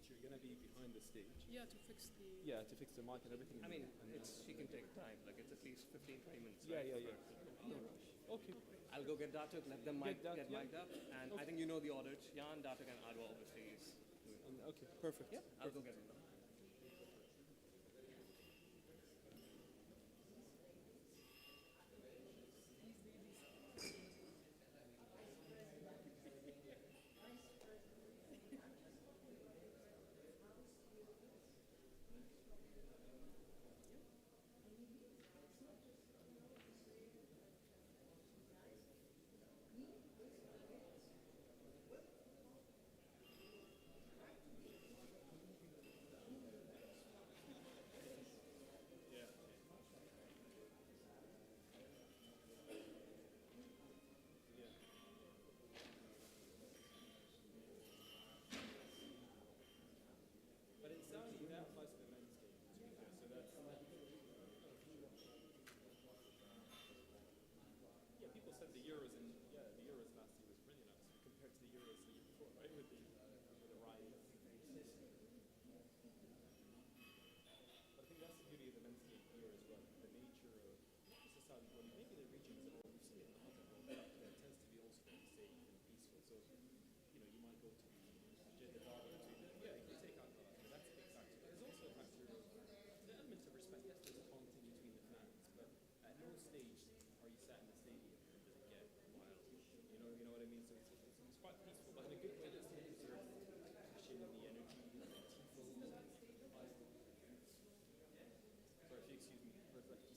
you're going to be behind the stage. Yeah, to fix the. Yeah, to fix the mic and everything. I mean, she can take time. Like it's at least 15, 20 minutes. Yeah, right, yeah, for- yeah. No rush. Okay. I'll go get Datuk, let them Get that, get yeah. mic'd up, and I think you know the audit. Jan, Datuk, and Adwa obviously is doing it. Okay, perfect. Yeah, I'll go get them. But in Saudi, that applies to the men's game, to be fair. So that's yeah. People said the Euros and the Euros last year was brilliant, actually, compared to the Euros the year before, right? With the riots. But I think that's the beauty of the men's game here as well. The nature of not just the Saudi, but maybe the regions at all. We've seen it in other world that tends to be also very safe and peaceful. So you might go to Jeddah or to yeah, you can take alcohol. But that's a big factor. But there's also a factor of the element of respect. Yes, there's a taunting between the fans, but at no stage are you sat in the stadium and does it get wild. You know what I mean? So it's quite peaceful, but in a good way. There's the sort of passion and the energy and the tifos. Sorry, if you excuse me for a second.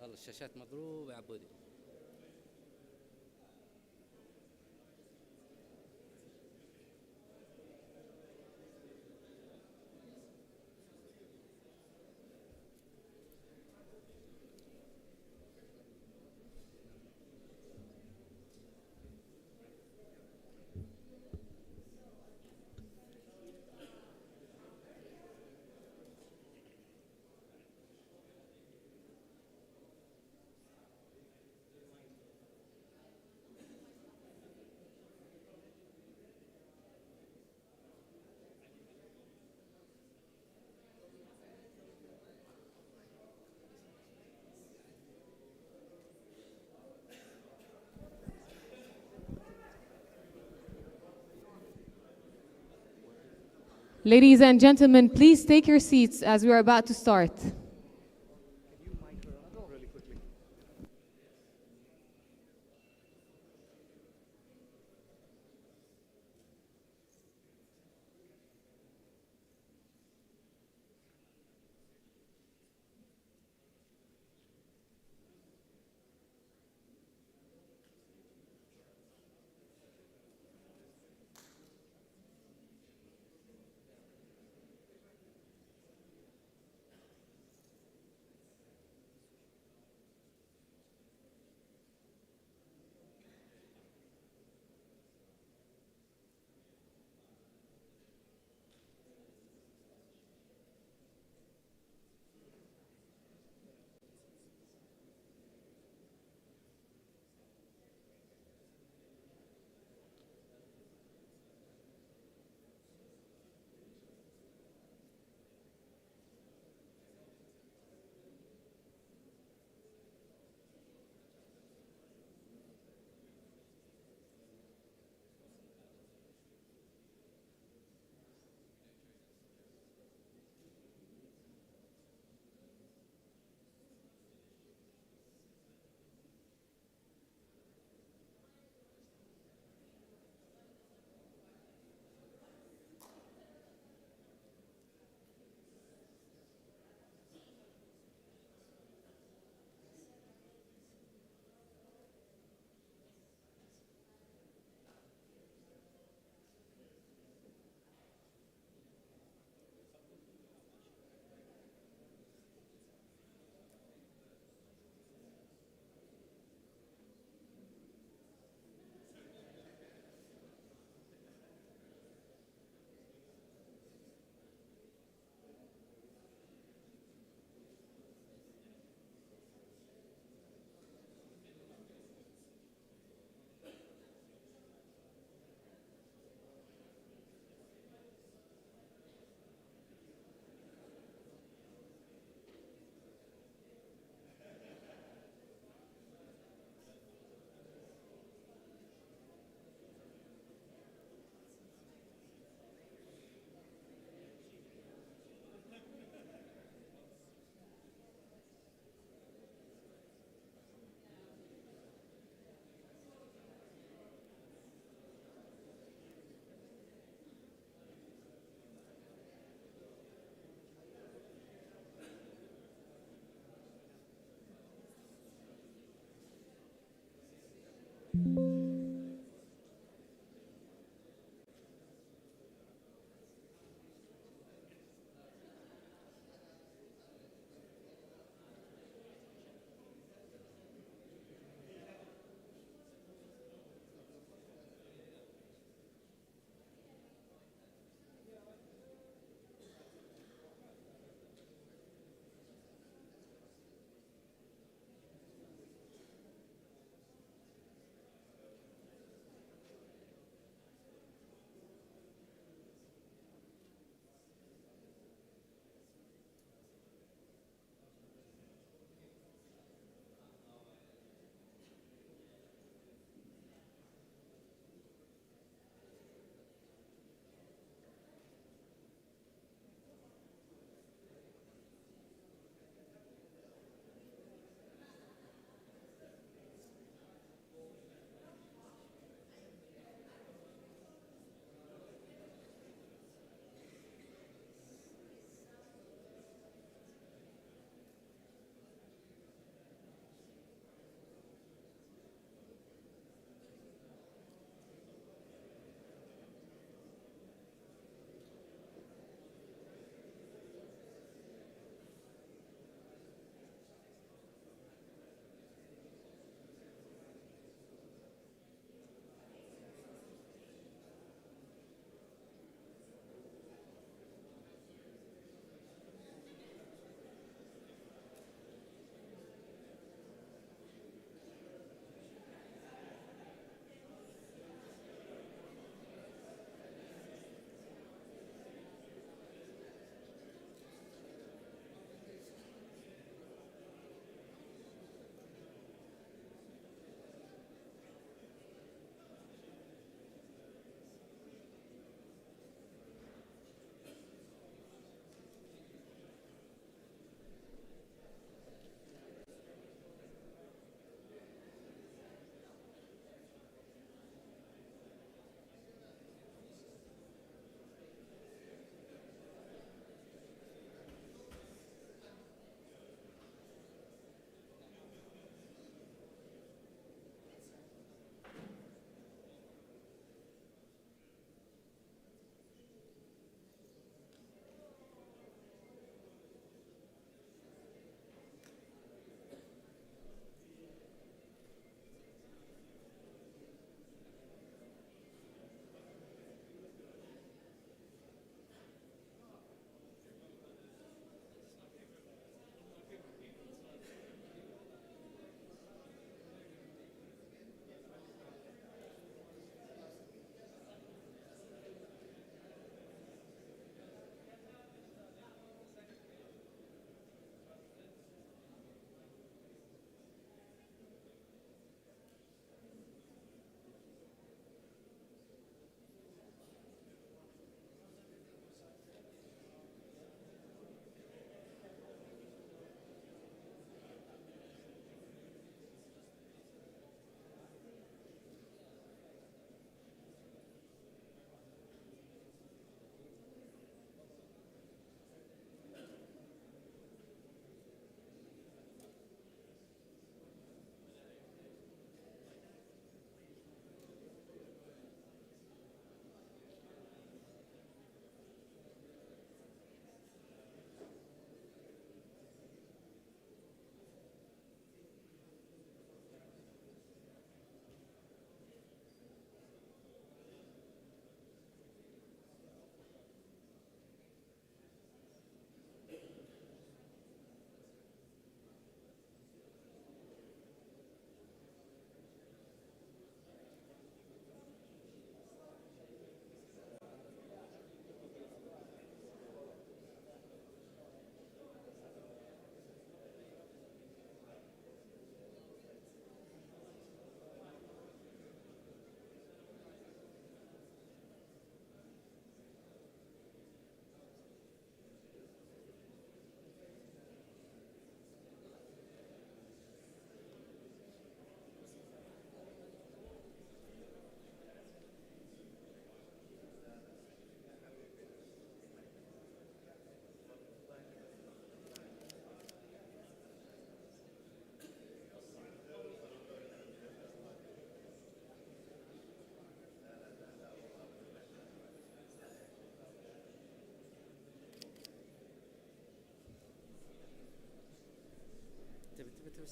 والله الشاشات مضروبة يا عبودي. Ladies and gentlemen, please take your seats as we are about to start. Really quickly.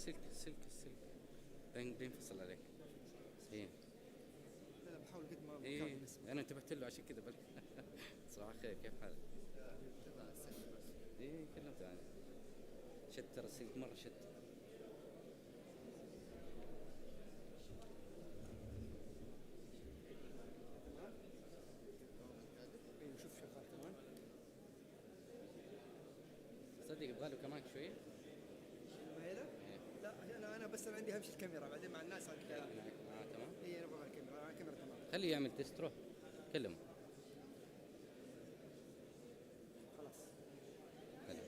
السلك السلك السلك بينفصل عليك. ايه لا بحاول قد ما ايه انا انتبهت له عشان كذا بل صباح الخير كيف حالك؟ ايه كلمت يعني شد ترى السلك مرة شد. شوف شغال كمان. صدق يبغى له كمان شوية. ما هي لا انا بس انا عندي همشي الكاميرا بعدين مع الناس تمام. اي انا ببغى الكاميرا مع الكاميرا تمام. خليه يعمل تسترو كلمه. خلاص كلمه.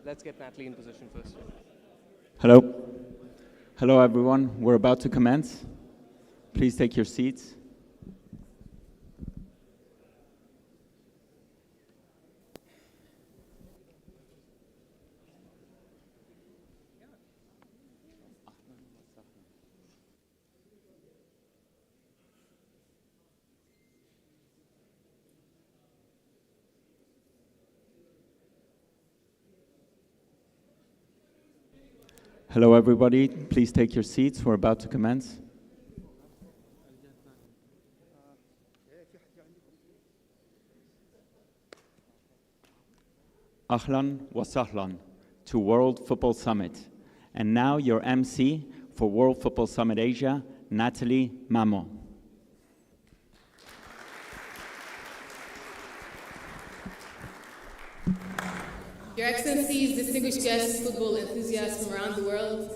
Let's get Natalie in position first. Hello. Hello, everyone. We're about to commence. Please take your seats. Hello, everybody. Please take your seats. We're about to commence. Ahlan wa sahlan to World Football Summit. And now your MC for World Football Summit Asia, Natalie Mamo. Your Excellencies, distinguished guests, football enthusiasts from around the world,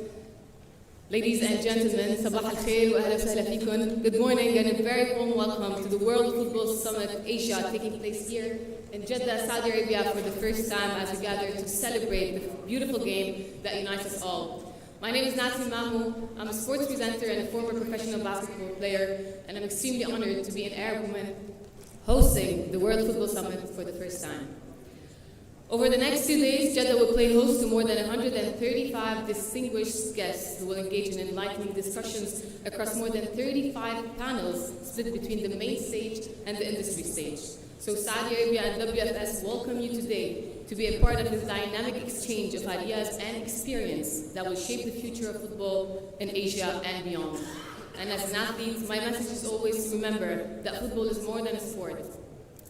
ladies and gentlemen, Sabah al-Khair wa ahla wa sahla fikum. Good morning and a very warm welcome to the World Football Summit Asia taking place here in Jeddah, Saudi Arabia for the first time as we gather to celebrate the beautiful game that unites us all. My name is Natalie Mahmou. I'm a sports presenter and a former professional basketball player, and I'm extremely honored to be an Arab woman hosting the World Football Summit for the first time. Over the next 2 days, Jeddah will play host to more than 135 distinguished guests who will engage in enlightening discussions across more than 35 panels split between the main stage and the industry stage. So Saudi Arabia and WFS welcome you today to be a part of this dynamic exchange of ideas and experience that will shape the future of football in Asia and beyond. And as an athlete, my message is always to remember that football is more than a sport.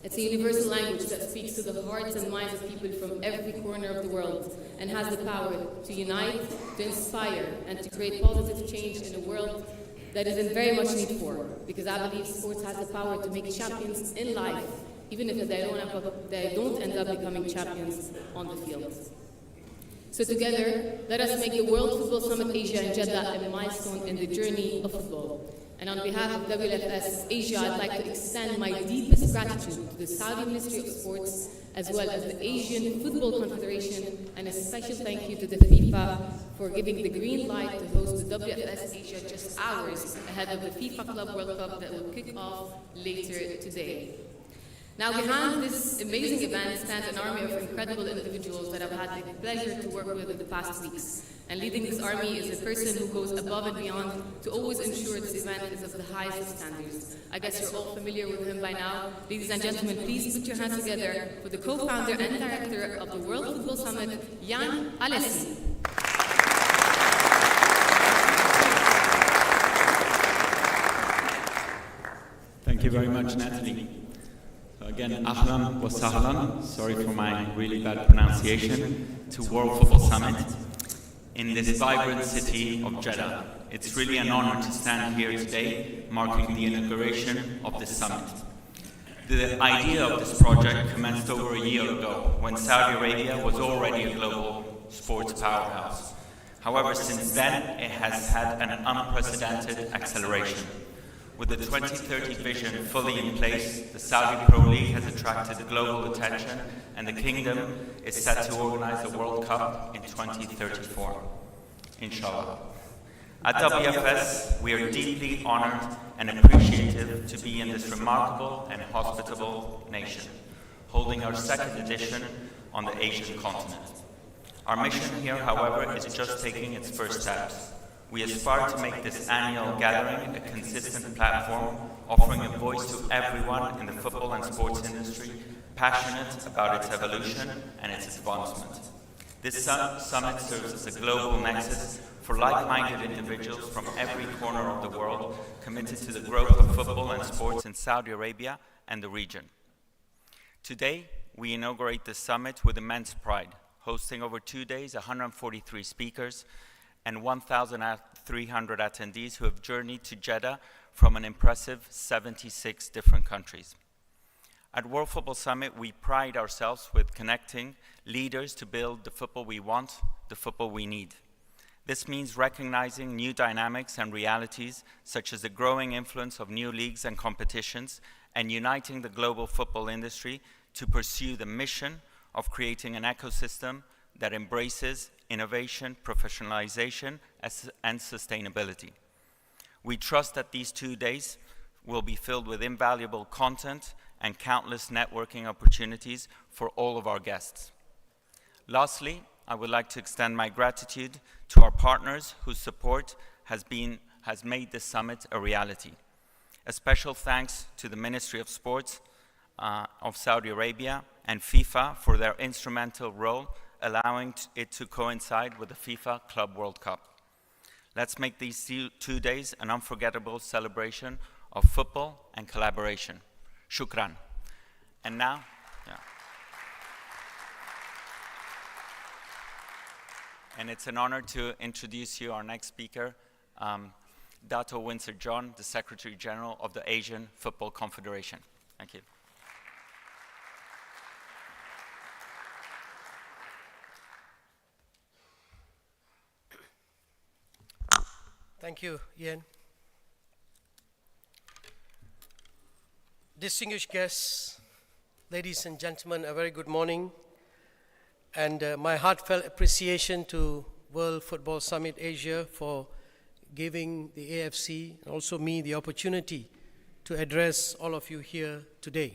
It's a universal language that speaks to the hearts and minds of people from every corner of the world and has the power to unite, to inspire, and to create positive change in a world that is in very much need for. Because I believe sports has the power to make champions in life, even if they don't end up becoming champions on the field. So together, let us make the World Football Summit Asia in Jeddah a milestone in the journey of football. And on behalf of WFS Asia, I'd like to extend my deepest gratitude to the Saudi Ministry of Sports, as well as the Asian Football Confederation, and a special thank you to the FIFA for giving the green light to host the WFS Asia just hours ahead of the FIFA Club World Cup that will kick off later today. Now, behind this amazing event stands an army of incredible individuals that I've had the pleasure to work with in the past weeks. And leading this army is a person who goes above and beyond to always ensure this event is of the highest standards. I guess you're all familiar with him by now. Ladies and gentlemen, please put your hands together for the co-founder and director of the World Football Summit, Jan Alessi. Thank you very much, Natalie. So again, ahlan wa sahlan, sorry for my really bad pronunciation, to World Football Summit in this vibrant city of Jeddah. It's really an honor to stand here today, marking the inauguration of this summit. The idea of this project commenced over a year ago, when Saudi Arabia was already a global sports powerhouse. However, since then, it has had an unprecedented acceleration. With the 2030 vision fully in place, the Saudi Pro League has attracted global attention, and the Kingdom is set to organize the World Cup in 2034, inshallah. At WFS, we are deeply honored and appreciative to be in this remarkable and hospitable nation, holding our second edition on the Asian continent. Our mission here, however, is just taking its first steps. We aspire to make this annual gathering a consistent platform, offering a voice to everyone in the football and sports industry, passionate about its evolution and its advancement. This summit serves as a global nexus for like-minded individuals from every corner of the world committed to the growth of football and sports in Saudi Arabia and the region. Today, we inaugurate the summit with immense pride, hosting over 2 days, 143 speakers, and 1,300 attendees who have journeyed to Jeddah from an impressive 76 different countries. At World Football Summit, we pride ourselves with connecting leaders to build the football we want, the football we need. This means recognizing new dynamics and realities, such as the growing influence of new leagues and competitions, and uniting the global football industry to pursue the mission of creating an ecosystem that embraces innovation, professionalization, and sustainability. We trust that these 2 days will be filled with invaluable content and countless networking opportunities for all of our guests. Lastly, I would like to extend my gratitude to our partners whose support has made this summit a reality. A special thanks to the Ministry of Sports of Saudi Arabia and FIFA for their instrumental role, allowing it to coincide with the FIFA Club World Cup. Let's make these 2 days an unforgettable celebration of football and collaboration. Shukran. And now, and it's an honor to introduce you our next speaker, Dato Winsor John, the Secretary General of the Asian Football Confederation. Thank you. Thank you, Ian. Distinguished guests, ladies and gentlemen, a very good morning, and my heartfelt appreciation to World Football Summit Asia for giving the AFC and also me the opportunity to address all of you here today.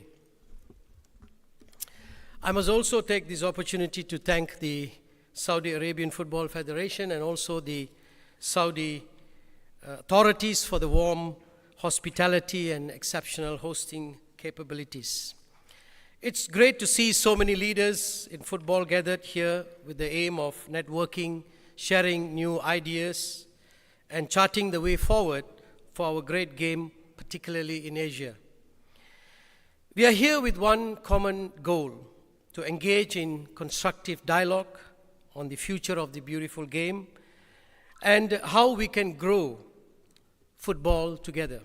I must also take this opportunity to thank the Saudi Arabian Football Federation and also the Saudi authorities for the warm hospitality and exceptional hosting capabilities. It's great to see so many leaders in football gathered here with the aim of networking, sharing new ideas, and charting the way forward for our great game, particularly in Asia. We are here with one common goal: to engage in constructive dialogue on the future of the beautiful game and how we can grow football together.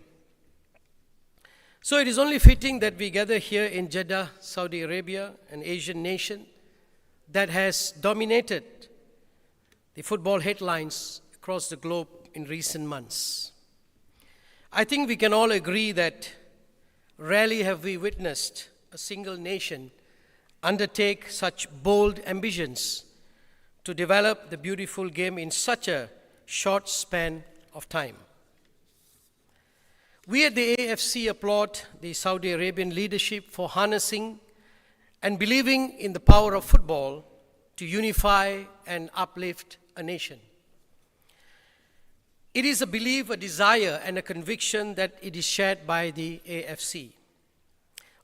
So it is only fitting that we gather here in Jeddah, Saudi Arabia, an Asian nation that has dominated the football headlines across the globe in recent months. I think we can all agree that rarely have we witnessed a single nation undertake such bold ambitions to develop the beautiful game in such a short span of time. We at the AFC applaud the Saudi Arabian leadership for harnessing and believing in the power of football to unify and uplift a nation. It is a belief, a desire, and a conviction that it is shared by the AFC.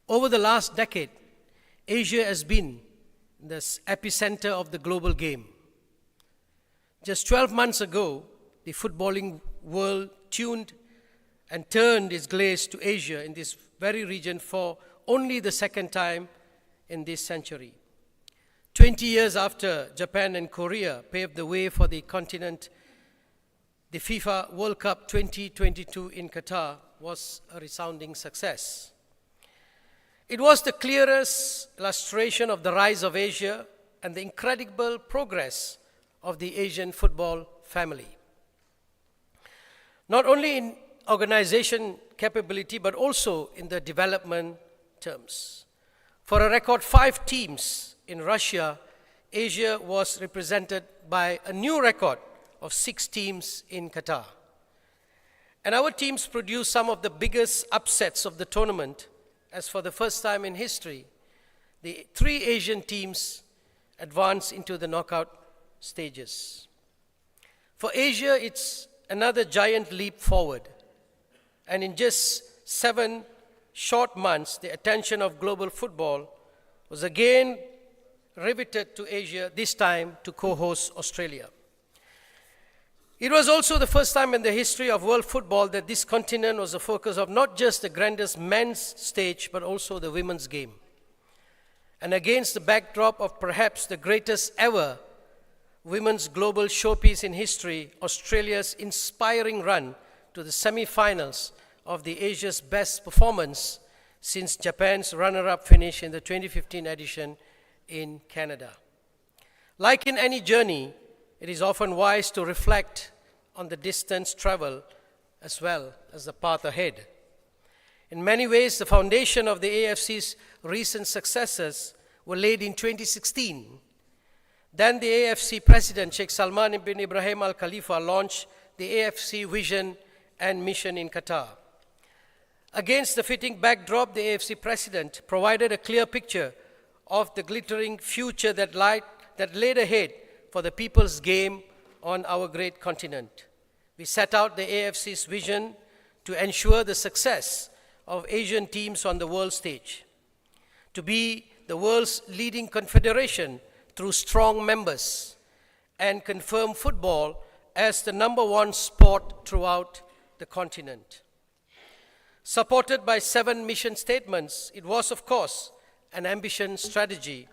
Over the last decade, Asia has been the epicenter of the global game. Just 12 months ago, the footballing world tuned and turned its gaze to Asia in this very region for only the second time in this century. 20 years after Japan and Korea paved the way for the continent, the FIFA World Cup 2022 in Qatar was a resounding success. It was the clearest illustration of the rise of Asia and the incredible progress of the Asian football family. Not only in organization capability, but also in the development terms. For a record 5 teams in Russia, Asia was represented by a new record of 6 teams in Qatar. And our teams produced some of the biggest upsets of the tournament, as for the first time in history, the 3 Asian teams advanced into the knockout stages. For Asia, it's another giant leap forward. And in just 7 short months, the attention of global football was again riveted to Asia, this time to co-host Australia. It was also the first time in the history of world football that this continent was the focus of not just the grandest men's stage, but also the women's game. And against the backdrop of perhaps the greatest ever women's global showpiece in history, Australia's inspiring run to the semi-finals of the Asia's best performance since Japan's runner-up finish in the 2015 edition in Canada. Like in any journey, it is often wise to reflect on the distance traveled as well as the path ahead. In many ways, the foundation of the AFC's recent successes were laid in 2016. Then the AFC president, Sheikh Salman ibn Ibrahim Al Khalifa, launched the AFC vision and mission in Qatar. Against the fitting backdrop, the AFC president provided a clear picture of the glittering future that laid ahead for the people's game on our great continent. We set out the AFC's vision to ensure the success of Asian teams on the world stage, to be the world's leading confederation through strong members, and confirm football as the #1 sport throughout the continent. Supported by 7 mission statements, it was, of course, an ambitious strategy.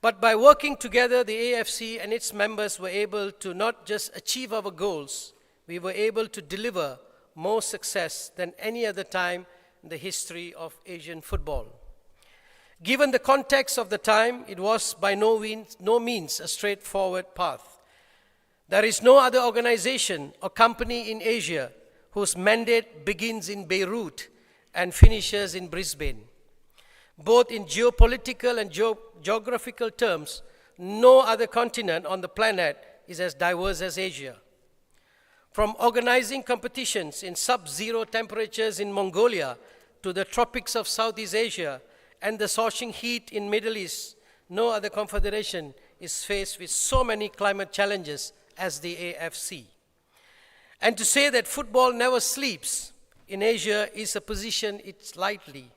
But by working together, the AFC and its members were able to not just achieve our goals, we were able to deliver more success than any other time in the history of Asian football. Given the context of the time, it was by no means a straightforward path. There is no other organization or company in Asia whose mandate begins in Beirut and finishes in Brisbane. Both in geopolitical and geographical terms, no other continent on the planet is as diverse as Asia. From organizing competitions in sub-zero temperatures in Mongolia to the tropics of Southeast Asia and the scorching heat in Middle East, no other confederation is faced with so many climate challenges as the AFC. And to say that football never sleeps in Asia is a position it's lightly.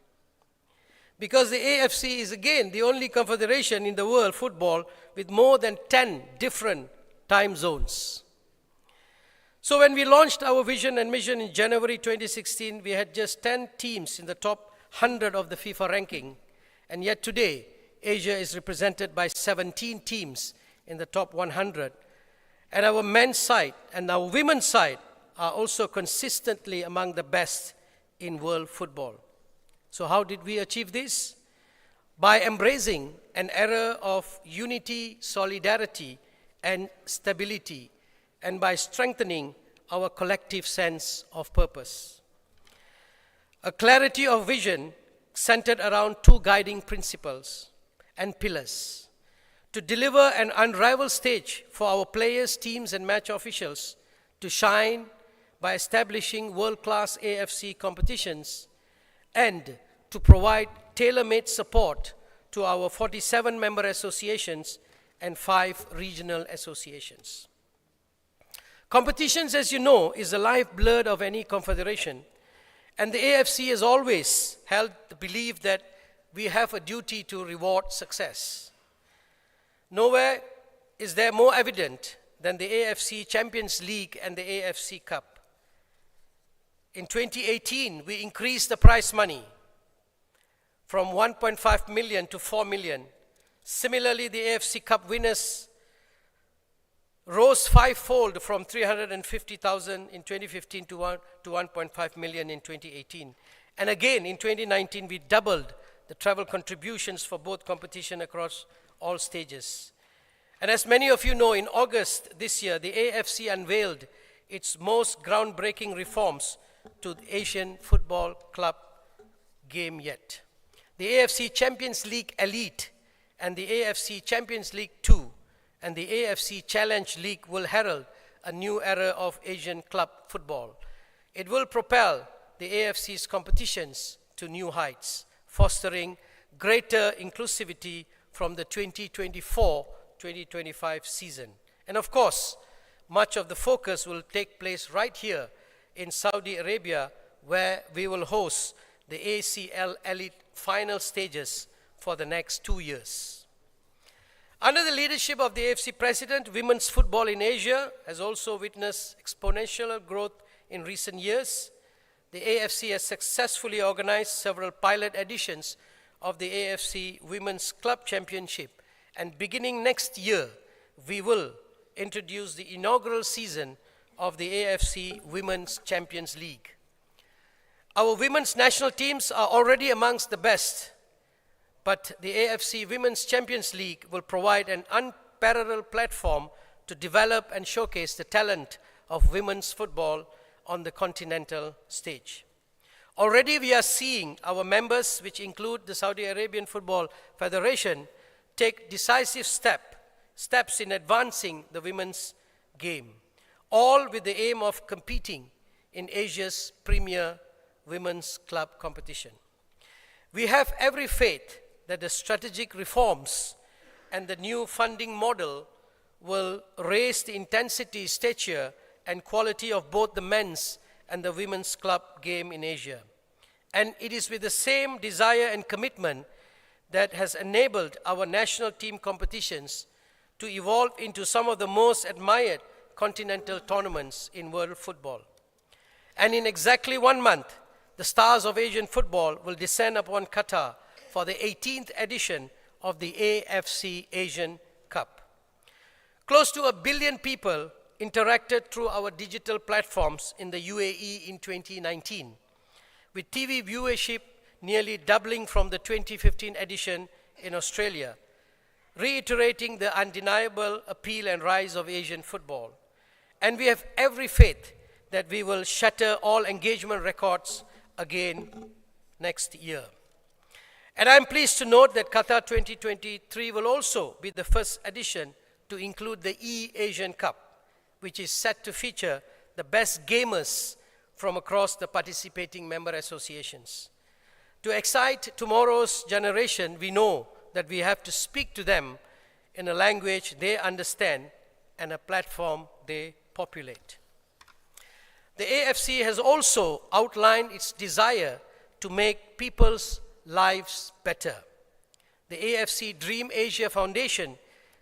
Because the AFC is again the only confederation in the world football with more than 10 different time zones. So when we launched our vision and mission in January 2016, we had just 10 teams in the top 100 of the FIFA ranking. And yet today, Asia is represented by 17 teams in the top 100. And our men's side and our women's side are also consistently among the best in world football. So how did we achieve this? By embracing an era of unity, solidarity, and stability, and by strengthening our collective sense of purpose. A clarity of vision centered around 2 guiding principles and pillars: to deliver an unrivaled stage for our players, teams, and match officials to shine by establishing world-class AFC competitions and to provide tailor-made support to our 47 member associations and 5 regional associations. Competitions, as you know, is the lifeblood of any confederation, and the AFC has always held the belief that we have a duty to reward success. Nowhere is there more evident than the AFC Champions League and the AFC Cup. In 2018, we increased the prize money from 1.5 million to 4 million. Similarly, the AFC Cup winners rose fivefold from 350,000 in 2015 to 1.5 million in 2018. And again, in 2019, we doubled the travel contributions for both competition across all stages. And as many of you know, in August this year, the AFC unveiled its most groundbreaking reforms to the Asian Football Club game yet. The AFC Champions League Elite and the AFC Champions League 2 and the AFC Challenge League will herald a new era of Asian club football. It will propel the AFC's competitions to new heights, fostering greater inclusivity from the 2024-2025 season. And of course, much of the focus will take place right here in Saudi Arabia, where we will host the ACL Elite final stages for the next 2 years. Under the leadership of the AFC president, women's football in Asia has also witnessed exponential growth in recent years. The AFC has successfully organized several pilot editions of the AFC Women's Club Championship, and beginning next year, we will introduce the inaugural season of the AFC Women's Champions League. Our women's national teams are already amongst the best, but the AFC Women's Champions League will provide an unparalleled platform to develop and showcase the talent of women's football on the continental stage. Already we are seeing our members, which include the Saudi Arabian Football Federation, take decisive steps in advancing the women's game, all with the aim of competing in Asia's premier women's club competition. We have every faith that the strategic reforms and the new funding model will raise the intensity, stature, and quality of both the men's and the women's club game in Asia. And it is with the same desire and commitment that has enabled our national team competitions to evolve into some of the most admired continental tournaments in world football. And in exactly 1 month, the stars of Asian football will descend upon Qatar for the 18th edition of the AFC Asian Cup. Close to 1 billion people interacted through our digital platforms in the UAE in 2019, with TV viewership nearly doubling from the 2015 edition in Australia, reiterating the undeniable appeal and rise of Asian football. And we have every faith that we will shatter all engagement records again next year. And I'm pleased to note that Qatar 2023 will also be the first edition to include the E-Asian Cup, which is set to feature the best gamers from across the participating member associations. To excite tomorrow's generation, we know that we have to speak to them in a language they understand and a platform they populate. The AFC has also outlined its desire to make people's lives better. The AFC Dream Asia Foundation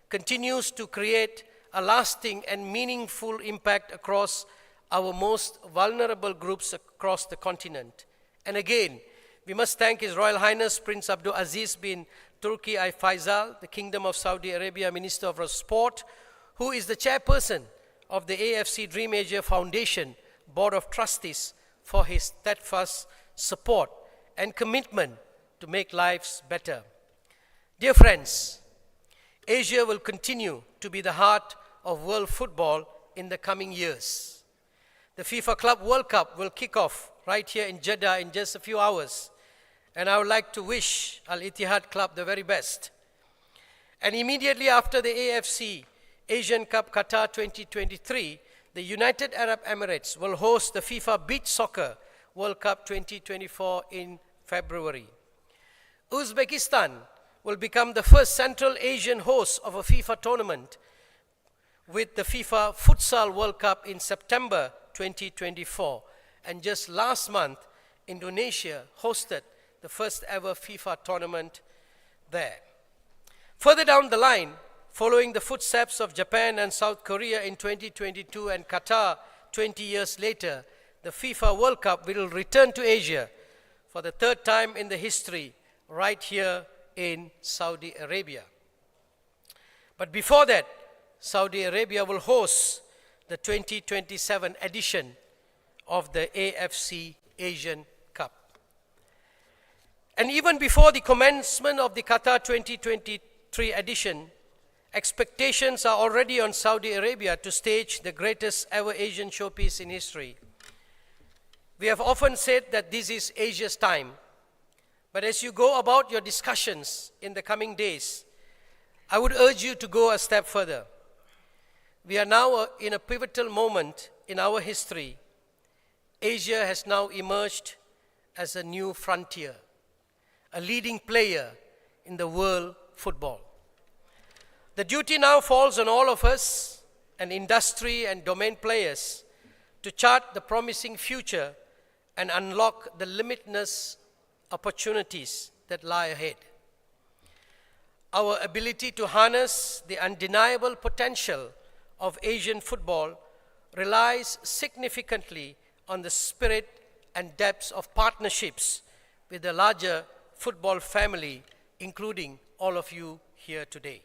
continues to create a lasting and meaningful impact across our most vulnerable groups across the continent. And again, we must thank His Royal Highness Prince Abdul Aziz bin Turki Al Faisal, the Kingdom of Saudi Arabia Minister of Sport, who is the chairperson of the AFC Dream Asia Foundation Board of Trustees, for his steadfast support and commitment to make lives better. Dear friends, Asia will continue to be the heart of world football in the coming years. The FIFA Club World Cup will kick off right here in Jeddah in just a few hours, and I would like to wish Al Ittihad Club the very best. And immediately after the AFC Asian Cup Qatar 2023, the United Arab Emirates will host the FIFA Beach Soccer World Cup 2024 in February. Uzbekistan will become the first Central Asian host of a FIFA tournament with the FIFA Futsal World Cup in September 2024. And just last month, Indonesia hosted the first ever FIFA tournament there. Further down the line, following the footsteps of Japan and South Korea in 2022 and Qatar 20 years later, the FIFA World Cup will return to Asia for the third time in the history, right here in Saudi Arabia. But before that, Saudi Arabia will host the 2027 edition of the AFC Asian Cup. And even before the commencement of the Qatar 2023 edition, expectations are already on Saudi Arabia to stage the greatest ever Asian showpiece in history. We have often said that this is Asia's time, but as you go about your discussions in the coming days, I would urge you to go a step further. We are now in a pivotal moment in our history. Asia has now emerged as a new frontier, a leading player in the world football. The duty now falls on all of us, and industry and domain players, to chart the promising future and unlock the limitless opportunities that lie ahead. Our ability to harness the undeniable potential of Asian football relies significantly on the spirit and depths of partnerships with the larger football family, including all of you here today.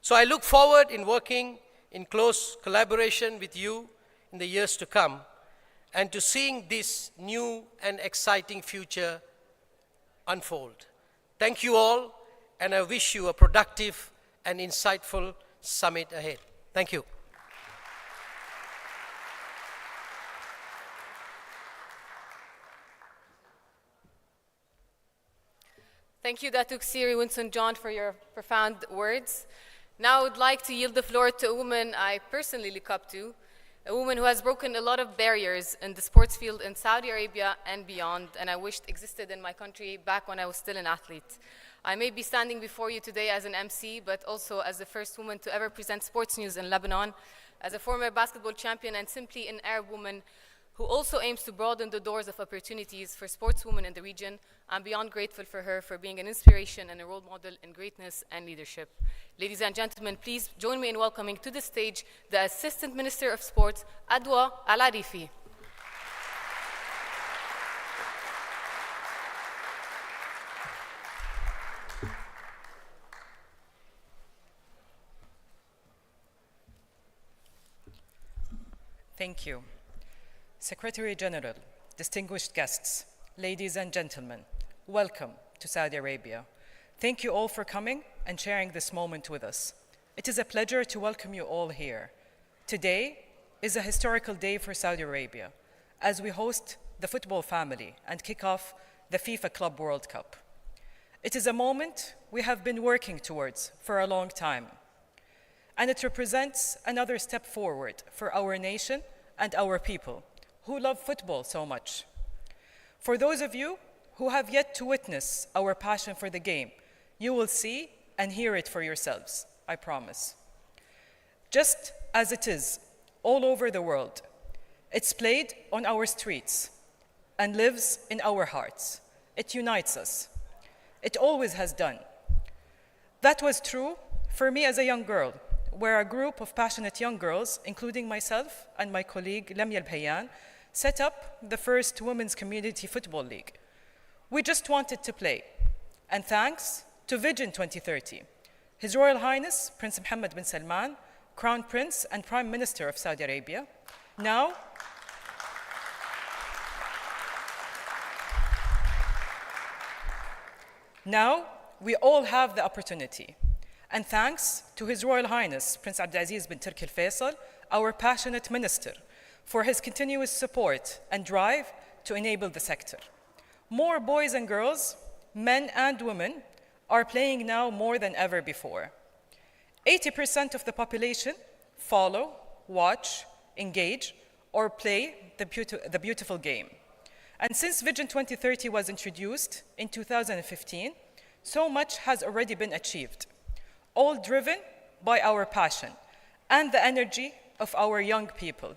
So I look forward in working in close collaboration with you in the years to come and to seeing this new and exciting future unfold. Thank you all, and I wish you a productive and insightful summit ahead. Thank you. Thank you, Datuk Siri Winston John, for your profound words. Now I would like to yield the floor to a woman I personally look up to, a woman who has broken a lot of barriers in the sports field in Saudi Arabia and beyond, and I wished existed in my country back when I was still an athlete. I may be standing before you today as an MC, but also as the first woman to ever present sports news in Lebanon, as a former basketball champion, and simply an Arab woman who also aims to broaden the doors of opportunities for sportswomen in the region. I'm beyond grateful for her for being an inspiration and a role model in greatness and leadership. Ladies and gentlemen, please join me in welcoming to the stage the Assistant Minister of Sports, Adwa Al-Arifi. Thank you. Secretary General, distinguished guests, ladies and gentlemen, welcome to Saudi Arabia. Thank you all for coming and sharing this moment with us. It is a pleasure to welcome you all here. Today is a historical day for Saudi Arabia as we host the football family and kick off the FIFA Club World Cup. It is a moment we have been working towards for a long time, and it represents another step forward for our nation and our people who love football so much. For those of you who have yet to witness our passion for the game, you will see and hear it for yourselves, I promise. Just as it is all over the world, it's played on our streets and lives in our hearts. It unites us. It always has done. That was true for me as a young girl, where a group of passionate young girls, including myself and my colleague Lamia Al-Bhayan, set up the first women's community football league. We just wanted to play, and thanks to Vision 2030, His Royal Highness Prince Mohammed bin Salman, Crown Prince and Prime Minister of Saudi Arabia, now we all have the opportunity. And thanks to His Royal Highness Prince Abdulaziz bin Turki Al Faisal, our passionate minister, for his continuous support and drive to enable the sector. More boys and girls, men and women, are playing now more than ever before. 80% of the population follow, watch, engage, or play the beautiful game. And since Vision 2030 was introduced in 2015, so much has already been achieved, all driven by our passion and the energy of our young people,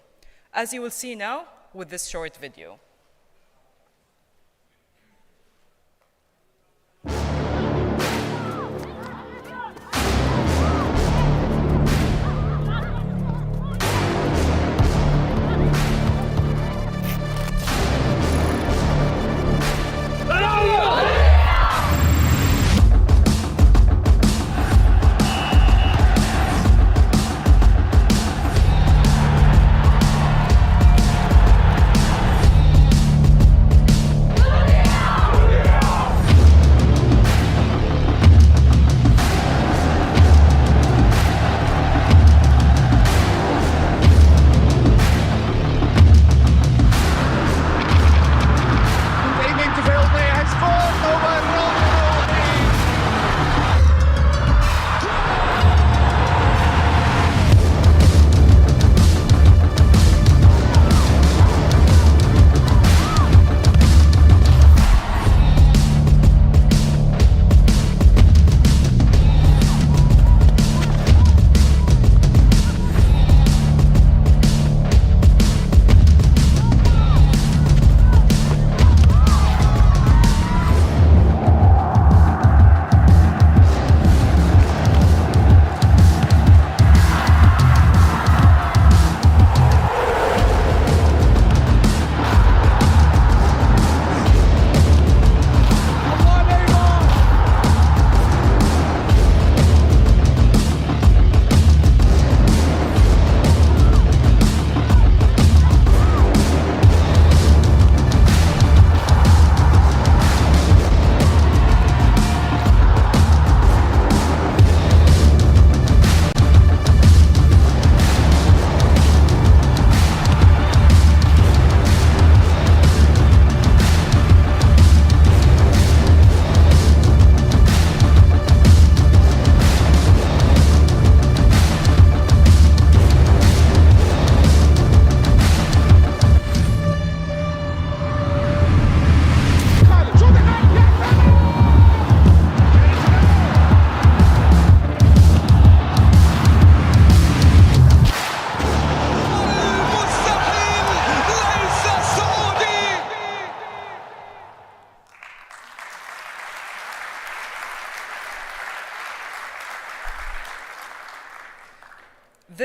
as you will see now with this short video.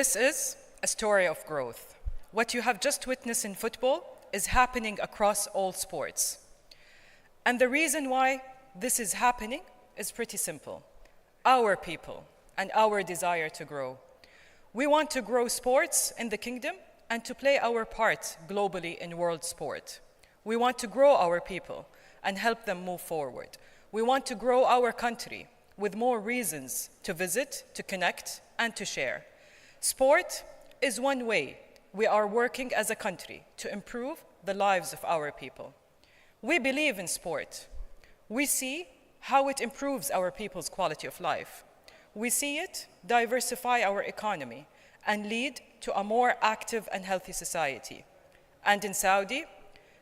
This is a story of growth. What you have just witnessed in football is happening across all sports. And the reason why this is happening is pretty simple. Our people and our desire to grow. We want to grow sports in the kingdom and to play our part globally in world sport. We want to grow our people and help them move forward. We want to grow our country with more reasons to visit, to connect, and to share. Sport is one way we are working as a country to improve the lives of our people. We believe in sport. We see how it improves our people's quality of life. We see it diversify our economy and lead to a more active and healthy society. And in Saudi,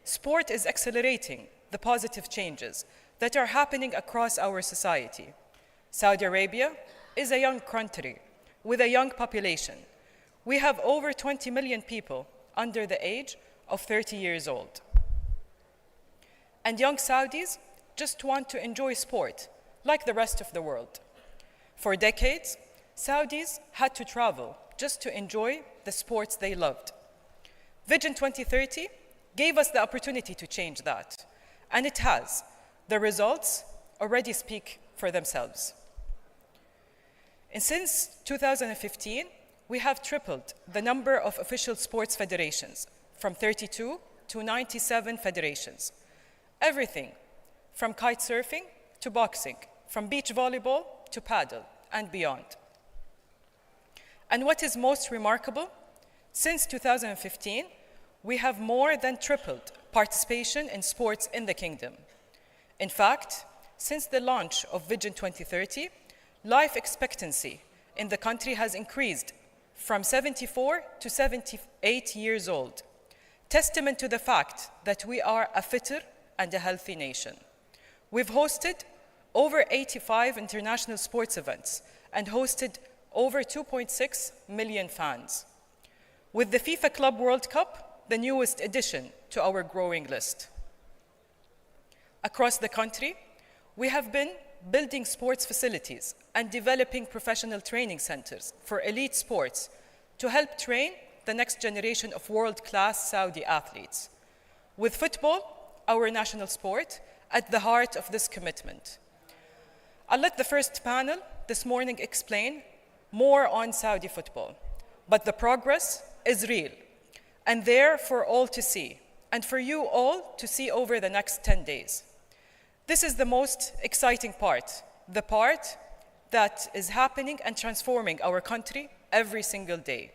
sport is accelerating the positive changes that are happening across our society. Saudi Arabia is a young country with a young population. We have over 20 million people under the age of 30 years old. And young Saudis just want to enjoy sport like the rest of the world. For decades, Saudis had to travel just to enjoy the sports they loved. Vision 2030 gave us the opportunity to change that, and it has. The results already speak for themselves. And since 2015, we have tripled the number of official sports federations, from 32 to 97 federations. Everything from kite surfing to boxing, from beach volleyball to paddle, and beyond. And what is most remarkable, since 2015, we have more than tripled participation in sports in the kingdom. In fact, since the launch of Vision 2030, life expectancy in the country has increased from 74 to 78 years old, testament to the fact that we are a fitter and a healthy nation. We've hosted over 85 international sports events and hosted over 2.6 million fans. With the FIFA Club World Cup, the newest addition to our growing list. Across the country, we have been building sports facilities and developing professional training centers for elite sports to help train the next generation of world-class Saudi athletes. With football, our national sport, at the heart of this commitment. I'll let the first panel this morning explain more on Saudi football, but the progress is real and there for all to see, and for you all to see over the next 10 days. This is the most exciting part, the part that is happening and transforming our country every single day.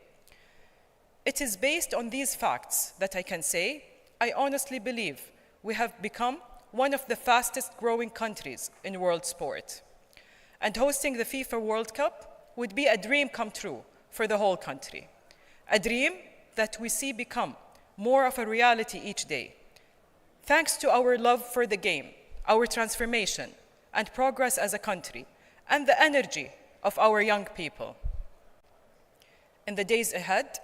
It is based on these facts that I can say, I honestly believe we have become one of the fastest growing countries in world sport. And hosting the FIFA World Cup would be a dream come true for the whole country. A dream that we see become more of a reality each day. Thanks to our love for the game, our transformation and progress as a country, and the energy of our young people. In the days ahead,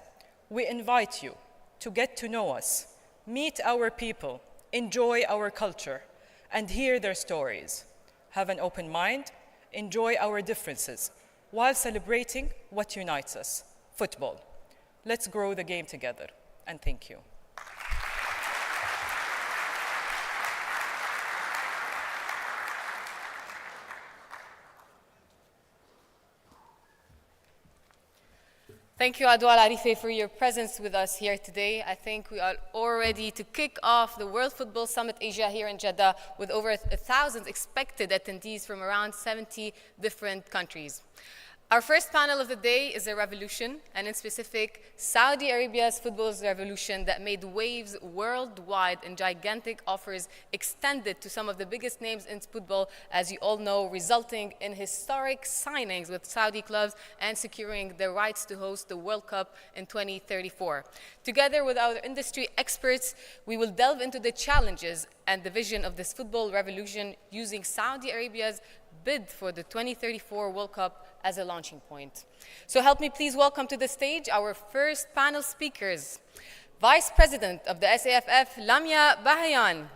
we invite you to get to know us, meet our people, enjoy our culture, and hear their stories. Have an open mind, enjoy our differences, while celebrating what unites us, football. Let's grow the game together, and thank you. Thank you, Adwa Al-Arife, for your presence with us here today. I think we are all ready to kick off the World Football Summit Asia here in Jeddah with over 1,000 expected attendees from around 70 different countries. Our first panel of the day is a revolution, and in specific, Saudi Arabia's football's revolution that made waves worldwide and gigantic offers extended to some of the biggest names in football, as you all know, resulting in historic signings with Saudi clubs and securing the rights to host the World Cup in 2034. Together with our industry experts, we will delve into the challenges and the vision of this football revolution using Saudi Arabia's bid for the 2034 World Cup as a launching point. So help me please welcome to the stage our first panel speakers. Vice President of the SAFF, Lamia Bahayan.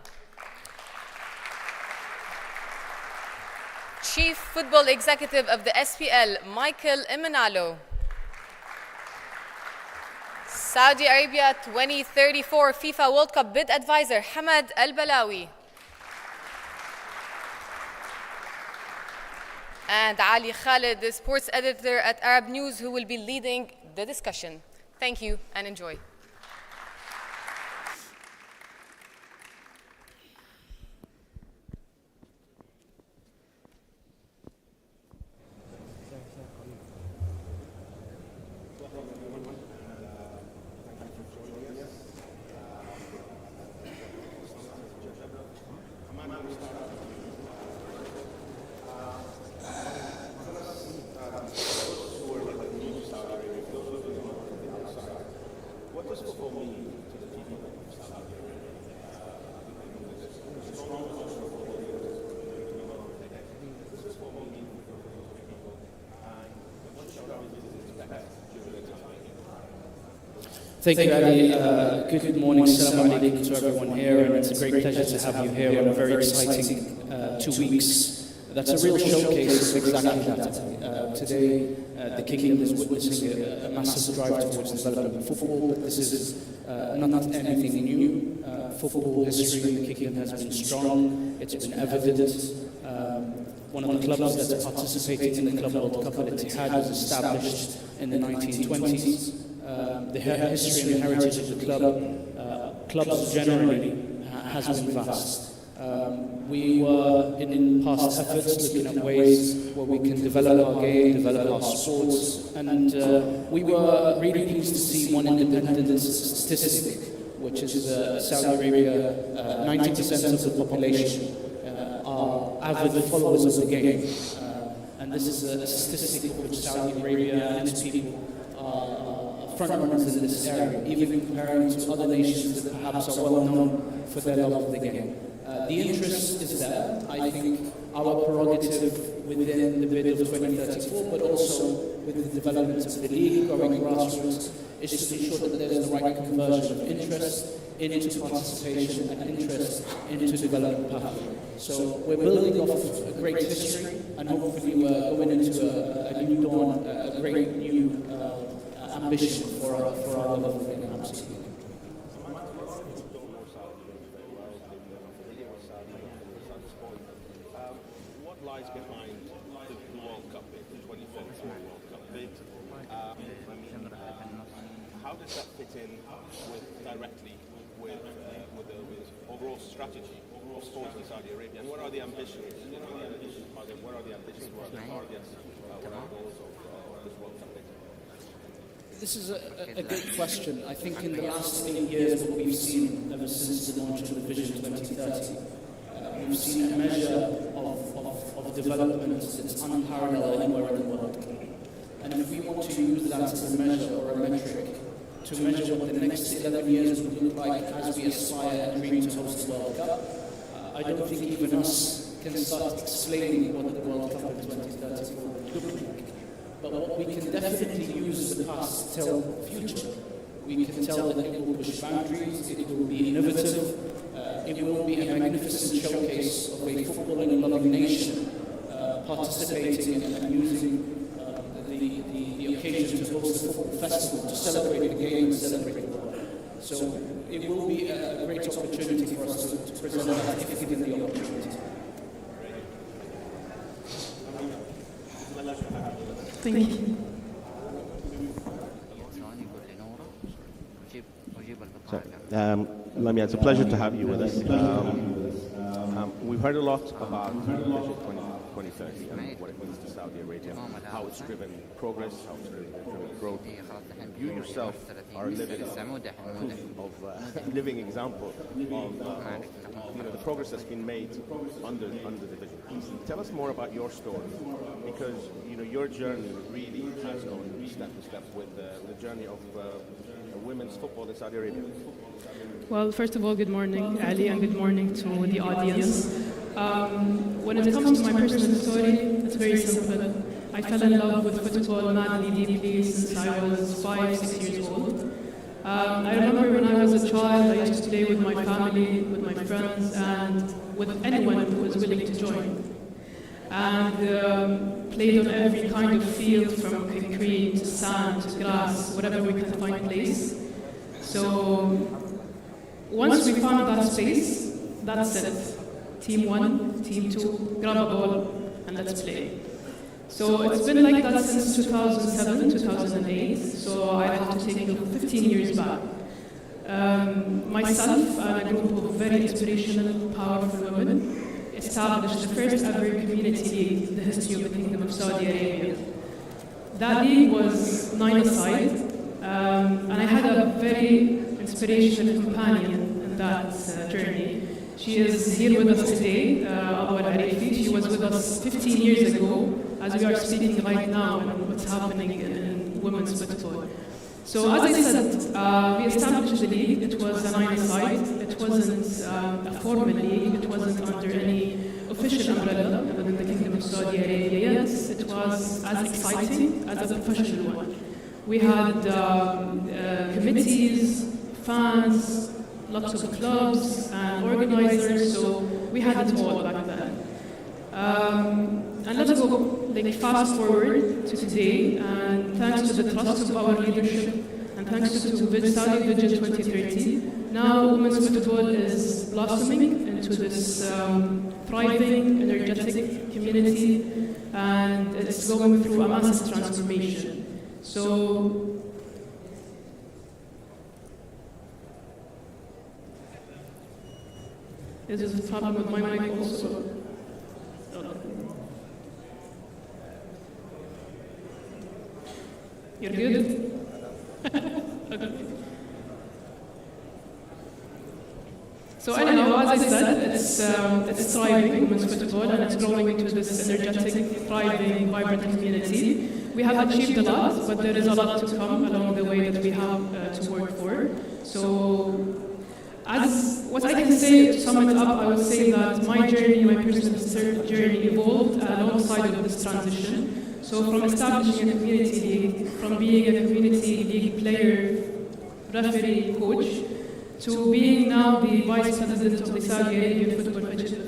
Chief Football Executive of the SPL, Michael Imanalo. Saudi Arabia 2034 FIFA World Cup bid advisor, Hamad Al-Balawi. And Ali Khalid, the sports editor at Arab News, who will be leading the discussion. Thank you and enjoy. Thank you, Ali. Good morning. Assalamu alaikum to everyone here, and it's a great pleasure to have you here on a very exciting 2 weeks. That's a real showcase of exactly that. Today, the Kingdom is witnessing a massive drive towards the development of football, but this is not anything new. Football history in the Kingdom has been strong. It's been evident. One of the clubs that's participating in the Club World Cup at Etihad was established in the 1920s. The history and heritage of the club, clubs generally, has been vast. We were, in past efforts, looking at ways where we can develop our game, develop our sports, and we were really pleased to see one independent statistic, which is Saudi Arabia, 90% of the population are avid followers of the game. And this is a statistic which Saudi Arabia and its people front runners in this area, even comparing to other nations that perhaps are well known for their love of the game. The interest is there. I think our prerogative within the bid of 2034, but also with the development of the league, growing grassroots, is to ensure that there's the right conversion of interest into participation and interest into development pathway. So we're building off of a great history, and hopefully we're going into a new dawn, a great new ambition for our level of game. Absolutely. What lies behind the World Cup bid, the 2030 World Cup bid? How does that fit in directly with the overall strategy of sports in Saudi Arabia? And what are the ambitions? What are the ambitions? What are the targets? What are the goals of this World Cup bid? This is a good question. I think in the last 8 years, what we've seen ever since the launch of the Vision 2030, we've seen a measure of development that's unparalleled anywhere in the world. And if we want to use that as a measure or a metric to measure what the next 11 years would look like as we aspire and dream to host the World Cup, I don't think even us can start explaining what the World Cup in 2030 will look like. But what we can definitely use as the past to tell the future. We can tell that it will push boundaries, it will be innovative, it will be a magnificent showcase of a footballing-loving nation participating and using the occasion to host a football festival, to celebrate the game and celebrate the world. So it will be a great opportunity for us to present that if given the opportunity. Thank you. Lamia, it's a pleasure to have you with us. We've heard a lot about Vision 2030 and what it means to Saudi Arabia, how it's driven progress, how it's driven growth. You yourself are a living example of the progress that's been made under the vision. Tell us more about your story, because your journey really has gone step to step with the journey of women's football in Saudi Arabia. Well, first of all, good morning, Ali, and good morning to the audience. When it comes to my personal story, it's very simple. I fell in love with football madly, deeply since I was 5-6 years old. I remember when I was a child, I used to play with my family, with my friends, and with anyone who was willing to join. And played on every kind of field, from concrete to sand to grass, whatever we can find place. So once we found that space, that's it. Team 1, Team 2, grab a ball and let's play. So it's been like that since 2007, 2008, so I have to take 15 years back. Myself and a group of very inspirational, powerful women established the first ever community league in the history of the Kingdom of Saudi Arabia. That league was 9-a-side, and I had a very inspirational companion in that journey. She is here with us today, Abu Al-Arifi. She was with us 15 years ago, as we are speaking right now, and what's happening in women's football. So as I said, we established the league. It was a 9-a-side. It wasn't a formal league. It wasn't under any official umbrella within the Kingdom of Saudi Arabia yet. It was as exciting as a professional one. We had committees, fans, lots of clubs and organizers, so we had it all back then. And let's go fast forward to today, and thanks to the trust of our leadership, and thanks to Saudi Vision 2030, now women's football is blossoming into this thriving, energetic community, and it's going through a massive transformation. So is this a problem with my mic also? You're good? Okay. So anyhow, as I said, it's thriving, women's football, and it's growing into this energetic, thriving, vibrant community. we have achieved a lot, but there is a lot to come along the way that we have to work for. So, as what I can say, to sum it up, I would say that my journey, my personal journey evolved alongside of this transition. So from establishing a community league, from being a community league player, referee, coach, to being now the vice president of the Saudi Arabian Football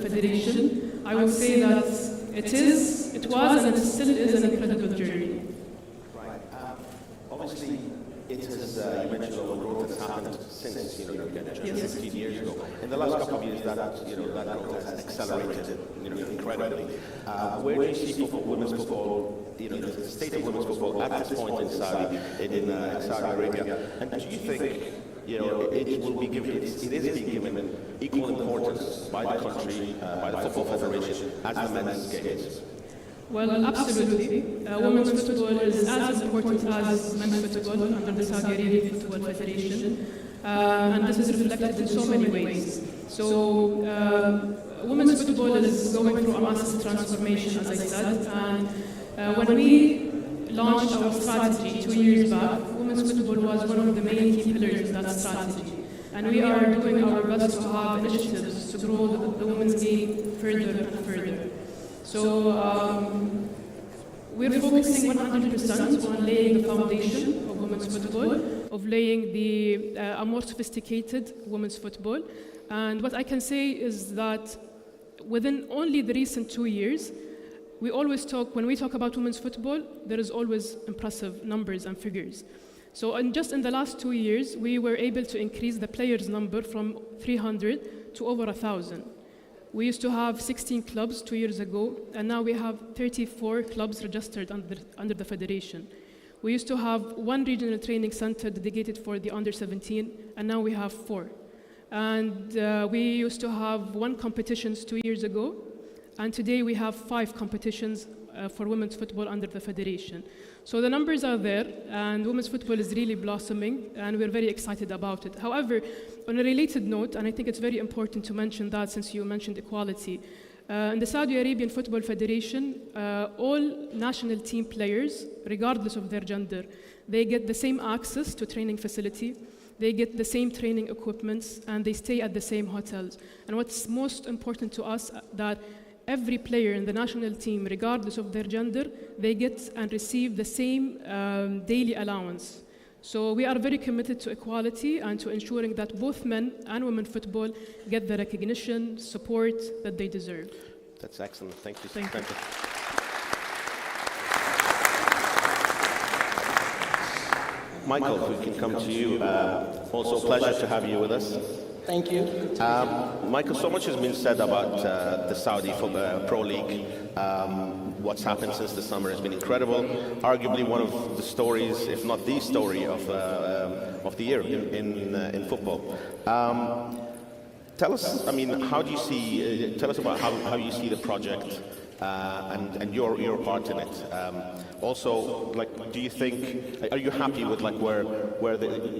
Federation, I would say that it was, and it still is an incredible journey. Right. Obviously, it has, you mentioned all the growth that's happened since, you know, 15 years ago. In the last couple of years, that growth has accelerated, incredibly. Where do you see women's football, the state of women's football at this point in Saudi Arabia? And do you think, it will be given, it is being given equal importance by the country, by the Football Federation, as the men's games? Well, absolutely. Women's football is as important as men's football under the Saudi Arabian Football Federation, and this is reflected in so many ways. So, women's football is going through a massive transformation, as I said, and when we launched our strategy 2 years back, women's football was one of the main key pillars in that strategy. And we are doing our best to have initiatives to grow the women's game further and further. So we're focusing 100% on laying the foundation of women's football, of laying a more sophisticated women's football. And what I can say is that within only the recent 2 years, when we talk about women's football, there is always impressive numbers and figures. So just in the last 2 years, we were able to increase the players' number from 300 to over 1,000. We used to have 16 clubs 2 years ago, and now we have 34 clubs registered under the federation. We used to have one regional training center dedicated for the under-17, and now we have 4. And we used to have 1 competition 2 years ago, and today we have 5 competitions for women's football under the federation. So the numbers are there, and women's football is really blossoming, and we're very excited about it. However, on a related note, and I think it's very important to mention that since you mentioned equality, in the Saudi Arabian Football Federation, all national team players, regardless of their gender, they get the same access to training facility, they get the same training equipments, and they stay at the same hotels. And what's most important to us, that every player in the national team, regardless of their gender, they get and receive the same daily allowance. So we are very committed to equality and to ensuring that both men and women football get the recognition, support that they deserve. That's excellent. Thank you. Thank you. Michael, if we can come to you. Also a pleasure to have you with us. Thank you. Michael, so much has been said about the Saudi Pro League. What's happened since the summer has been incredible. Arguably one of the stories, if not the story, of the year in football. Tell us, how do you see? Tell us about how you see the project and your part in it. Also, do you think? Are you happy with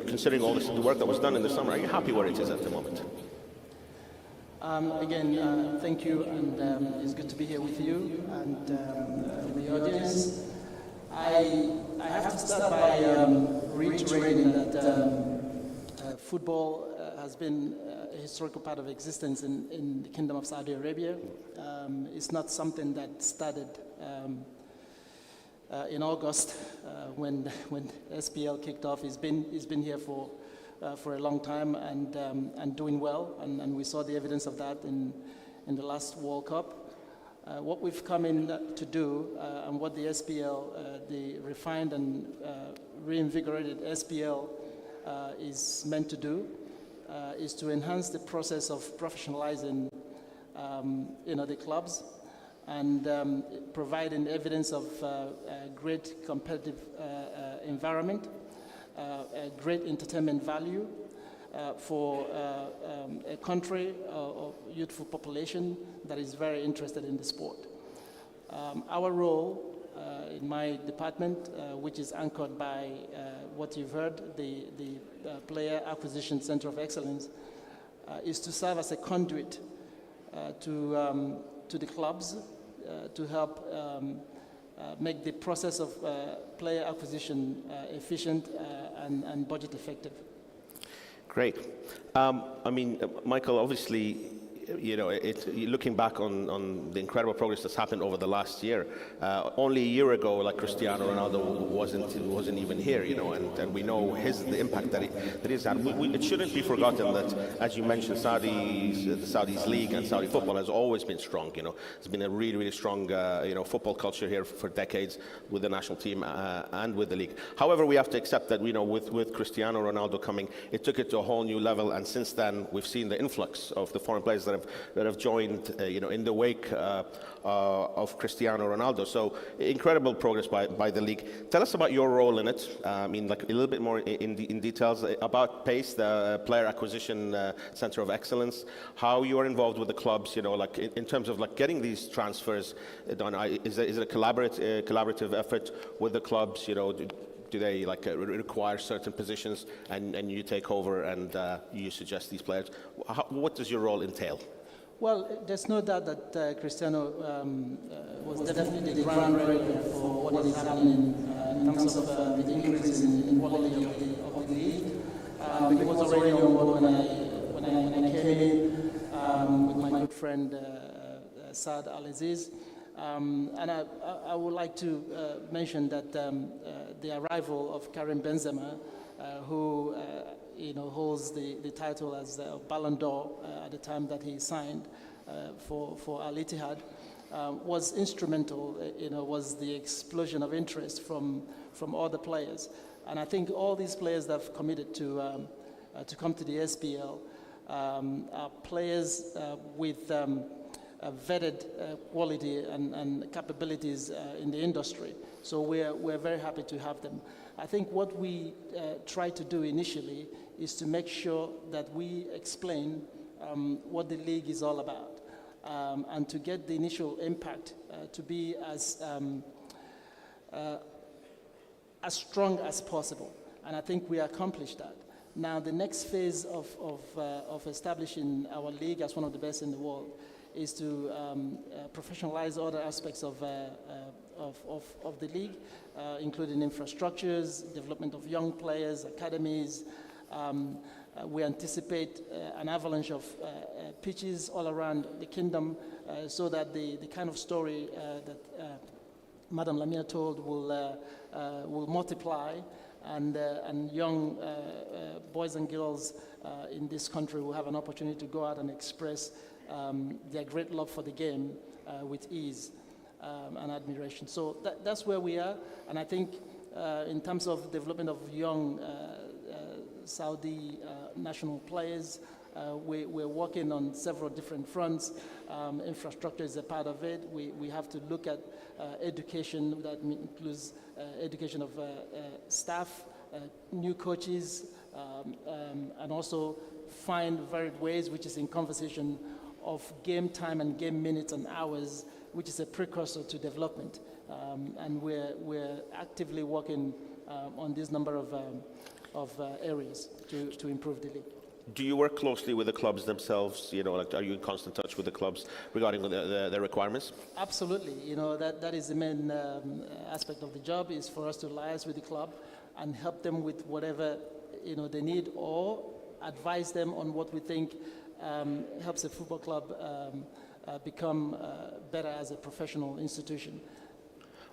considering all the work that was done in the summer? Are you happy where it is at the moment? Again, thank you, and it's good to be here with you and the audience. I have to start by reiterating that football has been a historical part of existence in the Kingdom of Saudi Arabia. It's not something that started in August when SPL kicked off. It's been here for a long time and doing well, and we saw the evidence of that in the last World Cup. What we've come in to do, and what the SPL, the refined and reinvigorated SPL is meant to do, is to enhance the process of professionalizing the clubs and providing evidence of a great competitive environment, a great entertainment value for a country or youthful population that is very interested in the sport. Our role in my department, which is anchored by what you've heard, the Player Acquisition Center of Excellence, is to serve as a conduit to the clubs to help make the process of player acquisition efficient and budget effective. Great. I mean, Michael, obviously, you know, looking back on the incredible progress that's happened over the last year. Only a year ago, like Cristiano Ronaldo wasn't even here, you know, and we know the impact that he's had. It shouldn't be forgotten that, as you mentioned, the Saudis league and Saudi football has always been strong. You know, it's been a really, really strong, you know, football culture here for decades with the national team and with the league. However, we have to accept that, you know, with Cristiano Ronaldo coming, it took it to a whole new level, and since then we've seen the influx of the foreign players that have joined, you know, in the wake of Cristiano Ronaldo. So incredible progress by the league. Tell us about your role in it. I mean, like a little bit more in details about PACE, the Player Acquisition Center of Excellence. How you are involved with the clubs. You know, like in terms of like getting these transfers done. Is it a collaborative effort with the clubs? You know. Do they like require certain positions and you take over and you suggest these players? What does your role entail? Well, there's no doubt that Cristiano was definitely the groundbreaker for what is happening in terms of the increase in quality of the league. He was already on board when I came in with my good friend Saad Al-Aziz. And I would like to mention that the arrival of Karim Benzema, who you know, holds the title as Ballon d'Or at the time that he signed for Al Ittihad, was instrumental. You know, was the explosion of interest from all the players, and I think all these players that have committed to come to the SPL are players with vetted quality and capabilities in the industry. So we're very happy to have them. I think what we try to do initially is to make sure that we explain what the league is all about and to get the initial impact to be as strong as possible. And I think we accomplished that. Now the next phase of establishing our league as one of the best in the world is to professionalize other aspects of the league, including infrastructures, development of young players, academies. We anticipate an avalanche of pitches all around the kingdom so that the kind of story that Madam Lamia told will multiply, and young boys and girls in this country will have an opportunity to go out and express their great love for the game with ease and admiration. So that's where we are, and I think in terms of development of young Saudi national players, we're working on several different fronts. Infrastructure is a part of it. We have to look at education, that includes education of staff, new coaches, and also find varied ways, which is in conversation, of game time and game minutes and hours, which is a precursor to development. And we're actively working on this number of areas to improve the league. Do you work closely with the clubs themselves? You know, like, are you in constant touch with the clubs regarding their requirements? Absolutely. You know, that is the main aspect of the job, is for us to liaise with the club and help them with whatever, you know, they need, or advise them on what we think helps a football club become better as a professional institution.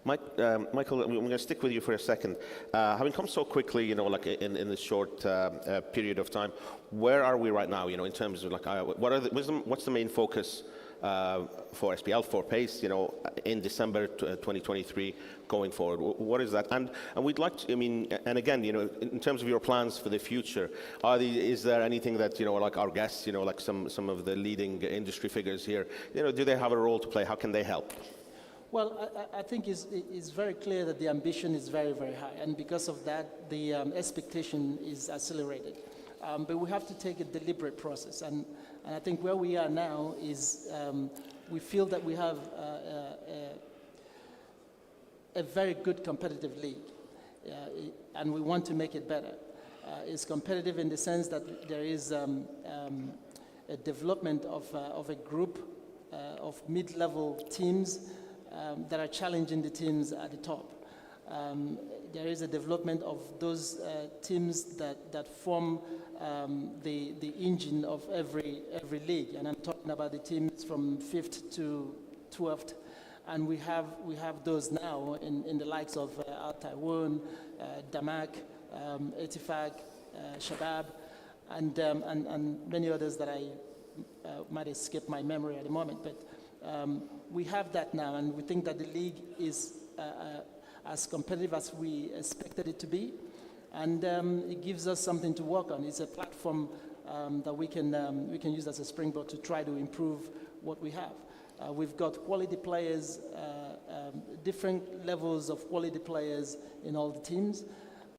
Michael, I'm going to stick with you for a second. Having come so quickly, you know, like in this short period of time, where are we right now? You know, in terms of like, what's the main focus for SPL, for PACE, you know, in December 2023 going forward? What is that? And we'd like to, I mean, and again, you know, in terms of your plans for the future, is there anything that, you know, like our guests, you know, like some of the leading industry figures here, you know, do they have a role to play? How can they help? Well, I think it's very clear that the ambition is very, very high, and because of that, the expectation is accelerated. But we have to take a deliberate process, and I think where we are now is we feel that we have a very good competitive league, and we want to make it better. It's competitive in the sense that there is a development of a group of mid-level teams that are challenging the teams at the top. There is a development of those teams that form the engine of every league, and I'm talking about the teams from 5th to 12th, and we have those now in the likes of Al Taiwan, Damak, Etifak, Shabab, and many others that I might escape my memory at the moment, but we have that now, and we think that the league is as competitive as we expected it to be, and it gives us something to work on. It's a platform that we can use as a springboard to try to improve what we have. We've got quality players, different levels of quality players in all the teams,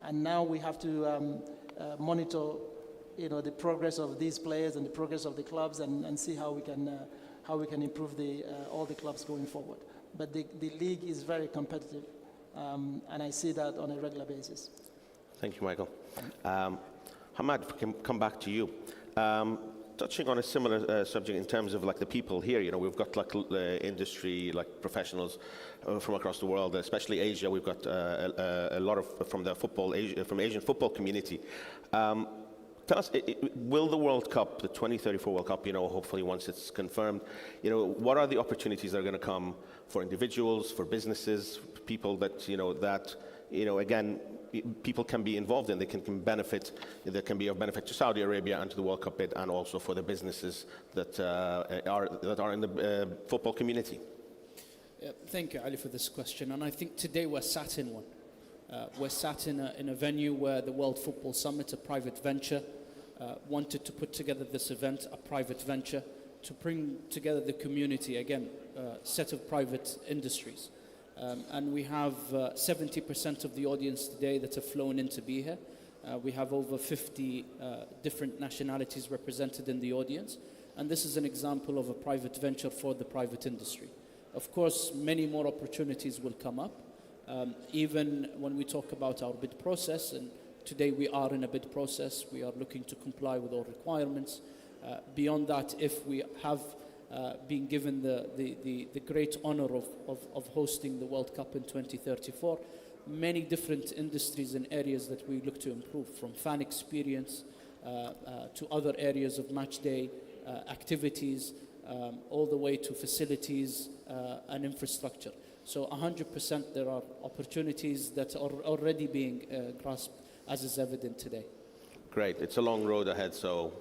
and now we have to monitor, the progress of these players and the progress of the clubs, and see how we can improve all the clubs going forward. But the league is very competitive, and I see that on a regular basis. Thank you, Michael. Hamad, if we can come back to you. Touching on a similar subject in terms of like the people here, we've got like industry, like professionals from across the world, especially Asia. We've got a lot of from the from Asian football community. Tell us, will the World Cup, the 2034 World Cup, hopefully once it's confirmed, what are the opportunities that are going to come for individuals, for businesses, people that, again, people can be involved in, they can benefit, there can be of benefit to Saudi Arabia and to the World Cup bid, and also for the businesses that are in the football community? Thank you, Ali, for this question. And I think today we're sat in one. We're sat in a venue where the World Football Summit, a private venture, wanted to put together this event, a private venture, to bring together the community, again, a set of private industries. And we have 70% of the audience today that have flown in to be here. We have over 50 different nationalities represented in the audience. And this is an example of a private venture for the private industry. Of course, many more opportunities will come up. Even when we talk about our bid process, and today we are in a bid process, we are looking to comply with all requirements. Beyond that, if we have been given the great honor of hosting the World Cup in 2034, many different industries and areas that we look to improve, from fan experience to other areas of match day activities, all the way to facilities and infrastructure. So 100% there are opportunities that are already being grasped, as is evident today. Great. It's a long road ahead, so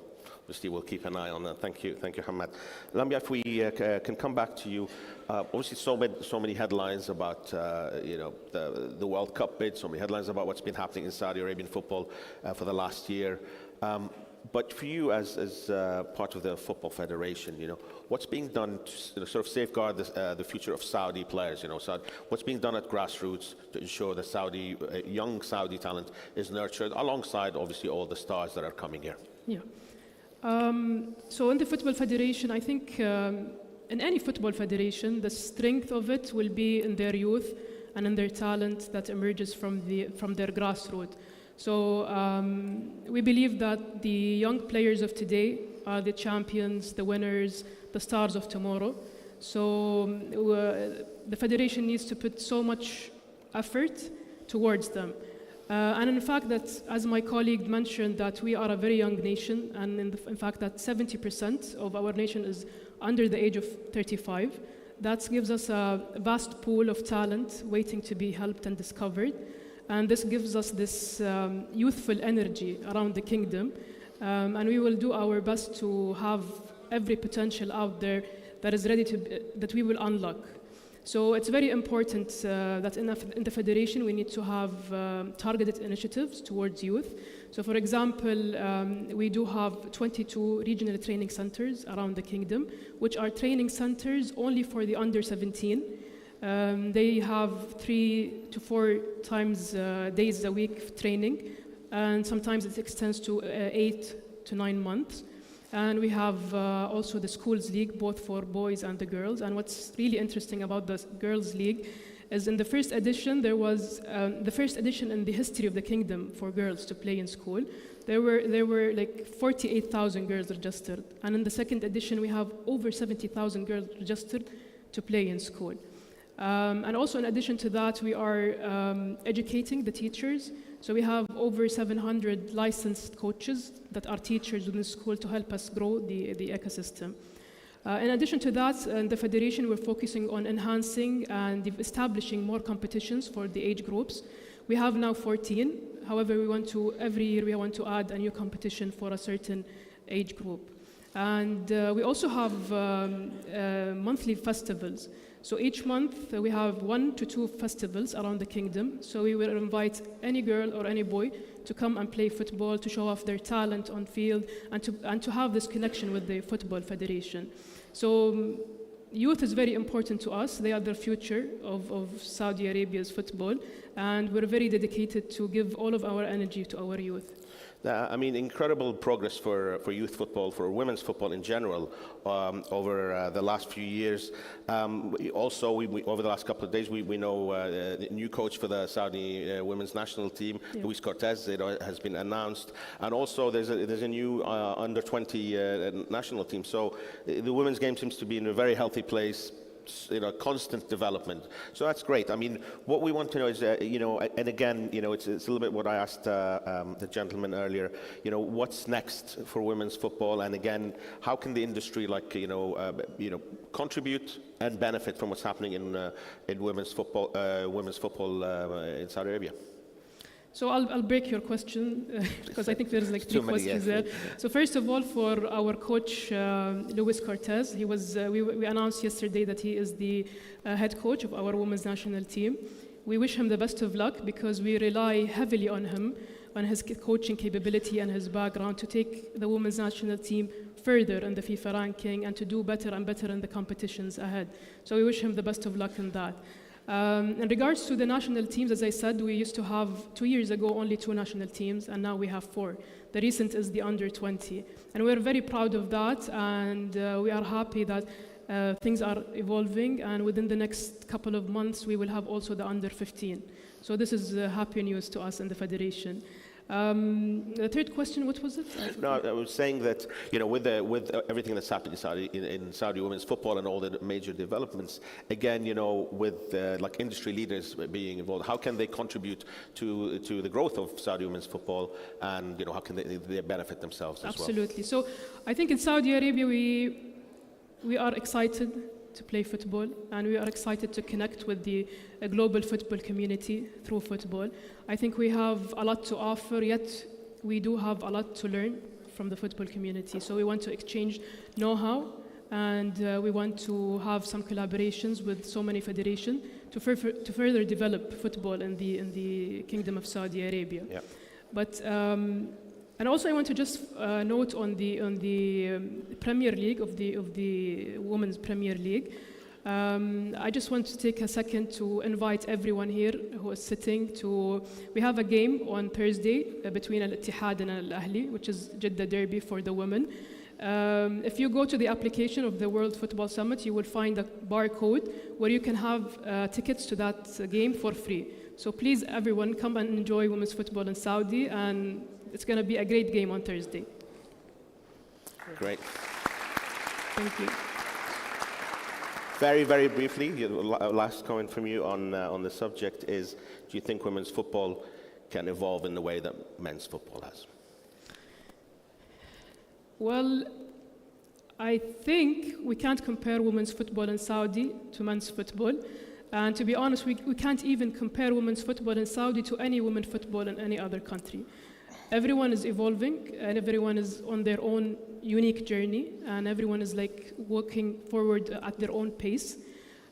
obviously we'll keep an eye on that. Thank you, Hamad. Lamia, if we can come back to you. Obviously, so many headlines about the World Cup bid. So many headlines about what's been happening in Saudi Arabian football for the last year. But for you, as part of the Football Federation, what's being done to sort of safeguard the future of Saudi players? What's being done at grassroots to ensure that young Saudi talent is nurtured alongside, obviously, all the stars that are coming here? Yeah. So in the Football Federation, I think in any football federation, the strength of it will be in their youth and in their talent that emerges from their grassroots. So we believe that the young players of today are the champions, the winners, the stars of tomorrow. So the federation needs to put so much effort towards them. And in fact, that, as my colleague mentioned, that we are a very young nation, and in fact that 70% of our nation is under the age of 35. That gives us a vast pool of talent waiting to be helped and discovered. And this gives us this youthful energy around the kingdom. And we will do our best to have every potential out there that is ready that we will unlock. So it's very important that in the federation we need to have targeted initiatives towards youth. So for example, we do have 22 regional training centers around the kingdom, which are training centers only for the under 17. They have 3 to 4 times days a week of training, and sometimes it extends to 8 to 9 months. And we have also the schools league, both for boys and the girls. And what's really interesting about the girls league is in the first edition, there was the first edition in the history of the kingdom for girls to play in school. There were like 48,000 girls registered. And in the second edition, we have over 70,000 girls registered to play in school. And also in addition to that, we are educating the teachers. So we have over 700 licensed coaches that are teachers within the school to help us grow the ecosystem. In addition to that, in the Federation, we're focusing on enhancing and establishing more competitions for the age groups. We have now 14. However, every year we want to add a new competition for a certain age group. And we also have monthly festivals. So each month we have 1 to 2 festivals around the kingdom. So we will invite any girl or any boy to come and play football, to show off their talent on field, and to have this connection with the Football Federation. So youth is very important to us. They are the future of Saudi Arabia's football, and we're very dedicated to give all of our energy to our youth. I mean, incredible progress for youth football, for women's football in general, over the last few years. Also, over the last couple of days, we know the new coach for the Saudi women's national team, Luis Cortez, has been announced. And also, there's a new under-20 national team. So the women's game seems to be in a very healthy place. Constant development. So that's great. I mean, what we want to know is, and again, it's a little bit what I asked the gentleman earlier. What's next for women's football? And again, how can the industry, contribute and benefit from what's happening in women's football in Saudi Arabia? So I'll break your question because I think there's like 3 questions there. So first of all, for our coach, Luis Cortez, we announced yesterday that he is the head coach of our women's national team. We wish him the best of luck because we rely heavily on him, on his coaching capability and his background to take the women's national team further in the FIFA ranking and to do better and better in the competitions ahead. So we wish him the best of luck in that. In regards to the national teams, as I said, we used to have 2 years ago only 2 national teams, and now we have 4. The recent is the under-20. And we're very proud of that, and we are happy that things are evolving, and within the next couple of months, we will have also the under-15. So this is happy news to us in the Federation. The third question, what was it? No, I was saying that with everything that's happening in Saudi women's football and all the major developments, again, with like industry leaders being involved, how can they contribute to the growth of Saudi women's football, and how can they benefit themselves as well? Absolutely. So I think in Saudi Arabia we are excited to play football, and we are excited to connect with the global football community through football. I think we have a lot to offer, yet we do have a lot to learn from the football community. So we want to exchange know-how, and we want to have some collaborations with so many federations to further develop football in the Kingdom of Saudi Arabia. Yeah. But and also, I want to just note on the Premier League of the Women's Premier League. I just want to take a second to invite everyone here who is sitting to. We have a game on Thursday between Al Ittihad and Al Ahli, which is Jeddah Derby for the women. If you go to the application of the World Football Summit, you will find a barcode where you can have tickets to that game for free. So please, everyone, come and enjoy women's football in Saudi, and it's going to be a great game on Thursday. Great. Thank you. Very, very briefly, last comment from you on the subject is, do you think women's football can evolve in the way that men's football has? Well, I think we can't compare women's football in Saudi to men's football. And to be honest, we can't even compare women's football in Saudi to any women's football in any other country. Everyone is evolving, and everyone is on their own unique journey, and everyone is like walking forward at their own pace.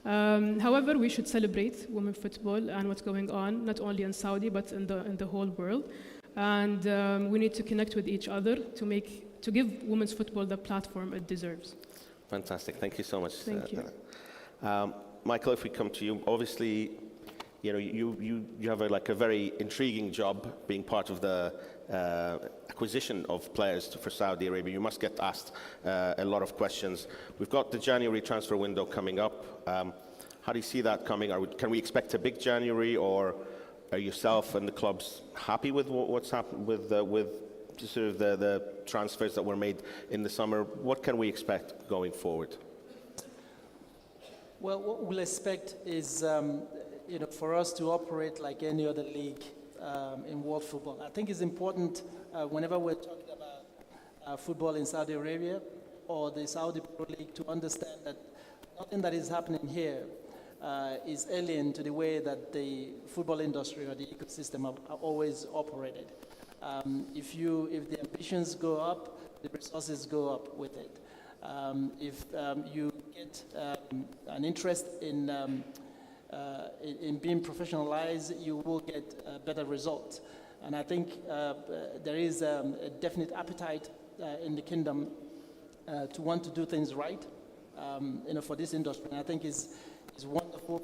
However, we should celebrate women's football and what's going on, not only in Saudi, but in the whole world. And we need to connect with each other to give women's football the platform it deserves. Fantastic. Thank you so much. Thank you. Michael, if we come to you, obviously, you have a very intriguing job being part of the acquisition of players for Saudi Arabia. You must get asked a lot of questions. We've got the January transfer window coming up. How do you see that coming? Can we expect a big January, or are yourself and the clubs happy with what's happened with sort of the transfers that were made in the summer? What can we expect going forward? Well, what we'll expect is, for us to operate like any other league in world football. I think it's important whenever we're talking about football in Saudi Arabia or the Saudi Pro League to understand that nothing that is happening here is alien to the way that the football industry or the ecosystem are always operated. If the ambitions go up, the resources go up with it. If you get an interest in being professionalized, you will get better results. And I think there is a definite appetite in the kingdom to want to do things right, for this industry. And I think it's wonderful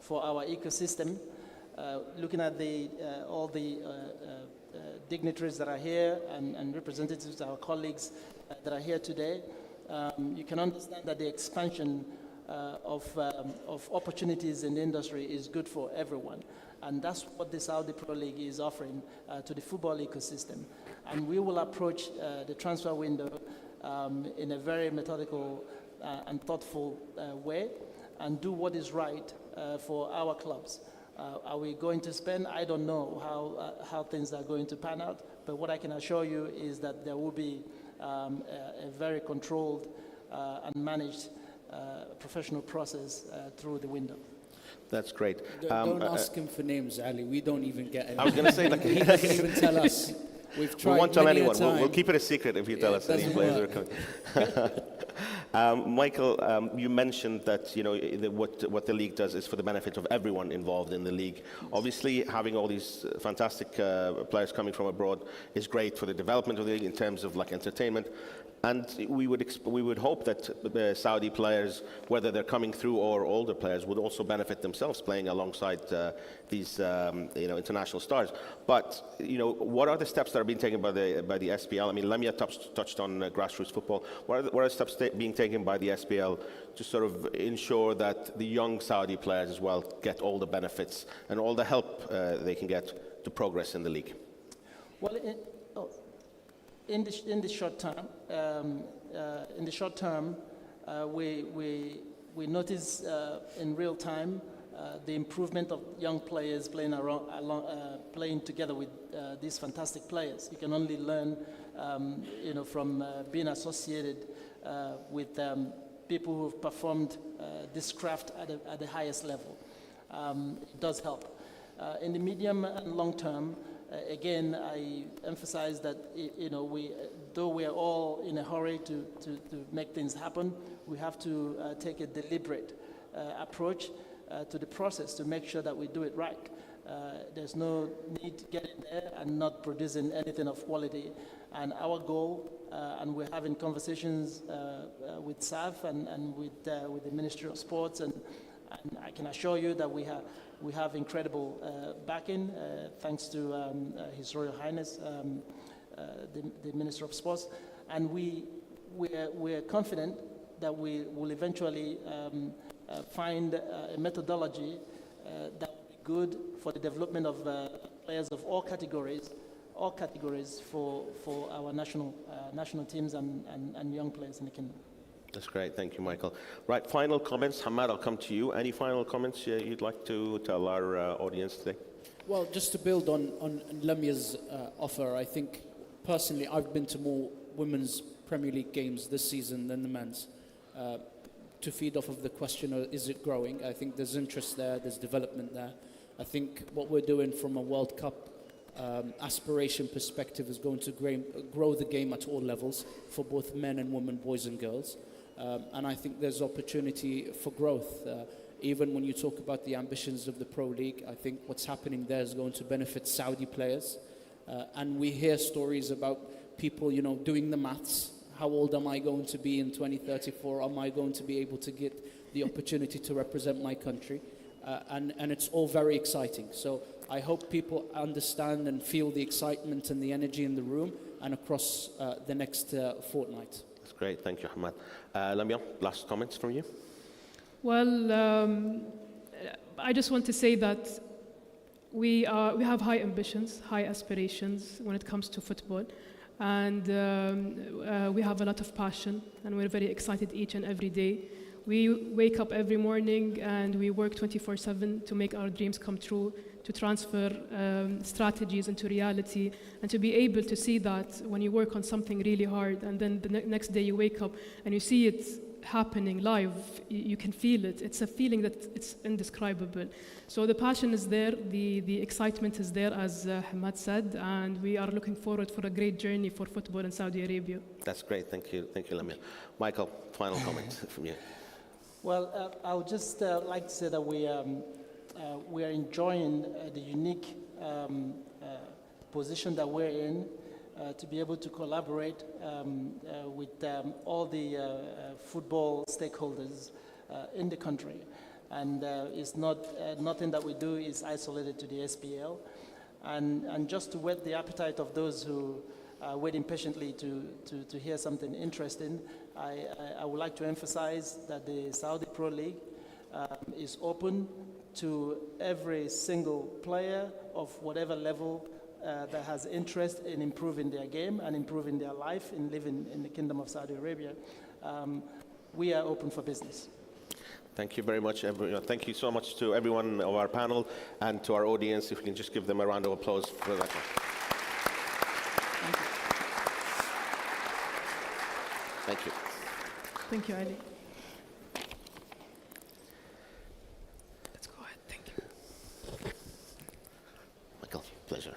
for our ecosystem. Looking at all the dignitaries that are here and representatives of our colleagues that are here today, you can understand that the expansion of opportunities in the industry is good for everyone. And that's what the Saudi Pro League is offering to the football ecosystem. And we will approach the transfer window in a very methodical and thoughtful way and do what is right for our clubs. Are we going to spend? I don't know how things are going to pan out, but what I can assure you is that there will be a very controlled and managed professional process through the window. That's great. Don't ask him for names, Ali. We don't even get any. I was going to say, he doesn't even tell us. We've tried. We won't tell anyone. We'll keep it a secret if you tell us any players are coming. Michael, you mentioned that what the league does is for the benefit of everyone involved in the league. Obviously, having all these fantastic players coming from abroad is great for the development of the league in terms of entertainment. And we would hope that the Saudi players, whether they're coming through or older players, would also benefit themselves playing alongside these international stars. But what are the steps that are being taken by the SPL? I mean, Lamia touched on grassroots football. What are the steps being taken by the SPL to sort of ensure that the young Saudi players as well get all the benefits and all the help they can get to progress in the league? Well, in the short term, we notice in real time the improvement of young players playing together with these fantastic players. You can only learn, from being associated with people who've performed this craft at the highest level. It does help. In the medium and long term, again, I emphasize that though we are all in a hurry to make things happen, we have to take a deliberate approach to the process to make sure that we do it right. There's no need to get in there and not producing anything of quality. And our goal, and we're having conversations with SAF and with the Ministry of Sports, and I can assure you that we have incredible backing, thanks to His Royal Highness, the Minister of Sports. And we're confident that we will eventually find a methodology that will be good for the development of players of all categories for our national teams and young players in the kingdom. That's great. Thank you, Michael. Right, final comments. Hamad, I'll come to you. Any final comments you'd like to tell our audience today? Well, just to build on Lamia's offer, I think personally I've been to more women's Premier League games this season than the men's. To feed off of the question, is it growing? I think there's interest there, there's development there. I think what we're doing from a World Cup aspiration perspective is going to grow the game at all levels for both men and women, boys and girls. And I think there's opportunity for growth. Even when you talk about the ambitions of the Pro League, I think what's happening there is going to benefit Saudi players. And we hear stories about people, doing the maths. How old am I going to be in 2034? Am I going to be able to get the opportunity to represent my country? And it's all very exciting. So I hope people understand and feel the excitement and the energy in the room and across the next fortnight. That's great. Thank you, Hamad. Lamia, last comments from you? Well, I just want to say that we have high ambitions, high aspirations when it comes to football. And we have a lot of passion, and we're very excited each and every day We wake up every morning and we work 24/7 to make our dreams come true, to transfer strategies into reality, and to be able to see that when you work on something really hard and then the next day you wake up and you see it happening live, you can feel it. It's a feeling that it's indescribable. So the passion is there, the excitement is there, as Hamad said, and we are looking forward for a great journey for football in Saudi Arabia. That's great. Thank you, Lamia. Michael, final comment from you. Well, I would just like to say that we are enjoying the unique position that we're in to be able to collaborate with all the football stakeholders in the country. And it's not nothing that we do is isolated to the SPL. And just to whet the appetite of those who are waiting patiently to hear something interesting, I would like to emphasize that the Saudi Pro League is open to every single player of whatever level that has interest in improving their game and improving their life in living in the Kingdom of Saudi Arabia. We are open for business. Thank you very much. Thank you so much to everyone of our panel and to our audience. If we can just give them a round of applause for that. Thank you. Thank you, Ali. Let's go ahead. Thank you. Michael, pleasure.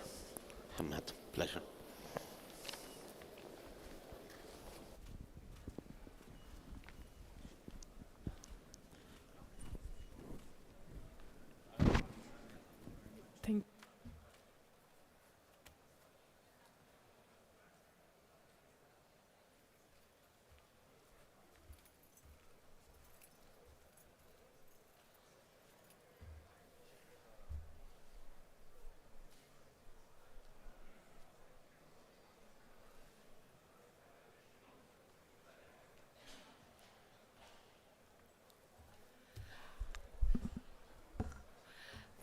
Hamad, pleasure. Thank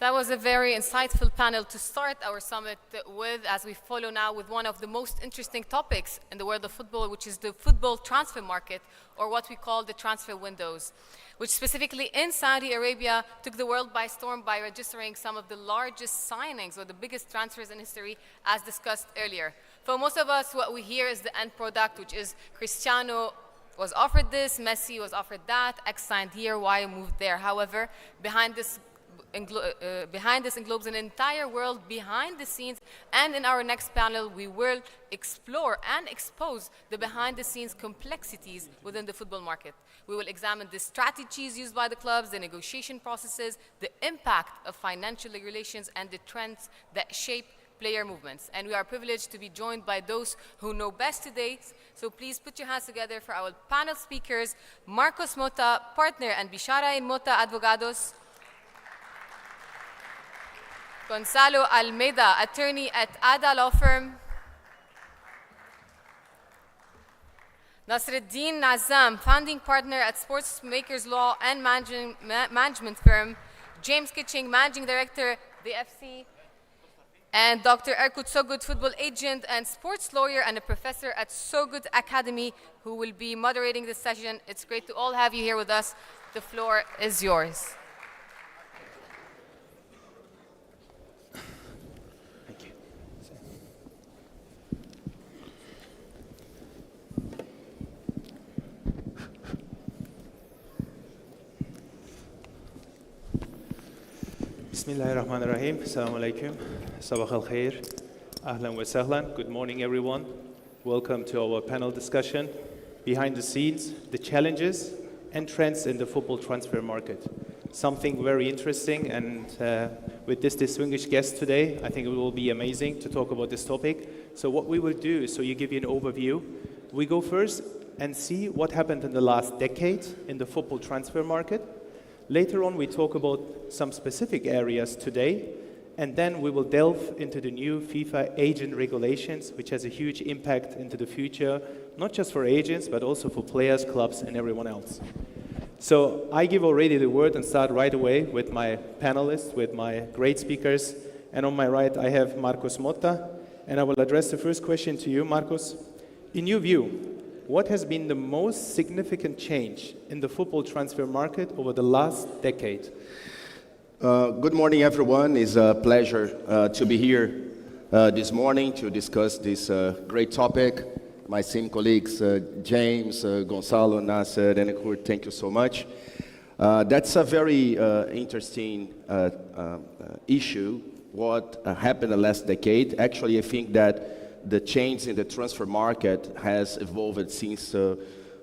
That was a very insightful panel to start our summit with, as we follow now with one of the most interesting topics in the world of football, which is the football transfer market, or what we call the transfer windows, which specifically in Saudi Arabia took the world by storm by registering some of the largest signings or the biggest transfers in history, as discussed earlier. For most of us, what we hear is the end product, which is Cristiano was offered this, Messi was offered that, X signed here, Y moved there. However, behind this englobes an entire world behind the scenes, and in our next panel we will explore and expose the behind the scenes complexities within the football market. We will examine the strategies used by the clubs, the negotiation processes, the impact of financial regulations, and the trends that shape player movements. And we are privileged to be joined by those who know best today. So please put your hands together for our panel speakers: Marcos Mota, partner and Bishara in Mota Advogados; Gonzalo Almeida, attorney at Ada Law Firm; Nasreddin Nazam, founding partner at Sports Makers Law and Management Firm; James Kitching, managing director, the FC; and Dr. Erkut Sogut, football agent and sports lawyer and a professor at Sogut Academy, who will be moderating this session. It's great to all have you here with us. The floor is yours. Bismillahirrahmanirrahim. Assalamu alaikum. Sabah al khair. Ahlan wa sahlan. Good morning, everyone. Welcome to our panel discussion, Behind the Scenes, the Challenges and Trends in the Football Transfer Market. Something very interesting, and with this distinguished guest today, I think it will be amazing to talk about this topic. So what we will do, so you give you an overview, we go first and see what happened in the last decade in the football transfer market. Later on, we talk about some specific areas today, and then we will delve into the new FIFA agent regulations, which has a huge impact into the future, not just for agents, but also for players, clubs, and everyone else. So I give already the word and start right away with my panelists, with my great speakers. And on my right, I have Marcos Mota, and I will address the first question to you, Marcos. In your view, what has been the most significant change in the football transfer market over the last decade? Good morning, everyone. It's a pleasure to be here this morning to discuss this great topic. My esteemed colleagues, James, Gonzalo, Nasser, and Kurt, thank you so much. That's a very interesting issue, what happened the last decade. Actually, I think that the change in the transfer market has evolved since the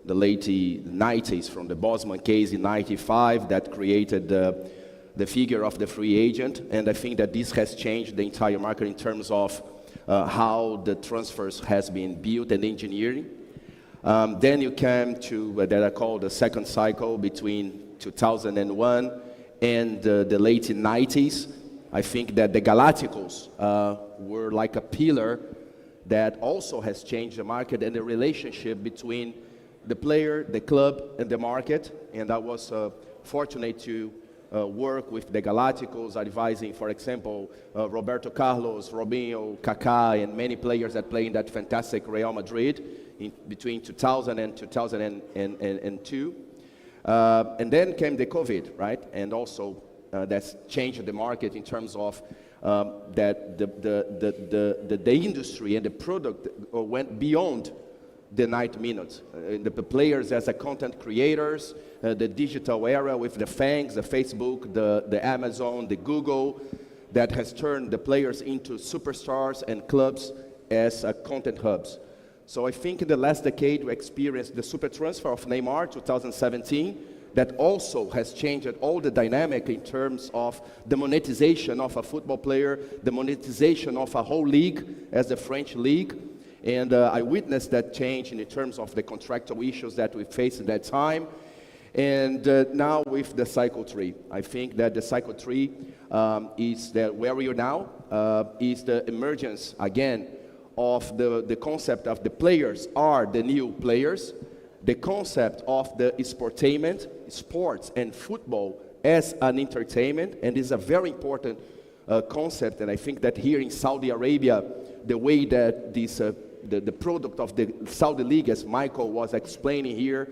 late 90s, from the Bosman case in 95 that created the figure of the free agent. And I think that this has changed the entire market in terms of how the transfers has been built and engineering. Then you came to what I call the second cycle between 2001 and the late 90s. I think that the Galacticos were like a pillar that also has changed the market and the relationship between the player, the club, and the market. And I was fortunate to work with the Galacticos, advising, for example, Roberto Carlos, Robinho, Kaká, and many players that play in that fantastic Real Madrid in between 2000 and 2002. And then came the COVID, right? And also that's changed the market in terms of that the industry and the product went beyond the 90 minutes. The players as a content creators, the digital era with the FANGs, the Facebook, the Amazon, the Google, that has turned the players into superstars and clubs as content hubs. So I think in the last decade we experienced the super transfer of Neymar, 2017, that also has changed all the dynamic in terms of the monetization of a football player, the monetization of a whole league as the French league. And I witnessed that change in terms of the contractual issues that we faced at that time. And now with the cycle 3, I think that the cycle 3 is that where we are now, is the emergence again of the concept of the players are the new players, the concept of the sportainment, sports and football as an entertainment, and is a very important concept. And I think that here in Saudi Arabia, the way that this the product of the Saudi League, as Michael was explaining here,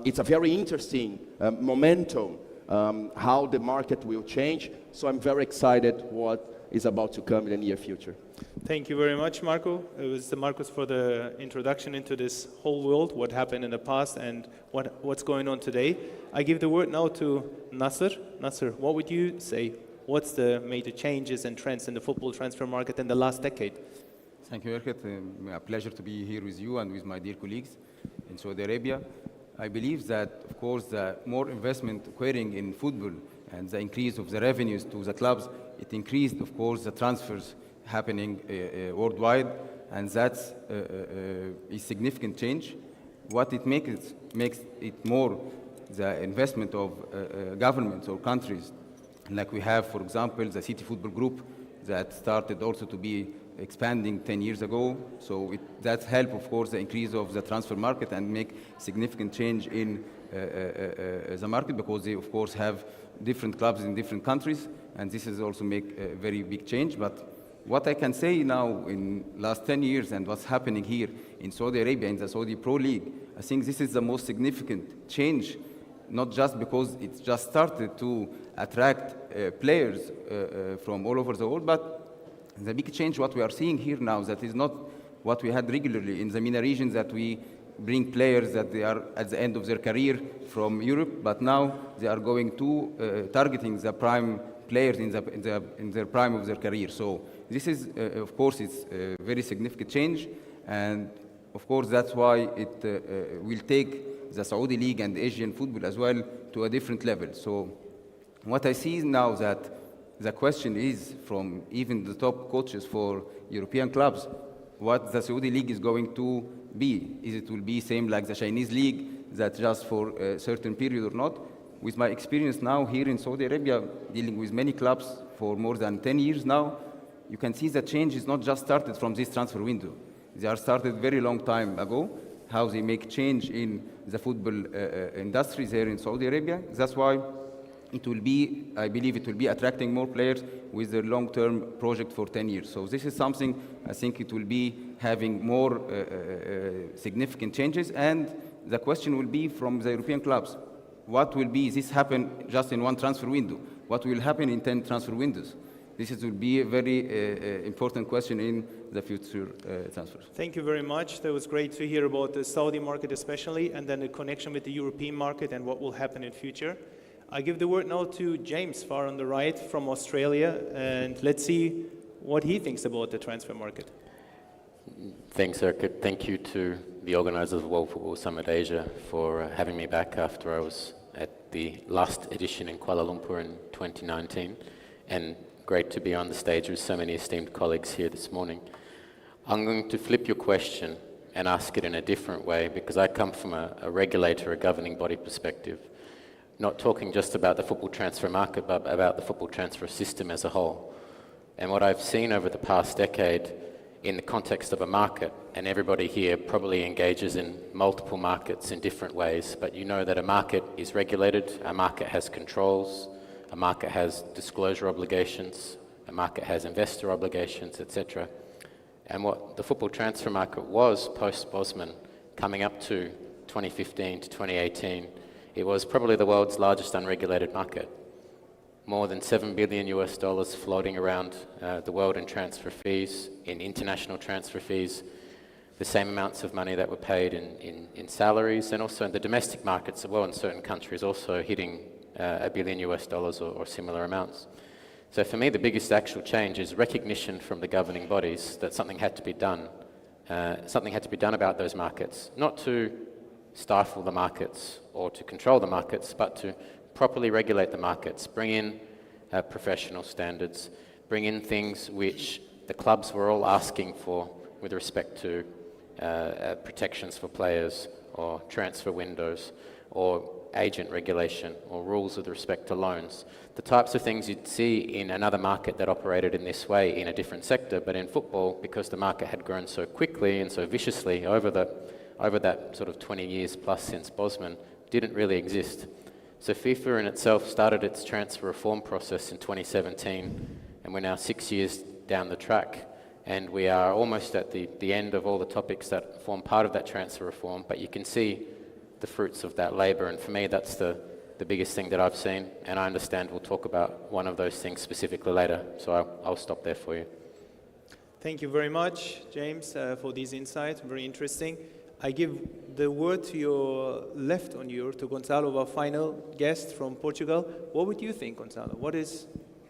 it's a very interesting momentum, how the market will change. So I'm very excited what is about to come in the near future. Thank you very much, Marco. It was Marcos for the introduction into this whole world, what happened in the past and what's going on today. I give the word now to Nasser. Nasser, what would you say? What's the major changes and trends in the football transfer market in the last decade? Thank you, Erket. A pleasure to be here with you and with my dear colleagues in Saudi Arabia. I believe that, of course, the more investment occurring in football and the increase of the revenues to the clubs, it increased, of course, the transfers happening worldwide, and that's a significant change. What it makes it more the investment of governments or countries, like we have, for example, the City Football Group that started also to be expanding 10 years ago. So that helped, of course, the increase of the transfer market and make significant change in the market, because they, of course, have different clubs in different countries, and this has also make a very big change. But what I can say now in last 10 years and what's happening here in Saudi Arabia in the Saudi Pro League, I think this is the most significant change, not just because it's just started to attract players from all over the world, but the big change what we are seeing here now, that is not what we had regularly in the MENA regions, that we bring players that they are at the end of their career from Europe, but now they are going to targeting the prime players in their prime of their career. So this is, of course, it's a very significant change, and of course that's why it will take the Saudi League and Asian football as well to a different level. So what I see now that the question is from even the top coaches for European clubs, what the Saudi League is going to be. Is it will be same like the Chinese League, that just for a certain period or not? With my experience now here in Saudi Arabia, dealing with many clubs for more than 10 years now, you can see the change is not just started from this transfer window. They are started very long time ago, how they make change in the football industry there in Saudi Arabia. That's why it will be, I believe it will be attracting more players with a long-term project for 10 years. So this is something I think it will be having more significant changes, and the question will be from the European clubs. What will be, this happen just in one transfer window? What will happen in 10 transfer windows? This will be a very important question in the future transfers. Thank you very much. That was great to hear about the Saudi market especially, and then the connection with the European market and what will happen in future. I give the word now to James, far on the right, from Australia, and let's see what he thinks about the transfer market. Thanks, Erkut. Thank you to the organisers of World Football Summit Asia for having me back after I was at the last edition in Kuala Lumpur in 2019, and great to be on the stage with so many esteemed colleagues here this morning. I'm going to flip your question and ask it in a different way, because I come from a regulator, a governing body perspective, not talking just about the football transfer market, but about the football transfer system as a whole. And what I've seen over the past decade in the context of a market, and everybody here probably engages in multiple markets in different ways, but you know that a market is regulated, a market has controls, a market has disclosure obligations, a market has investor obligations, etc. And what the football transfer market was post-Bosman, coming up to 2015 to 2018, it was probably the world's largest unregulated market. More than $7 billion floating around the world in transfer fees, in international transfer fees, the same amounts of money that were paid in salaries, and also in the domestic markets as well, in certain countries also hitting $1 billion or similar amounts. So for me, the biggest actual change is recognition from the governing bodies that something had to be done. Something had to be done about those markets, not to stifle the markets or to control the markets, but to properly regulate the markets, bring in professional standards, bring in things which the clubs were all asking for with respect to protections for players or transfer windows or agent regulation or rules with respect to loans. The types of things you'd see in another market that operated in this way in a different sector, but in football, because the market had grown so quickly and so viciously over that sort of 20 years plus since Bosman, didn't really exist. So FIFA in itself started its transfer reform process in 2017, and we're now 6 years down the track, and we are almost at the end of all the topics that form part of that transfer reform, but you can see the fruits of that labour, and for me that's the biggest thing that I've seen, and I understand we'll talk about one of those things specifically later, so I'll stop there for you. Thank you very much, James, for these insights, very interesting. I give the word to your left to Gonzalo, our final guest from Portugal. What would you think, Gonzalo? What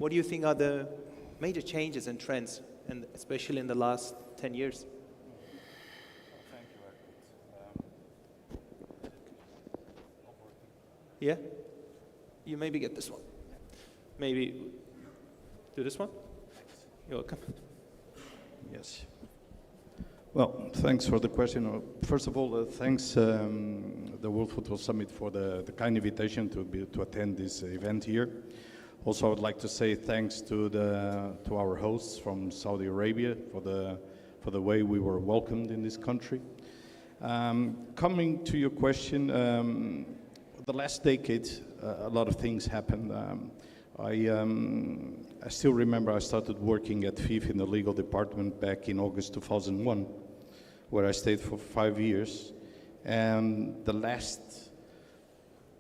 do you think are the major changes and trends, and especially in the last 10 years? Thank you. Yeah? You maybe get this one. Maybe do this one? You're welcome. Yes. Well, thanks for the question. First of all, thanks the World Football Summit for the kind invitation to attend this event here. Also, I would like to say thanks to our hosts from Saudi Arabia for the way we were welcomed in this country. Coming to your question, the last decade, a lot of things happened. I still remember I started working at FIFA in the legal department back in August 2001, where I stayed for 5 years. And the last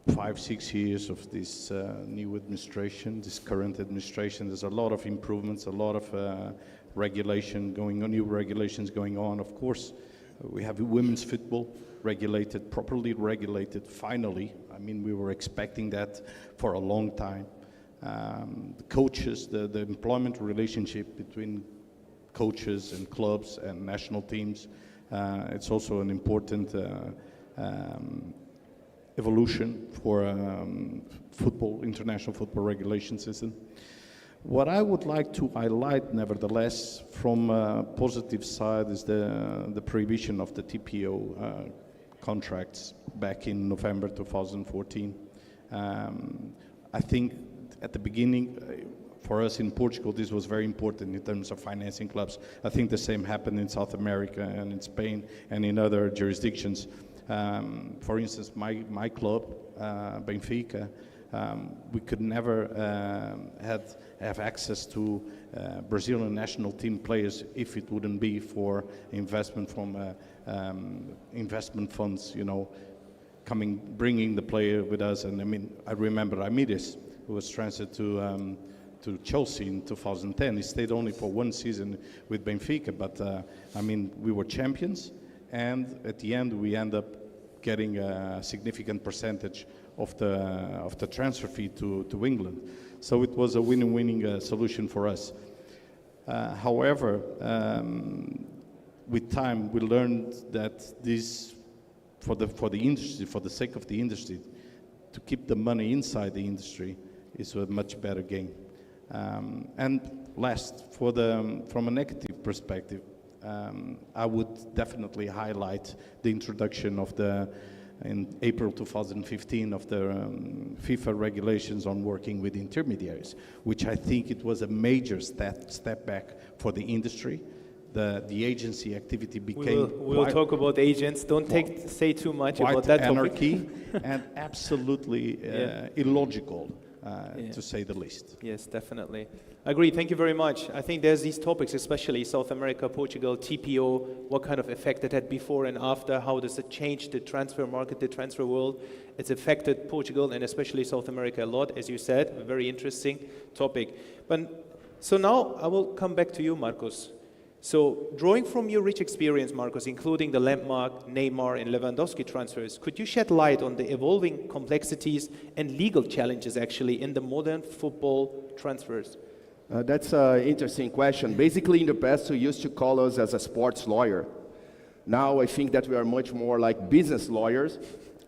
5-6 years of this new administration, this current administration, there's a lot of improvements, a lot of regulation going on, new regulations going on. Of course, we have women's football regulated, properly regulated, finally. I mean, we were expecting that for a long time. The coaches, the employment relationship between coaches and clubs and national teams, it's also an important evolution for football, international football regulation system. What I would like to highlight, nevertheless, from a positive side is the prohibition of the TPO contracts back in November 2014. I think at the beginning, for us in Portugal, this was very important in terms of financing clubs. I think the same happened in South America and in Spain and in other jurisdictions. For instance, my club, Benfica, We could never have access to Brazilian national team players if it wouldn't be for investment from investment funds, you know, bringing the player with us. And I mean, I remember Ramirez, who was transferred to Chelsea in 2010. He stayed only for one season with Benfica, but I mean, we were champions, and at the end we end up getting a significant percentage of the transfer fee to England. So it was a winning solution for us. However, with time, we learned that this, for the industry, for the sake of the industry, to keep the money inside the industry is a much better game. And last, from a negative perspective, I would definitely highlight the introduction of in April 2015 of the FIFA regulations on working with intermediaries, which I think it was a major step back for the industry. The agency activity became we'll talk about agents. Don't say too much about that anarchy and absolutely illogical, to say the least. Yes, definitely. I agree. Thank you very much. I think there's these topics, especially South America, Portugal, TPO, what kind of effect it had before and after, how does it change the transfer market, the transfer world. It's affected Portugal and especially South America a lot, as you said, a very interesting topic. So now I will come back to you, Marcos. So drawing from your rich experience, Marcos, including the landmark Neymar and Lewandowski transfers, could you shed light on the evolving complexities and legal challenges actually in the modern football transfers? That's an interesting question. Basically, in the past, you used to call us as a sports lawyer. Now I think that we are much more like business lawyers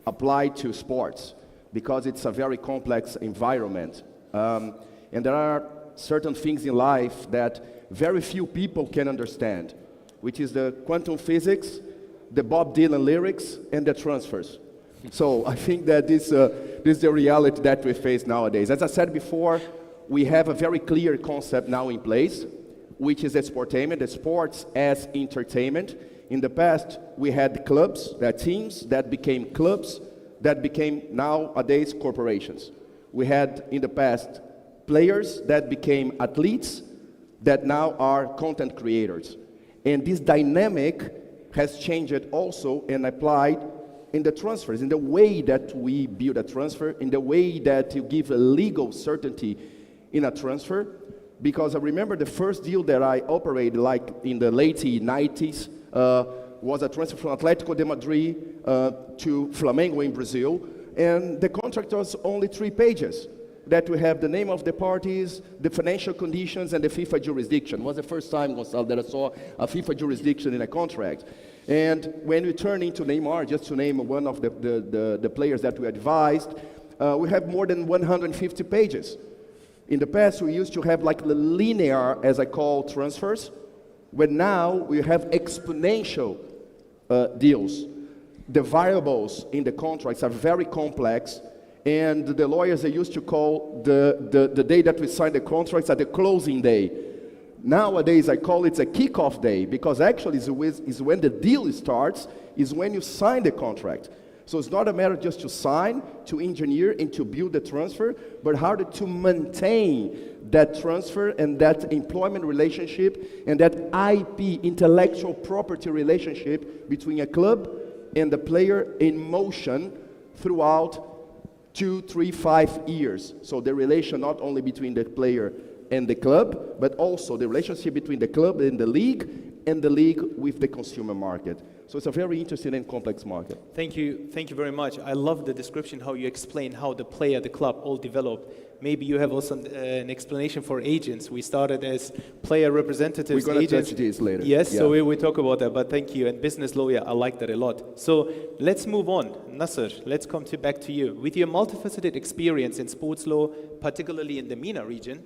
applied to sports because it's a very complex environment. And there are certain things in life that very few people can understand, which is the quantum physics, the Bob Dylan lyrics, and the transfers. So I think that this is the reality that we face nowadays. As I said before, we have a very clear concept now in place, which is the sportainment, the sports as entertainment. In the past, we had clubs, teams that became clubs, that became nowadays corporations. We had in the past players that became athletes, that now are content creators. And this dynamic has changed also and applied in the transfers, in the way that we build a transfer, in the way that you give a legal certainty in a transfer. Because I remember the first deal that I operated, like in the late 90s, was a transfer from Atletico de Madrid to Flamengo in Brazil. And the contract was only 3 pages. That we have the name of the parties, the financial conditions, and the FIFA jurisdiction. It was the first time, Gonçalo, that I saw a FIFA jurisdiction in a contract. And when we turn into Neymar, just to name one of the players that we advised, we have more than 150 pages. In the past, we used to have like the linear, as I call, transfers, but now we have exponential deals. The variables in the contracts are very complex, and the lawyers, they used to call the day that we sign the contracts at the closing day. Nowadays, I call it a kickoff day, because actually is when the deal starts, is when you sign the contract. So it's not a matter just to sign, to engineer, and to build the transfer, but how to maintain that transfer and that employment relationship and that IP, intellectual property relationship between a club and the player in motion throughout 2, 3, 5 years. So the relation not only between the player and the club, but also the relationship between the club and the league with the consumer market. So it's a very interesting and complex market. Thank you very much. I love the description, how you explain how the player, the club all developed. Maybe you have also an explanation for agents. We started as player representatives. We're going to touch this later. Yes, yeah. So we talk about that, but thank you. And business lawyer, I like that a lot. So let's move on. Nasser, let's come back to you. With your multifaceted experience in sports law, particularly in the MENA region,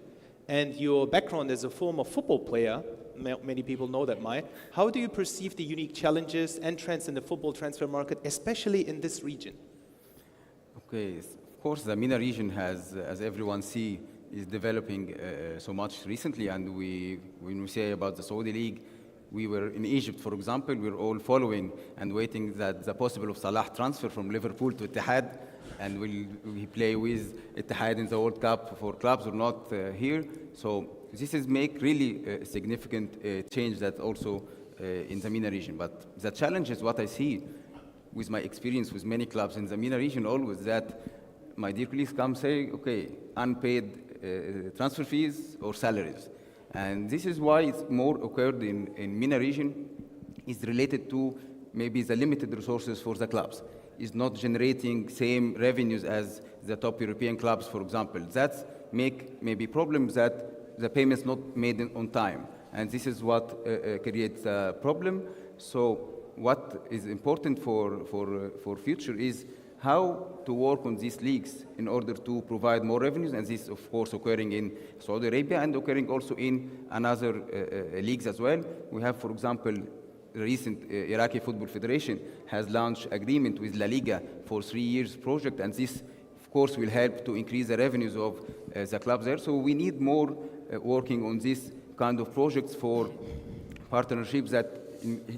and your background as a former football player, many people know that, how do you perceive the unique challenges and trends in the football transfer market, especially in this region? Okay, of course, the MENA region has, as everyone see, is developing so much recently, and when we say about the Saudi League, we were in Egypt, for example, we're all following and waiting that the possible of Salah transfer from Liverpool to Etihad. and will he play with Ittihad in the World Cup for clubs or not here? So this is make really a significant change that also in the MENA region. But the challenge is what I see with my experience with many clubs in the MENA region always that my dear colleagues come say, okay, unpaid transfer fees or salaries. And this is why it's more occurred in MENA region is related to maybe the limited resources for the clubs. Is not generating same revenues as the top European clubs, for example. That's make maybe problems that the payments not made on time. And this is what creates a problem. So what is important for future is how to work on these leagues in order to provide more revenues, and this of course occurring in Saudi Arabia and occurring also in another leagues as well. We have, for example, the recent Iraqi Football Federation has launched agreement with La Liga for 3 years project, and this of course will help to increase the revenues of the clubs there. So we need more working on this kind of projects for partnerships that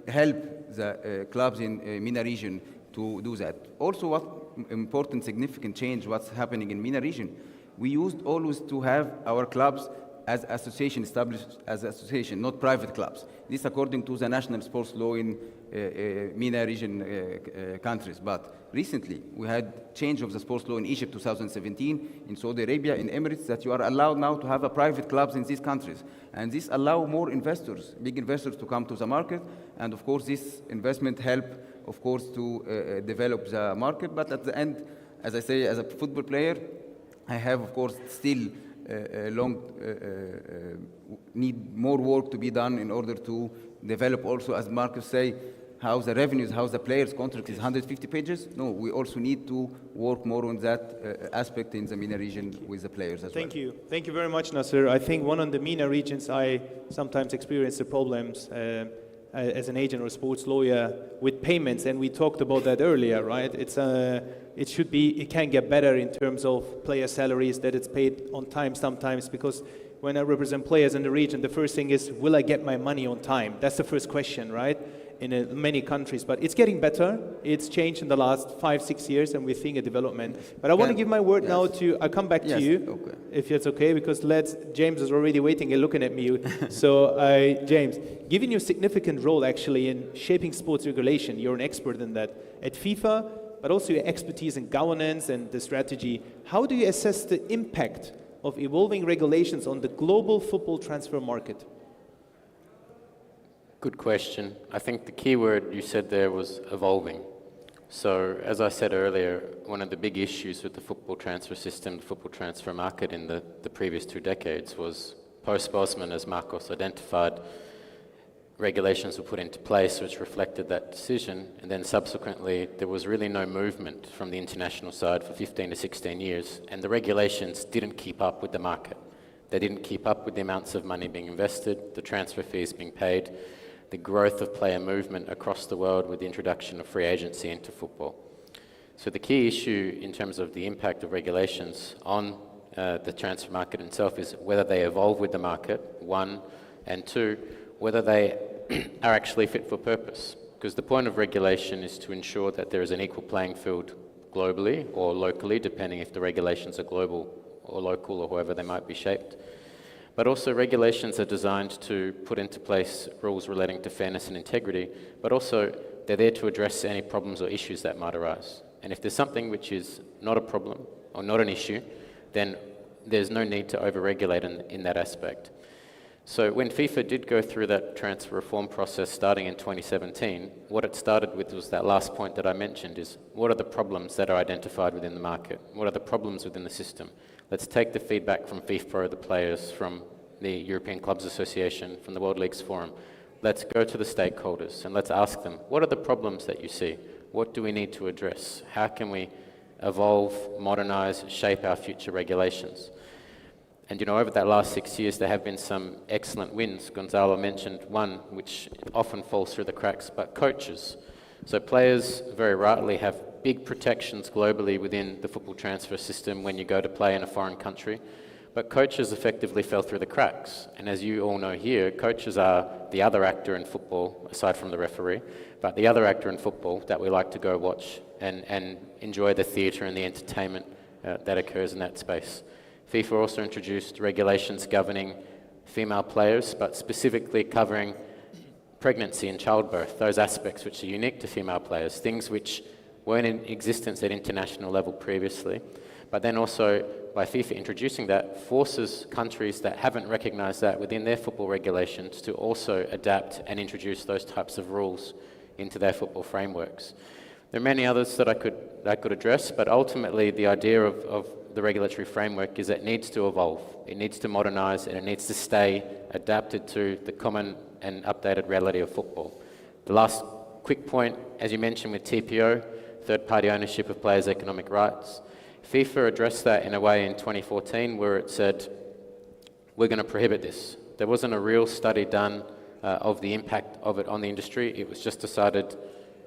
help the clubs in MENA region to do that. Also, what important significant change what's happening in MENA region, we used always to have our clubs as association, established as association, not private clubs. This according to the national sports law in MENA region countries. But recently, we had change of the sports law in Egypt 2017, in Saudi Arabia, in Emirates, that you are allowed now to have a private clubs in these countries. And this allow more investors, big investors to come to the market. And of course, this investment help, of course, to develop the market. But at the end, as I say, as a football player, I have, of course, still need more work to be done in order to develop also, as Marcus say, how the revenues, how the players' contract is 150 pages. No, we also need to work more on that aspect in the MENA region with the players as well. Thank you. Thank you very much, Nasser. I think one of the MENA regions I sometimes experience the problems as an agent or a sports lawyer with payments, and we talked about that earlier, right? It can get better in terms of player salaries, that it's paid on time sometimes, because when I represent players in the region, the first thing is, will I get my money on time? That's the first question, right? In many countries, but it's getting better. It's changed in the last 5-6 years, and we're seeing a development. But I want to give my word now to, I'll come back to you, if it's okay, because James is already waiting and looking at me. So James, given your significant role actually in shaping sports regulation, you're an expert in that at FIFA, but also your expertise in governance and the strategy, how do you assess the impact of evolving regulations on the global football transfer market? Good question. I think the key word you said there was evolving. So, as I said earlier, one of the big issues with the football transfer system, the football transfer market in the previous 2 decades was post-Bosman, as Marcos identified, regulations were put into place which reflected that decision, and then subsequently there was really no movement from the international side for 15 to 16 years, and the regulations didn't keep up with the market. They didn't keep up with the amounts of money being invested, the transfer fees being paid, the growth of player movement across the world with the introduction of free agency into football. So the key issue in terms of the impact of regulations on the transfer market itself is whether they evolve with the market, 1, and 2, whether they are actually fit for purpose. Because the point of regulation is to ensure that there is an equal playing field globally or locally, depending if the regulations are global or local or however they might be shaped. But also regulations are designed to put into place rules relating to fairness and integrity, but also they're there to address any problems or issues that might arise. And if there's something which is not a problem or not an issue, then there's no need to over-regulate in that aspect. So when FIFA did go through that transfer reform process starting in 2017, what it started with was that last point that I mentioned is, what are the problems that are identified within the market? What are the problems within the system? Let's take the feedback from FIFA, the players, from the European Clubs Association, from the World Leagues Forum. Let's go to the stakeholders and let's ask them, what are the problems that you see? What do we need to address? How can we evolve, modernize, shape our future regulations? And over that last 6 years, there have been some excellent wins. Gonzalo mentioned one, which often falls through the cracks, but coaches. So players, very rightly, have big protections globally within the football transfer system when you go to play in a foreign country. but coaches effectively fell through the cracks. And as you all know here, coaches are the other actor in football, aside from the referee, but the other actor in football that we like to go watch and enjoy the theatre and the entertainment that occurs in that space. FIFA also introduced regulations governing female players, but specifically covering pregnancy and childbirth, those aspects which are unique to female players, things which weren't in existence at international level previously. But then also, by FIFA introducing that, forces countries that haven't recognised that within their football regulations to also adapt and introduce those types of rules into their football frameworks. There are many others that I could address, but ultimately the idea of the regulatory framework is it needs to evolve, it needs to modernise, and it needs to stay adapted to the common and updated reality of football. The last quick point, as you mentioned with TPO, third-party ownership of players' economic rights, FIFA addressed that in a way in 2014 where it said, we're going to prohibit this. There wasn't a real study done of the impact of it on the industry. It was just decided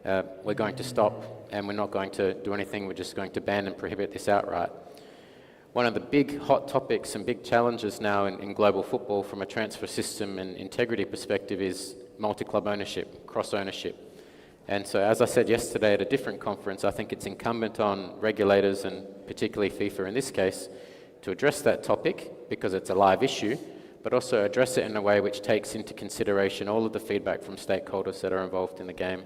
we're going to stop and we're not going to do anything, we're just going to ban and prohibit this outright. One of the big hot topics and big challenges now in global football from a transfer system and integrity perspective is multi-club ownership, cross-ownership. And so, as I said yesterday at a different conference, I think it's incumbent on regulators, and particularly FIFA in this case, to address that topic because it's a live issue, but also address it in a way which takes into consideration all of the feedback from stakeholders that are involved in the game,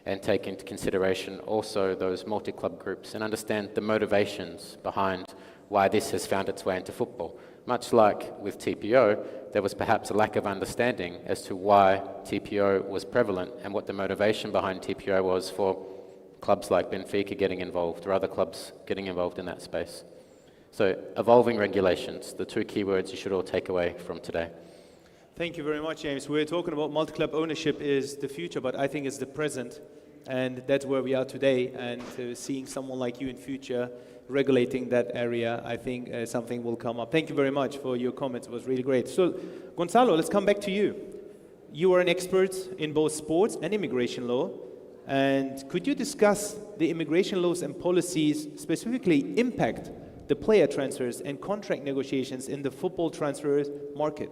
and take into consideration also those multi-club groups and understand the motivations behind why this has found its way into football. Much like with TPO, there was perhaps a lack of understanding as to why TPO was prevalent and what the motivation behind TPO was for clubs like Benfica getting involved or other clubs getting involved in that space. So evolving regulations, the two key words you should all take away from today. Thank you very much, James. We're talking about multi-club ownership is the future, but I think it's the present. And that's where we are today. And seeing someone like you in future regulating that area, I think something will come up. Thank you very much for your comments. It was really great. So, Gonzalo, let's come back to you. You are an expert in both sports and immigration law. And could you discuss the immigration laws and policies specifically impact the player transfers and contract negotiations in the football transfer market?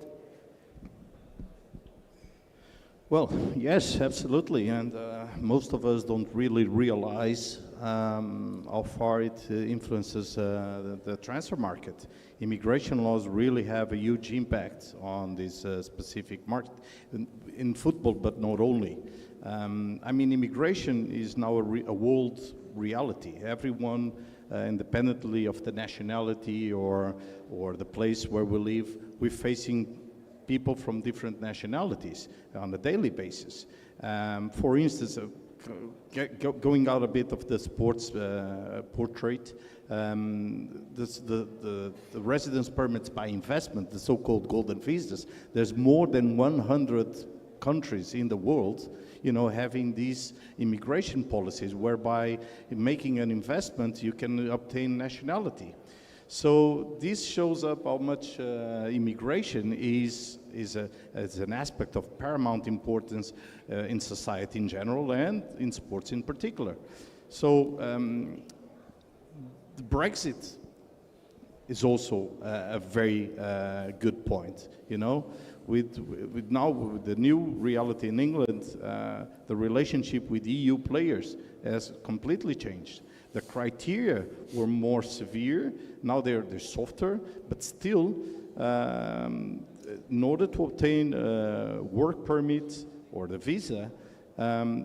Well, yes, absolutely. And most of us don't really realize how far it influences the transfer market. Immigration laws really have a huge impact on this specific market in football, but not only. I mean, immigration is now a world reality. Everyone, independently of the nationality or the place where we live, we're facing people from different nationalities on a daily basis. For instance, going out a bit of the sports portrait, the residence permits by investment, the so-called golden visas, there's more than 100 countries in the world, you know, having these immigration policies whereby making an investment you can obtain nationality. So this shows up how much immigration is an aspect of paramount importance in society in general and in sports in particular. So the Brexit is also a very good point, you know. With the new reality in England, the relationship with EU players has completely changed. The criteria were more severe, now they're softer, but still, in order to obtain a work permit or the visa,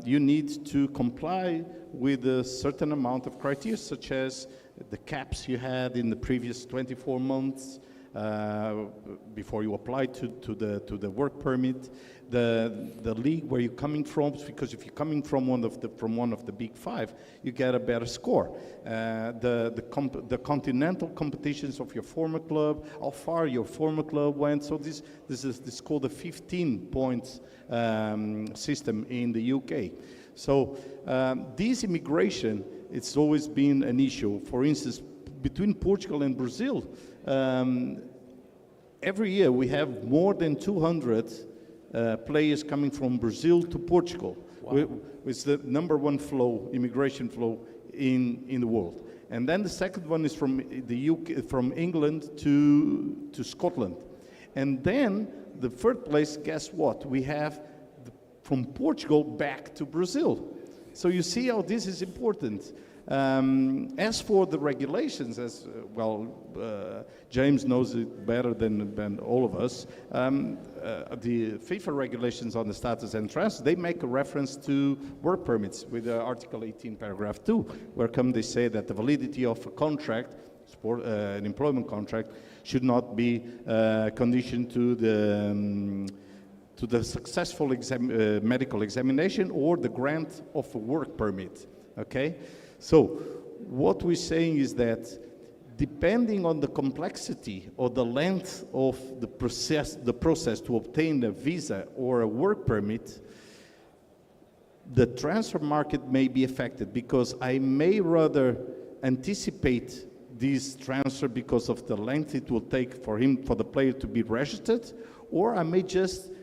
you need to comply with a certain amount of criteria, such as the caps you had in the previous 24 months, before you apply to the work permit, the league where you're coming from, because if you're coming from one of the big five, you get a better score. The continental competitions of your former club, how far your former club went. So this is called a 15 points system in the UK. So this immigration, it's always been an issue. For instance, between Portugal and Brazil, every year we have more than 200 players coming from Brazil to Portugal. It's the #1 flow, immigration flow in the world. And then the second one is from the UK, from England to Scotland. And then the third place, guess what? We have from Portugal back to Brazil. So you see how this is important. As for the regulations, James knows it better than all of us. The FIFA regulations on the status and transfer, they make a reference to work permits with Article 18, paragraph 2, where they say that the validity of a contract, an employment contract, should not be conditioned to the successful medical examination or the grant of a work permit. Okay. So what we're saying is that depending on the complexity or the length of the process to obtain a visa or a work permit, the transfer market may be affected, because I may rather anticipate this transfer because of the length it will take for the player to be registered, or I may just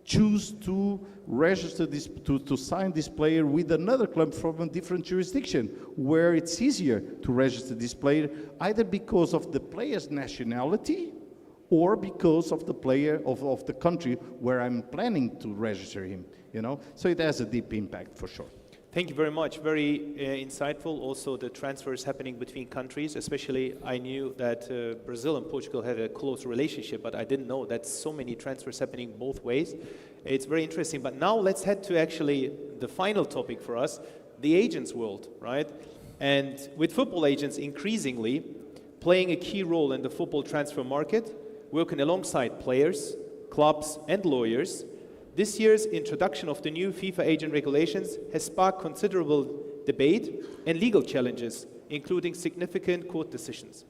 choose to register this, to sign this player with another club from a different jurisdiction, where it's easier to register this player, either because of the player's nationality or because of the player of the country where I'm planning to register him, you know? So it has a deep impact for sure. Thank you very much. Very insightful. Also, the transfers happening between countries, especially I knew that Brazil and Portugal had a close relationship, but I didn't know that so many transfers happening both ways. It's very interesting. But now let's head to actually the final topic for us, the agents world, right? And with football agents increasingly playing a key role in the football transfer market, working alongside players, clubs, and lawyers, this year's introduction of the new FIFA agent regulations has sparked considerable debate and legal challenges, including significant court decisions.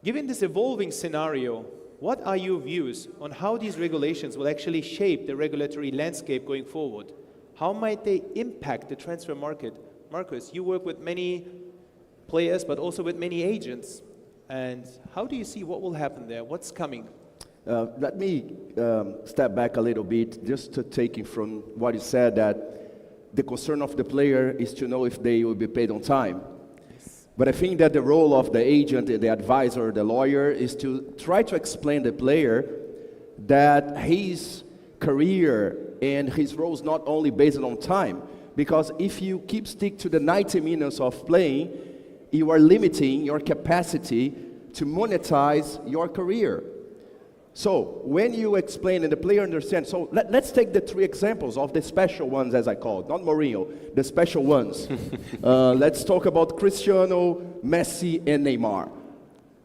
Given this evolving scenario, what are your views on how these regulations will actually shape the regulatory landscape going forward? How might they impact the transfer market? Marcus, you work with many players, but also with many agents. And how do you see what will happen there? What's coming? Let me step back a little bit, just to take it from what you said, that the concern of the player is to know if they will be paid on time. Yes. But I think that the role of the agent, the advisor, the lawyer, is to try to explain to the player that his career and his role is not only based on time. Because if you stick to the 90 minutes of playing, you are limiting your capacity to monetize your career. So when you explain and the player understands, so let's take the three examples of the special ones, as I call it, not Mourinho, the special ones. Let's talk about Cristiano, Messi, and Neymar.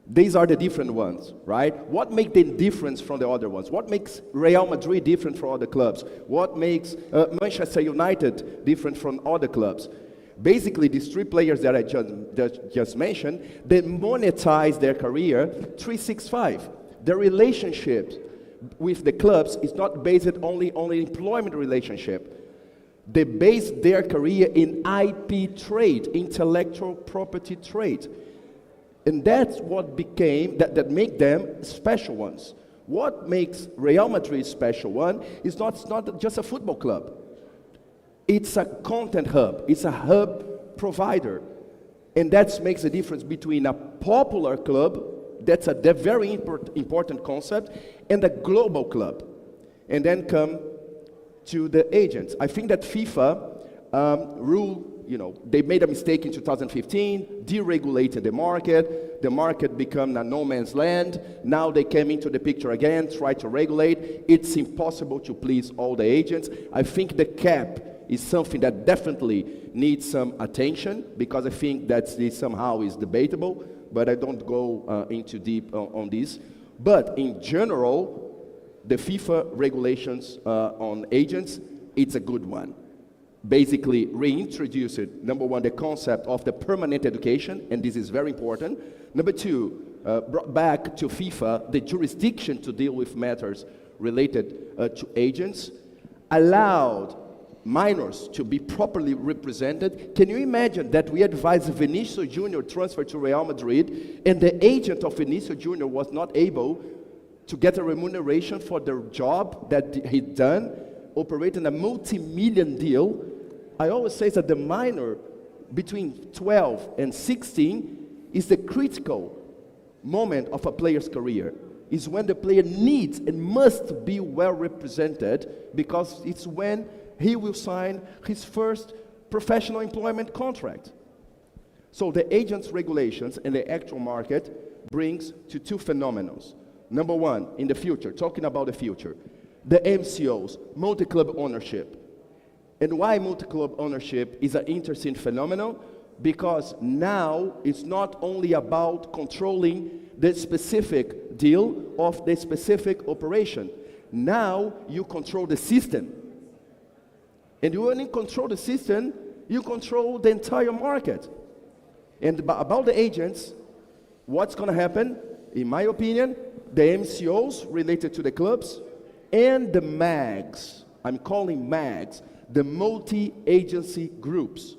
These are the different ones, right? What makes them different from the other ones? What makes Real Madrid different from other clubs? What makes Manchester United different from other clubs? Basically, these three players that I just mentioned, they monetize their career 365. The relationship with the clubs is not based only on the employment relationship. They base their career in IP trade, intellectual property trade. And that's what that make them special ones. What makes Real Madrid special one is not just a football club. It's a content hub. It's a hub provider. And that makes a difference between a popular club, that's a very important concept, and a global club. And then come to the agents. I think that FIFA they made a mistake in 2015, deregulated the market. The market became a no man's land. Now they came into the picture again, try to regulate. It's impossible to please all the agents. I think the cap is something that definitely needs some attention, because I think that somehow is debatable, but I don't go into deep on this. But in general, the FIFA regulations on agents, it's a good one. Basically reintroduced, number one, the concept of the permanent education, and this is very important. Number two, brought back to FIFA the jurisdiction to deal with matters related to agents, allowed minors to be properly represented. Can you imagine that we advised Vinicius Junior transfer to Real Madrid, and the agent of Vinicius Junior was not able to get a remuneration for the job that he'd done, operating a multi-million deal, I always say that the minor between 12 and 16 is the critical moment of a player's career. Is when the player needs and must be well represented, because it's when he will sign his first professional employment contract. So the agents' regulations and the actual market brings to two phenomena. Number one, in the future, talking about the future, the MCOs, multi-club ownership. And why multi-club ownership is an interesting phenomenon? Because now it's not only about controlling the specific deal of the specific operation. Now you control the system. And when you control the system, you control the entire market. And about the agents, what's going to happen, in my opinion, the MCOs related to the clubs and the MAGs, I'm calling MAGs, the multi-agency groups,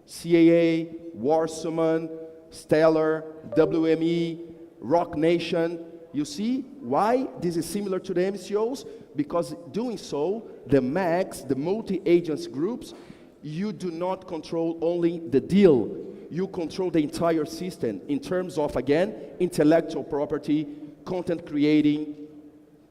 CAA, Warsuman, Stellar, WME, Rock Nation. You see why this is similar to the MCOs? Because doing so, the MAGs, the multi-agency groups, you do not control only the deal. You control the entire system in terms of, again, intellectual property, content creating,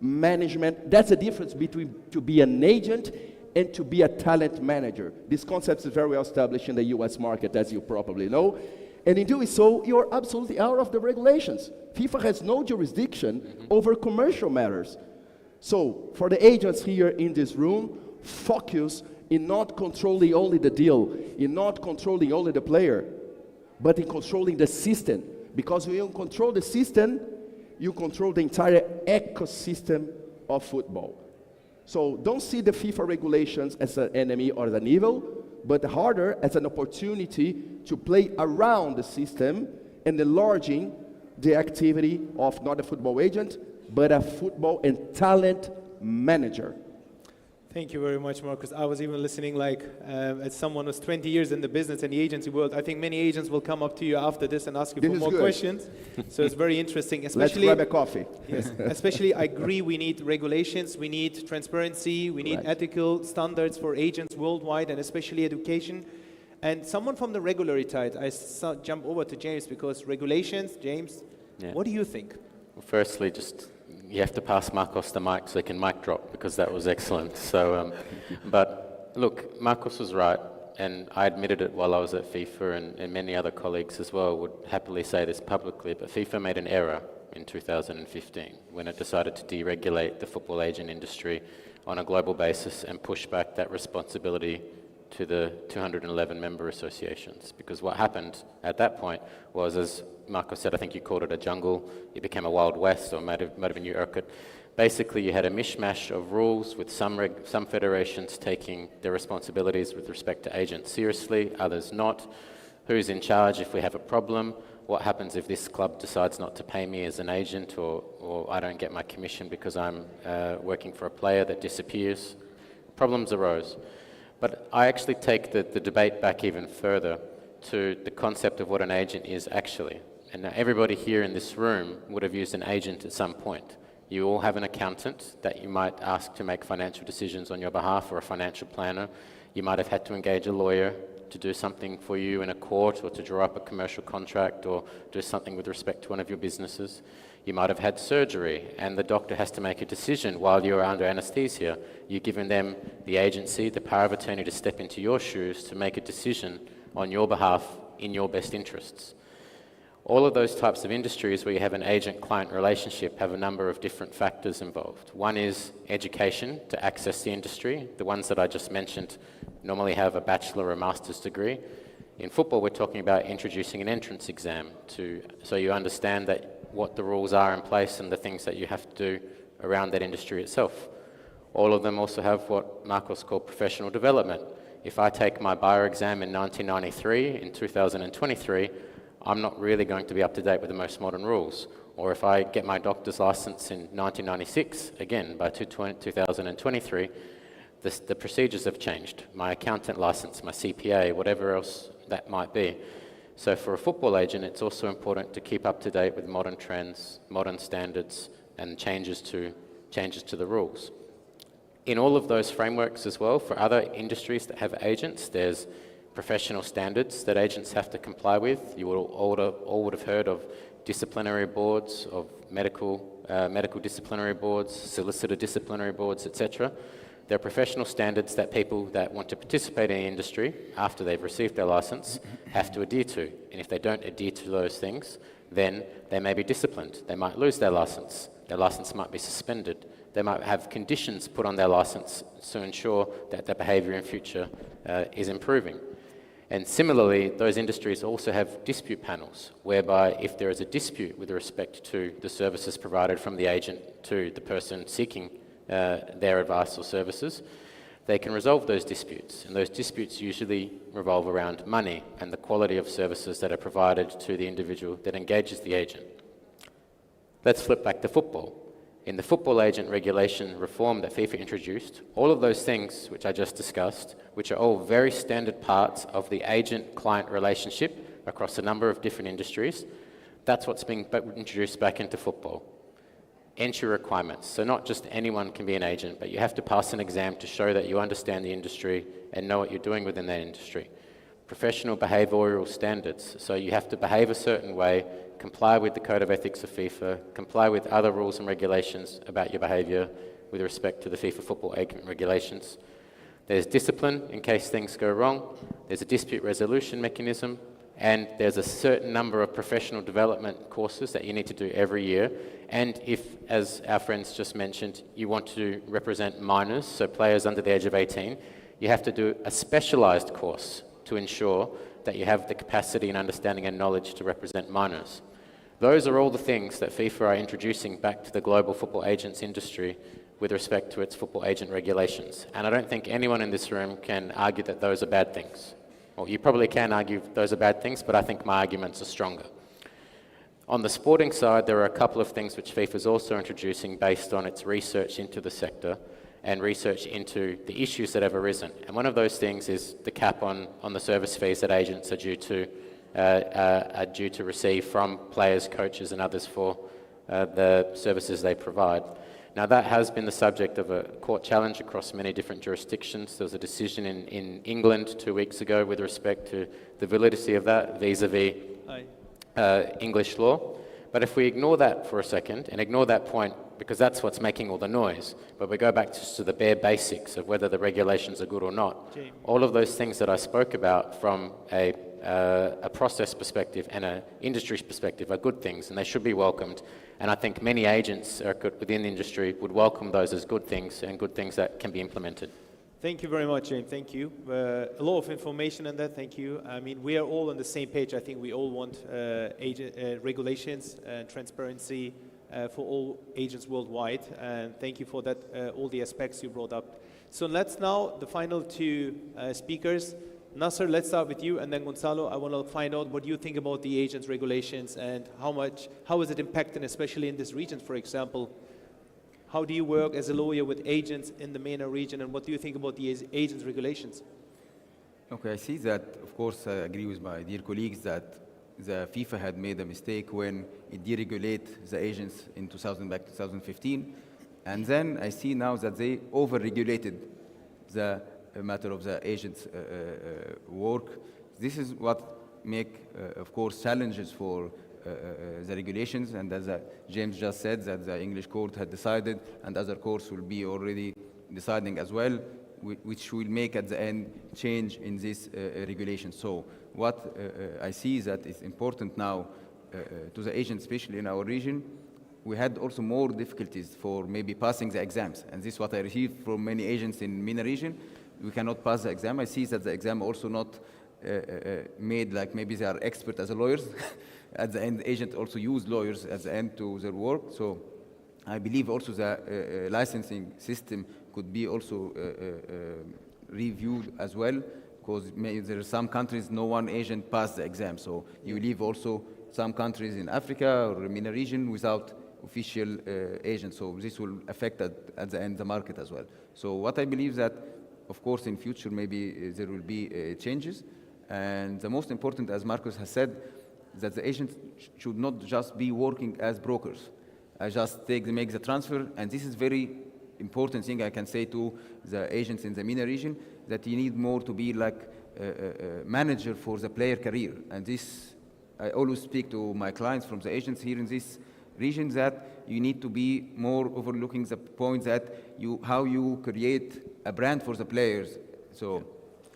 management. That's the difference between to be an agent and to be a talent manager. This concept is very well established in the US market, as you probably know. And in doing so, you're absolutely out of the regulations. FIFA has no jurisdiction over commercial matters. So, for the agents here in this room, focus in not controlling only the deal, in not controlling only the player, but in controlling the system. Because when you control the system, you control the entire ecosystem of football. So don't see the FIFA regulations as an enemy or an evil, but rather as an opportunity to play around the system and enlarging the activity of not a football agent, but a football and talent manager. Thank you very much, Marcus. I was even listening as someone who's 20 years in the business and the agency world. I think many agents will come up to you after this and ask you for more questions. So it's very interesting. Especially, let's grab a coffee. Yes, especially, I agree, we need regulations, we need transparency, we need ethical standards for agents worldwide, and especially education. And someone from the regulatory side, I jump over to James, because regulations, James, what do you think? Well, firstly, you have to pass Marcos the mic so he can mic drop, because that was excellent. So, but look, Marcos was right, and I admitted it while I was at FIFA, and many other colleagues as well would happily say this publicly, but FIFA made an error in 2015 when it decided to deregulate the football agent industry on a global basis and push back that responsibility to the 211 member associations. Because what happened at that point was, as Marco said, I think you called it a jungle, it became a Wild West, or might have been you, Urquhart. Basically, you had a mishmash of rules with some federations taking their responsibilities with respect to agents seriously, others not. Who's in charge if we have a problem? What happens if this club decides not to pay me as an agent, or I don't get my commission because I'm working for a player that disappears? Problems arose. But I actually take the debate back even further to the concept of what an agent is actually. And now everybody here in this room would have used an agent at some point. You all have an accountant that you might ask to make financial decisions on your behalf, or a financial planner. You might have had to engage a lawyer to do something for you in a court, or to draw up a commercial contract, or do something with respect to one of your businesses. You might have had surgery, and the doctor has to make a decision while you're under anesthesia. You've given them the agency, the power of attorney, to step into your shoes to make a decision on your behalf in your best interests. All of those types of industries where you have an agent-client relationship have a number of different factors involved. One is education to access the industry. The ones that I just mentioned normally have a bachelor or master's degree. In football, we're talking about introducing an entrance exam so you understand that what the rules are in place and the things that you have to do around that industry itself. All of them also have what Marcos called professional development. If I take my bar exam in 1993, in 2023, I'm not really going to be up to date with the most modern rules. Or if I get my doctor's license in 1996, again, by 2023, the procedures have changed. My accountant license, my CPA, whatever else that might be. So for a football agent, it's also important to keep up to date with modern trends, modern standards, and changes to the rules. In all of those frameworks as well, for other industries that have agents, there's professional standards that agents have to comply with. You all would have heard of disciplinary boards, of medical disciplinary boards, solicitor disciplinary boards, etc. There are professional standards that people that want to participate in the industry after they've received their license have to adhere to. And if they don't adhere to those things, then they may be disciplined. They might lose their license. Their license might be suspended. They might have conditions put on their license to ensure that their behavior in future is improving. And similarly, those industries also have dispute panels, whereby if there is a dispute with respect to the services provided from the agent to the person seeking their advice or services, they can resolve those disputes. And those disputes usually revolve around money and the quality of services that are provided to the individual that engages the agent. Let's flip back to football. In the football agent regulation reform that FIFA introduced, all of those things which I just discussed, which are all very standard parts of the agent-client relationship across a number of different industries, that's what's being introduced back into football. Entry requirements. So not just anyone can be an agent, but you have to pass an exam to show that you understand the industry and know what you're doing within that industry. Professional behavioural standards. So you have to behave a certain way, comply with the Code of Ethics of FIFA, comply with other rules and regulations about your behaviour with respect to the FIFA football agent regulations. There's discipline in case things go wrong. There's a dispute resolution mechanism. And there's a certain number of professional development courses that you need to do every year. And if, as our friends just mentioned, you want to represent minors, so players under the age of 18, you have to do a specialised course to ensure that you have the capacity and understanding and knowledge to represent minors. Those are all the things that FIFA are introducing back to the global football agents industry with respect to its football agent regulations. And I don't think anyone in this room can argue that those are bad things. Well, you probably can argue those are bad things, but I think my arguments are stronger. On the sporting side, there are a couple of things which FIFA is also introducing based on its research into the sector and research into the issues that have arisen. And one of those things is the cap on the service fees that agents are due to receive from players, coaches and others for the services they provide. Now that has been the subject of a court challenge across many different jurisdictions. There was a decision in England 2 weeks ago with respect to the validity of that vis-a-vis English law. But if we ignore that for a second and ignore that point, because that's what's making all the noise, but we go back just to the bare basics of whether the regulations are good or not, all of those things that I spoke about from a process perspective and an industry perspective are good things, and they should be welcomed. And I think many agents within the industry would welcome those as good things and good things that can be implemented. Thank you very much, James. Thank you. A lot of information on that. Thank you. I mean, we are all on the same page. I think we all want regulations and transparency for all agents worldwide. And thank you for that, all the aspects you brought up. So let's now, the final two speakers. Nasser, let's start with you, and then Gonzalo, I want to find out what you think about the agents regulations and how is it impacting, especially in this region, for example. How do you work as a lawyer with agents in the MENA region, and what do you think about the agents regulations? Okay, I see that, of course, I agree with my dear colleagues that the FIFA had made a mistake when it deregulated the agents in 2015. And then I see now that they over-regulated the matter of the agents' work. This is what make, of course, challenges for the regulations, and as James just said, that the English court had decided, and other courts will be already deciding as well, which will make at the end change in this regulation. So what I see is that it's important now to the agents, especially in our region. We had also more difficulties for maybe passing the exams, and this is what I received from many agents in MENA region. We cannot pass the exam. I see that the exam also not made like maybe they are expert as lawyers. At the end, the agent also use lawyers at the end to their work. So I believe also the licensing system could be also reviewed as well, because there are some countries no one agent passed the exam. So you leave also some countries in Africa or MENA region without official agents. So this will affect at the end the market as well. So what I believe that, of course, in future maybe there will be changes. And the most important, as Marcus has said, that the agents should not just be working as brokers. I just make the transfer, and this is very important thing I can say to the agents in the MENA region, that you need more to be like a manager for the player career. And this, I always speak to my clients from the agents here in this region, that you need to be more overlooking the point that how you create a brand for the players. So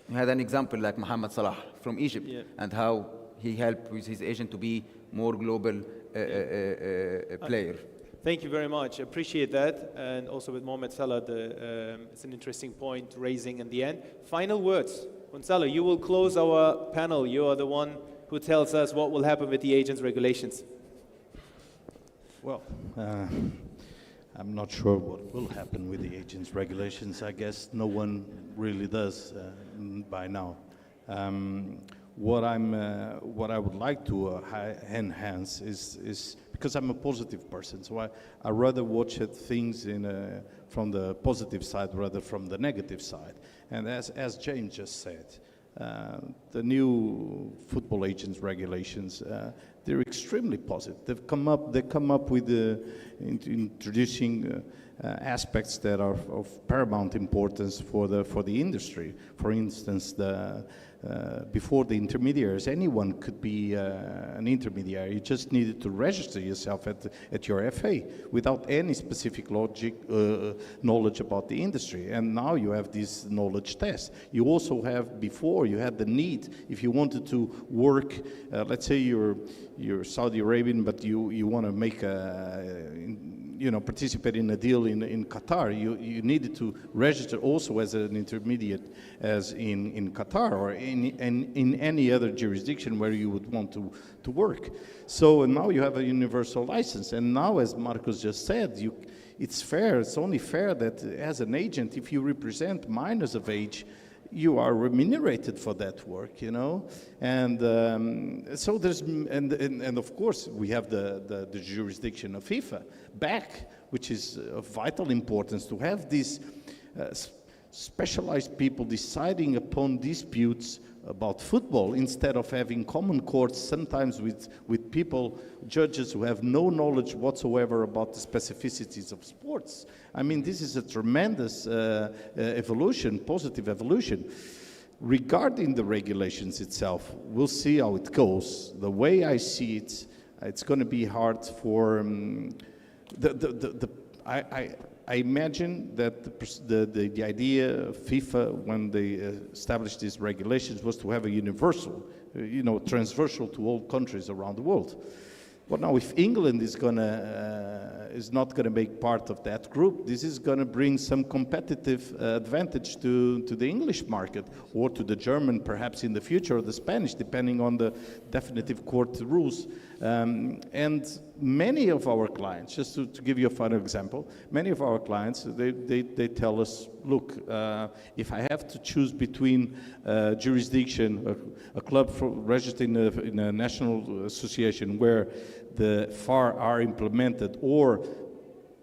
you had an example like Mohamed Salah from Egypt, and how he helped with his agent to be more global player. Thank you very much. Appreciate that. And also with Mohamed Salah, it's an interesting point raising in the end. Final words. Gonzalo, you will close our panel. You are the one who tells us what will happen with the agents regulations. Well, I'm not sure what will happen with the agents regulations. I guess no one really does by now. What I would like to enhance is because I'm a positive person, so I rather watch things from the positive side rather from the negative side. And as James just said, the new football agents regulations, they're extremely positive. They come up with introducing aspects that are of paramount importance for the industry. For instance, before the intermediaries, anyone could be an intermediary. You just needed to register yourself at your FA without any specific knowledge about the industry. And now you have this knowledge test. You also have, before you had the need, if you wanted to work, let's say you're Saudi Arabian, but you want to make participate in a deal in Qatar, you needed to register also as an intermediate as in Qatar or in any other jurisdiction where you would want to work. So now you have a universal license, and now, as Marcos just said, it's fair, it's only fair that as an agent, if you represent minors of age, you are remunerated for that work, and so there's and of course we have the jurisdiction of FIFA back, which is of vital importance to have these specialized people deciding upon disputes about football instead of having common courts, sometimes with people, judges who have no knowledge whatsoever about the specificities of sports. I mean, this is a tremendous evolution, positive evolution. Regarding the regulations itself, we'll see how it goes. The way I see it, it's going to be hard for I imagine that the idea of FIFA, when they established these regulations, was to have a universal, transversal to all countries around the world. But now, if England is not gonna make part of that group, this is gonna bring some competitive advantage to the English market, or to the German, perhaps in the future, or the Spanish, depending on the definitive court rules. And many of our clients, just to give you a final example, many of our clients, they tell us, look, if I have to choose between jurisdiction, a club registered in a national association where the FAR are implemented, or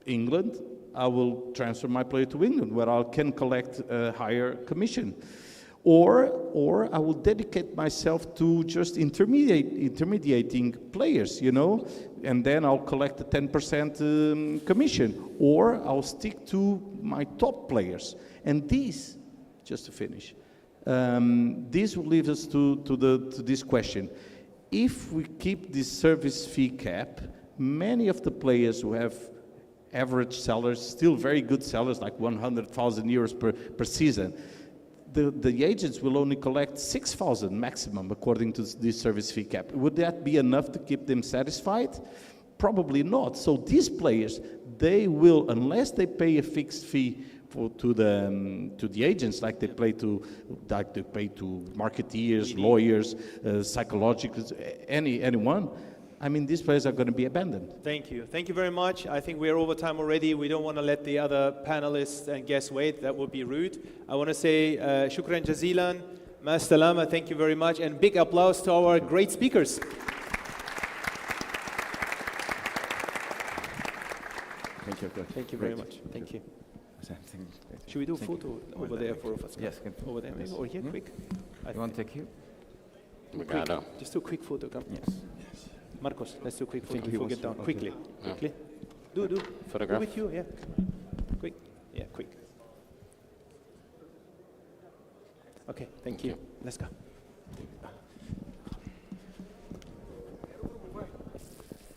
England, I will transfer my player to England, where I can collect a higher commission. Or I will dedicate myself to just intermediating players, and then I'll collect a 10% commission. Or I'll stick to my top players. And this, just to finish, this will lead us to this question. If we keep this service fee cap, many of the players who have average salaries, still very good salaries, like 100,000 euros per season, the agents will only collect 6,000 maximum according to this service fee cap. Would that be enough to keep them satisfied? Probably not. So these players, they will, unless they pay a fixed fee to the agents, like they pay to marketeers, lawyers, psychologists, anyone, I mean, these players are going to be abandoned. Thank you. Thank you very much. I think we're over time already. We don't want to let the other panelists and guests wait. That would be rude. I want to say shukran jazilan, ma salama, thank you very much, and big applause to our great speakers. Thank you. Thank you very much. Thank you. Should we do a photo over there for us? Yes. Over there, maybe, or here, quick? You want to take here? Just do a quick photo, come. Yes. Marcos, let's do a quick photo before we get down. Quickly. Do. Photograph? With you, yeah. Quick, yeah. Okay, thank you. Let's go.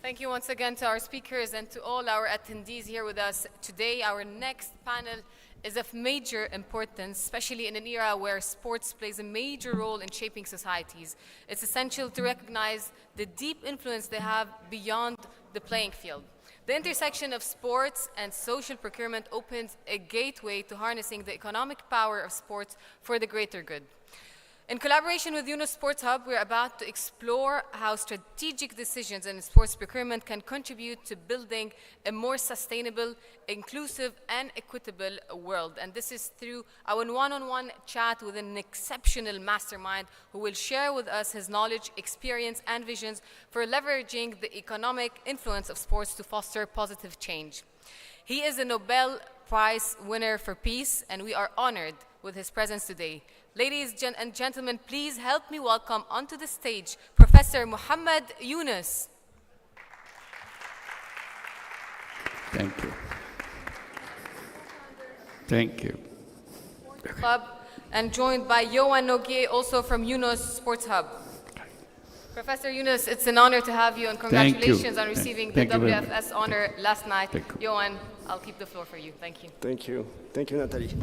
Thank you once again to our speakers and to all our attendees here with us today. Our next panel is of major importance, especially in an era where sports plays a major role in shaping societies. It's essential to recognize the deep influence they have beyond the playing field. The intersection of sports and social procurement opens a gateway to harnessing the economic power of sports for the greater good. In collaboration with Yunus Sports Hub, we're about to explore how strategic decisions in sports procurement can contribute to building a more sustainable, inclusive, and equitable world. And this is through our one-on-one chat with an exceptional mastermind who will share with us his knowledge, experience, and visions for leveraging the economic influence of sports to foster positive change. He is a Nobel Prize winner for peace, and we are honored with his presence today. Ladies and gentlemen, please help me welcome onto the stage Professor Muhammad Yunus. Thank you. Thank you. Club, and joined by Yohan Noguier, also from Yunus Sports Hub. Professor Yunus, it's an honor to have you, and congratulations on receiving the WFS honor last night. Yohan, I'll keep the floor for you. Thank you. Thank you. Thank you, Natalie.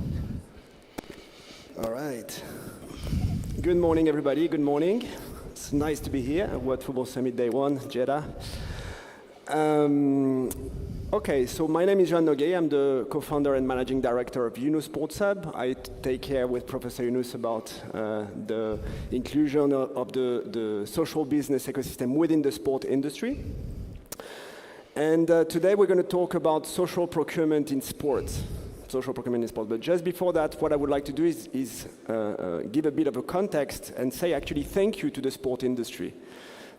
All right. Good morning, everybody. Good morning. It's nice to be here at World Football Summit Day 1, Jeddah. Okay, so my name is Yohan Noguier. I'm the co-founder and managing director of Yunus Sports Hub. I take care with Professor Yunus about the inclusion of the social business ecosystem within the sport industry. And today we're going to talk about social procurement in sports. But just before that, what I would like to do is give a bit of a context and say actually thank you to the sport industry.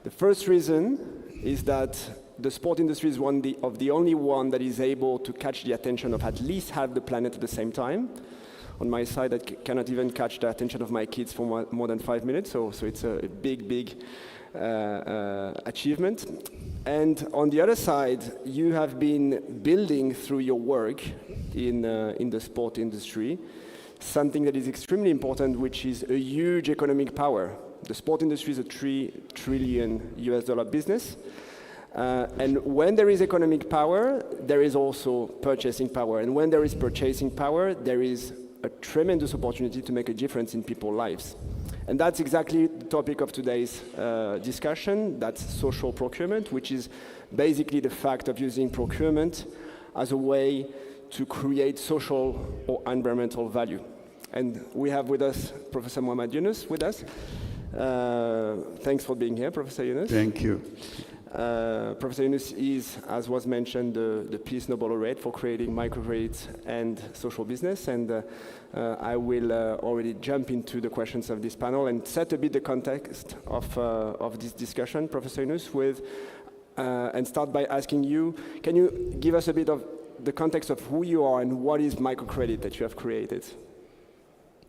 The first reason is that the sport industry is one of the only one that is able to catch the attention of at least half the planet at the same time. On my side, I cannot even catch the attention of my kids for more than 5 minutes, so it's a big achievement. And on the other side, you have been building through your work in the sport industry something that is extremely important, which is a huge economic power. The sport industry is a $3 trillion US business. And when there is economic power, there is also purchasing power. And when there is purchasing power, there is a tremendous opportunity to make a difference in people's lives. And that's exactly the topic of today's discussion. That's social procurement, which is basically the fact of using procurement as a way to create social or environmental value. And we have with us Professor Muhammad Yunus with us. Thanks for being here, Professor Yunus. Thank you. Professor Yunus is, as was mentioned, the Peace Nobel laureate for creating microcredit and social business. And I will already jump into the questions of this panel and set a bit the context of this discussion, Professor Yunus, and start by asking you, can you give us a bit of the context of who you are and what is microcredit that you have created?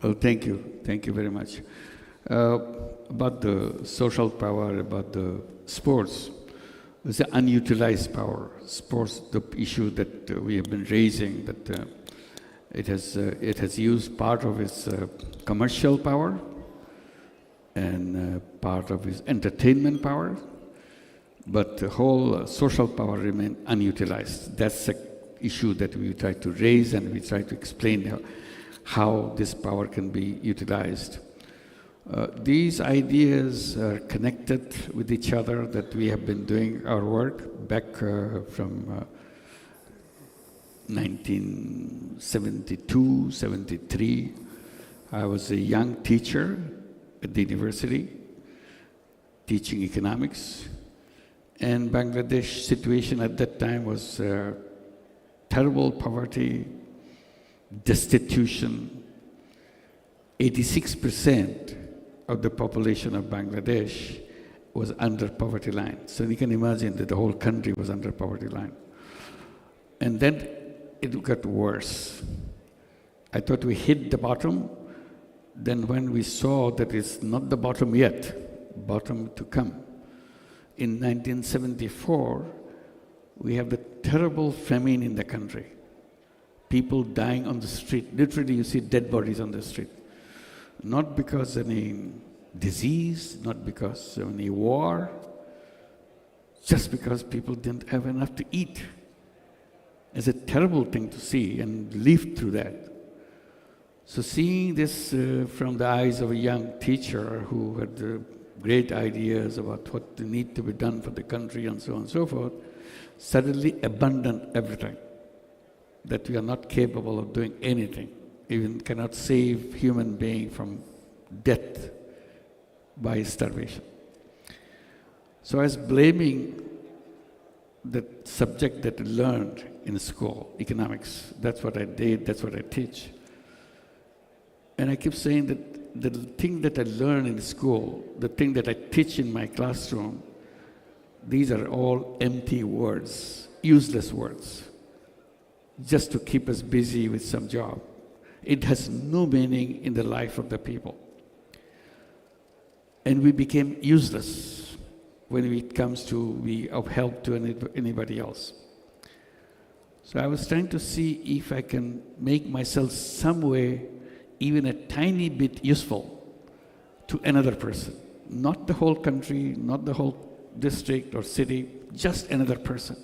Oh, thank you. Thank you very much. About the social power, about the sports, it's an unutilized power. Sports, the issue that we have been raising, that it has used part of its commercial power and part of its entertainment power, but the whole social power remains unutilized. That's the issue that we try to raise, and we try to explain how this power can be utilized. These ideas are connected with each other, that we have been doing our work back from 1972, 73. I was a young teacher at the university, teaching economics. And Bangladesh situation at that time was terrible poverty, destitution. 86% of the population of Bangladesh was under poverty line. So you can imagine that the whole country was under poverty line. And then it got worse. I thought we hit the bottom. Then when we saw that it's not the bottom yet, bottom to come. In 1974, we have the terrible famine in the country. People dying on the street. Literally, you see dead bodies on the street. not because any disease, not because of any war, just because people didn't have enough to eat. It's a terrible thing to see and live through that. So seeing this from the eyes of a young teacher who had great ideas about what need to be done for the country and so on and so forth, suddenly abandoned everything, that we are not capable of doing anything, even cannot save human being from death by starvation. So I was blaming the subject that I learned in school, economics. That's what I did, that's what I teach. And I keep saying that the thing that I learned in school, the thing that I teach in my classroom, these are all empty words, useless words, just to keep us busy with some job. It has no meaning in the life of the people. And we became useless when it comes to be of help to anybody else. So I was trying to see if I can make myself some way, even a tiny bit useful to another person. Not the whole country, not the whole district or city, just another person.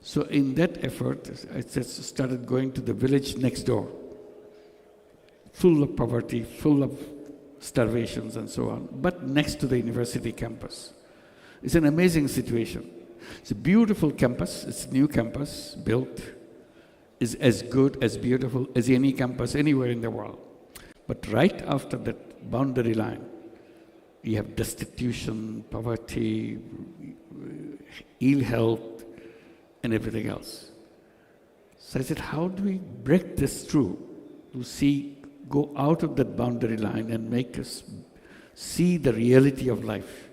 So in that effort, I just started going to the village next door, full of poverty, full of starvations and so on, but next to the university campus. It's an amazing situation. It's a beautiful campus, it's a new campus, built, is as good, as beautiful as any campus anywhere in the world. But right after that boundary line, you have destitution, poverty, ill health, and everything else. So I said, how do we break this through to go out of that boundary line and make us see the reality of life?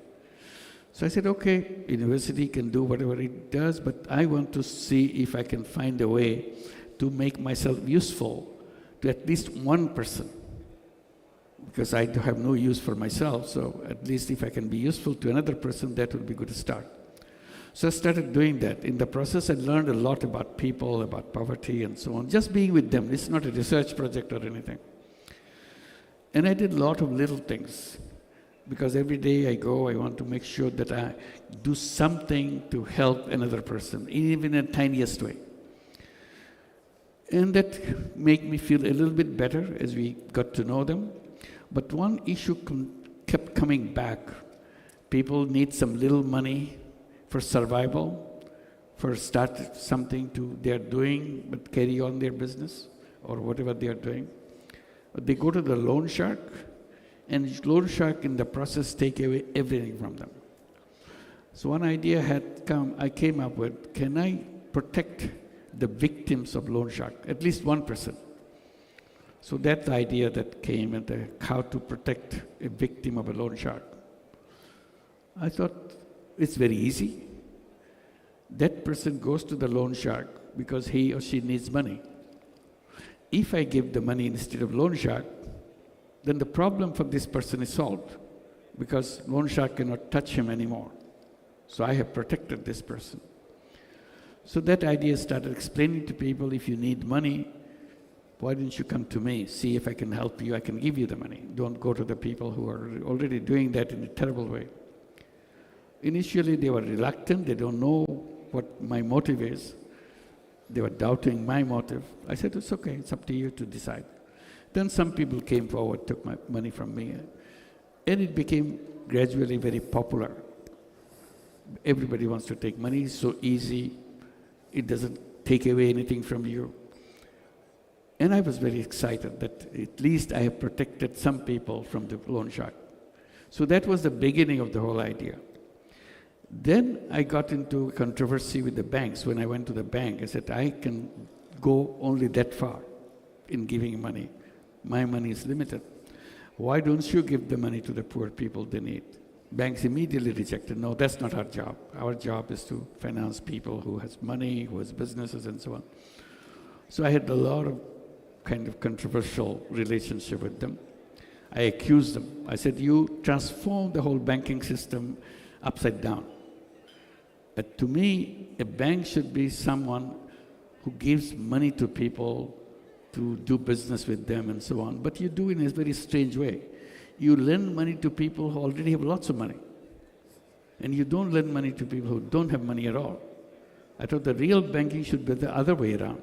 So I said, okay, university can do whatever it does, but I want to see if I can find a way to make myself useful to at least one person. Because I have no use for myself, so at least if I can be useful to another person, that would be a good start. So I started doing that. In the process, I learned a lot about people, about poverty and so on, just being with them. It's not a research project or anything. And I did a lot of little things. Because every day I go, I want to make sure that I do something to help another person, even in the tiniest way. And that made me feel a little bit better as we got to know them. But one issue kept coming back. People need some little money for survival, for start something they're doing, but carry on their business or whatever they are doing. But they go to the loan shark, and loan shark in the process take away everything from them. So one idea I came up with, can I protect the victims of loan shark, at least one person? So that's the idea that came, and how to protect a victim of a loan shark. I thought it's very easy. That person goes to the loan shark because he or she needs money. If I give the money instead of loan shark, then the problem for this person is solved, because loan shark cannot touch him anymore. So I have protected this person. So that idea started explaining to people, if you need money, why don't you come to me, see if I can help you, I can give you the money. Don't go to the people who are already doing that in a terrible way. Initially they were reluctant, they don't know what my motive is. They were doubting my motive. I said, it's okay, it's up to you to decide. Then some people came forward, took my money from me, and it became gradually very popular. Everybody wants to take money, it's so easy, it doesn't take away anything from you. And I was very excited that at least I have protected some people from the loan shark. So that was the beginning of the whole idea. Then I got into controversy with the banks. When I went to the bank, I said, I can go only that far in giving money. My money is limited. Why don't you give the money to the poor people they need? Banks immediately rejected. No, that's not our job. Our job is to finance people who has money, who has businesses, and so on. So I had a lot of kind of controversial relationship with them. I accused them. I said, you transform the whole banking system upside down. But to me, a bank should be someone who gives money to people to do business with them and so on. But you do it in a very strange way. You lend money to people who already have lots of money. And you don't lend money to people who don't have money at all. I thought the real banking should be the other way around.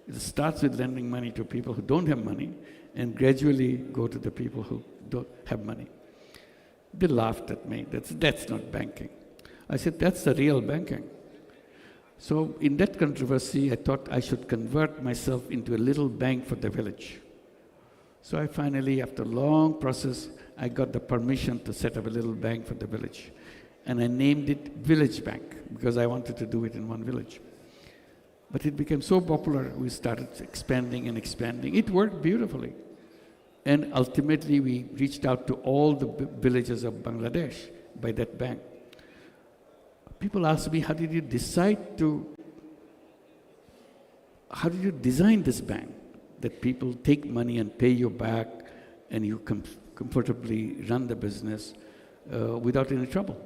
It starts with lending money to people who don't have money and gradually go to the people who don't have money. They laughed at me. That's not banking. I said, that's the real banking. So in that controversy, I thought I should convert myself into a little bank for the village. So I finally, after a long process, I got the permission to set up a little bank for the village. And I named it Village Bank because I wanted to do it in one village. But it became so popular, we started expanding and expanding. It worked beautifully. And ultimately, we reached out to all the villages of Bangladesh by that bank. People ask me, how did you design this bank? That people take money and pay you back and you comfortably run the business without any trouble.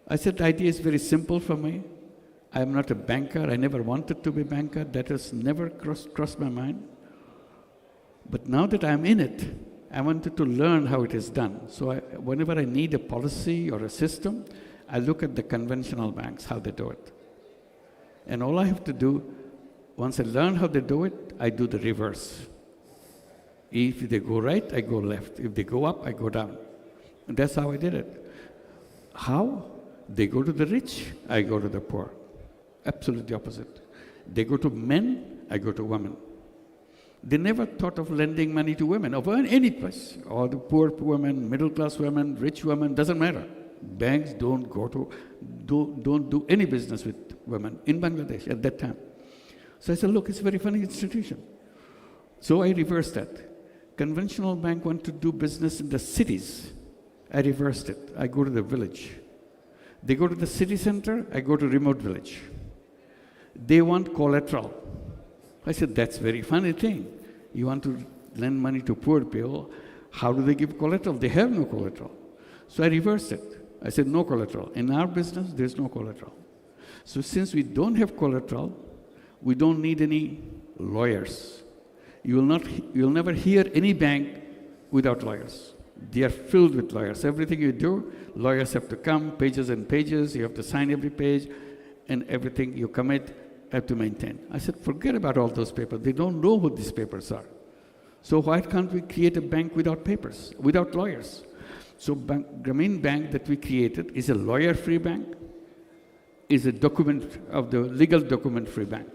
I said, the idea is very simple for me. I am not a banker. I never wanted to be a banker. That has never crossed my mind. But now that I'm in it, I wanted to learn how it is done. So whenever I need a policy or a system, I look at the conventional banks, how they do it. And all I have to do, once I learn how they do it, I do the reverse. If they go right, I go left. If they go up, I go down. And that's how I did it. How? They go to the rich, I go to the poor. Absolutely opposite. They go to men, I go to women. They never thought of lending money to women of any place. Or the poor women, middle-class women, rich women, doesn't matter. Banks don't do any business with women in Bangladesh at that time. So I said, look, it's a very funny institution. So I reversed that. Conventional bank want to do business in the cities. I reversed it. I go to the village. They go to the city center, I go to remote village. They want collateral. I said, that's a very funny thing. You want to lend money to poor people, how do they give collateral? They have no collateral. So I reversed it. I said, no collateral. In our business, there's no collateral. So since we don't have collateral, we don't need any lawyers. You will never hear any bank without lawyers. They are filled with lawyers. Everything you do, lawyers have to come, pages and pages, you have to sign every page, and everything you commit, have to maintain. I said, forget about all those papers. They don't know what these papers are. So why can't we create a bank without papers, without lawyers? So Grameen Bank that we created is a lawyer-free bank, is a legal document-free bank.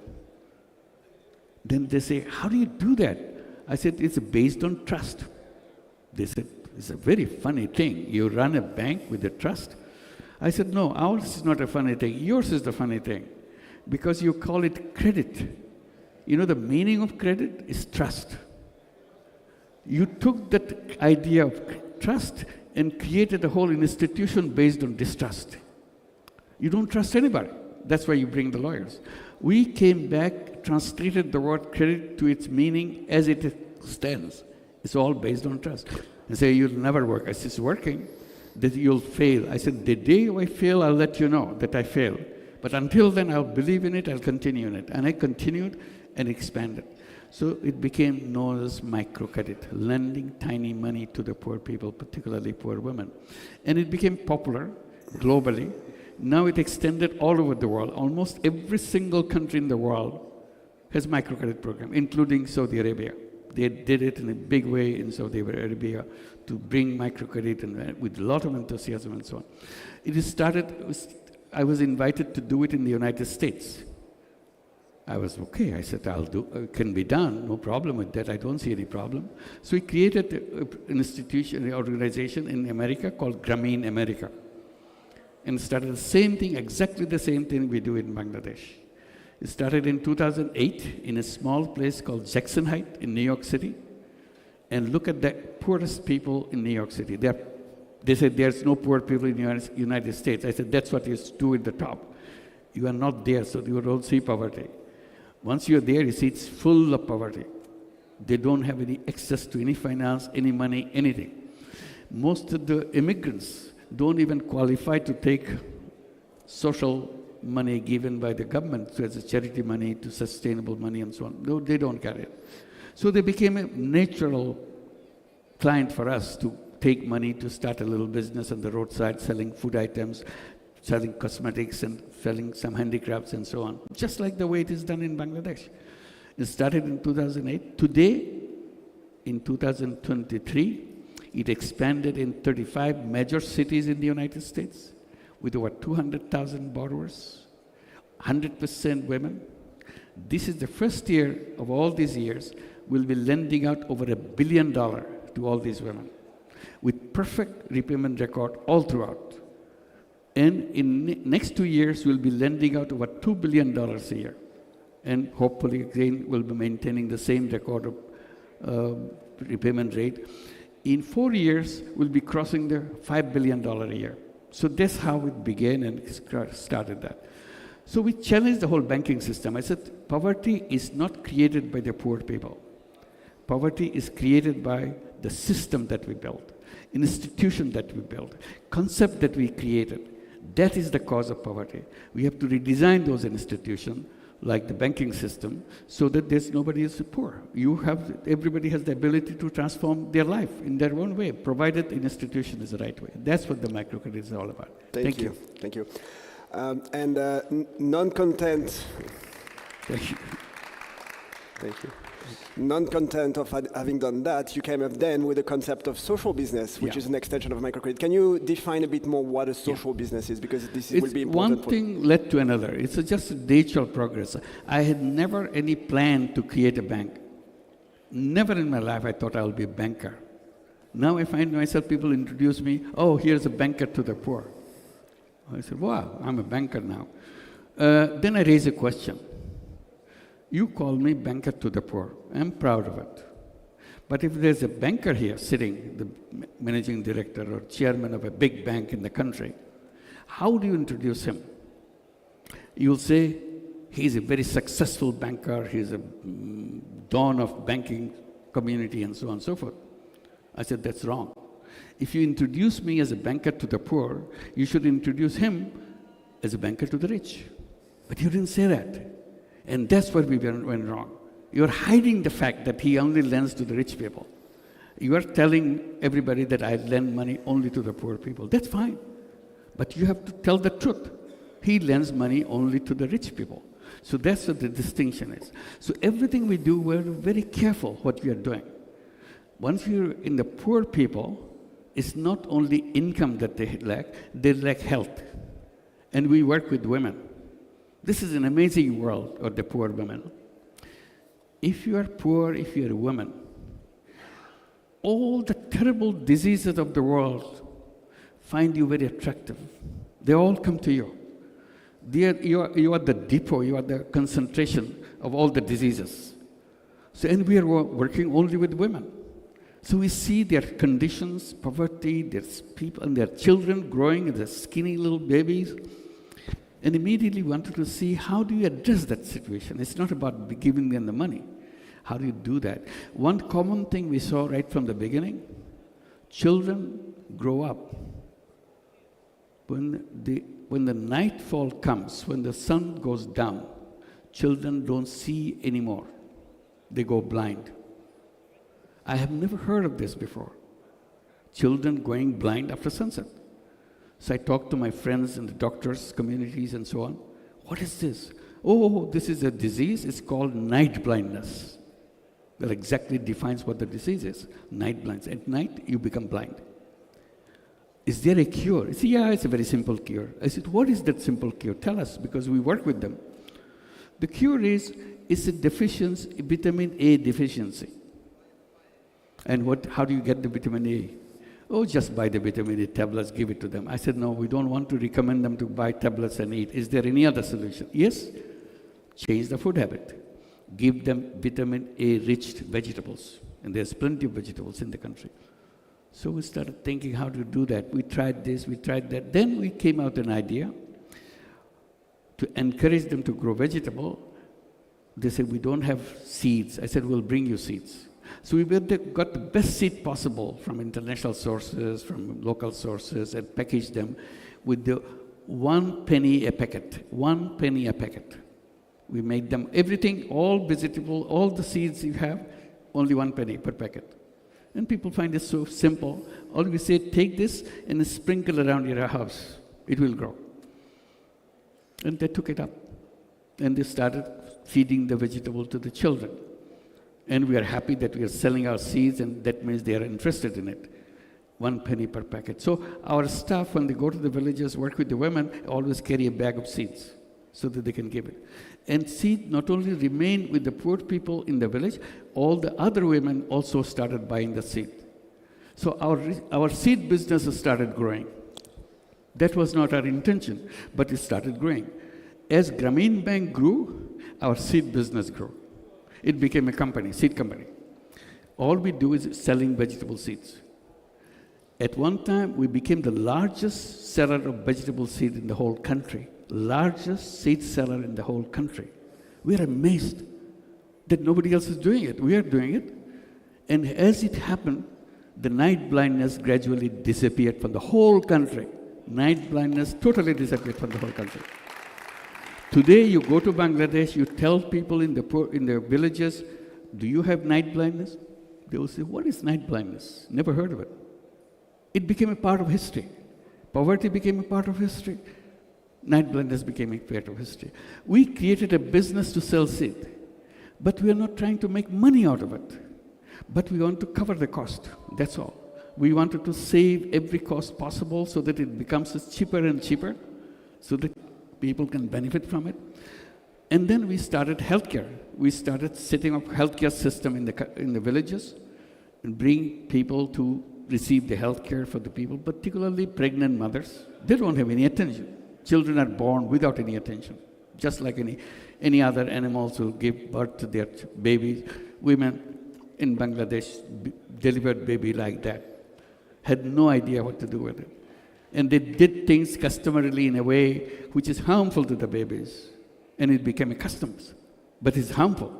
Then they say, how do you do that? I said, it's based on trust. They said, it's a very funny thing. You run a bank with a trust? I said, no, ours is not a funny thing. Yours is the funny thing. Because you call it credit. You know, the meaning of credit is trust. You took that idea of trust and created a whole institution based on distrust. You don't trust anybody. That's why you bring the lawyers. We came back, translated the word credit to its meaning as it stands. It's all based on trust. And say, you'll never work. I said, it's working. That you'll fail. I said, the day I fail, I'll let you know that I failed. But until then, I'll believe in it, I'll continue in it. And I continued and expanded. So it became known as microcredit, lending tiny money to the poor people, particularly poor women. And it became popular globally. Now it extended all over the world. Almost every single country in the world has microcredit program, including Saudi Arabia. They did it in a big way in Saudi Arabia to bring microcredit and with a lot of enthusiasm and so on. I was invited to do it in the United States. I was okay. I said, it can be done, no problem with that. I don't see any problem. So we created an institution, an organization in America called Grameen America. And started the same thing, exactly the same thing we do in Bangladesh. It started in 2008 in a small place called Jackson Heights in New York City. And look at the poorest people in New York City. They said there's no poor people in the United States. I said, that's what you do at the top. You are not there, so you don't see poverty. Once you're there, you see it's full of poverty. They don't have any access to any finance, any money, anything. Most of the immigrants don't even qualify to take social money given by the government, so as a charity money to sustainable money and so on. No, they don't get it. So they became a natural client for us to take money to start a little business on the roadside, selling food items, selling cosmetics, and selling some handicrafts and so on, just like the way it is done in Bangladesh. It started in 2008. Today, in 2023, it expanded in 35 major cities in the United States with over 200,000 borrowers, 100% women. This is the first year of all these years we'll be lending out over $1 billion to all these women with perfect repayment record all throughout. And in next 2 years, we'll be lending out over $2 billion a year. And hopefully, again, we'll be maintaining the same record of repayment rate. In 4 years, we'll be crossing the $5 billion a year. So that's how it began and started that. So we challenged the whole banking system. I said, poverty is not created by the poor people. Poverty is created by the system that we built, institution that we built, concept that we created. That is the cause of poverty. We have to redesign those institutions, like the banking system, so that there's nobody is poor. Everybody has the ability to transform their life in their own way, provided the institution is the right way. That's what the microcredit is all about. Thank you. Thank you. Non-content. Thank you. Thank you. Non-content of having done that, you came up then with the concept of social business, which is an extension of microcredit. Can you define a bit more what a social business is? Because this will be important. One thing led to another. It's just a natural progress. I had never any plan to create a bank. Never in my life I thought I would be a banker. Now I find myself, people introduce me, oh, here's a banker to the poor. I said, wow, I'm a banker now. Then I raise a question. You call me banker to the poor. I'm proud of it. But if there's a banker here sitting, the managing director or chairman of a big bank in the country, how do you introduce him? You'll say, he's a very successful banker, he's a dawn of banking community, and so on and so forth. I said, that's wrong. If you introduce me as a banker to the poor, you should introduce him as a banker to the rich. But you didn't say that. And that's where we went wrong. You're hiding the fact that he only lends to the rich people. You are telling everybody that I lend money only to the poor people. That's fine. But you have to tell the truth. He lends money only to the rich people. So that's what the distinction is. So everything we do, we're very careful what we are doing. Once you're in the poor people, it's not only income that they lack health. And we work with women. This is an amazing world of the poor women. If you are poor, if you are a woman, all the terrible diseases of the world find you very attractive. They all come to you. You are the depot, you are the concentration of all the diseases. So, and we are working only with women. So we see their conditions, poverty, their people and their children growing as skinny little babies. And immediately wanted to see, how do you address that situation? It's not about giving them the money. How do you do that? One common thing we saw right from the beginning, children grow up. When the nightfall comes, when the sun goes down, children don't see anymore. They go blind. I have never heard of this before. Children going blind after sunset. So I talked to my friends in the doctors' communities and so on. What is this? Oh, this is a disease. It's called night blindness. That exactly defines what the disease is. Night blindness. At night, you become blind. Is there a cure? He said, yeah, it's a very simple cure. I said, what is that simple cure? Tell us, because we work with them. The cure is, it's a deficiency, vitamin A deficiency. And how do you get the vitamin A? Oh, just buy the vitamin A tablets, give it to them. I said, no, we don't want to recommend them to buy tablets and eat. Is there any other solution? Yes, change the food habit. Give them vitamin A-rich vegetables. And there's plenty of vegetables in the country. So we started thinking how to do that. We tried this, we tried that. Then we came out with an idea to encourage them to grow vegetable. They said, we don't have seeds. I said, we'll bring you seeds. So we got the best seed possible from international sources, from local sources, and packaged them with the 1 penny a packet. 1 penny a packet. We made them everything, all vegetable, all the seeds you have, only 1 penny per packet. And people find it so simple. All we say, take this and sprinkle around your house. It will grow. And they took it up. And they started feeding the vegetable to the children. And we are happy that we are selling our seeds, and that means they are interested in it. 1 penny per packet. So our staff, when they go to the villages, work with the women, always carry a bag of seeds so that they can give it. And seed not only remained with the poor people in the village, all the other women also started buying the seed. So our seed business started growing. That was not our intention, but it started growing. As Grameen Bank grew, our seed business grew. It became a company, seed company. All we do is selling vegetable seeds. At one time, we became the largest seller of vegetable seed in the whole country. Largest seed seller in the whole country. We are amazed that nobody else is doing it. We are doing it. And as it happened, the night blindness gradually disappeared from the whole country. Night blindness totally disappeared from the whole country. Today, you go to Bangladesh, you tell people in the villages, do you have night blindness? They will say, what is night blindness? Never heard of it. It became a part of history. Poverty became a part of history. Night blindness became a part of history. We created a business to sell seed, but we are not trying to make money out of it. But we want to cover the cost, that's all. We wanted to save every cost possible so that it becomes cheaper and cheaper, so that people can benefit from it. And then we started healthcare. We started setting up healthcare system in the villages and bring people to receive the healthcare for the people, particularly pregnant mothers. They don't have any attention. Children are born without any attention, just like any other animals who give birth to their babies. Women in Bangladesh delivered baby like that, had no idea what to do with it. And they did things customarily in a way which is harmful to the babies. And it became a custom, but it's harmful.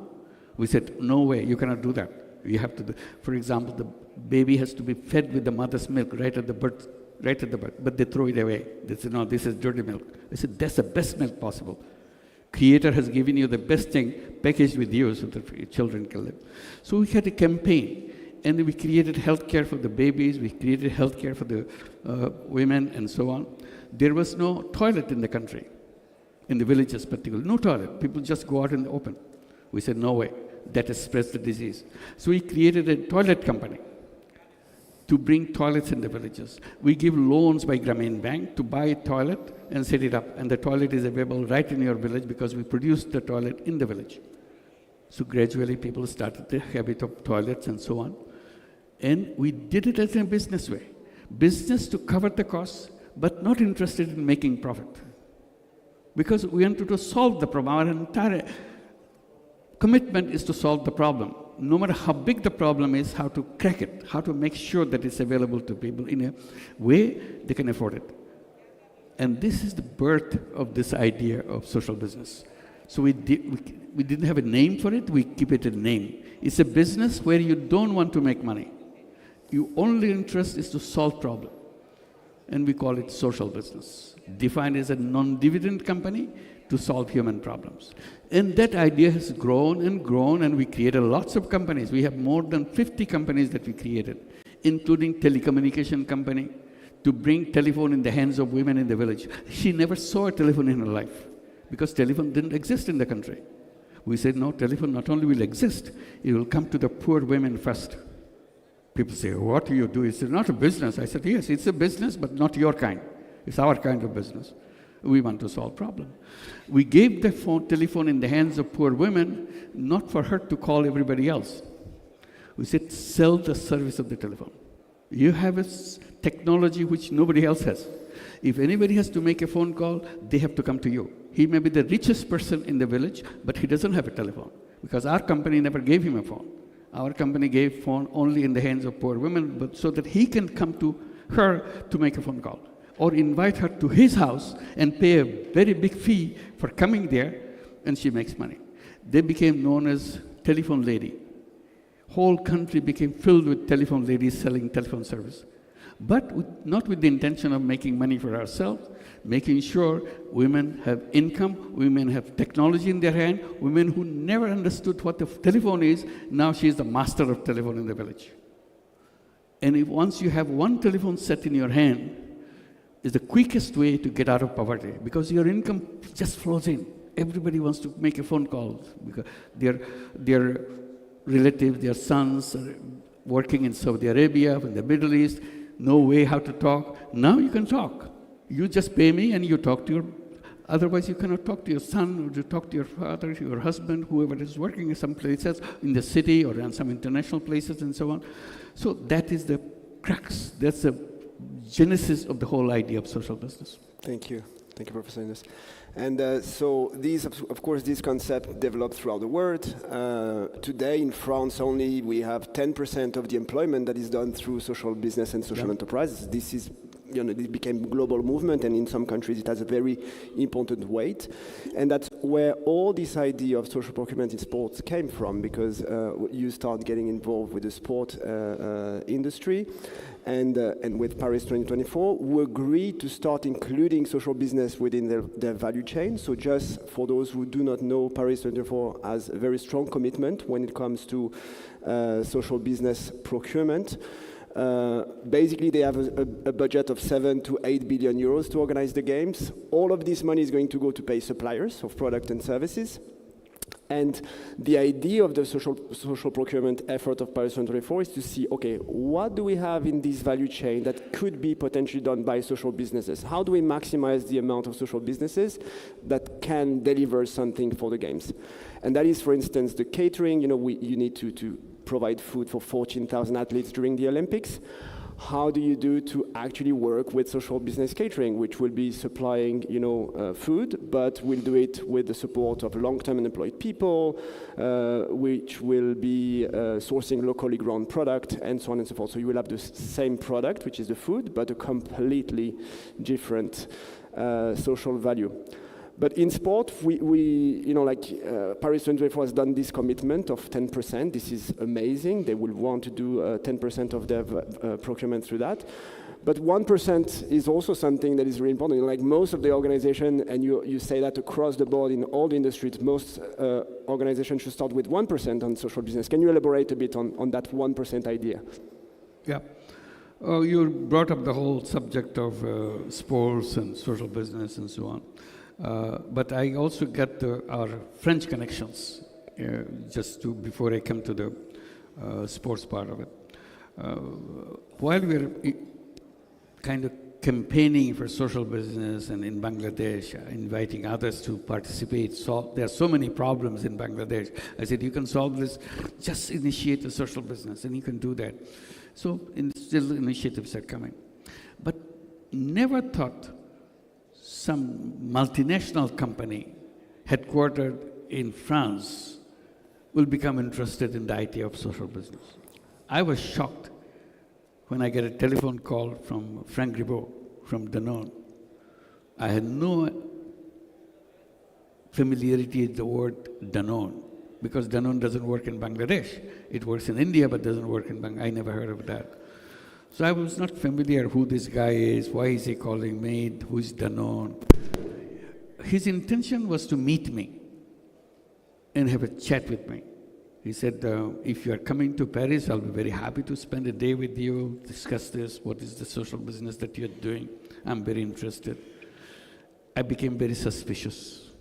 We said, no way, you cannot do that. You have to do, for example, the baby has to be fed with the mother's milk right at the birth, but they throw it away. They say, no, this is dirty milk. I said, that's the best milk possible. Creator has given you the best thing packaged with you so that your children can live. So we had a campaign, and we created healthcare for the babies, we created healthcare for the women, and so on. There was no toilet in the country, in the villages particularly, no toilet. People just go out in the open. We said, no way, that spreads the disease. So we created a toilet company to bring toilets in the villages. We give loans by Grameen Bank to buy a toilet and set it up. And the toilet is available right in your village because we produce the toilet in the village. So gradually people started the habit of toilets and so on. And we did it as a business way. Business to cover the costs, but not interested in making profit. Because we wanted to solve the problem. Our entire commitment is to solve the problem. No matter how big the problem is, how to crack it, how to make sure that it's available to people in a way they can afford it. And this is the birth of this idea of social business. So we didn't have a name for it, we keep it a name. It's a business where you don't want to make money. Your only interest is to solve problem. And we call it social business. Defined as a non-dividend company to solve human problems. And that idea has grown, and we created lots of companies. We have more than 50 companies that we created, including telecommunication company, to bring telephone in the hands of women in the village. She never saw a telephone in her life, because telephone didn't exist in the country. We said, no, telephone not only will exist, it will come to the poor women first. People say, what do you do? It's not a business. I said, yes, it's a business, but not your kind. It's our kind of business. We want to solve problem. We gave the telephone in the hands of poor women, not for her to call everybody else. We said, sell the service of the telephone. You have a technology which nobody else has. If anybody has to make a phone call, they have to come to you. He may be the richest person in the village, but he doesn't have a telephone, because our company never gave him a phone. Our company gave phone only in the hands of poor women, but so that he can come to her to make a phone call, or invite her to his house and pay a very big fee for coming there, and she makes money. They became known as telephone lady. Whole country became filled with telephone ladies selling telephone service. But not with the intention of making money for ourselves, making sure women have income, women have technology in their hand, women who never understood what the telephone is, now she's the master of telephone in the village. And if once you have one telephone set in your hand, is the quickest way to get out of poverty, because your income just flows in. Everybody wants to make a phone call because their relatives, their sons are working in Saudi Arabia, in the Middle East, no way how to talk. Now you can talk. You just pay me and you talk to your, otherwise you cannot talk to your son or to talk to your father, your husband, whoever is working in some places, in the city or in some international places and so on. So that is the crux. That's the genesis of the whole idea of social business. Thank you. Thank you, Professor Innes. And so these, of course, this concept developed throughout the world. Today in France only, we have 10% of the employment that is done through social business and social enterprises. This is, this became a global movement, and in some countries it has a very important weight. And that's where all this idea of social procurement in sports came from, because you start getting involved with the sport industry. And with Paris 2024, we agreed to start including social business within their value chain. So just for those who do not know, Paris 2024 has a very strong commitment when it comes to social business procurement. Basically, they have a budget of 7 to 8 billion euros to organize the games. All of this money is going to go to pay suppliers of product and services. And the idea of the social procurement effort of Paris 2024 is to see, okay, what do we have in this value chain that could be potentially done by social businesses? How do we maximize the amount of social businesses that can deliver something for the games? And that is, for instance, the catering. You need to provide food for 14,000 athletes during the Olympics. How do you do to actually work with social business catering, which will be supplying, food, but will do it with the support of long-term unemployed people, which will be sourcing locally grown product, and so on and so forth. So you will have the same product, which is the food, but a completely different social value. But in sport, Paris 2024 has done this commitment of 10%. This is amazing. They will want to do 10% of their procurement through that. But 1% is also something that is really important. Like most of the organization, and you say that across the board in all the industries, most organizations should start with 1% on social business. Can you elaborate a bit on that 1% idea? Yeah. You brought up the whole subject of sports and social business and so on. But I also get our French connections before I come to the sports part of it. While we're kind of campaigning for social business and in Bangladesh, inviting others to participate, there are so many problems in Bangladesh. I said, you can solve this, just initiate a social business, and you can do that. So still initiatives are coming. But never thought some multinational company headquartered in France will become interested in the idea of social business. I was shocked when I get a telephone call from Frank Ribot from Danone. I had no familiarity with the word Danone, because Danone doesn't work in Bangladesh. It works in India, but doesn't work in Bangladesh. I never heard of that. So I was not familiar who this guy is, why is he calling me, who's Danone. His intention was to meet me and have a chat with me. He said, if you are coming to Paris, I'll be very happy to spend a day with you, discuss this, what is the social business that you're doing. I'm very interested. I became very suspicious.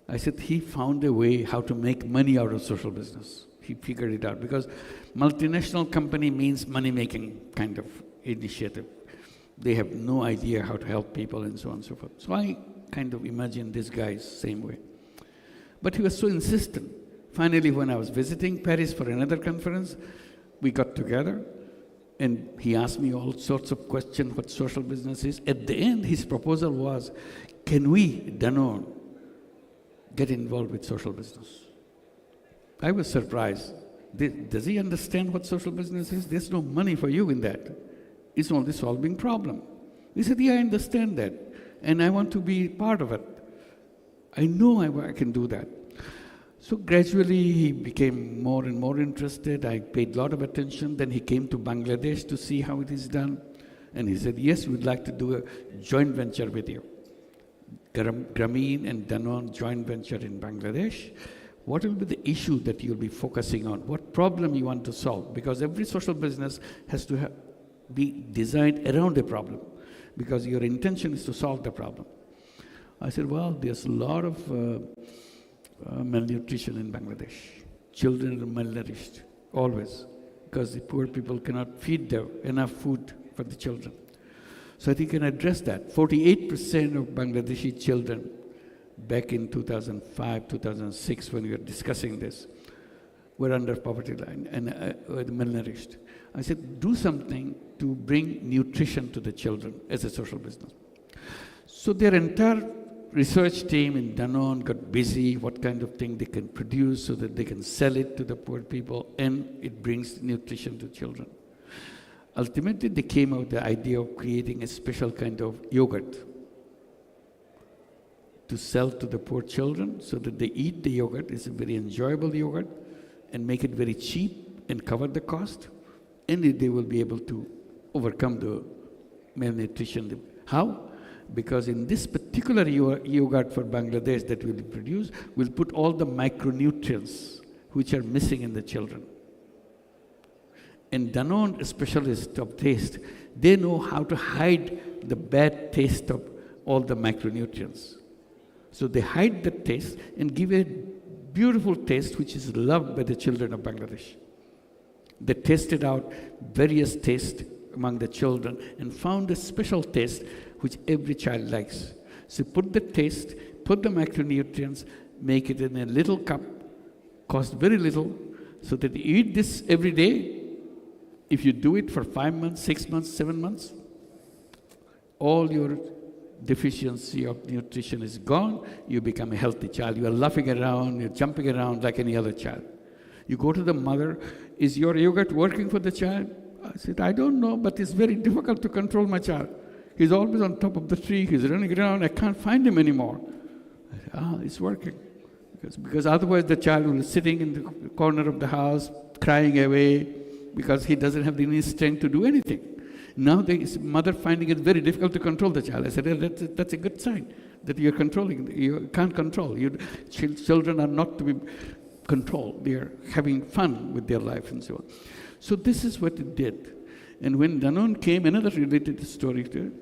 I said, he found a way how to make money out of social business. He figured it out, because multinational company means money-making kind of initiative. They have no idea how to help people and so on and so forth. So I kind of imagined this guy's same way. But he was so insistent. Finally, when I was visiting Paris for another conference, we got together and he asked me all sorts of questions what social business is. At the end, his proposal was, can we, Danone, get involved with social business? I was surprised. Does he understand what social business is? There's no money for you in that. It's only solving problem. He said, yeah, I understand that. And I want to be part of it. I know I can do that. So gradually he became more and more interested. I paid a lot of attention. Then he came to Bangladesh to see how it is done. And he said, yes, we'd like to do a joint venture with you. Grameen and Danone joint venture in Bangladesh. What will be the issue that you'll be focusing on? What problem you want to solve? Because every social business has to be designed around a problem, because your intention is to solve the problem. I said, well, there's a lot of malnutrition in Bangladesh. Children are malnourished, always, because the poor people cannot feed them enough food for the children. So I think you can address that. 48% of Bangladeshi children back in 2005, 2006, when we were discussing this, were under poverty line and were malnourished. I said, do something to bring nutrition to the children as a social business. So their entire research team in Danone got busy, what kind of thing they can produce so that they can sell it to the poor people, and it brings nutrition to children. Ultimately, they came out with the idea of creating a special kind of yogurt to sell to the poor children so that they eat the yogurt. It's a very enjoyable yogurt, and make it very cheap and cover the cost, and they will be able to overcome the malnutrition. How? Because in this particular yogurt for Bangladesh that will be produced, we'll put all the micronutrients which are missing in the children. And Danone, a specialist of taste, they know how to hide the bad taste of all the micronutrients. So they hide the taste and give a beautiful taste which is loved by the children of Bangladesh. They tested out various tastes among the children and found a special taste which every child likes. So put the taste, put the macronutrients, make it in a little cup, cost very little, so that you eat this every day. If you do it for 5 months, 6 months, 7 months, all your deficiency of nutrition is gone, you become a healthy child. You are laughing around, you're jumping around like any other child. You go to the mother, is your yogurt working for the child? I said, I don't know, but it's very difficult to control my child. He's always on top of the tree, he's running around, I can't find him anymore. I said, it's working. Because otherwise the child will be sitting in the corner of the house, crying away, because he doesn't have any strength to do anything. Now the mother finding it very difficult to control the child. I said, that's a good sign, that you're controlling, you can't control. Children are not to be controlled, they are having fun with their life and so on. So this is what it did. And when Danone came, another related story to it,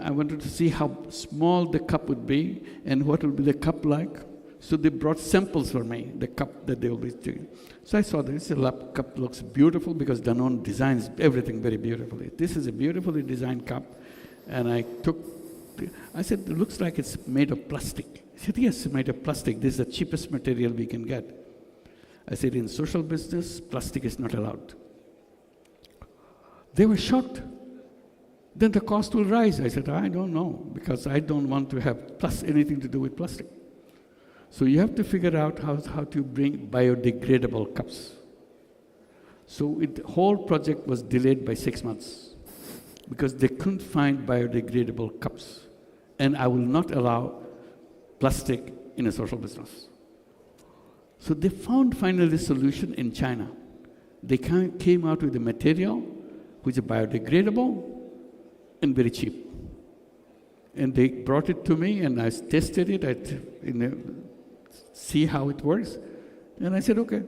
I wanted to see how small the cup would be and what would be the cup like. So they brought samples for me, the cup that they will be doing. So I saw this cup looks beautiful because Danone designs everything very beautifully. This is a beautifully designed cup. And I said, it looks like it's made of plastic. He said, yes, it's made of plastic. This is the cheapest material we can get. I said, in social business, plastic is not allowed. They were shocked. Then the cost will rise. I said, I don't know, because I don't want to have anything to do with plastic. So you have to figure out how to bring biodegradable cups. So the whole project was delayed by 6 months because they couldn't find biodegradable cups. And I will not allow plastic in a social business. So they found finally a solution in China. They came out with a material which is biodegradable and very cheap. And they brought it to me, and I tested it, see how it works. And I said, okay,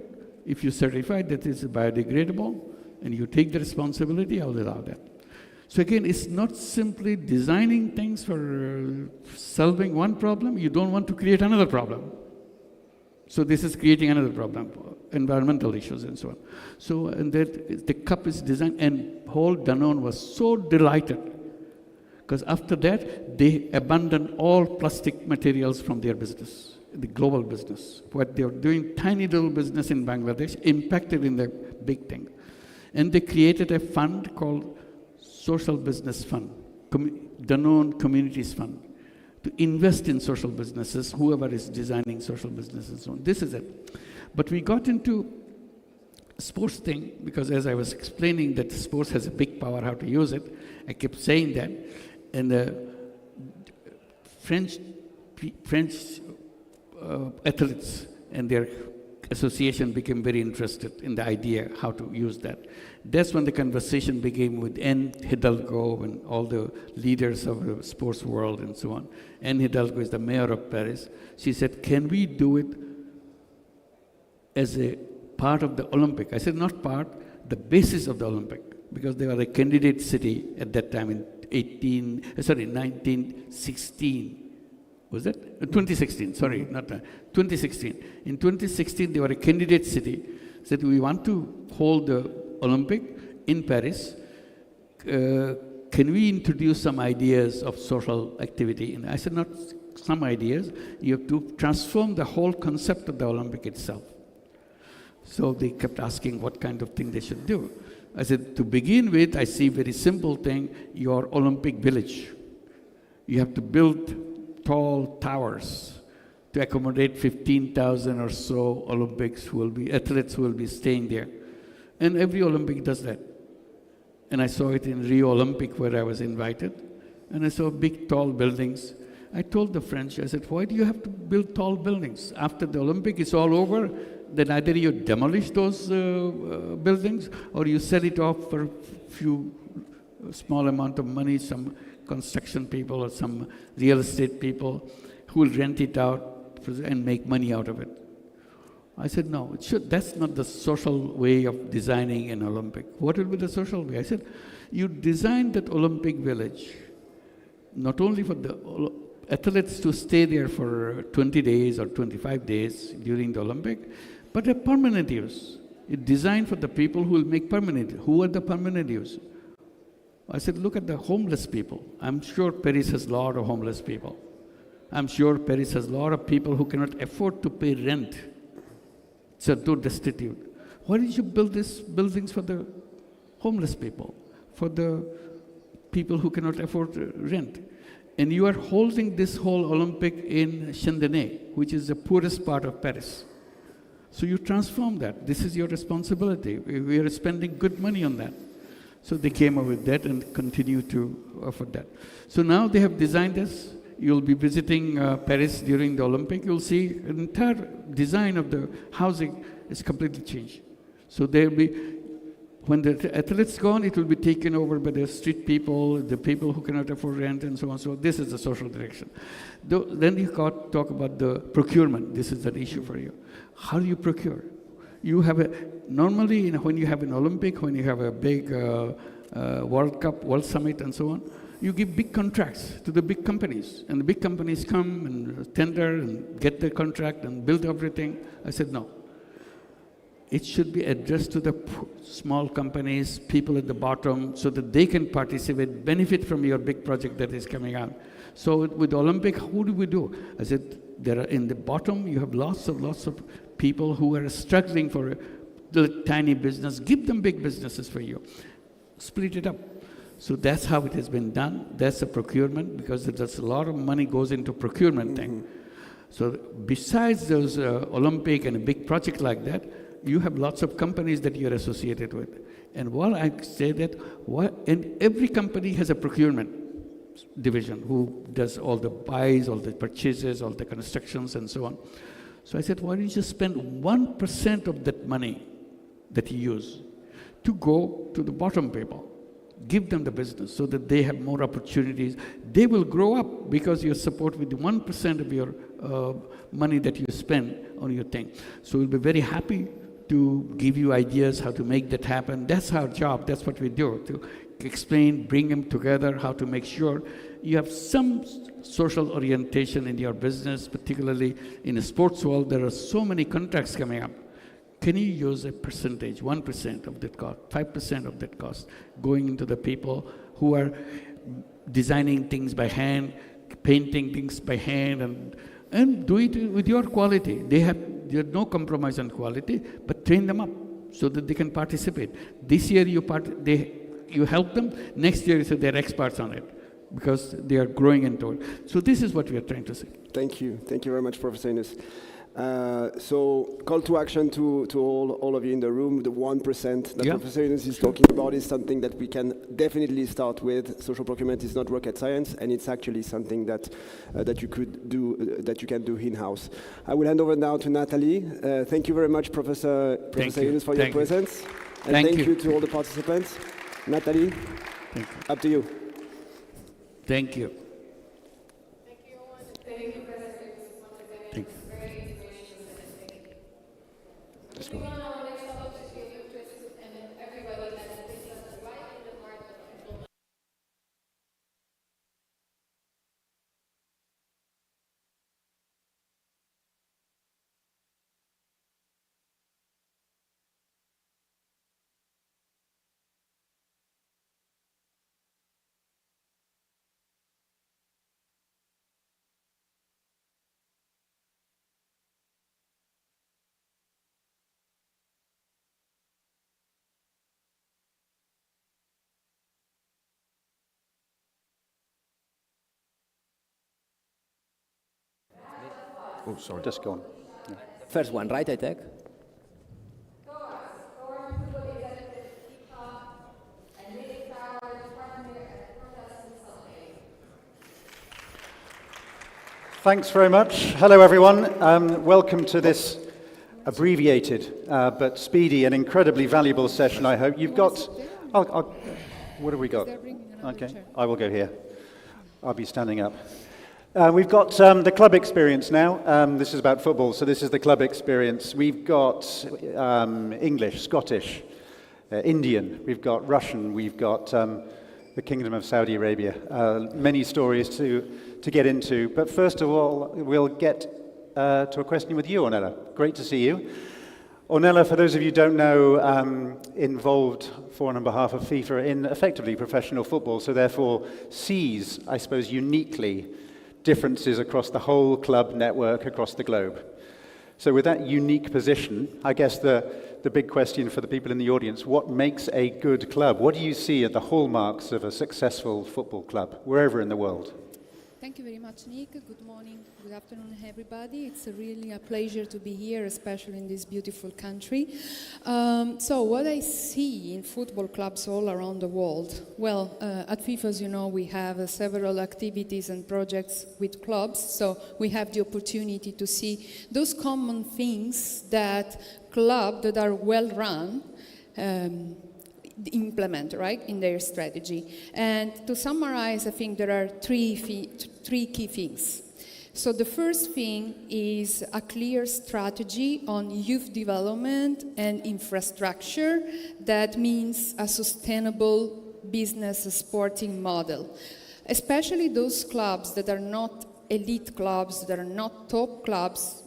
if you certify that it's biodegradable and you take the responsibility, I will allow that. So again, it's not simply designing things for solving one problem. You don't want to create another problem. So this is creating another problem, environmental issues and so on. So and that the cup is designed, and whole Danone was so delighted, because after that they abandoned all plastic materials from their business, the global business. What they were doing, tiny little business in Bangladesh, impacted in the big thing. And they created a fund called Social Business Fund, Danone Communities Fund, to invest in social businesses, whoever is designing social businesses and so on. This is it. But we got into sports thing, because as I was explaining that sports has a big power, how to use it, I kept saying that. And the French athletes and their association became very interested in the idea how to use that. That's when the conversation began with Anne Hidalgo and all the leaders of the sports world and so on. Anne Hidalgo is the mayor of Paris. She said, can we do it as a part of the Olympic? I said, not part, the basis of the Olympic, because they were a candidate city at that time in 1916. Was it? 2016, sorry, not that. 2016. In 2016, they were a candidate city. Said, we want to hold the Olympic in Paris. Can we introduce some ideas of social activity? And I said, not some ideas. You have to transform the whole concept of the Olympic itself. So they kept asking what kind of thing they should do. I said, to begin with, I see very simple thing, your Olympic village. You have to build tall towers to accommodate 15,000 or so athletes who will be staying there. And every Olympic does that. And I saw it in Rio Olympic where I was invited. And I saw big tall buildings. I told the French, I said, why do you have to build tall buildings? After the Olympic is all over, then either you demolish those buildings or you sell it off for a few small amount of money, some construction people or some real estate people who will rent it out and make money out of it. I said, no, that's not the social way of designing an Olympic. What will be the social way? I said, you design that Olympic village not only for the athletes to stay there for 20 days or 25 days during the Olympic, but a permanent use. It's designed for the people who will make permanent. Who are the permanent use? I said, look at the homeless people. I'm sure Paris has a lot of homeless people. I'm sure Paris has a lot of people who cannot afford to pay rent. So too destitute. Why did you build these buildings for the homeless people, for the people who cannot afford rent? And you are holding this whole Olympic in Chandonnais, which is the poorest part of Paris. So you transform that. This is your responsibility. We are spending good money on that. So they came up with that and continue to offer that. So now they have designed this. You'll be visiting Paris during the Olympic. You'll see an entire design of the housing is completely changed. So there'll be, when the athletes gone, it will be taken over by the street people, the people who cannot afford rent, and so on. So this is the social direction. Then you talk about the procurement. This is an issue for you. How do you procure? You have normally when you have an Olympic, when you have a big World Cup, World Summit, and so on, you give big contracts to the big companies. And the big companies come and tender and get the contract and build everything. I said, no. It should be addressed to the small companies, people at the bottom, so that they can participate, benefit from your big project that is coming out. So with the Olympic, who do we do? I said, there are in the bottom, you have lots of people who are struggling for the tiny business. Give them big businesses for you. Split it up. So that's how it has been done. That's the procurement, because there's a lot of money goes into procurement thing. So besides those Olympic and a big project like that, you have lots of companies that you're associated with. And while I say that, and every company has a procurement division who does all the buys, all the purchases, all the constructions, and so on. So I said, why don't you spend 1% of that money that you use to go to the bottom people? Give them the business so that they have more opportunities. They will grow up because you support with 1% of your money that you spend on your thing. So we'll be very happy to give you ideas how to make that happen. That's our job. That's what we do, to explain, bring them together, how to make sure you have some social orientation in your business, particularly in the sports world. There are so many contracts coming up. Can you use a percentage, 1% of that cost, 5% of that cost, going into the people who are designing things by hand, painting things by hand, and do it with your quality. There's no compromise on quality, but train them up so that they can participate. This year you help them, next year they're experts on it because they are growing into it. So this is what we are trying to say. Thank you. Thank you very much, Professor Innes. So call to action to all of you in the room. The 1% that Yeah. Professor Yunus is talking about is something that we can definitely start with. Social procurement is not rocket science, and it's actually something that that you could do, that you can do in-house. I will hand over now to Natalie. Thank you very much, Professor Yunus, for your presence. And thank you to all the participants. Natalie, up to you. Thank you. Let's go. Oh, sorry. Just go on. Yeah. First one, right, I take? Thanks very much. Hello, everyone. Welcome to this abbreviated but speedy and incredibly valuable session, I hope. You've got... what have we got? Okay, I will go here. I'll be standing up. We've got the club experience now. This is about football, so this is the club experience. We've got English, Scottish, Indian, we've got Russian, we've got the Kingdom of Saudi Arabia. Many stories to get into, but first of all, we'll get to a question with you, Ornella. Great to see you. Ornella, for those of you who don't know, involved for and on behalf of FIFA in effectively professional football, so therefore sees, I suppose, uniquely differences across the whole club network across the globe. So with that unique position, I guess the big question for the people in the audience, what makes a good club? What do you see are the hallmarks of a successful football club, wherever in the world? Thank you very much, Nick. Good morning, good afternoon, everybody. It's really a pleasure to be here, especially in this beautiful country. So what I see in football clubs all around the world, well, at FIFA, as you know, we have several activities and projects with clubs, so we have the opportunity to see those common things that clubs that are well run implement, right, in their strategy. And to summarize, I think there are three key things. So the first thing is a clear strategy on youth development and infrastructure. That means a sustainable business sporting model. Especially those clubs that are not elite clubs, that are not top clubs,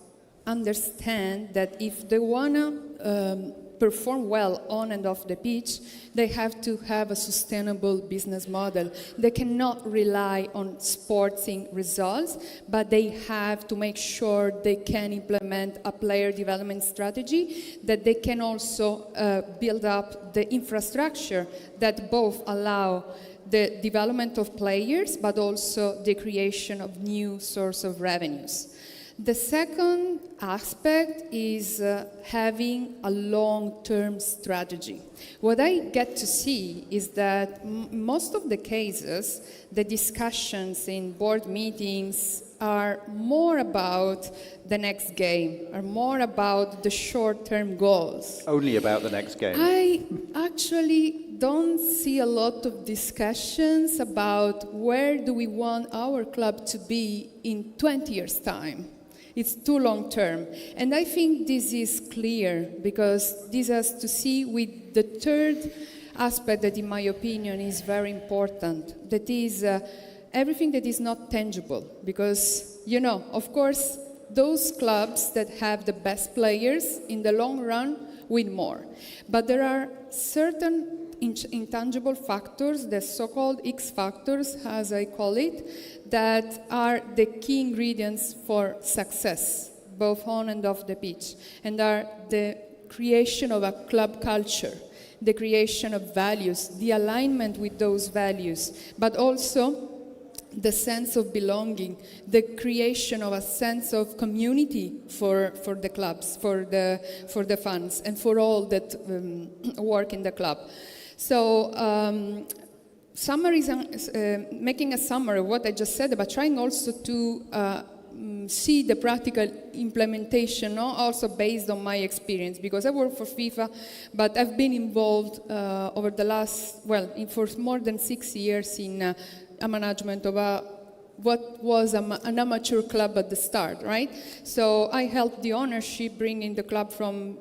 understand that if they want to perform well on and off the pitch, they have to have a sustainable business model. They cannot rely on sporting results, but they have to make sure they can implement a player development strategy, that they can also build up the infrastructure that both allow the development of players, but also the creation of new source of revenues. The second aspect is having a long-term strategy. What I get to see is that most of the cases, the discussions in board meetings are more about the next game, are more about the short-term goals. Only about the next game. I actually don't see a lot of discussions about where do we want our club to be in 20 years' time. It's too long term. And I think this is clear because this has to see with the third aspect that, in my opinion, is very important. That is everything that is not tangible. Because, you know, of course, those clubs that have the best players in the long run win more. But there are certain intangible factors, the so-called X factors, as I call it, that are the key ingredients for success, both on and off the pitch, and are the creation of a club culture, the creation of values, the alignment with those values, but also the sense of belonging, the creation of a sense of community for the clubs, for the fans, and for all that work in the club. So making a summary of what I just said, but trying also to see the practical implementation, also based on my experience, because I work for FIFA, but I've been involved over the last, for more than 6 years in a management of what was an amateur club at the start, right? So I helped the ownership bringing the club from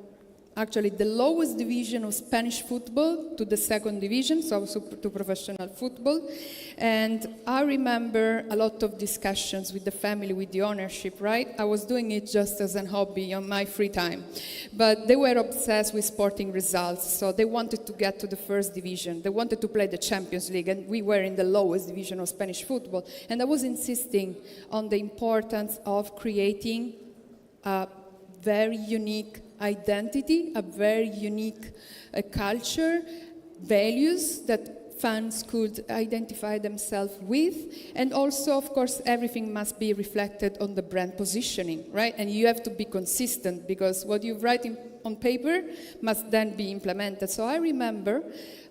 actually the lowest division of Spanish football to the second division, so to professional football. And I remember a lot of discussions with the family, with the ownership, right? I was doing it just as a hobby on my free time. But they were obsessed with sporting results, so they wanted to get to the first division. They wanted to play the Champions League, and we were in the lowest division of Spanish football. And I was insisting on the importance of creating a very unique identity, a very unique culture, values that fans could identify themselves with, and also, of course, everything must be reflected on the brand positioning, right? And you have to be consistent, because what you write on paper must then be implemented. So I remember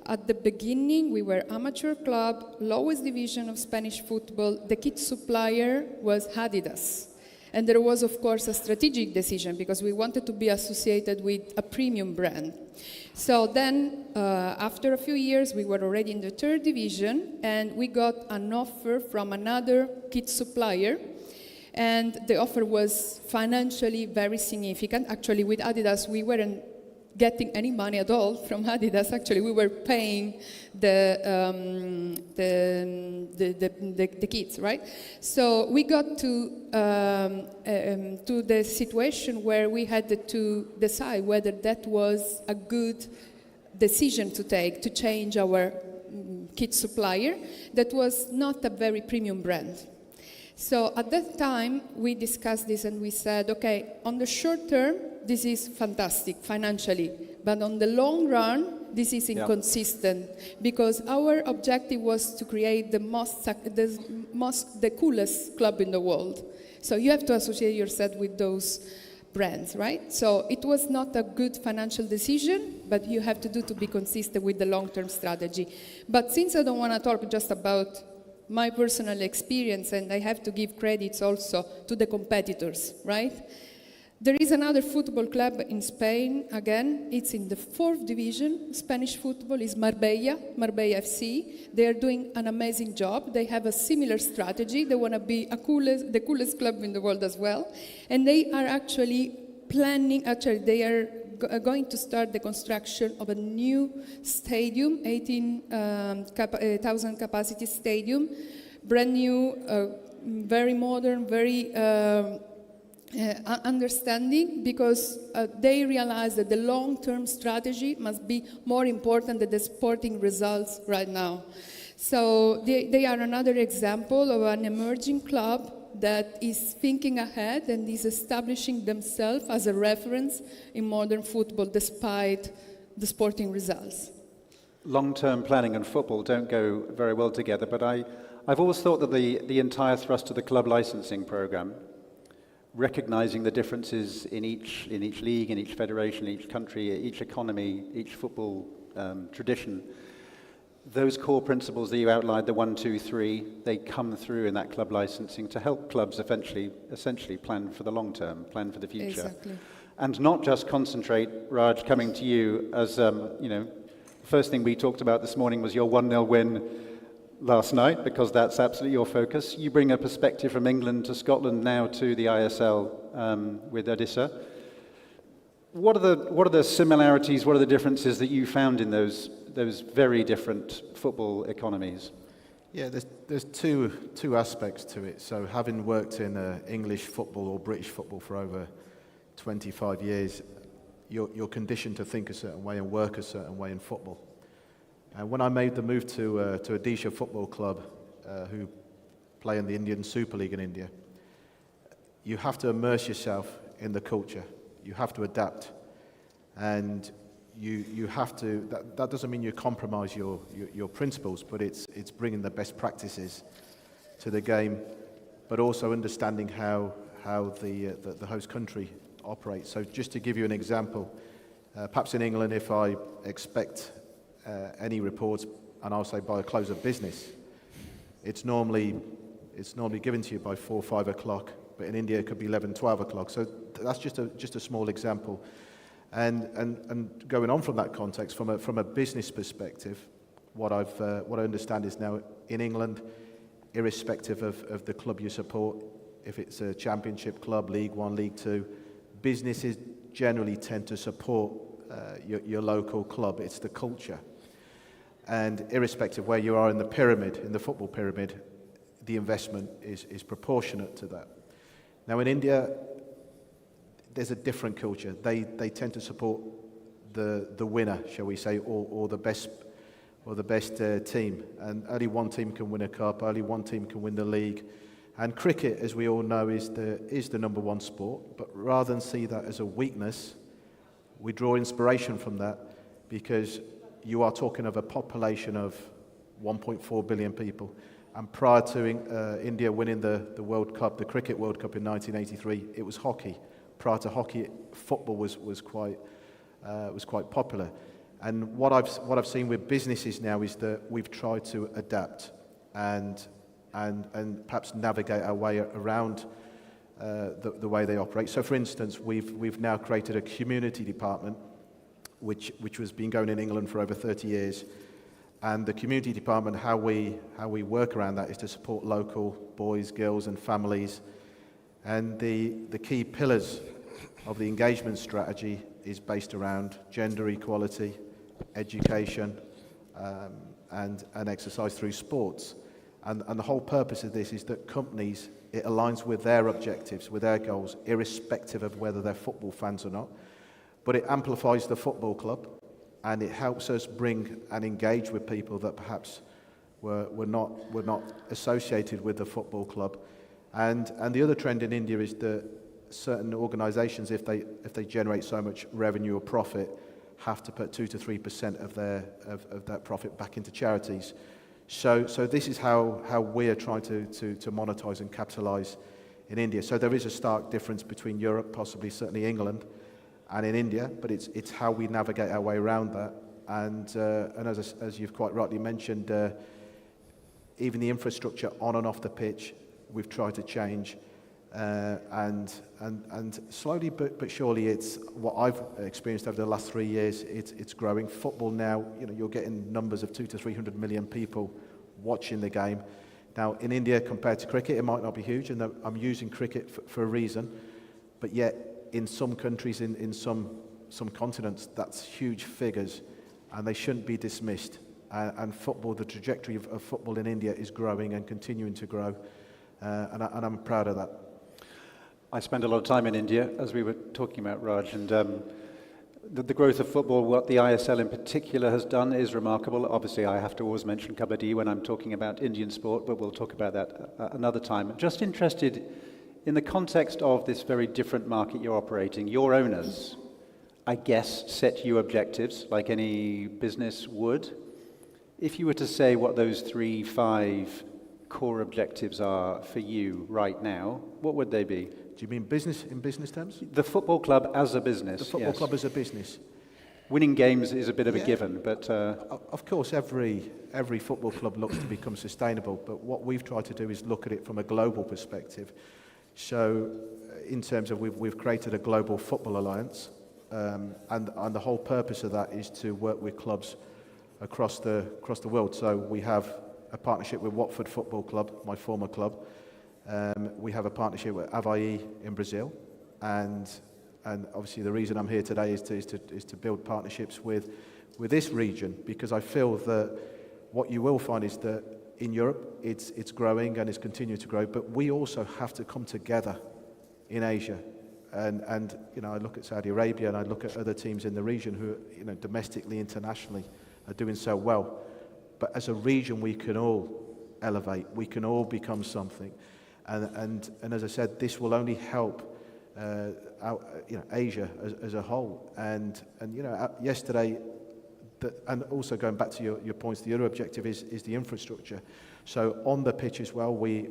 at the beginning, we were amateur club, lowest division of Spanish football. The kit supplier was Adidas. And there was, of course, a strategic decision, because we wanted to be associated with a premium brand. So then, after a few years, we were already in the third division, and we got an offer from another kit supplier. And the offer was financially very significant. Actually, with Adidas, we weren't getting any money at all from Adidas. Actually, we were paying the kits, right? So we got to the situation where we had to decide whether that was a good decision to take, to change our kit supplier. That was not a very premium brand. So at that time, we discussed this and we said, okay, on the short term, this is fantastic financially, but on the long run, this is inconsistent, because our objective was to create the coolest club in the world. So you have to associate yourself with those brands, right? So it was not a good financial decision, but you have to be consistent with the long-term strategy. But since I don't want to talk just about my personal experience, and I have to give credits also to the competitors, right? There is another football club in Spain, again, it's in the 4th division, Spanish football, is Marbella FC. They are doing an amazing job. They have a similar strategy. They want to be the coolest club in the world as well. And they are actually they are going to start the construction of a new stadium, 18,000 capacity stadium, brand new, very modern, very understanding, because they realize that the long-term strategy must be more important than the sporting results right now. So they are another example of an emerging club that is thinking ahead and is establishing themselves as a reference in modern football despite the sporting results. Long-term planning and football don't go very well together, but I've always thought that the entire thrust of the club licensing program, recognizing the differences in each league, in each federation, each country, each economy, each football tradition, those core principles that you outlined, the 1, 2, 3, they come through in that club licensing to help clubs essentially plan for the long term, plan for the future. Exactly. And not just concentrate, Raj, coming to you as, the first thing we talked about this morning was your 1-0 win last night, because that's absolutely your focus. You bring a perspective from England to Scotland now to the ISL with Odisha. What are the similarities, what are the differences that you found in those very different football economies? Yeah, there's two aspects to it. So having worked in English football or British football for over 25 years, you're conditioned to think a certain way and work a certain way in football. And when I made the move to Odisha Football Club, who play in the Indian Super League in India, you have to immerse yourself in the culture. You have to adapt, and you have to. That doesn't mean you compromise your principles, but it's bringing the best practices to the game, but also understanding how the host country operates. So just to give you an example, perhaps in England, if I expect any reports, and I'll say by a close of business, it's normally given to you by 4 or 5 o'clock, but in India it could be 11, 12 o'clock. So that's just a small example. And going on from that context, from a business perspective, what I understand is now in England, irrespective of the club you support, if it's a championship club, League One, League Two, businesses generally tend to support your local club. It's the culture. And irrespective of where you are in the pyramid, in the football pyramid, the investment is proportionate to that. Now in India, there's a different culture. They tend to support the winner, shall we say, or the best team. And only one team can win a cup. Only one team can win the league. And cricket, as we all know, is the number one sport. But rather than see that as a weakness, we draw inspiration from that, because you are talking of a population of 1.4 billion people. And prior to India winning the World Cup, the Cricket World Cup in 1983, it was hockey. Prior to hockey, football was quite popular. And what I've seen with businesses now is that we've tried to adapt and perhaps navigate our way around the way they operate. So, for instance, we've now created a community department, which has been going in England for over 30 years. And the community department, how we work around that is to support local boys, girls, and families. And the key pillars of the engagement strategy is based around gender equality, education, and exercise through sports. And the whole purpose of this is that companies, it aligns with their objectives, with their goals, irrespective of whether they're football fans or not. But it amplifies the football club, and it helps us bring and engage with people that perhaps were not associated with the football club. And the other trend in India is that certain organisations, if they generate so much revenue or profit, have to put 2 to 3% of that profit back into charities. So this is how we are trying to monetize and capitalize in India. So there is a stark difference between Europe, possibly certainly England, and in India, but it's how we navigate our way around that. And as you've quite rightly mentioned, even the infrastructure on and off the pitch, we've tried to change. And slowly but surely, it's what I've experienced over the last 3 years. It's growing. Football now, you're getting numbers of 200 to 300 million people watching the game. Now in India, compared to cricket, it might not be huge, and I'm using cricket for a reason. But yet, in some countries, in some continents, that's huge figures, and they shouldn't be dismissed. And football, the trajectory of football in India is growing and continuing to grow, and I'm proud of that. I spend a lot of time in India, as we were talking about, Raj, and the growth of football, what the ISL in particular has done is remarkable. Obviously, I have to always mention Kabaddi when I'm talking about Indian sport, but we'll talk about that another time. Just interested, in the context of this very different market you're operating, your owners, I guess, set you objectives like any business would. If you were to say what those 3, 5 core objectives are for you right now, what would they be? Do you mean business in business terms? The football club as a business. The football club as a business. Winning games is a bit of a given, but of course, every football club looks to become sustainable. But what we've tried to do is look at it from a global perspective. So, in terms of we've created a global football alliance, and the whole purpose of that is to work with clubs across the world. So we have a partnership with Watford Football Club, my former club. We have a partnership with Avaí in Brazil, and obviously the reason I'm here today is to build partnerships with this region, because I feel that what you will find is that in Europe it's growing and it's continuing to grow, but we also have to come together in Asia. And I look at Saudi Arabia and I look at other teams in the region who domestically, internationally are doing so well. But as a region, we can all elevate. We can all become something. And as I said, this will only help Asia as a whole. And yesterday, and also going back to your points, the other objective is the infrastructure. So on the pitch as well, we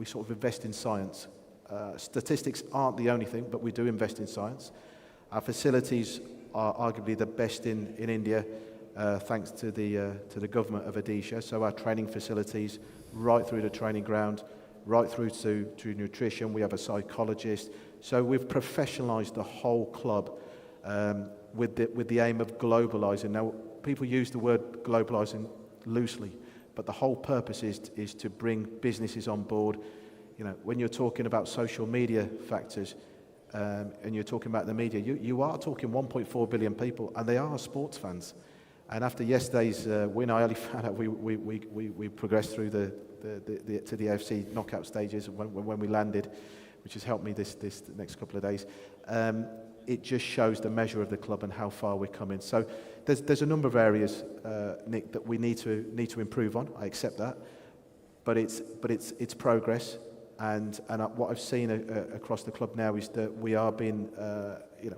sort of invest in science. Statistics aren't the only thing, but we do invest in science. Our facilities are arguably the best in India, thanks to the government of Odisha. So our training facilities, right through the training ground, right through to nutrition. We have a psychologist. So we've professionalised the whole club with the aim of globalising. Now, people use the word globalising loosely, but the whole purpose is to bring businesses on board. You know, when you're talking about social media factors, and you're talking about the media, you are talking 1.4 billion people, and they are sports fans. And after yesterday's win, I only found out we progressed through to the AFC knockout stages when we landed, which has helped me this next couple of days. It just shows the measure of the club and how far we're coming. So there's a number of areas, Nick, that we need to improve on. I accept that, but it's progress. And what I've seen across the club now is that we are being,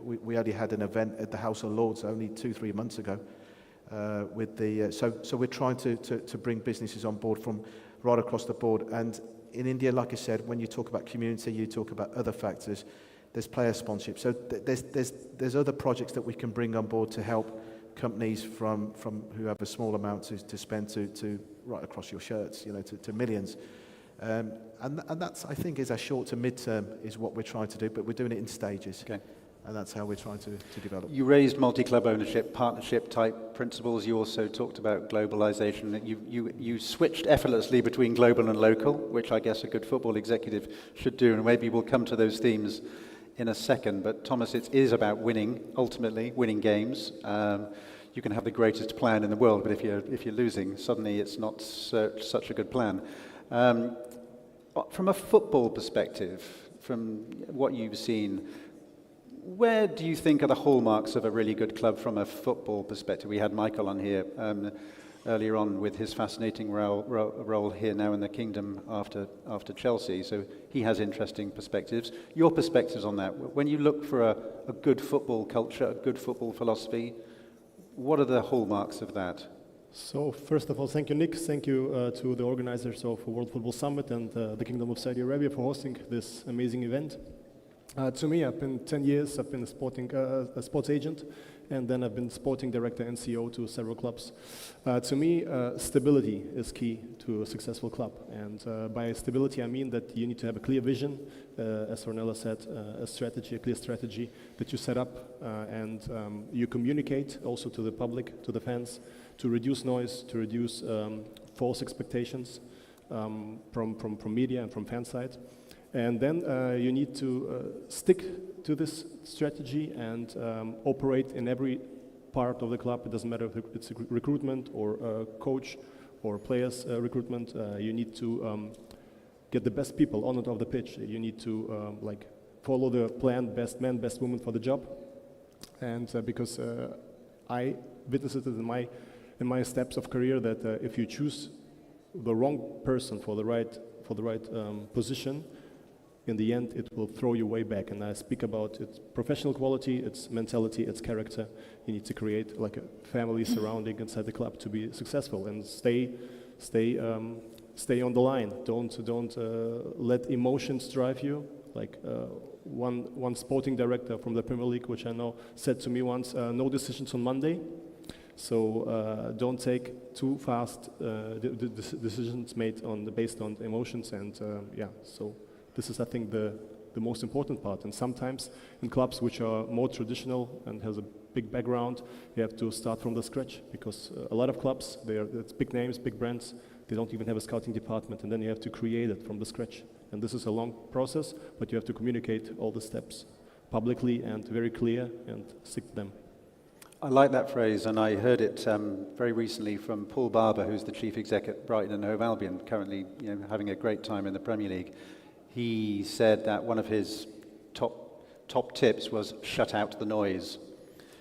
we only had an event at the House of Lords only 2-3 months ago, with the so we're trying to bring businesses on board from right across the board. And in India, like I said, when you talk about community, you talk about other factors. There's player sponsorship. So there's other projects that we can bring on board to help companies from who have a small amount to spend to right across your shirts, to millions. And that's, I think, is our short to mid-term is what we're trying to do, but we're doing it in stages. Okay. And that's how we're trying to develop. You raised multi-club ownership, partnership-type principles. You also talked about globalization. You switched effortlessly between global and local, which I guess a good football executive should do, and maybe we'll come to those themes in a second. But Thomas, it is about winning, ultimately, winning games. You can have the greatest plan in the world, but if you're losing, suddenly it's not such a good plan. From a football perspective, from what you've seen, where do you think are the hallmarks of a really good club from a football perspective? We had Michael on here earlier on with his fascinating role here now in the Kingdom after Chelsea, so he has interesting perspectives. Your perspectives on that, when you look for a good football culture, a good football philosophy, what are the hallmarks of that? So first of all, thank you, Nick. Thank you to the organizers of World Football Summit and the Kingdom of Saudi Arabia for hosting this amazing event. To me, I've been 10 years, I've been a sports agent, and then I've been sporting director and CEO to several clubs. To me, stability is key to a successful club. And by stability, I mean that you need to have a clear vision, as Ornella said, a clear strategy that you set up, and you communicate also to the public, to the fans, to reduce noise, to reduce false expectations from media and from fan side. And then you need to stick to this strategy and operate in every part of the club. It doesn't matter if it's recruitment or coach or players recruitment. You need to get the best people on and off the pitch. You need to follow the plan, best man, best woman for the job. And because I witnessed it in my steps of career that if you choose the wrong person for the right position, in the end, it will throw you way back. And I speak about its professional quality, its mentality, its character. You need to create like a family surrounding inside the club to be successful and stay on the line. Don't let emotions drive you. Like one sporting director from the Premier League, which I know, said to me once, no decisions on Monday. So don't take too fast decisions based on emotions. And so this is, I think, the most important part. And sometimes in clubs which are more traditional and has a big background, you have to start from the scratch, because a lot of clubs, it's big names, big brands, they don't even have a scouting department, and then you have to create it from the scratch. And this is a long process, but you have to communicate all the steps publicly and very clear and stick to them. I like that phrase, and I heard it very recently from Paul Barber, who's the chief exec at Brighton and Hove Albion, currently having a great time in the Premier League. He said that one of his top tips was shut out the noise.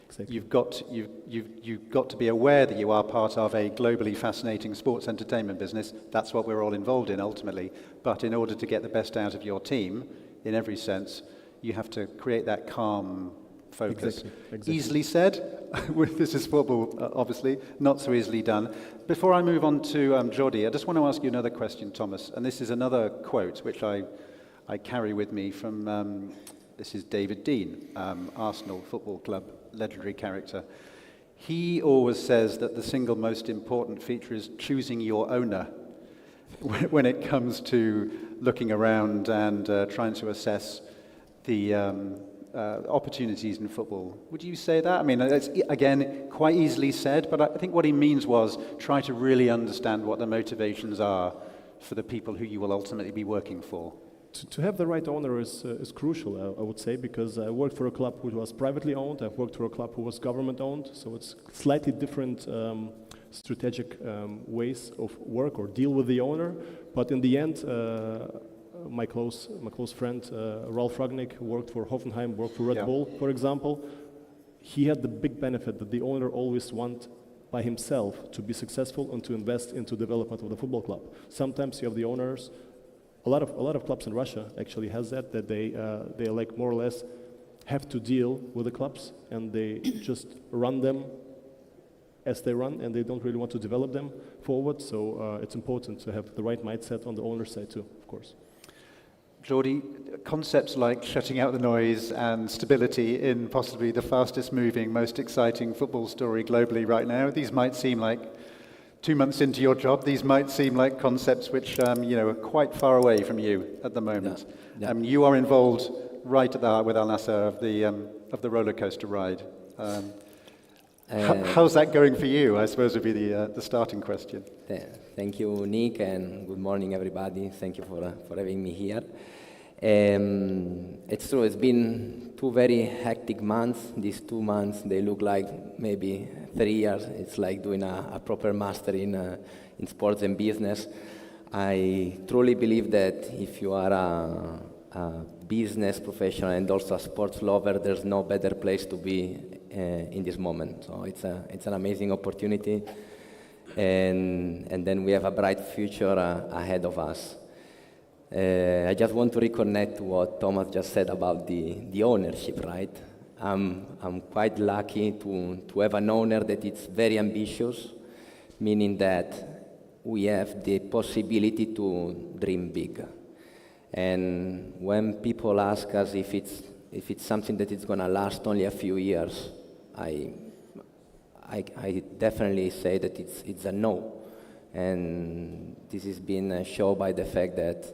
Exactly. You've got to be aware that you are part of a globally fascinating sports entertainment business. That's what we're all involved in ultimately. But in order to get the best out of your team, in every sense, you have to create that calm focus. Exactly. Easily said. This is football, obviously, not so easily done. Before I move on to Jordi, I just want to ask you another question, Thomas. And this is another quote which I carry with me from, this is David Dean, Arsenal Football Club, legendary character. He always says that the single most important feature is choosing your owner when it comes to looking around and trying to assess the opportunities in football. Would you say that? I mean, it's, again, quite easily said, but I think what he means was try to really understand what the motivations are for the people who you will ultimately be working for. To have the right owner is crucial, I would say, because I worked for a club who was privately owned, I've worked for a club who was government owned, so it's slightly different strategic ways of work or deal with the owner. But in the end, my close friend Ralf Rangnick worked for Hoffenheim, worked for Red Bull, for example. He had the big benefit that the owner always wants by himself to be successful and to invest into development of the football club. Sometimes you have the owners. A lot of clubs in Russia actually has that they like more or less have to deal with the clubs and they just run them as they run and they don't really want to develop them forward. So it's important to have the right mindset on the owner's side too, of course. Jordi, concepts like shutting out the noise and stability in possibly the fastest moving, most exciting football story globally right now, these might seem like 2 months into your job, these might seem like concepts which are quite far away from you at the moment. Yeah. You are involved right at the heart with Al Nassr of the roller coaster ride. How's that going for you? I suppose would be the starting question. Thank you, Nick, and good morning, everybody. Thank you for having me here. It's true, it's been 2 very hectic months. These 2 months, they look like maybe 3 years. It's like doing a proper master in sports and business. I truly believe that if you are a business professional and also a sports lover, there's no better place to be in this moment. So it's an amazing opportunity, and then we have a bright future ahead of us. I just want to reconnect to what Thomas just said about the ownership, right? I'm quite lucky to have an owner that is very ambitious, meaning that we have the possibility to dream big. And when people ask us if it's something that is going to last only a few years, I definitely say that it's a no. And this has been shown by the fact that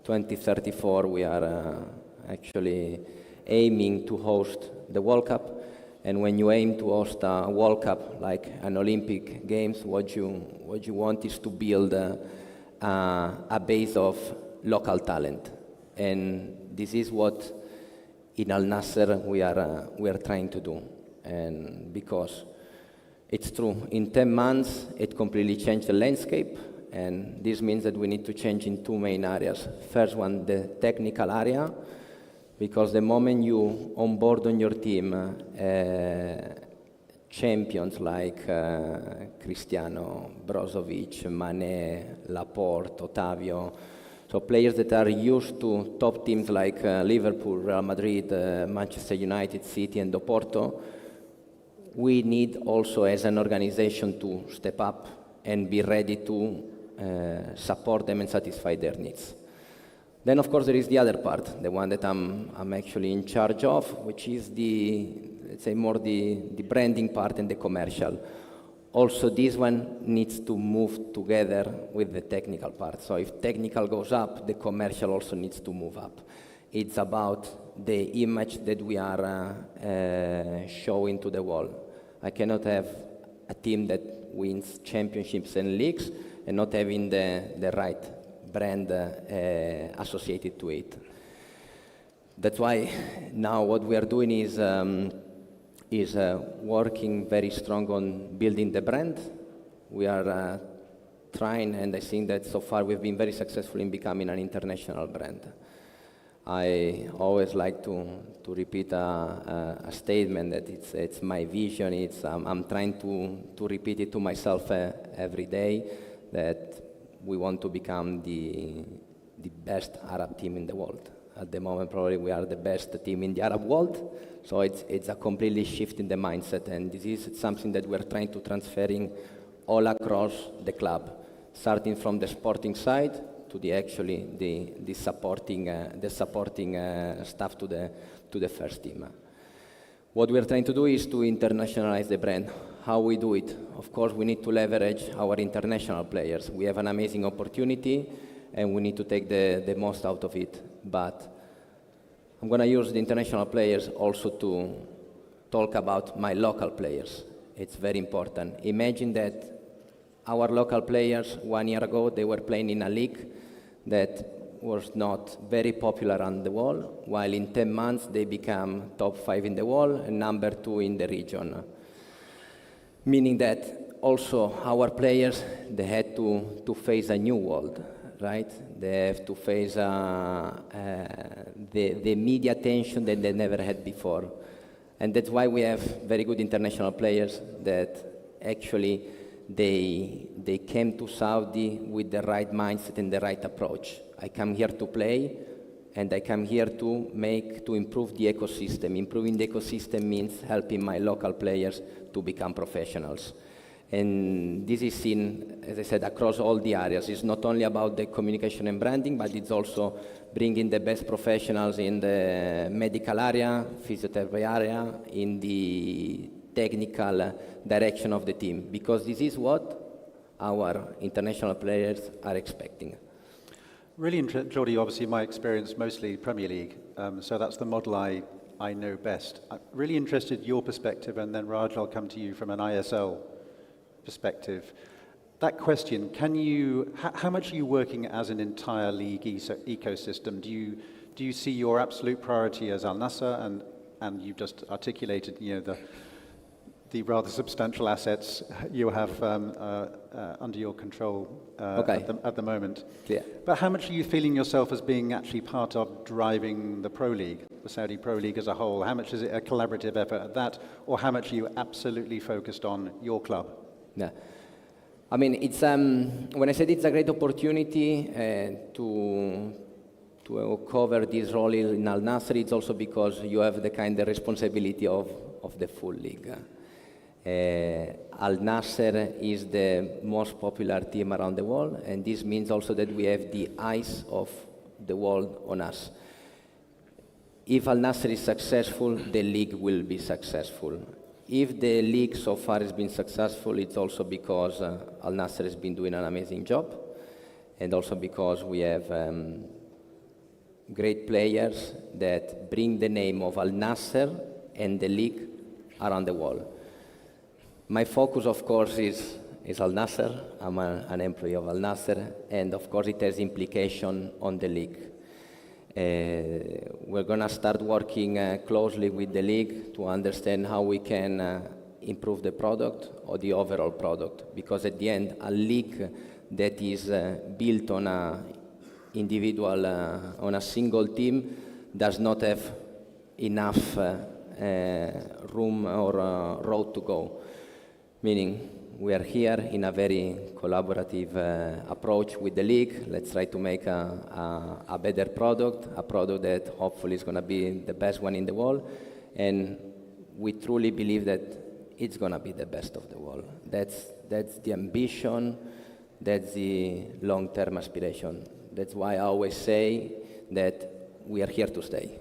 2034 we are actually aiming to host the World Cup. And when you aim to host a World Cup like an Olympic Games, what you want is to build a base of local talent. And this is what in Al Nassr we are trying to do. And because it's true, in 10 months it completely changed the landscape, and this means that we need to change in 2 main areas. First one, the technical area, because the moment you onboard on your team champions like Cristiano, Brozovic, Mane, Laporte, Otavio, so players that are used to top teams like Liverpool, Real Madrid, Manchester United, City and Oporto, we need also as an organization to step up and be ready to support them and satisfy their needs. Then of course there is the other part, the one that I'm actually in charge of, which is let's say more the branding part and the commercial. Also this one needs to move together with the technical part. So if technical goes up, the commercial also needs to move up. It's about the image that we are showing to the world. I cannot have a team that wins championships and leagues and not having the right brand associated to it. That's why now what we are doing is working very strong on building the brand. We are trying, and I think that so far we've been very successful in becoming an international brand. I always like to repeat a statement that it's my vision. I'm trying to repeat it to myself every day, that we want to become the best Arab team in the world. At the moment, probably we are the best team in the Arab world. So it's a completely shift in the mindset, and this is something that we're trying to transferring all across the club, starting from the sporting side to the supporting staff to the first team. What we're trying to do is to internationalize the brand. How we do it? Of course, we need to leverage our international players. We have an amazing opportunity, and we need to take the most out of it. But I'm going to use the international players also to talk about my local players. It's very important. Imagine that our local players 1 year ago, they were playing in a league that was not very popular on the world, while in 10 months they become top 5 in the world and number 2 in the region. Meaning that also our players, they had to face a new world, right? They have to face the media attention that they never had before. And that's why we have very good international players that actually they came to Saudi with the right mindset and the right approach. I come here to play, and I come here to improve the ecosystem. Improving the ecosystem means helping my local players to become professionals. And this is seen, as I said, across all the areas. It's not only about the communication and branding, but it's also bringing the best professionals in the medical area, physiotherapy area, in the technical direction of the team, because this is what our international players are expecting. Really interesting, Jordi, obviously my experience mostly Premier League, so that's the model I know best. I'm really interested in your perspective, and then Raj, I'll come to you from an ISL perspective. That question, how much are you working as an entire league ecosystem? Do you see your absolute priority as Al Nassr, and you've just articulated, the rather substantial assets you have under your control at the moment. Yeah. But how much are you feeling yourself as being actually part of driving the Pro League, the Saudi Pro League as a whole? How much is it a collaborative effort at that, or how much are you absolutely focused on your club? Yeah. I mean, it's when I said it's a great opportunity to cover this role in Al Nassr, it's also because you have the kind of responsibility of the full league. Al Nassr is the most popular team around the world, and this means also that we have the eyes of the world on us. If Al Nassr is successful, the league will be successful. If the league so far has been successful, it's also because Al Nassr has been doing an amazing job, and also because we have great players that bring the name of Al Nassr and the league around the world. My focus, of course, is Al Nassr. I'm an employee of Al Nassr, and of course it has implication on the league. We're going to start working closely with the league to understand how we can improve the product or the overall product, because at the end, a league that is built on on a single team does not have enough room or road to go. Meaning, we are here in a very collaborative approach with the league. Let's try to make a better product, a product that hopefully is going to be the best one in the world. And we truly believe that it's going to be the best of the world. That's the ambition, that's the long-term aspiration. That's why I always say that we are here to stay.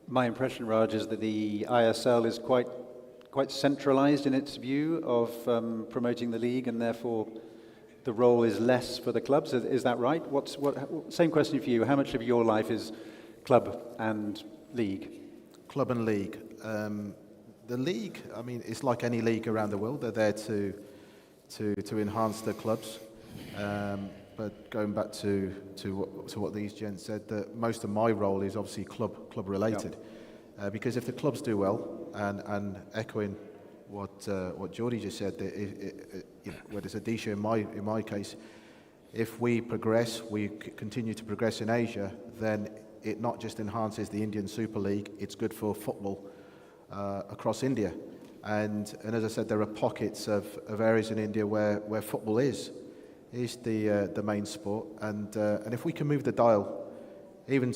My impression, Raj, is that the ISL is quite centralized in its view of promoting the league, and therefore the role is less for the clubs. Is that right? Same question for you. How much of your life is club and league? Club and league. The league, I mean, it's like any league around the world. They're there to enhance the clubs. But going back to what these gents said, that most of my role is obviously club related. Yeah. Because if the clubs do well, and echoing what Jordi just said, whether it's Adisha in my case, if we progress, we continue to progress in Asia, then it not just enhances the Indian Super League, it's good for football across India. And as I said, there are pockets of areas in India where football is the main sport, and if we can move the dial even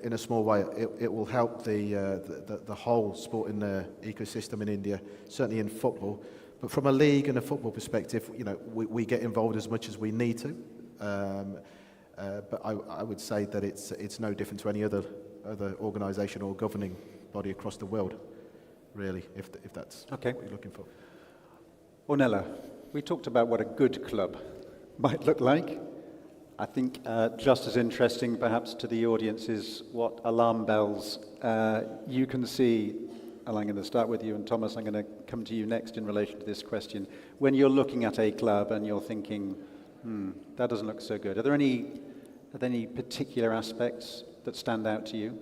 in a small way, it will help the whole sporting ecosystem in India, certainly in football. But from a league and a football perspective, we get involved as much as we need to. But I would say that it's no different to any other organisation or governing body across the world, really, if that's what you're looking for. Ornella, we talked about what a good club might look like. I think just as interesting, perhaps, to the audience is what alarm bells you can see. And I'm going to start with you, and Thomas, I'm going to come to you next in relation to this question. When you're looking at a club and you're thinking, that doesn't look so good, are there any particular aspects that stand out to you?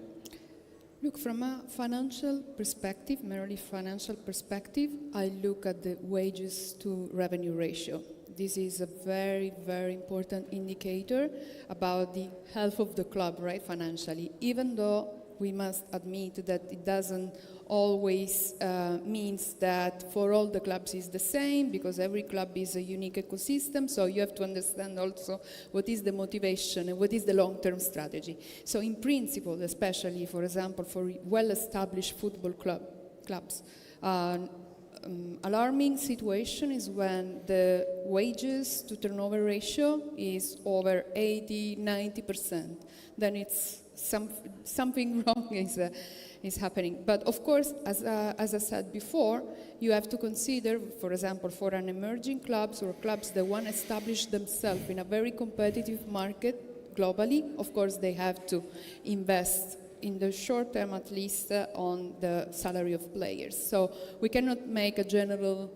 Look, from a financial perspective, merely financial perspective, I look at the wages to revenue ratio. This is a very, very important indicator about the health of the club, right, financially, even though we must admit that it doesn't always means that for all the clubs is the same, because every club is a unique ecosystem, so you have to understand also what is the motivation and what is the long-term strategy. So in principle, especially, for example, for well-established football clubs, alarming situation is when the wages to turnover ratio is over 80-90%. Then it's something wrong is happening. But of course, as I said before, you have to consider, for example, for an emerging clubs or clubs that want to establish themselves in a very competitive market globally, of course they have to invest in the short term at least on the salary of players. So we cannot make a general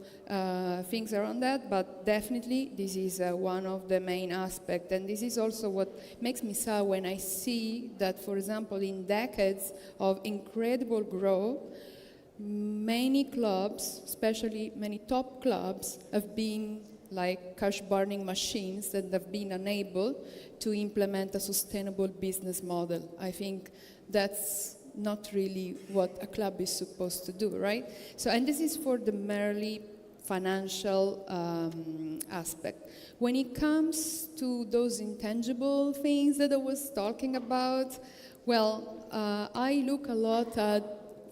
things around that, but definitely this is one of the main aspects. And this is also what makes me sad when I see that, for example, in decades of incredible growth, many clubs, especially many top clubs, have been like cash burning machines that have been unable to implement a sustainable business model. I think that's not really what a club is supposed to do, right? So, and this is for the merely financial aspect. When it comes to those intangible things that I was talking about, well, I look a lot at,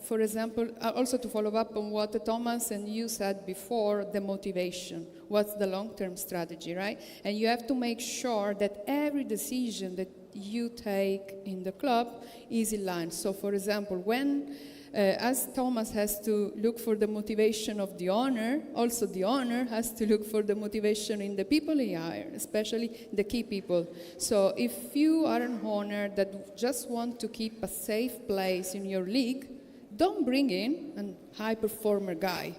for example, also to follow up on what Thomas and you said before, the motivation. What's the long-term strategy, right? And you have to make sure that every decision that you take in the club is in line. So, for example, when, as Thomas has to look for the motivation of the owner, also the owner has to look for the motivation in the people he hires, especially the key people. So if you are an owner that just want to keep a safe place in your league, don't bring in a high performer guy,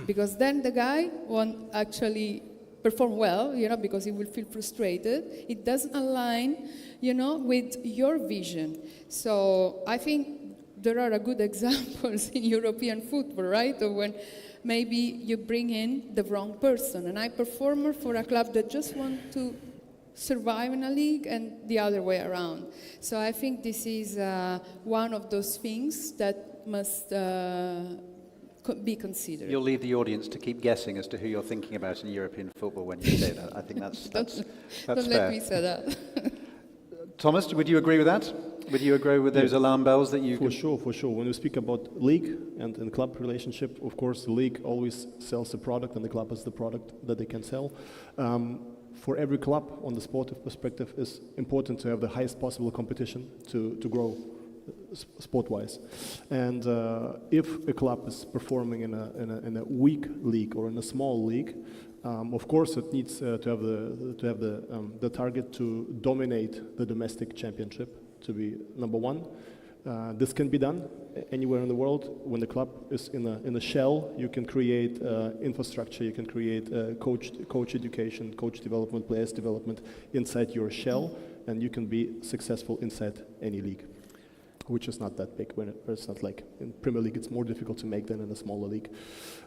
because then the guy won't actually perform well, because he will feel frustrated. It doesn't align, with your vision. So I think there are good examples in European football, right? Of when maybe you bring in the wrong person, a high performer for a club that just want to survive in a league, and the other way around. So I think this is one of those things that must be considered. You'll leave the audience to keep guessing as to who you're thinking about in European football when you say that. I think that's don't fair. let me say that. Thomas, would you agree with that? Would you agree with those alarm bells that you... For sure. When we speak about league and club relationship, of course, the league always sells the product and the club is the product that they can sell. For every club, on the sportive perspective, it's important to have the highest possible competition to grow sport-wise. And if a club is performing in a weak league or in a small league, of course, it needs to have the target to dominate the domestic championship, to be number one. This can be done anywhere in the world. When the club is in a shell, you can create infrastructure, you can create coach education, coach development, players development inside your shell, and you can be successful inside any league, which is not that big. It's not like in Premier League, it's more difficult to make than in a smaller league.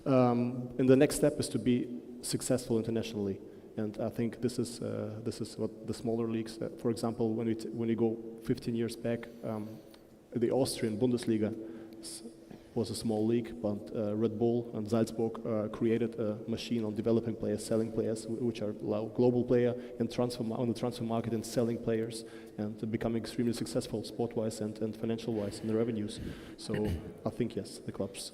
And the next step is to be successful internationally. And I think this is what the smaller leagues, for example, when we go 15 years back, the Austrian Bundesliga was a small league, but Red Bull and Salzburg created a machine on developing players, selling players, which are global player and on the transfer market and selling players, and becoming extremely successful sport-wise and financial-wise in the revenues. So I think yes, the clubs.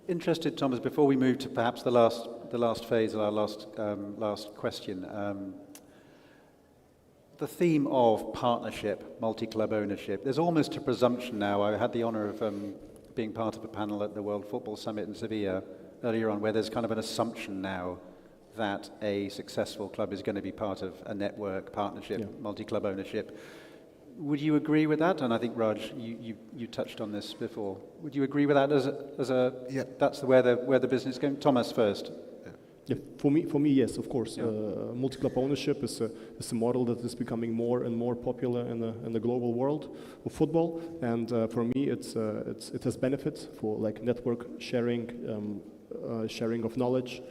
Interested, Thomas, before we move to perhaps the last phase of our last question. The theme of partnership, multi-club ownership. There's almost a presumption now. I had the honour of being part of a panel at the World Football Summit in Sevilla earlier on, where there's kind of an assumption now that a successful club is going to be part of a network, partnership, multi-club ownership. Would you agree with that? And I think, Raj, you touched on this before. Would you agree with that that's where the business is going? Thomas first. Yeah, for me, yes, of course. Multi-club ownership is a model that is becoming more and more popular in the global world of football, and for me, it has benefits for like network sharing, sharing of knowledge,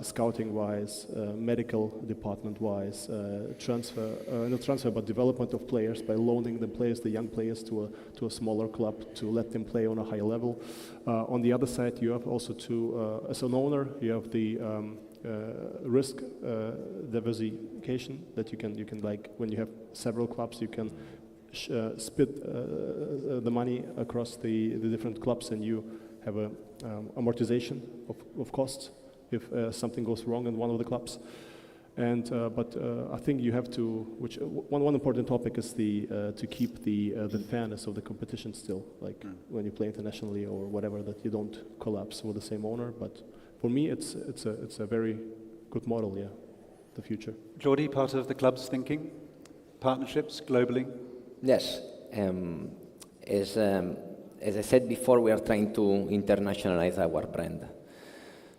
scouting-wise, medical department-wise, not transfer, but development of players by loaning the young players to a smaller club to let them play on a higher level. On the other side, you have also as an owner, you have the risk diversification that you can like when you have several clubs, you can split the money across the different clubs, and you have a amortization of costs if something goes wrong in one of the clubs. And but I think you have to, one important topic is to keep the fairness of the competition still, like when you play internationally or whatever, that you don't collapse with the same owner. But for me, it's a very good model, the future. Jordi, part of the club's thinking, partnerships globally. Yes, as I said before, we are trying to internationalize our brand.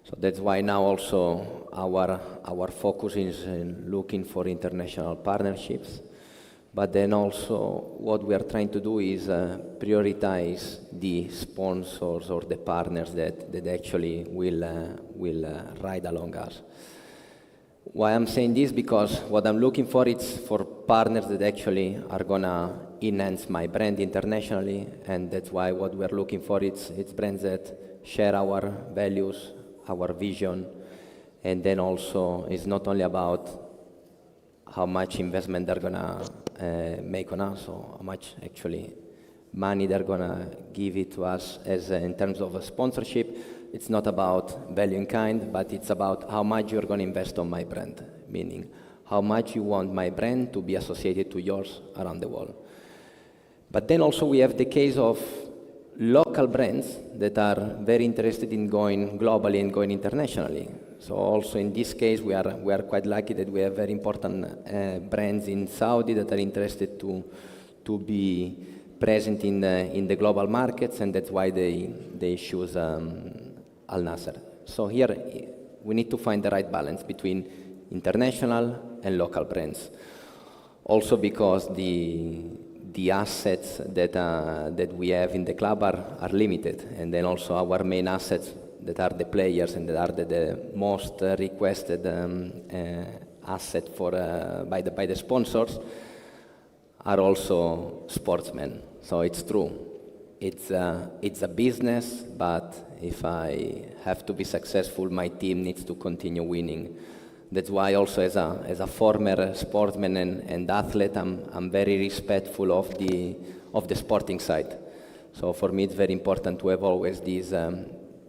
So that's why now also our focus is in looking for international partnerships. But then also what we are trying to do is prioritize the sponsors or the partners that actually will ride along us. Why I'm saying this? Because what I'm looking for is for partners that actually are gonna enhance my brand internationally, and that's why what we're looking for it's brands that share our values, our vision, and then also it's not only about how much investment they're gonna make on us, or how much actually money they're gonna give it to us as in terms of a sponsorship. It's not about value in kind, but it's about how much you're gonna invest on my brand, meaning how much you want my brand to be associated to yours around the world. But then also we have the case of local brands that are very interested in going globally and going internationally. So also in this case, we are quite lucky that we have very important brands in Saudi that are interested to be present in the global markets, and that's why they choose Al Nasser. So here we need to find the right balance between international and local brands. Also because the assets that we have in the club are limited, and then also our main assets that are the players and that are the most requested asset by the sponsors are also sportsmen. So it's true, it's a business, but if I have to be successful, my team needs to continue winning. That's why also as a former sportsman and athlete, I'm very respectful of the sporting side. So for me, it's very important to have always this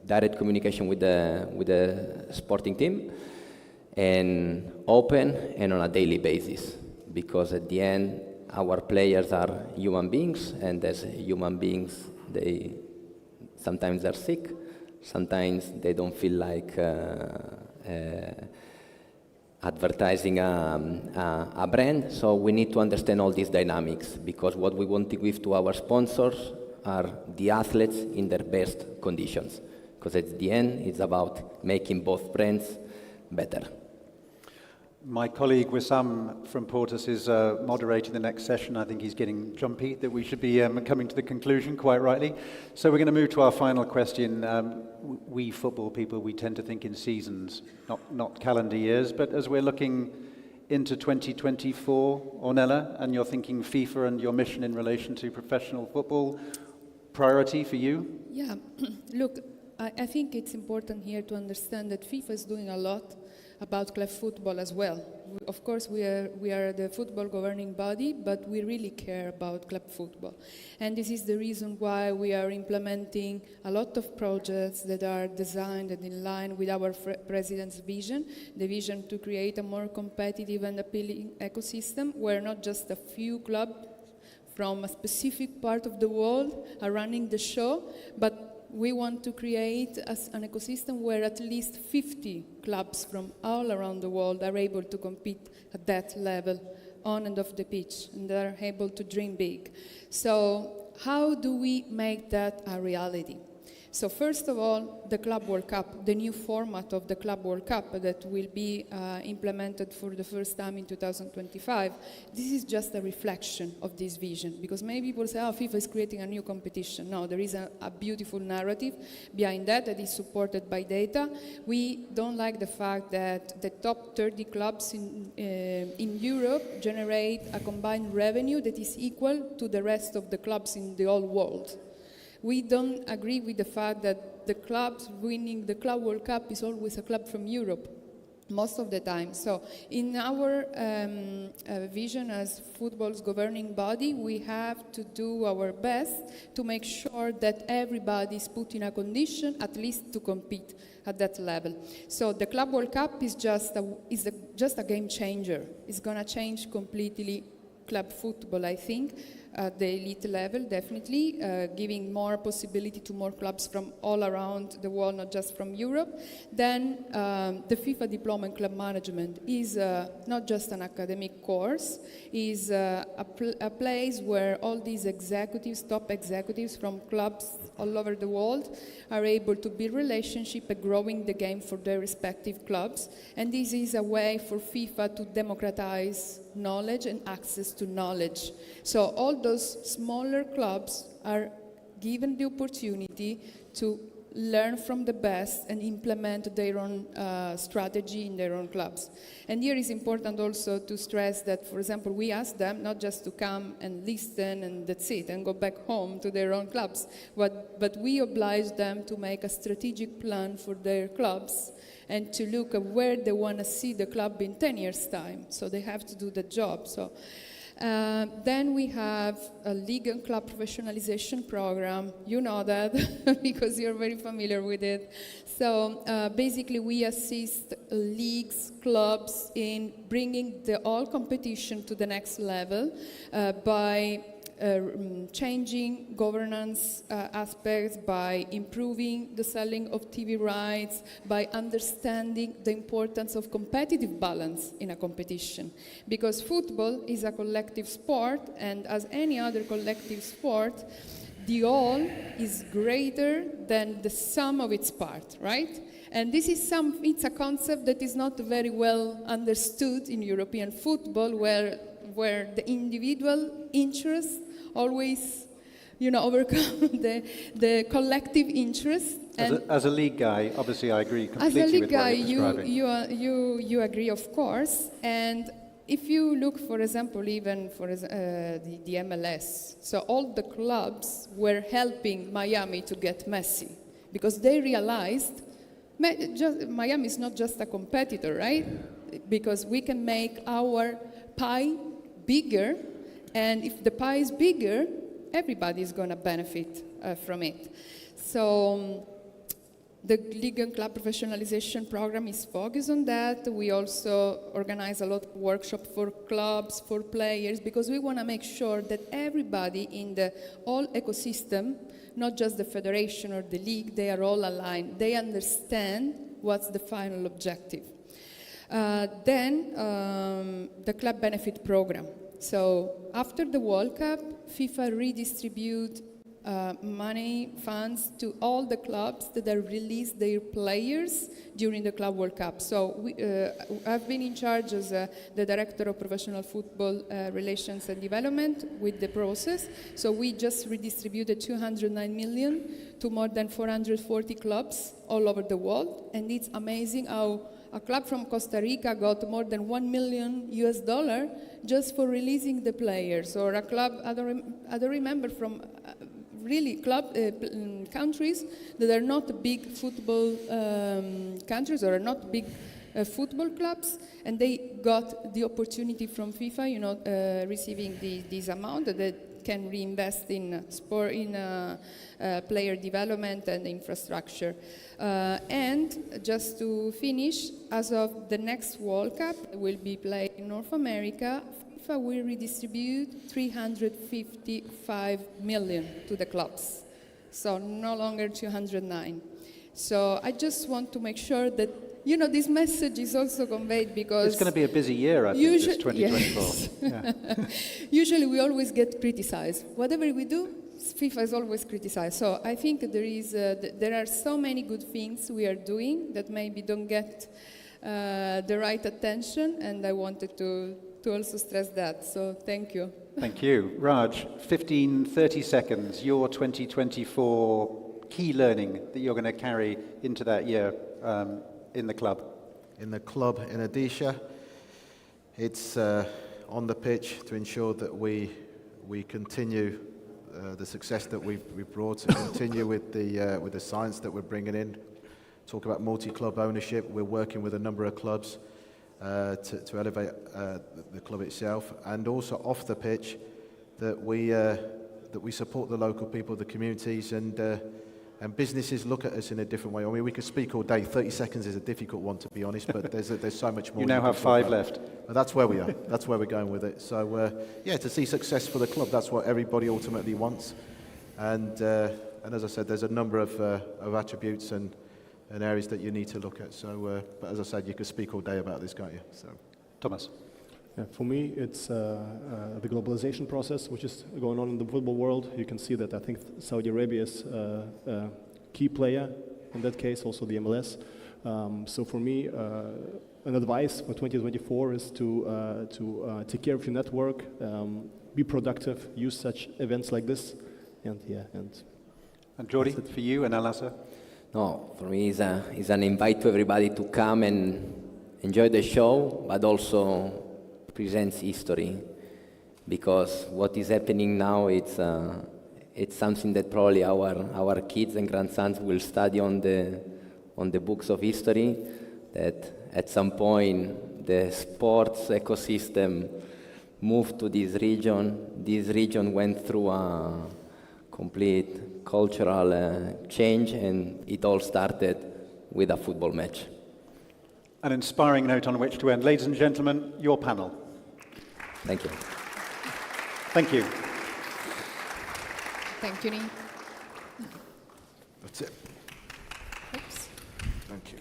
direct communication with the sporting team, and open and on a daily basis. Because at the end, our players are human beings, and as human beings, sometimes they're sick, sometimes they don't feel like advertising a brand. So we need to understand all these dynamics, because what we want to give to our sponsors are the athletes in their best conditions. Because at the end, it's about making both brands better. My colleague Wissam from Portus is moderating the next session. I think he's getting jumpy that we should be coming to the conclusion, quite rightly. So we're going to move to our final question. We football people, we tend to think in seasons, not calendar years, but as we're looking into 2024, Ornella, and you're thinking FIFA and your mission in relation to professional football, priority for you? Yeah, look, I think it's important here to understand that FIFA is doing a lot about club football as well. Of course, we are the football governing body, but we really care about club football. And this is the reason why we are implementing a lot of projects that are designed and in line with our president's vision, the vision to create a more competitive and appealing ecosystem where not just a few clubs from a specific part of the world are running the show, but we want to create an ecosystem where at least 50 clubs from all around the world are able to compete at that level on and off the pitch, and they're able to dream big. So how do we make that a reality? So first of all, the Club World Cup, the new format of the Club World Cup that will be implemented for the first time in 2025, this is just a reflection of this vision. Because many people say, oh, FIFA is creating a new competition. No, there is a beautiful narrative behind that is supported by data. We don't like the fact that the top 30 clubs in Europe generate a combined revenue that is equal to the rest of the clubs in the whole world. We don't agree with the fact that the clubs winning the Club World Cup is always a club from Europe, most of the time. So in our vision as football's governing body, we have to do our best to make sure that everybody is put in a condition at least to compete at that level. So the Club World Cup is just a game changer. It's going to change completely club football, I think, at the elite level, definitely, giving more possibility to more clubs from all around the world, not just from Europe. Then the FIFA Diploma in Club Management is not just an academic course, is a place where all these executives, top executives from clubs all over the world are able to build relationship and growing the game for their respective clubs. And this is a way for FIFA to democratize knowledge and access to knowledge. So all those smaller clubs are given the opportunity to learn from the best and implement their own strategy in their own clubs. And here is important also to stress that, for example, we ask them not just to come and listen and that's it, and go back home to their own clubs, but we oblige them to make a strategic plan for their clubs and to look at where they want to see the club in 10 years' time. So they have to do the job. So then we have a league and club professionalization program. You know that because you're very familiar with it. So basically we assist leagues, clubs in bringing the all competition to the next level by changing governance aspects, by improving the selling of TV rights, by understanding the importance of competitive balance in a competition. Because football is a collective sport, and as any other collective sport, the all is greater than the sum of its part, right? And this is it's a concept that is not very well understood in European football, where the individual interests always, overcome the collective interest. As a league guy, obviously I agree completely with what you're describing. you agree, of course. And if you look, for example, even for the MLS, so all the clubs were helping Miami to get Messi because they realized Miami is not just a competitor, right? Because we can make our pie bigger. And if the pie is bigger, everybody is going to benefit from it. So the league and club professionalization program is focused on that. We also organize a lot of workshops for clubs, for players, because we want to make sure that everybody in the whole ecosystem, not just the federation or the league, they are all aligned. They understand what's the final objective. Then the club benefit program. So after the World Cup, FIFA redistribute money, funds to all the clubs that have released their players during the Club World Cup. So I've been in charge as the Director of Professional Football Relations and Development with the process. So we just redistributed 209 million to more than 440 clubs all over the world. And it's amazing how a club from Costa Rica got more than $1 million just for releasing the players. Or a club, I don't remember from really countries that are not big football countries or are not big football clubs, and they got the opportunity from FIFA, receiving this amount that can reinvest in sport, in player development and infrastructure. And just to finish, as of the next World Cup will be played in North America, FIFA will redistribute 355 million to the clubs, so no longer 209. So I just want to make sure that this message is also conveyed, because it's going to be a busy year, I think, this 2024. Yes. Yeah. Usually we always get criticized. Whatever we do, FIFA is always criticized. So I think there are so many good things we are doing that maybe don't get the right attention, and I wanted to also stress that. So thank you. Thank you. Raj, 30 seconds, your 2024 key learning that you're going to carry into that year in the club. In the club in Odisha, it's on the pitch to ensure that we continue the success that we've brought, to continue with the science that we're bringing in. Talk about multi-club ownership. We're working with a number of clubs to elevate the club itself, and also off the pitch that we support the local people, the communities, and businesses look at us in a different way. I mean, we could speak all day. 30 seconds is a difficult one, to be honest, but there's so much more. You now have 5 left. But that's where we are. That's where we're going with it. So, to see success for the club, that's what everybody ultimately wants. And as I said, there's a number of attributes and areas that you need to look at. So, but as I said, you could speak all day about this, can't you? So, Thomas. Yeah, for me, it's the globalization process, which is going on in the football world. You can see that I think Saudi Arabia is a key player in that case, also the MLS. So for me, an advice for 2024 is to take care of your network, be productive, use such events like this, and Jordi, for you, and Alassa? No, for me it's an invite to everybody to come and enjoy the show, but also presents history, because what is happening now, it's something that probably our kids and grandsons will study on the books of history, that at some point the sports ecosystem moved to this region went through a complete cultural change, and it all started with a football match. An inspiring note on which to end. Ladies and gentlemen, your panel. Thank you. Thank you. Thank you, Nick. that's it. Thank you.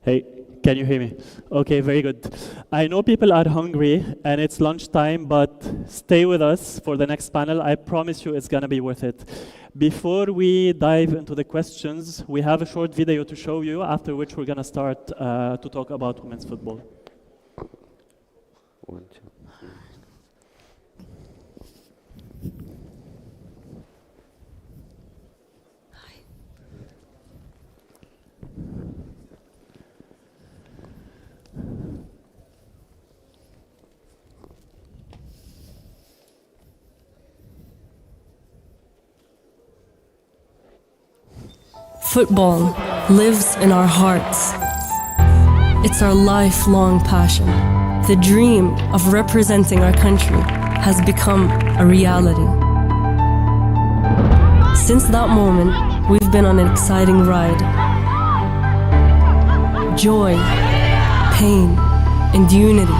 Hey, Can you hear me? Okay, very good. I know people are hungry and it's lunchtime, but stay with us for the next panel. I promise you it's gonna be worth it. Before we dive into the questions, we have a short video to show you, after which we're gonna start to talk about women's football. Football lives in our hearts. It's our lifelong passion. The dream of representing our country has become a reality. Since that moment, we've been on an exciting ride. Joy, pain, and unity.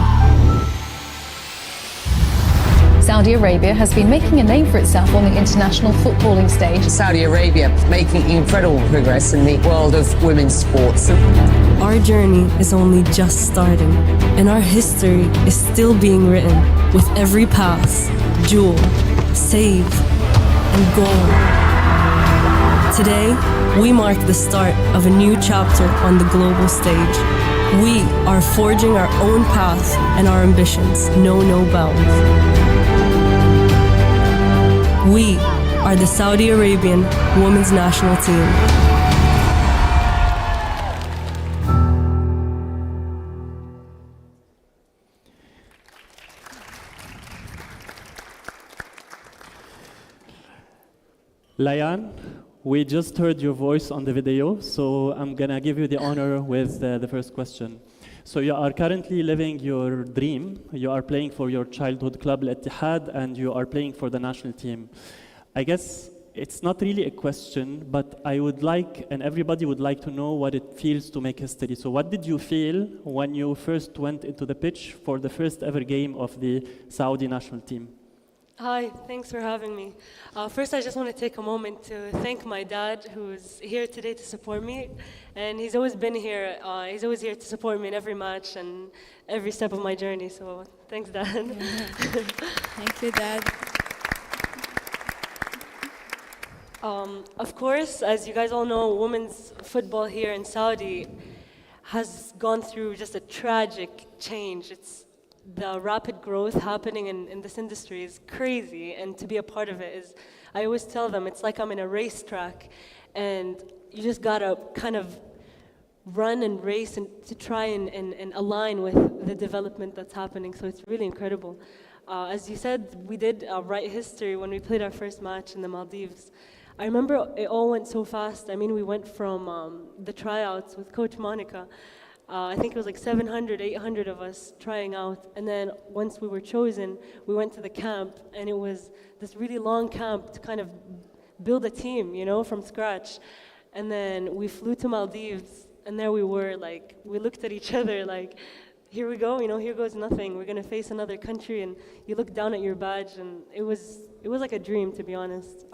Saudi Arabia has been making a name for itself on the international footballing stage. Saudi Arabia making incredible progress in the world of women's sports. Our journey is only just starting, and our history is still being written with every pass, jewel, save, and goal. Today, we mark the start of a new chapter on the global stage. We are forging our own path, and our ambitions know no bounds. We are the Saudi Arabian women's national team. Layan, we just heard your voice on the video, so I'm gonna give you the honor with the first question. So you are currently living your dream. You are playing for your childhood club, Al Ittihad, and you are playing for the national team. I guess it's not really a question, but I would like, and everybody would like to know what it feels to make history. So what did you feel when you first went into the pitch for the first ever game of the Saudi national team? Hi, thanks for having me. First, I just want to take a moment to thank my dad, who's here today to support me. And he's always been here. He's always here to support me in every match and every step of my journey. So thanks, Dad. Thank you, Dad. Of course, as you guys all know, women's football here in Saudi has gone through just a tragic change. The rapid growth happening in this industry is crazy, and to be a part of it is, I always tell them, it's like I'm in a racetrack, and you just gotta kind of run and race and to try and align with the development that's happening, so it's really incredible. As you said, we did write history when we played our first match in the Maldives. I remember it all went so fast. I mean, we went from the tryouts with Coach Monica. I think it was like 700, 800 of us trying out. And then once we were chosen, we went to the camp, and it was this really long camp to kind of build a team, you know, from scratch. And then we flew to Maldives, and there we were, like, we looked at each other like, here we go, you know, here goes nothing. We're gonna face another country, and you look down at your badge, and it was like a dream, to be honest.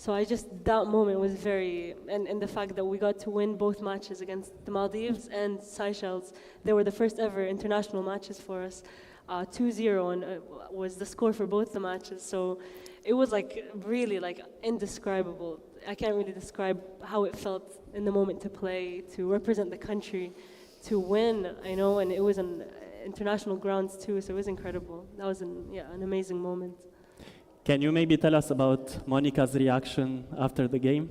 So that moment was very, and the fact that we got to win both matches against the Maldives and Seychelles, they were the first ever international matches for us. 2-0 and was the score for both the matches. So it was like really like indescribable. I can't really describe how it felt in the moment to play, to represent the country, to win, I know, and it was on international grounds too, so it was incredible. That was an amazing moment. Can you maybe tell us about Monica's reaction after the game?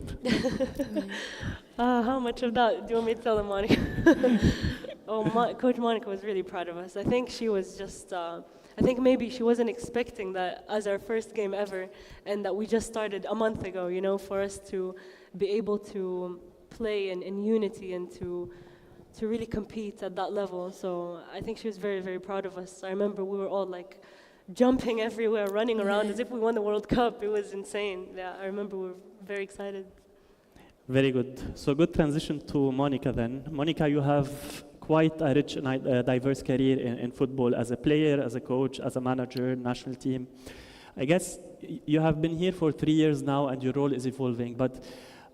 How much of that do you want me to tell them, Monica? Coach Monica was really proud of us. I think she was just, I think maybe she wasn't expecting that as our first game ever, and that we just started a month ago, you know, for us to be able to play in unity and to really compete at that level. So I think she was very, very proud of us. I remember we were all like, jumping everywhere, running around as if we won the World Cup. It was insane. Yeah, I remember we were very excited. Very good. So good transition to Monica then. Monica, you have quite a rich and diverse career in football as a player, as a coach, as a manager, national team. I guess you have been here for 3 years now and your role is evolving, but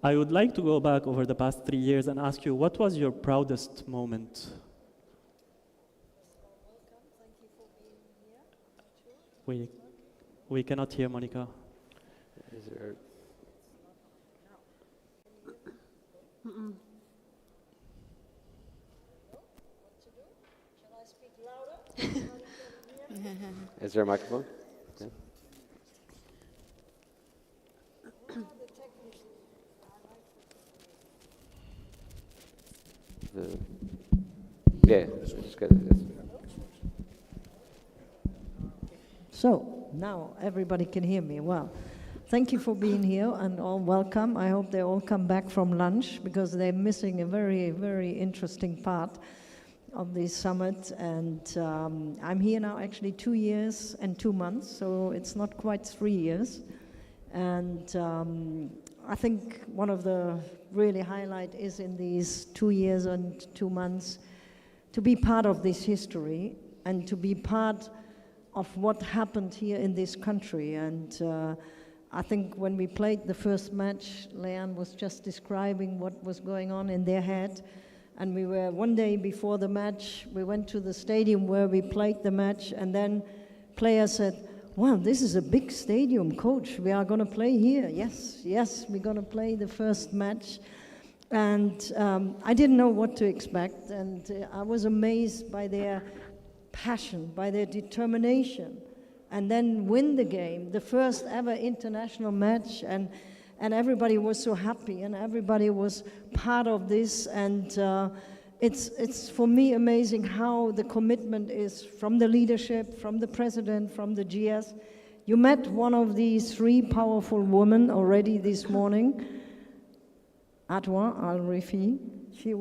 I would like to go back over the past 3 years and ask you, what was your proudest moment? We cannot hear Monica. Is there... Is there a microphone? Yeah. Yeah, it's good. So, now everybody can hear me. Well, thank you for being here and all welcome. I hope they all come back from lunch because they're missing a very, very interesting part of this summit. And I'm here now actually 2 years and 2 months, so it's not quite 3 years. And I think one of the really highlight is in these 2 years and 2 months to be part of this history and to be part of what happened here in this country. And I think when we played the first match, Leanne was just describing what was going on in their head. And we were, one day before the match, we went to the stadium where we played the match, and then players said, "Wow, this is a big stadium, coach. We are going to play here." Yes, we're going to play the first match. And I didn't know what to expect, and I was amazed by their passion, by their determination, and then win the game, the first ever international match, and everybody was so happy, and everybody was part of this, and it's for me amazing how the commitment is from the leadership, from the president, from the GS. You met one of these 3 powerful women already this morning, Atwa Al-Rifi. She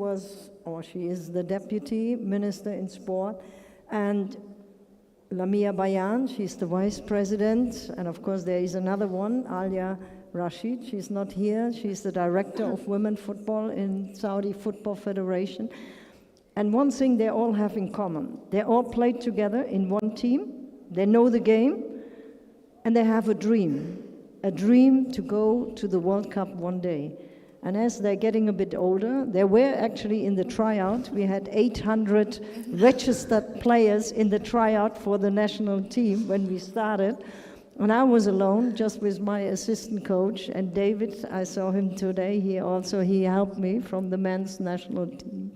is the deputy minister in sport, and Lamia Bayan, she's the vice president, and of course there is another one, Alia Rashid. She's not here. She's the director of women football in Saudi Football Federation. And one thing they all have in common, they all played together in one team, they know the game, and they have a dream to go to the World Cup one day. And as they're getting a bit older, they were actually in the tryout. We had 800 registered players in the tryout for the national team when we started. And I was alone, just with my assistant coach. And David, I saw him today, he helped me from the men's national team.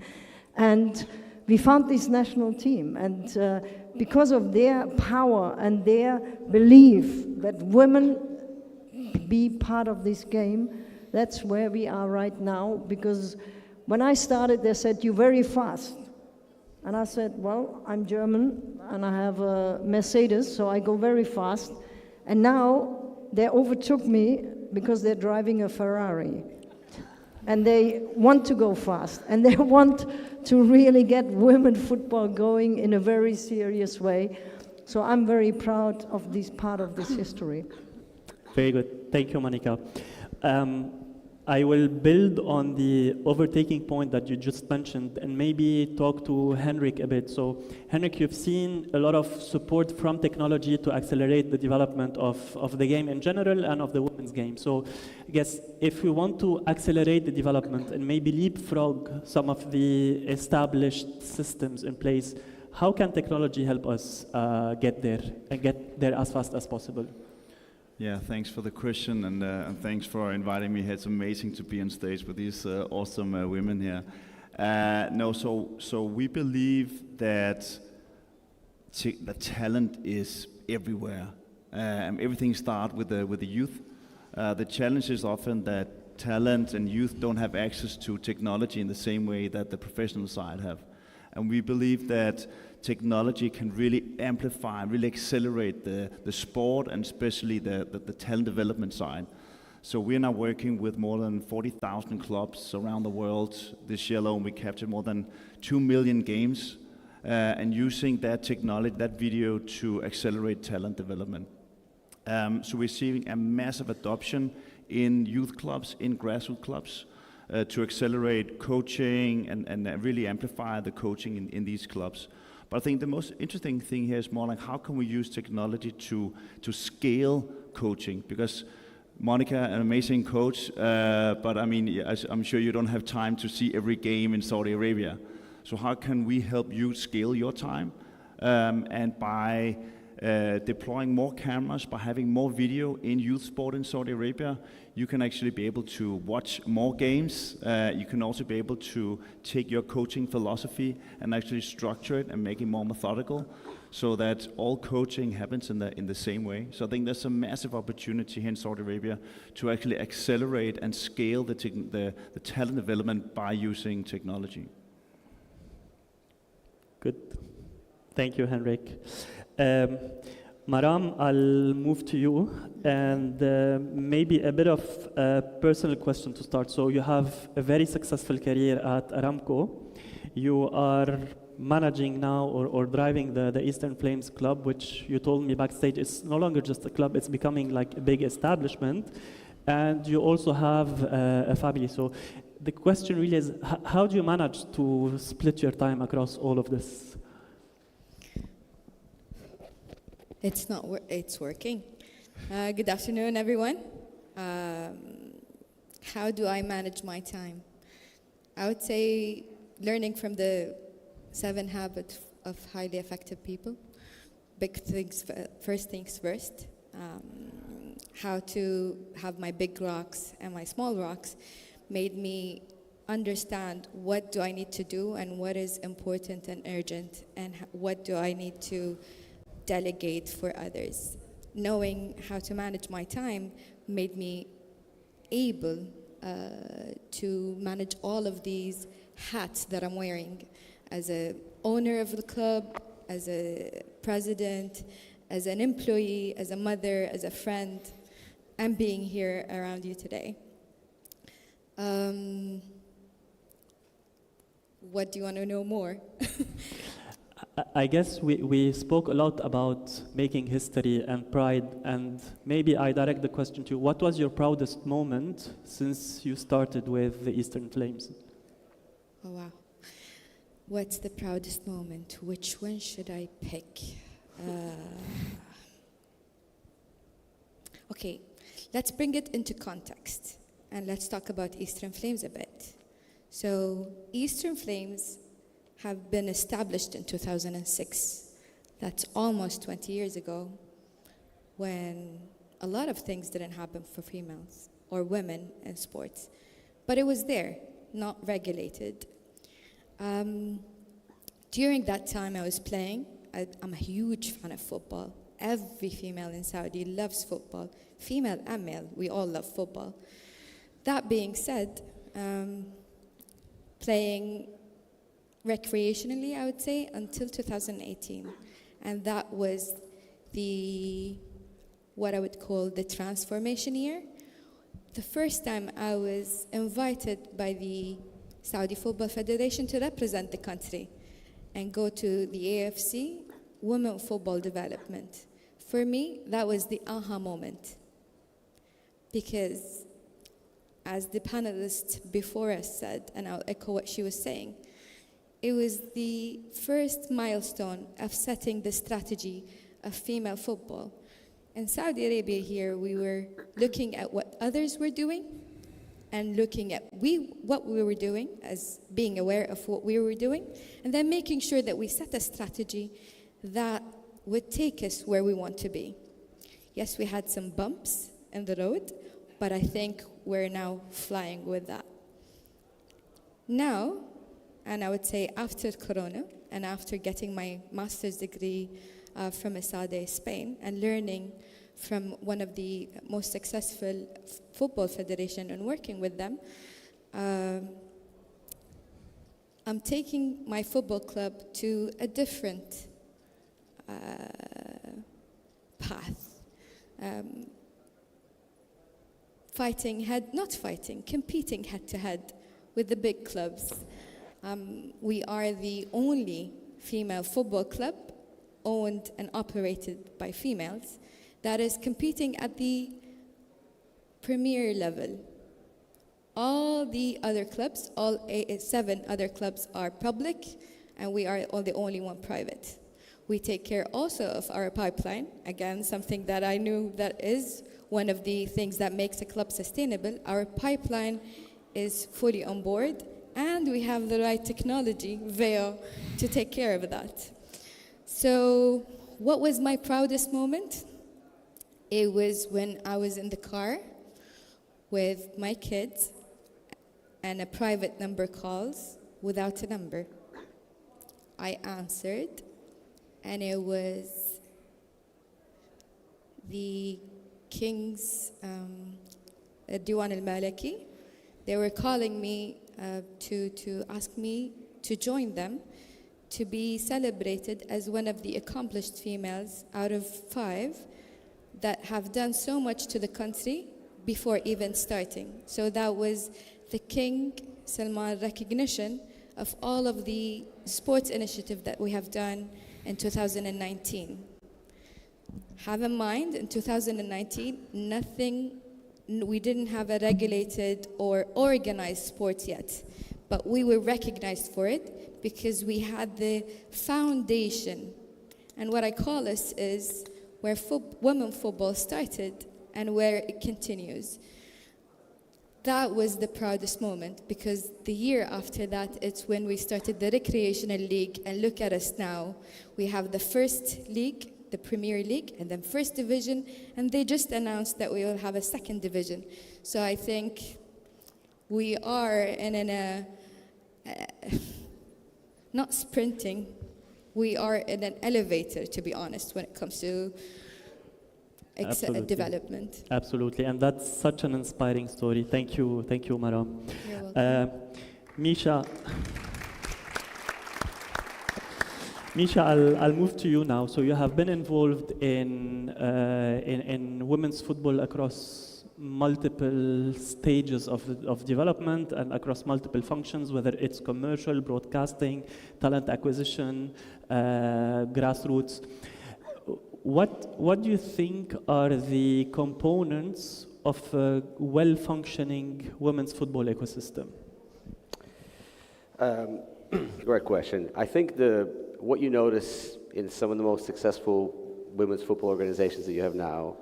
And we found this national team. And because of their power and their belief that women be part of this game, that's where we are right now. Because when I started, they said, "You're very fast." And I said, "Well, I'm German, and I have a Mercedes, so I go very fast." And now they overtook me because they're driving a Ferrari. And they want to go fast. And they want to really get women football going in a very serious way. So I'm very proud of this part of this history. Very good. Thank you, Monica. I will build on the overtaking point that you just mentioned and maybe talk to Henrik a bit. So, Henrik, you've seen a lot of support from technology to accelerate the development of the game in general and of the women's game. So, I guess if we want to accelerate the development and maybe leapfrog some of the established systems in place, how can technology help us get there and get there as fast as possible? Yeah, thanks for the question, and thanks for inviting me here. It's amazing to be on stage with these awesome women here. So we believe that the talent is everywhere. Everything starts with the youth. The challenge is often that talent and youth don't have access to technology in the same way that the professional side have. And we believe that technology can really amplify, really accelerate the sport and especially the talent development side. So we're now working with more than 40,000 clubs around the world. This year alone we captured more than 2 million games and using that technology, that video to accelerate talent development. So we're seeing a massive adoption in youth clubs, in grassroots clubs, to accelerate coaching and really amplify the coaching in these clubs. But I think the most interesting thing here is more like how can we use technology to scale coaching? Because Monica, an amazing coach, but I mean, I'm sure you don't have time to see every game in Saudi Arabia. So how can we help you scale your time? And by deploying more cameras, by having more video in youth sport in Saudi Arabia, you can actually be able to watch more games. You can also be able to take your coaching philosophy and actually structure it and make it more methodical, so that all coaching happens in the same way. So I think there's a massive opportunity here in Saudi Arabia to actually accelerate and scale the talent development by using technology. Good. Thank you, Henrik. Maram, I'll move to you, and maybe a bit of a personal question to start. So you have a very successful career at Aramco. You are managing now or driving the Eastern Flames Club, which you told me backstage is no longer just a club, it's becoming like a big establishment. And you also have a family. So the question really is, how do you manage to split your time across all of this? It's working. Good afternoon, everyone. How do I manage my time? I would say learning from the 7 habits of highly effective people. Big things, first things first. How to have my big rocks and my small rocks made me understand what do I need to do and what is important and urgent and what do I need to delegate for others. Knowing how to manage my time made me able to manage all of these hats that I'm wearing as an owner of the club, as a president, as an employee, as a mother, as a friend, and being here around you today. What do you want to know more? I guess we spoke a lot about making history and pride, and maybe I direct the question to you. What was your proudest moment since you started with the Eastern Flames? Oh, wow. What's the proudest moment? Which one should I pick? Okay, let's bring it into context, and let's talk about Eastern Flames a bit. So, Eastern Flames have been established in 2006. That's almost 20 years ago, when a lot of things didn't happen for females or women in sports. But it was there, not regulated. During that time I was playing, I'm a huge fan of football. Every female in Saudi loves football. Female and male, we all love football. That being said, playing recreationally, I would say, until 2018. And that was what I would call the transformation year. The first time I was invited by the Saudi Football Federation to represent the country and go to the AFC Women Football Development. For me, that was the aha moment. Because as the panelist before us said, and I'll echo what she was saying, it was the first milestone of setting the strategy of female football. In Saudi Arabia here, we were looking at what others were doing and looking at what we were doing, as being aware of what we were doing, and then making sure that we set a strategy that would take us where we want to be. Yes, we had some bumps in the road, but I think we're now flying with that. Now, and I would say after Corona, and after getting my master's degree from ESADE, Spain, and learning from one of the most successful football federation and working with them, I'm taking my football club to a different path. Competing head to head with the big clubs. We are the only female football club owned and operated by females that is competing at the premier level. All the other clubs, 7 other clubs are public, and we are the only one private. We take care also of our pipeline. Again, something that I knew that is one of the things that makes a club sustainable. Our pipeline is fully on board, and we have the right technology, VEO, to take care of that. So what was my proudest moment? It was when I was in the car with my kids and a private number calls without a number. I answered, and it was the King's Diwan al-Maliki. They were calling me to ask me to join them to be celebrated as one of the accomplished females out of 5 that have done so much to the country before even starting. So that was the King Salman recognition of all of the sports initiative that we have done in 2019. Have in mind, in 2019, we didn't have a regulated or organized sport yet, but we were recognized for it because we had the foundation. And what I call this is where women football started and where it continues. That was the proudest moment, because the year after that, it's when we started the recreational league, and look at us now. We have the first league, the Premier League, and then first division, and they just announced that we will have a second division. So I think we are in not sprinting, we are in an elevator, to be honest, when it comes to development. Absolutely, and that's such an inspiring story. Thank you, Maram. You're welcome. Misha, I'll move to you now. So you have been involved in women's football across multiple stages of development and across multiple functions, whether it's commercial, broadcasting, talent acquisition, grassroots. What do you think are the components of a well-functioning women's football ecosystem? Great question. I think what you notice in some of the most successful women's football organizations that you have now,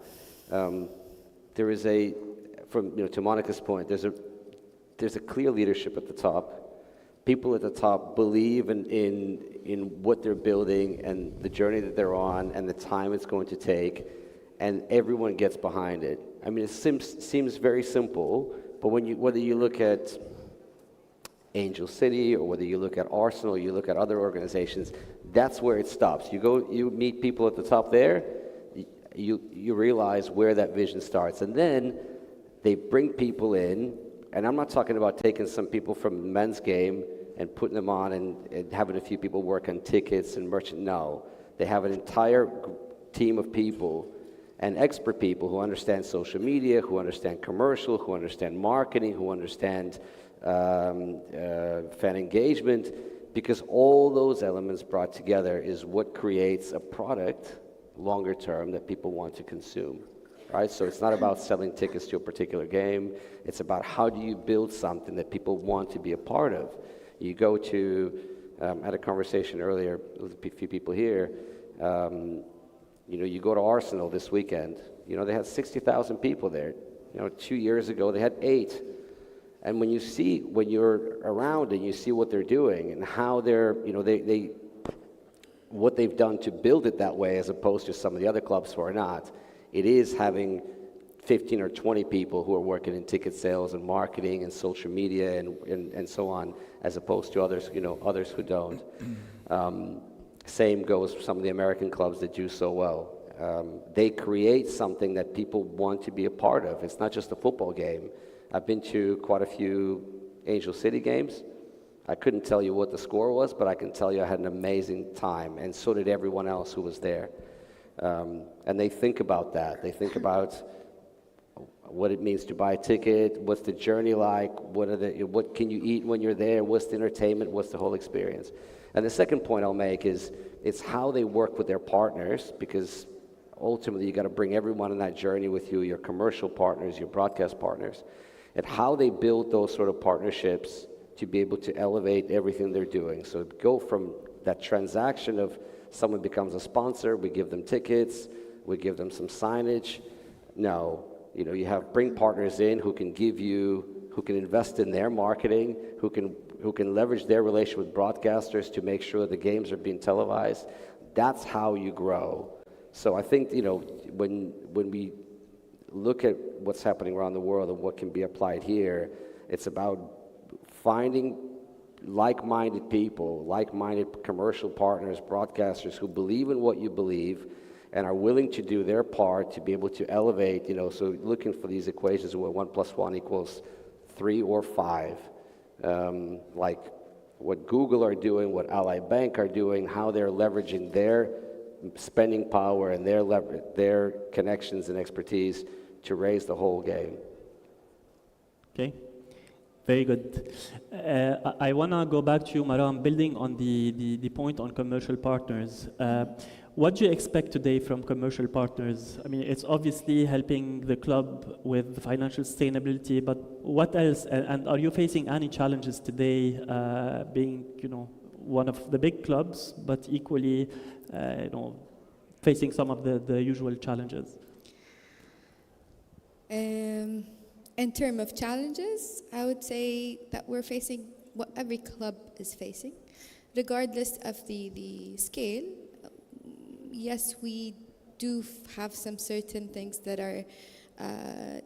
there is to Monica's point, there's a clear leadership at the top. People at the top believe in what they're building and the journey that they're on and the time it's going to take, and everyone gets behind it. I mean, it seems very simple, but whether you look at Angel City or whether you look at Arsenal, you look at other organizations, that's where it stops. You meet people at the top there, you realize where that vision starts, and then they bring people in. And I'm not talking about taking some people from the men's game and putting them on and having a few people work on tickets and merchant. No, they have an entire team of people and expert people who understand social media, who understand commercial, who understand marketing, who understand fan engagement, because all those elements brought together is what creates a product longer term that people want to consume. Right? So it's not about selling tickets to a particular game. It's about how do you build something that people want to be a part of. You go to, I had a conversation earlier with a few people here. You go to Arsenal this weekend. They had 60,000 people there. 2 years ago they had 8. And when you're around and you see what they're doing and how what they've done to build it that way, as opposed to some of the other clubs who are not. It is having 15 or 20 people who are working in ticket sales and marketing and social media and so on, as opposed to others who don't. Same goes for some of the American clubs that do so well. They create something that people want to be a part of. It's not just a football game. I've been to quite a few Angel City games. I couldn't tell you what the score was, but I can tell you I had an amazing time, and so did everyone else who was there. And they think about that. They think about what it means to buy a ticket, what's the journey like, what can you eat when you're there, what's the entertainment, what's the whole experience. And the second point I'll make is it's how they work with their partners, because ultimately you got to bring everyone on that journey with you, your commercial partners, your broadcast partners, and how they build those sort of partnerships to be able to elevate everything they're doing. So go from that transaction of someone becomes a sponsor, we give them tickets, we give them some signage. No, you bring partners in who can invest in their marketing, who can leverage their relation with broadcasters to make sure the games are being televised. That's how you grow. So I think, when we look at what's happening around the world and what can be applied here, it's about finding like-minded people, like-minded commercial partners, broadcasters who believe in what you believe and are willing to do their part to be able to elevate, so looking for these equations where 1 + 1 = 3 or 5, like what Google are doing, what Ally Bank are doing, how they're leveraging their spending power and their connections and expertise to raise the whole game. Okay, very good. I want to go back to you, Maram, building on the point on commercial partners. What do you expect today from commercial partners? I mean, it's obviously helping the club with financial sustainability, but what else? And are you facing any challenges today, being, one of the big clubs, but equally, facing some of the usual challenges? In terms of challenges, I would say that we're facing what every club is facing, regardless of the scale. Yes, we do have some certain things that are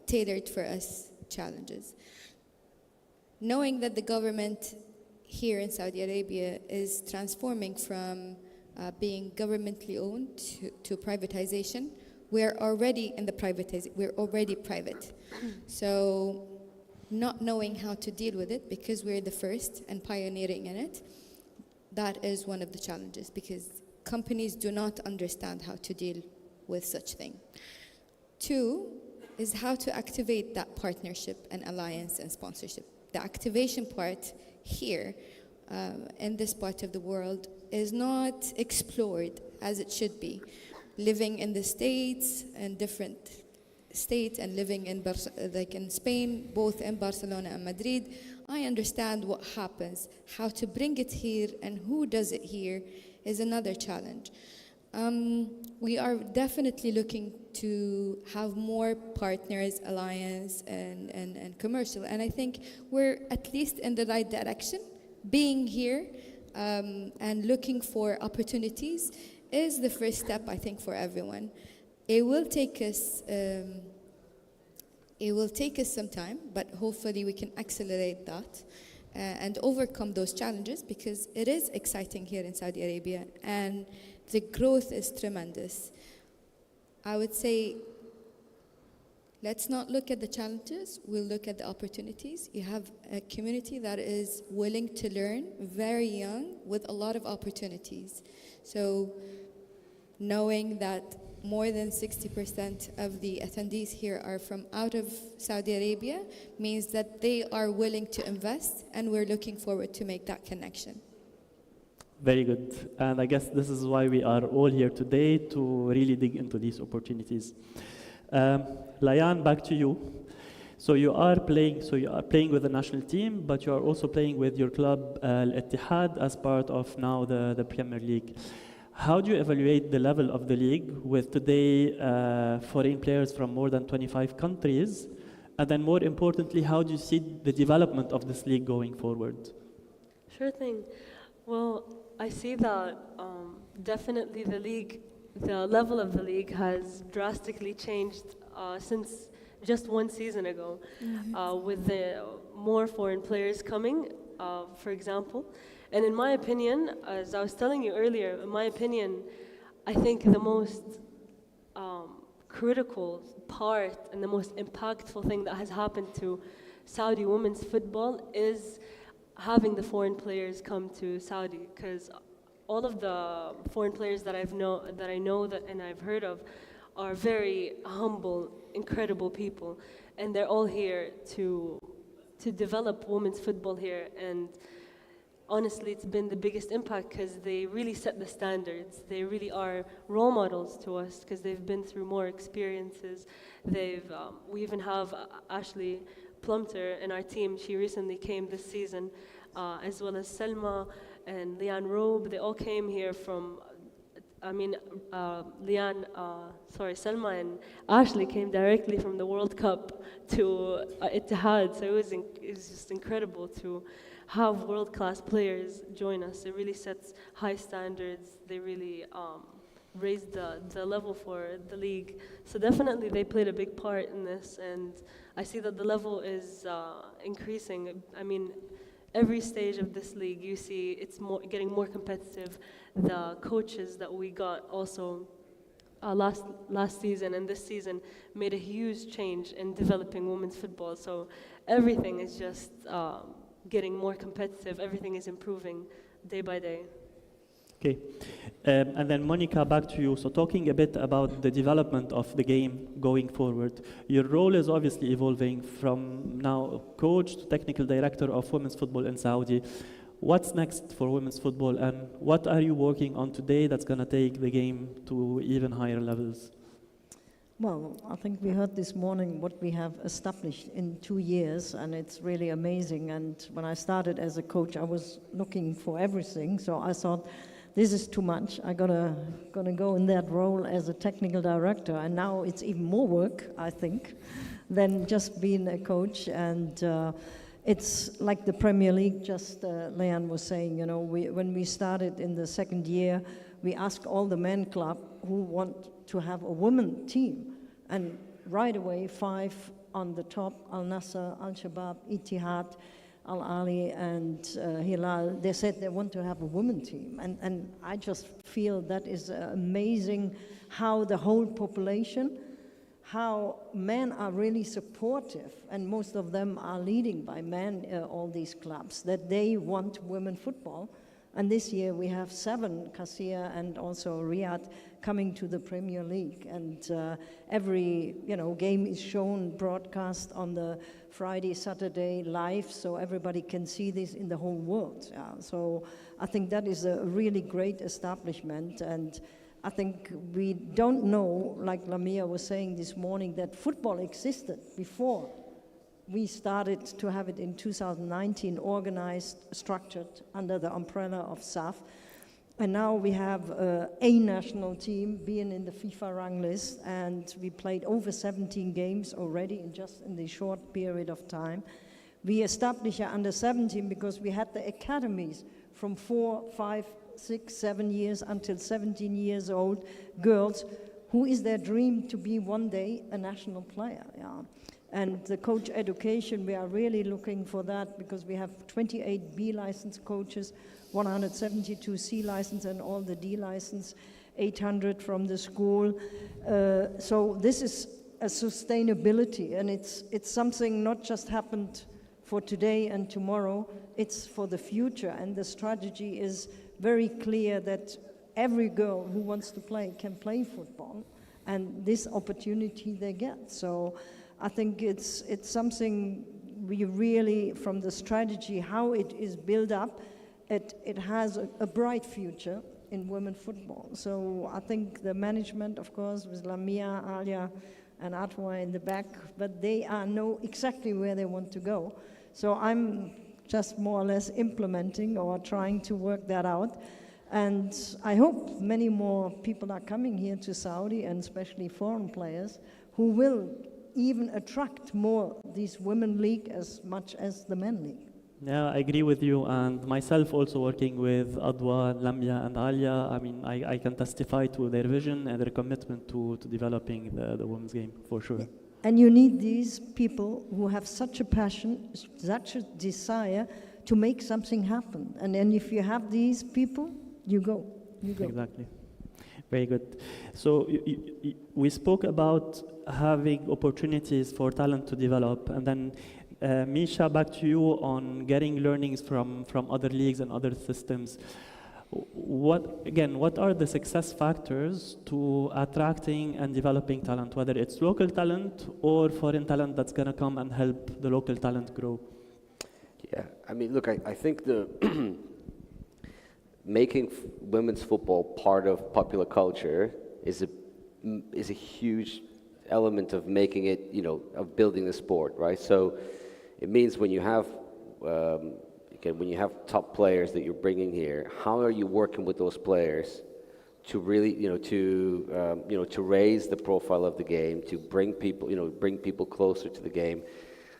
tailored for us challenges. Knowing that the government here in Saudi Arabia is transforming from being governmentally owned to privatization, we're already in the privatization, we're already private. So not knowing how to deal with it because we're the first and pioneering in it, that is one of the challenges because companies do not understand how to deal with such thing. 2 is how to activate that partnership and alliance and sponsorship. The activation part here in this part of the world is not explored as it should be. Living in the States and different states and living in like in Spain, both in Barcelona and Madrid, I understand what happens. How to bring it here and who does it here is another challenge. We are definitely looking to have more partners, alliance, and commercial. And I think we're at least in the right direction. Being here and looking for opportunities is the first step, I think, for everyone. It will take us some time, but hopefully we can accelerate that and overcome those challenges because it is exciting here in Saudi Arabia and the growth is tremendous. I would say, let's not look at the challenges, we'll look at the opportunities. You have a community that is willing to learn, very young, with a lot of opportunities. So knowing that more than 60% of the attendees here are from out of Saudi Arabia means that they are willing to invest, and we're looking forward to make that connection. Very good. And I guess this is why we are all here today, to really dig into these opportunities. Layan, back to you. So you are playing with the national team, but you are also playing with your club, Al-Ittihad, as part of now the Premier League. How do you evaluate the level of the league with today foreign players from more than 25 countries? And then more importantly, how do you see the development of this league going forward? Sure thing. Well, I see that definitely the level of the league has drastically changed since just one season ago, with the more foreign players coming, for example. And in my opinion, as I was telling you earlier, in my opinion, I think the most critical part and the most impactful thing that has happened to Saudi women's football is having the foreign players come to Saudi, because all of the foreign players that I know and I've heard of are very humble, incredible people, and they're all here to develop women's football here. And honestly, it's been the biggest impact because they really set the standards. They really are role models to us because they've been through more experiences. We even have Ashley Plumter in our team. She recently came this season, as well as Selma and Leanne Robe. They all came here from I mean, Selma and Ashley came directly from the World Cup to Ittihad, so it was just incredible to have world-class players join us. It really sets high standards. They really raised the level for the league. So definitely they played a big part in this, and I see that the level is increasing. I mean, every stage of this league, you see it's getting more competitive. The coaches that we got also last season and this season made a huge change in developing women's football. So everything is just getting more competitive. Everything is improving day by day. Okay, and then Monica, back to you. So talking a bit about the development of the game going forward, your role is obviously evolving from now coach to technical director of women's football in Saudi. What's next for women's football, and what are you working on today that's going to take the game to even higher levels? Well, I think we heard this morning what we have established in 2 years, and it's really amazing. And when I started as a coach, I was looking for everything, so I thought, this is too much. I gonna go in that role as a technical director, and now it's even more work, I think, than just being a coach. And it's like the Premier League. Just Leanne was saying, you know, when we started in the second year, we asked all the men club who want to have a women team, and right away 5 on the top: Al Nassr, Al Shabab, Ittihad, Al Ali, and Hilal. They said they want to have a women team, and I just feel that is amazing how the whole population, how men are really supportive, and most of them are leading by men, all these clubs, that they want women football. And this year we have 7, Qassia and also Riyadh, coming to the Premier League. And every game is shown, broadcast on the Friday, Saturday live, so everybody can see this in the whole world. So I think that is a really great establishment. And I think we don't know, like Lamia was saying this morning, that football existed before. We started to have it in 2019, organized, structured under the umbrella of SAF. And now we have a national team being in the FIFA rang list, and we played over 17 games already in the short period of time. We established under 17 because we had the academies from 4, 5, 6, 7 years until 17 years old girls who is their dream to be one day a national player. And the coach education, we are really looking for that, because we have 28 B licensed coaches, 172 C license, and all the D license, 800 from the school. So this is a sustainability, and it's something not just happened for today and tomorrow, it's for the future. And the strategy is very clear that every girl who wants to play can play football, and this opportunity they get. So I think it's something we really, from the strategy, how it is built up, it has a bright future in women football. So I think the management, of course, with Lamia, Alia, and Atwa in the back, but they know exactly where they want to go. So I'm just more or less implementing or trying to work that out. And I hope many more people are coming here to Saudi, and especially foreign players, who will even attract more these women league as much as the men league. Yeah, I agree with you, and myself also working with Adwa, Lamia, and Alia. I mean, I can testify to their vision and their commitment to developing the women's game, for sure. And you need these people who have such a passion, such a desire to make something happen. And then if you have these people, you go. Exactly. Very good. So we spoke about having opportunities for talent to develop, and then Misha, back to you on getting learnings from other leagues and other systems. What are the success factors to attracting and developing talent, whether it's local talent or foreign talent that's going to come and help the local talent grow? Yeah, I mean, look, I think the making women's football part of popular culture is a huge element of making it, of building the sport, right? So it means when you have top players that you're bringing here, how are you working with those players really, to raise the profile of the game, to bring people closer to the game.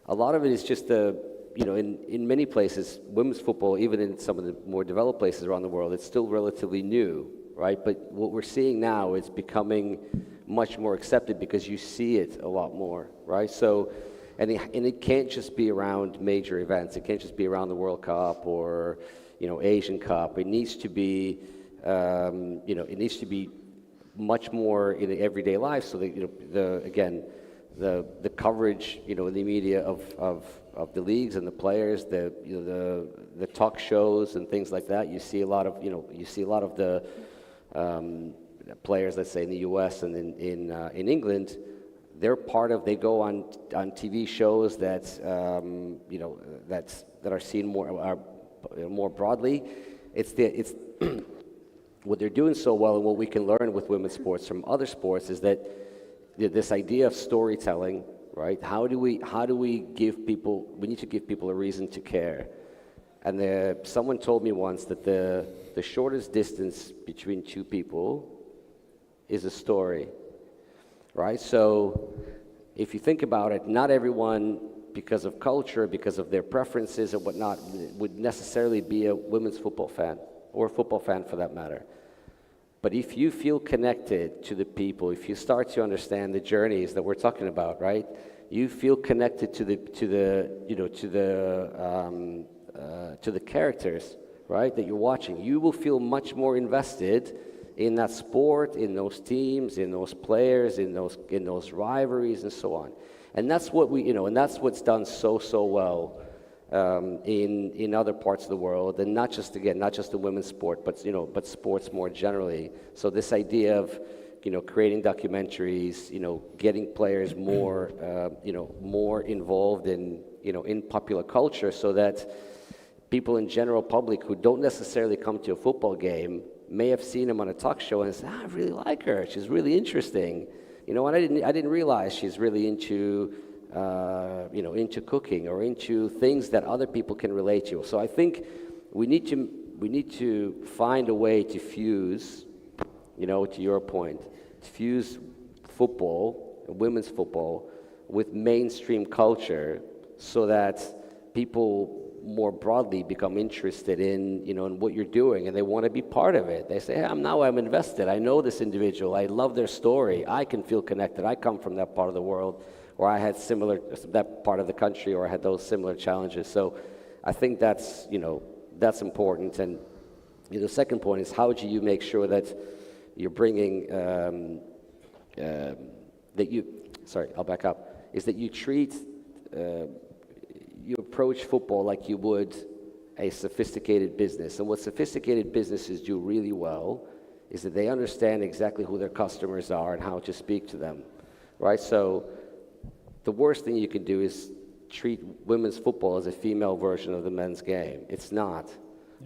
A lot of it is just in many places, women's football, even in some of the more developed places around the world, it's still relatively new, right? But what we're seeing now is becoming much more accepted because you see it a lot more, right? So, and it can't just be around major events. It can't just be around the World Cup or, Asian Cup. It needs to be, it needs to be much more in the everyday life. So that, the coverage, in the media of the leagues and the players, the talk shows and things like that. You see a lot of, the players, let's say in the U.S. and in England. They go on TV shows that that are seen more broadly. It's what they're doing so well, and what we can learn with women's sports from other sports is that this idea of storytelling, right? How do we give people? We need to give people a reason to care. And someone told me once that the shortest distance between two people is a story, right? So if you think about it, not everyone, because of culture, because of their preferences and whatnot, would necessarily be a women's football fan, or a football fan for that matter. But if you feel connected to the people, if you start to understand the journeys that we're talking about, right? You feel connected to the characters, right? That you're watching. You will feel much more invested in that sport, in those teams, in those players, in those rivalries, and so on. And that's what and that's what's done so well in other parts of the world, and not just the women's sport, but sports more generally. So this idea of creating documentaries, getting players more more involved in popular culture, so that people in general public who don't necessarily come to a football game may have seen him on a talk show and say, I really like her. She's really interesting. And I didn't realize she's really into into cooking or into things that other people can relate to. So I think we need to find a way to fuse, to your point, to fuse football, women's football, with mainstream culture, so that people more broadly become interested in in what you're doing, and they want to be part of it. They say, hey, I'm invested. I know this individual. I love their story. I can feel connected. I come from that part of the world, or I had that part of the country, or I had those similar challenges. So I think that's that's important. And the second point is, how do you make sure that you're bringing I'll back up. Is that you treat you approach football like you would a sophisticated business. And what sophisticated businesses do really well is that they understand exactly who their customers are and how to speak to them, right? So the worst thing you can do is treat women's football as a female version of the men's game. It's not,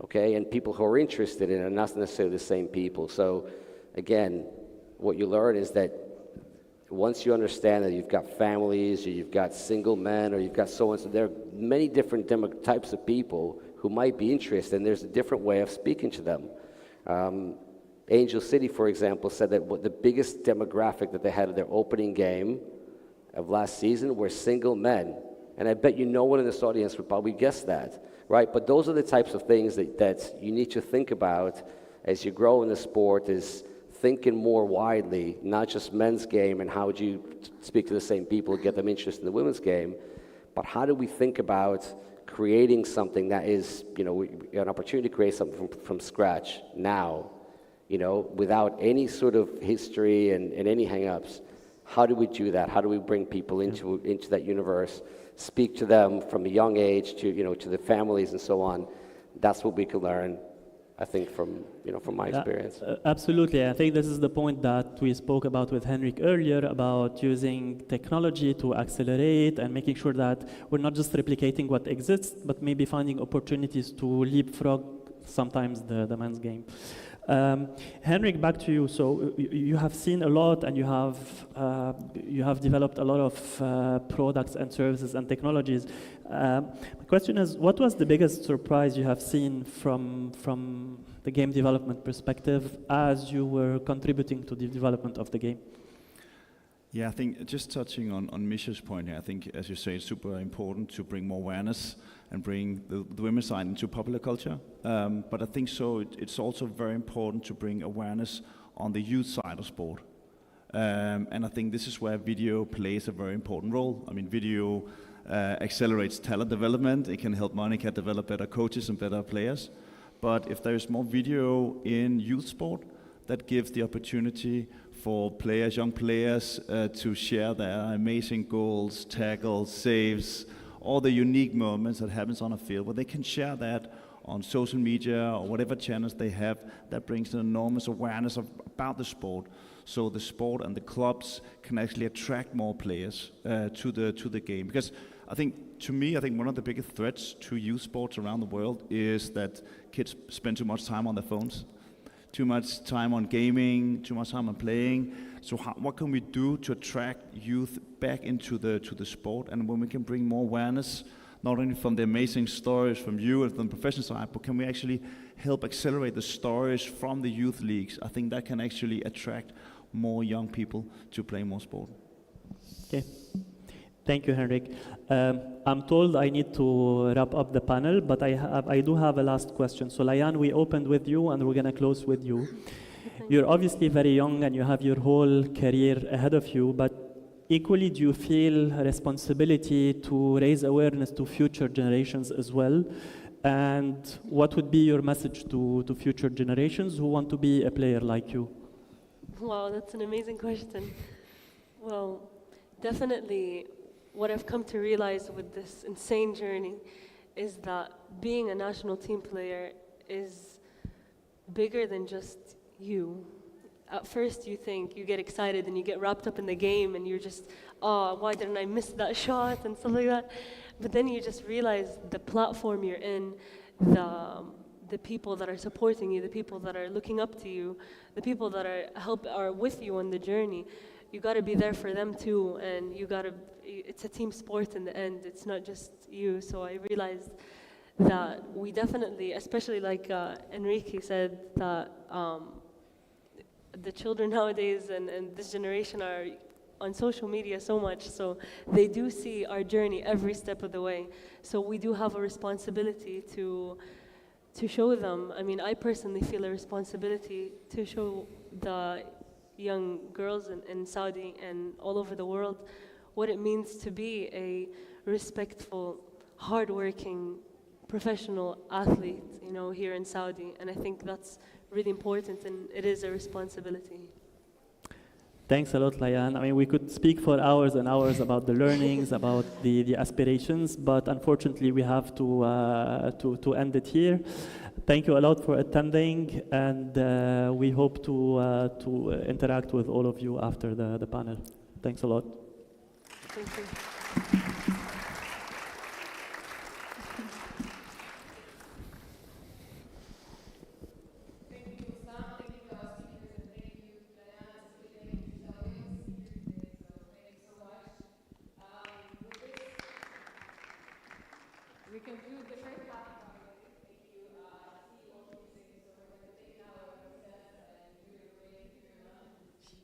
okay? And people who are interested in it are not necessarily the same people. So again, what you learn is that once you understand that you've got families, or you've got single men, or you've got so on, so there are many different types of people who might be interested, and there's a different way of speaking to them. Angel City, for example, said that the biggest demographic that they had at their opening game of last season were single men. And I bet no one in this audience would probably guess that, right? But those are the types of things that you need to think about as you grow in the sport, is thinking more widely, not just men's game and how would you speak to the same people, get them interested in the women's game, but how do we think about creating something that is, an opportunity to create something from scratch now, without any sort of history and any hang-ups. How do we do that? How do we bring people into that universe, speak to them from a young age to the families and so on? That's what we can learn, I think, from my experience. Absolutely. I think this is the point that we spoke about with Henrik earlier, about using technology to accelerate and making sure that we're not just replicating what exists, but maybe finding opportunities to leapfrog sometimes the men's game. Henrik, back to you. So you have seen a lot, and you have developed a lot of products and services and technologies. My question is, what was the biggest surprise you have seen from the game development perspective as you were contributing to the development of the game? Yeah, I think just touching on Misha's point here, I think, as you say, it's super important to bring more awareness and bring the women's side into popular culture. But I think it's also very important to bring awareness on the youth side of sport. And I think this is where video plays a very important role. I mean, video accelerates talent development. It can help Monica develop better coaches and better players. But if there's more video in youth sport, that gives the opportunity for players, young players, to share their amazing goals, tackles, saves, all the unique moments that happens on a field, where they can share that on social media or whatever channels they have. That brings an enormous awareness about the sport. So the sport and the clubs can actually attract more players to the game. Because I think one of the biggest threats to youth sports around the world is that kids spend too much time on their phones, too much time on gaming, too much time on playing. So what can we do to attract youth back into the sport? And when we can bring more awareness, not only from the amazing stories from you and from the professional side, but can we actually help accelerate the stories from the youth leagues? I think that can actually attract more young people to play more sport. Okay. Thank you, Henrik. I'm told I need to wrap up the panel, but I do have a last question. So, Layan, we opened with you, and we're going to close with you. You're obviously very young, and you have your whole career ahead of you, but equally, do you feel a responsibility to raise awareness to future generations as well? And what would be your message to future generations who want to be a player like you? Wow, that's an amazing question. Well, definitely what I've come to realize with this insane journey is that being a national team player is bigger than just you. At first you think, you get excited and you get wrapped up in the game and you're just, oh, why didn't I miss that shot and stuff like that. But then you just realize the platform you're in, the people that are supporting you, the people that are looking up to you, the people that are with you on the journey. You got to be there for them too, and it's a team sport in the end. It's not just you. So I realized that we definitely, especially like Enrique said, that the children nowadays and this generation are on social media so much, so they do see our journey every step of the way. So we do have a responsibility to show them. I mean, I personally feel a responsibility to show the young girls in Saudi and all over the world what it means to be a respectful, hardworking, professional athlete, here in Saudi. And I think that's really important, and it is a responsibility. Thanks a lot, Layan. I mean, we could speak for hours and hours about the learnings, about the aspirations, but unfortunately we have to end it here. Thank you a lot for attending, and we hope to interact with all of you after the panel. Thanks a lot. Thank you. We conclude the first half of our meeting. Thank you. See all the music. So we're going to take now a recess and do a break to your lunch.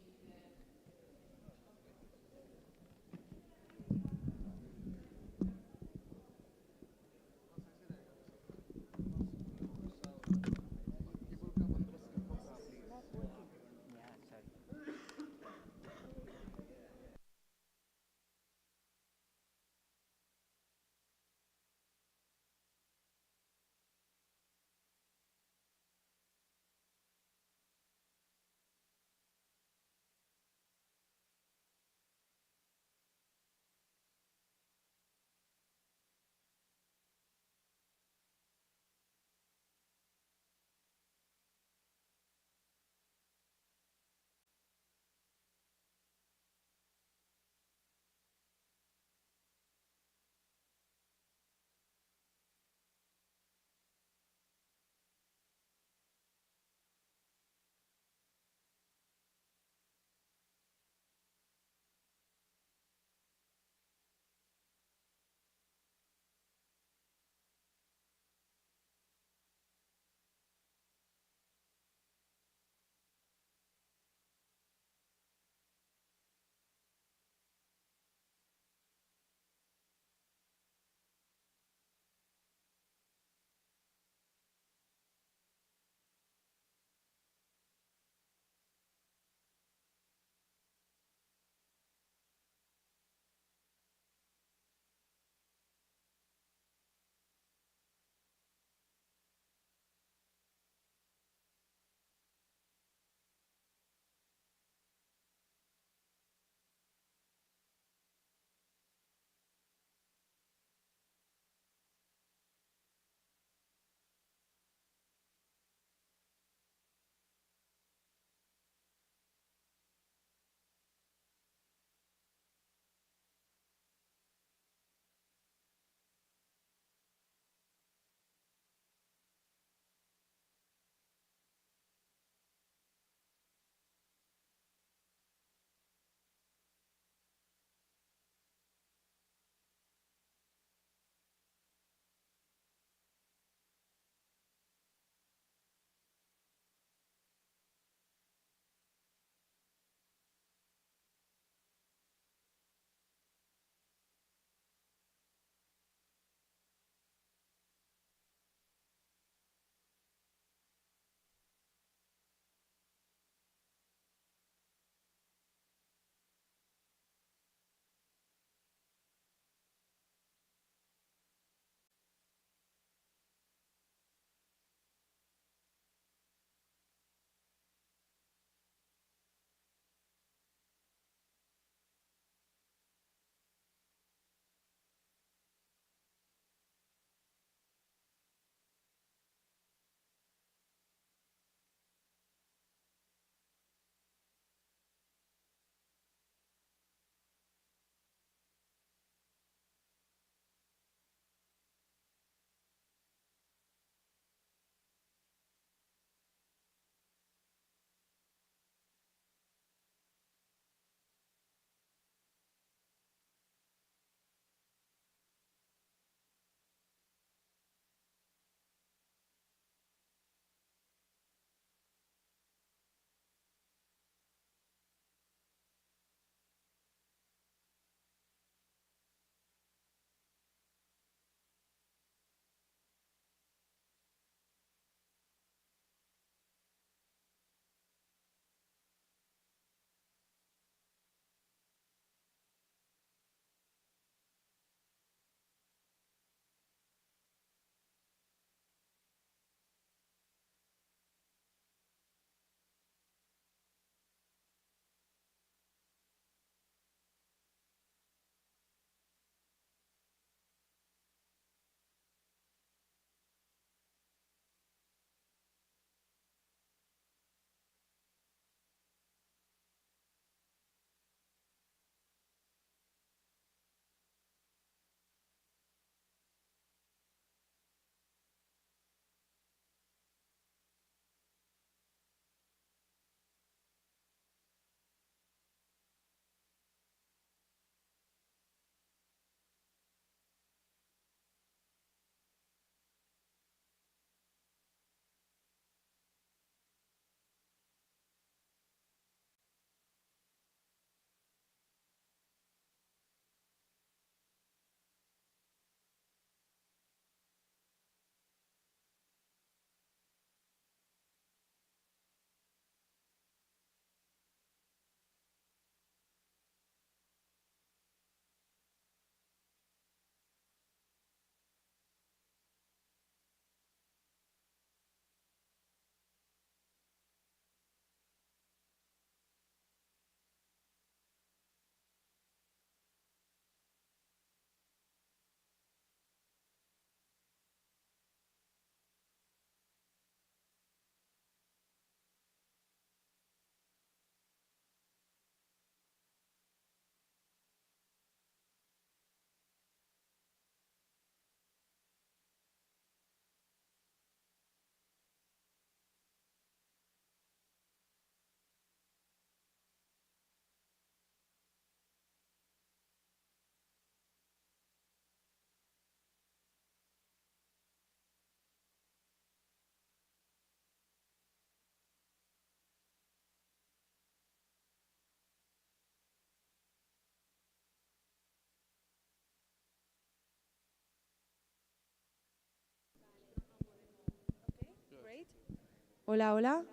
Hola, hola.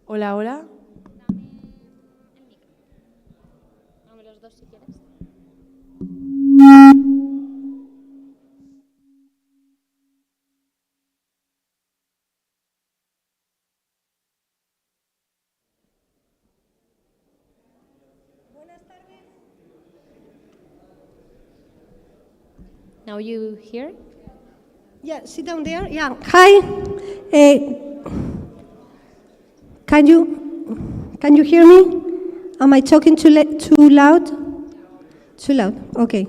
Hola, hola. Dame los dos si quieres. Now you hear? Yeah, sit down there. Yeah. Hi. Can you hear me? Am I talking too loud? Too loud. Okay.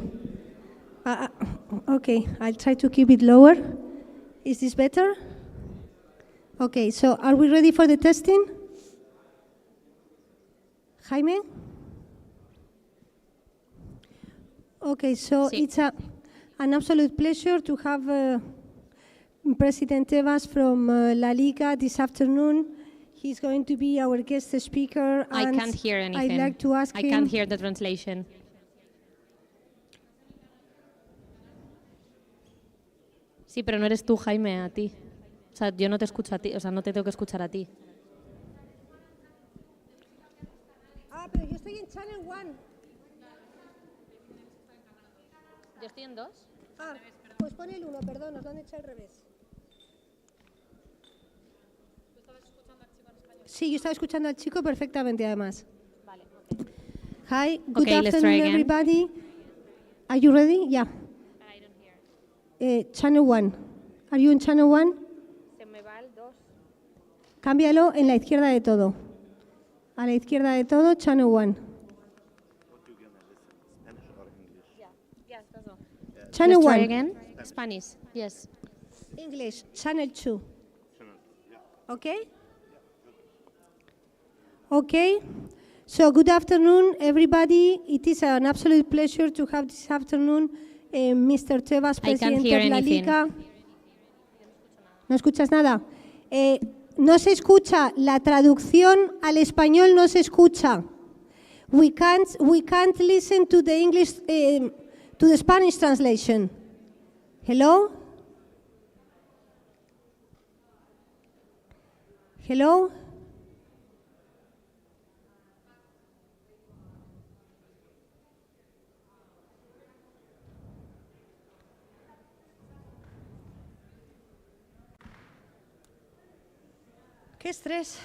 Okay. I'll try to keep it lower. Is this better? Okay. So, are we ready for the testing? Jaime? Okay. So it's an absolute pleasure to have President Tebas from La Liga this afternoon. He's going to be our guest speaker. I and can't hear anything. I'd like to ask him. I can't hear the translation. Sí, pero no eres tú, Jaime, a ti. O sea, yo no te escucho a ti, o sea, no te tengo que escuchar a ti. Ah, pero yo estoy en Channel 1. Yo estoy en 2. Ah, pues pon el 1, perdón, nos lo han hecho al revés. Sí, yo estaba escuchando al chico perfectamente, además. Vale, Hi, good Okay, let's afternoon, try again. everybody. Are you ready? Yeah. I don't hear. Channel 1. Are you in Channel 1? Se me va el 2. Cámbialo en la izquierda de todo. A la izquierda de todo, Channel 1. Yes, that's all. Channel Let's 1. try again. Spanish. Yes. English, Channel 2. Okay? Okay. So good afternoon, everybody. It is an absolute pleasure to have this afternoon Mr. Tebas, I can't President hear of La anything. Liga. ¿No escuchas nada? No se escucha. La traducción al español no se escucha. We can't listen to the English, to the Spanish translation. Hello? Hello? ¡Qué estrés!